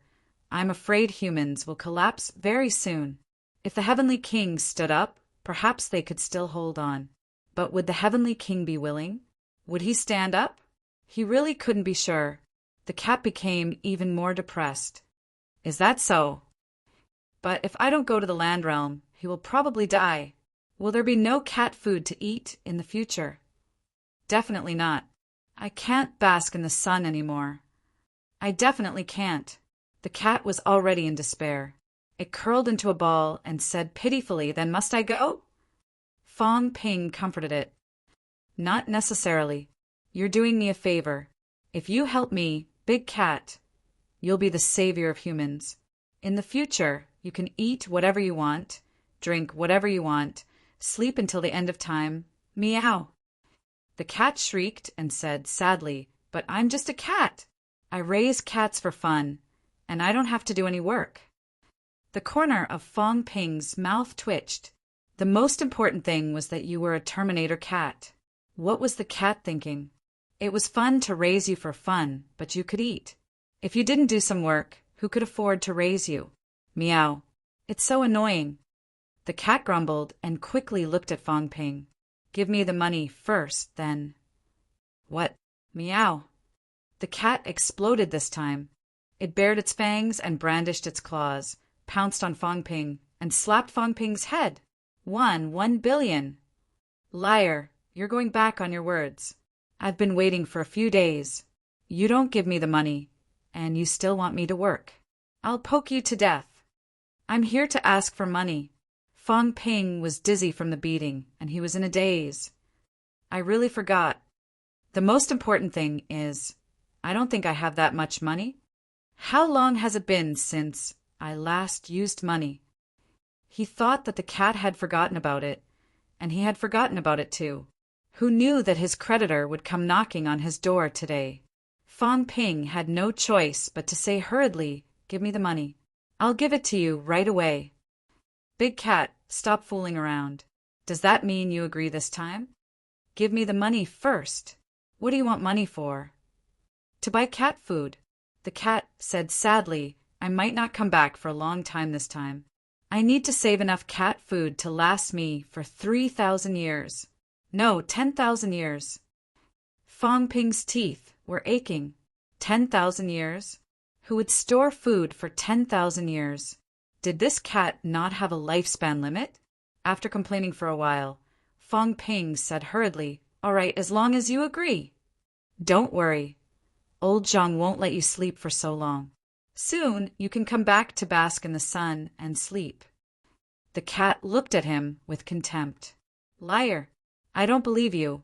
I'm afraid humans will collapse very soon. If the Heavenly King stood up, perhaps they could still hold on. But would the Heavenly King be willing? Would he stand up?" He really couldn't be sure. The cat became even more depressed. "Is that so? But if I don't go to the land realm, he will probably die. Will there be no cat food to eat in the future?" "Definitely not. I can't bask in the sun anymore. I definitely can't." The cat was already in despair. It curled into a ball and said pitifully, "Then must I go?" Fang Ping comforted it. "Not necessarily. You're doing me a favor. If you help me, Big Cat, you'll be the savior of humans. In the future, you can eat whatever you want, drink whatever you want, sleep until the end of time. Meow." The cat shrieked and said sadly, "But I'm just a cat. I raise cats for fun, and I don't have to do any work." The corner of Fang Ping's mouth twitched. The most important thing was that you were a Terminator cat. What was the cat thinking? It was fun to raise you for fun, but you could eat. If you didn't do some work, who could afford to raise you? Meow. It's so annoying. The cat grumbled and quickly looked at Fang Ping. "Give me the money first, then." "What?" Meow. The cat exploded this time. It bared its fangs and brandished its claws, pounced on Fang Ping, and slapped Fang Ping's head. 1 billion. "Liar, you're going back on your words. I've been waiting for a few days. You don't give me the money, and you still want me to work. I'll poke you to death. I'm here to ask for money." Fang Ping was dizzy from the beating, and he was in a daze. "I really forgot. The most important thing is, I don't think I have that much money. How long has it been since I last used money?" He thought that the cat had forgotten about it, and he had forgotten about it too. Who knew that his creditor would come knocking on his door today? Fang Ping had no choice but to say hurriedly, "Give me the money. I'll give it to you right away." "Big Cat, stop fooling around. Does that mean you agree this time? Give me the money first." "What do you want money for?" "To buy cat food." The cat said sadly, "I might not come back for a long time this time. I need to save enough cat food to last me for 3,000 years. No, 10,000 years." Fang Ping's teeth were aching. 10,000 years? Who would store food for 10,000 years? Did this cat not have a lifespan limit? After complaining for a while, Fang Ping said hurriedly, "All right, as long as you agree." "Don't worry. Old Zhang won't let you sleep for so long. Soon you can come back to bask in the sun and sleep." The cat looked at him with contempt. "Liar. I don't believe you.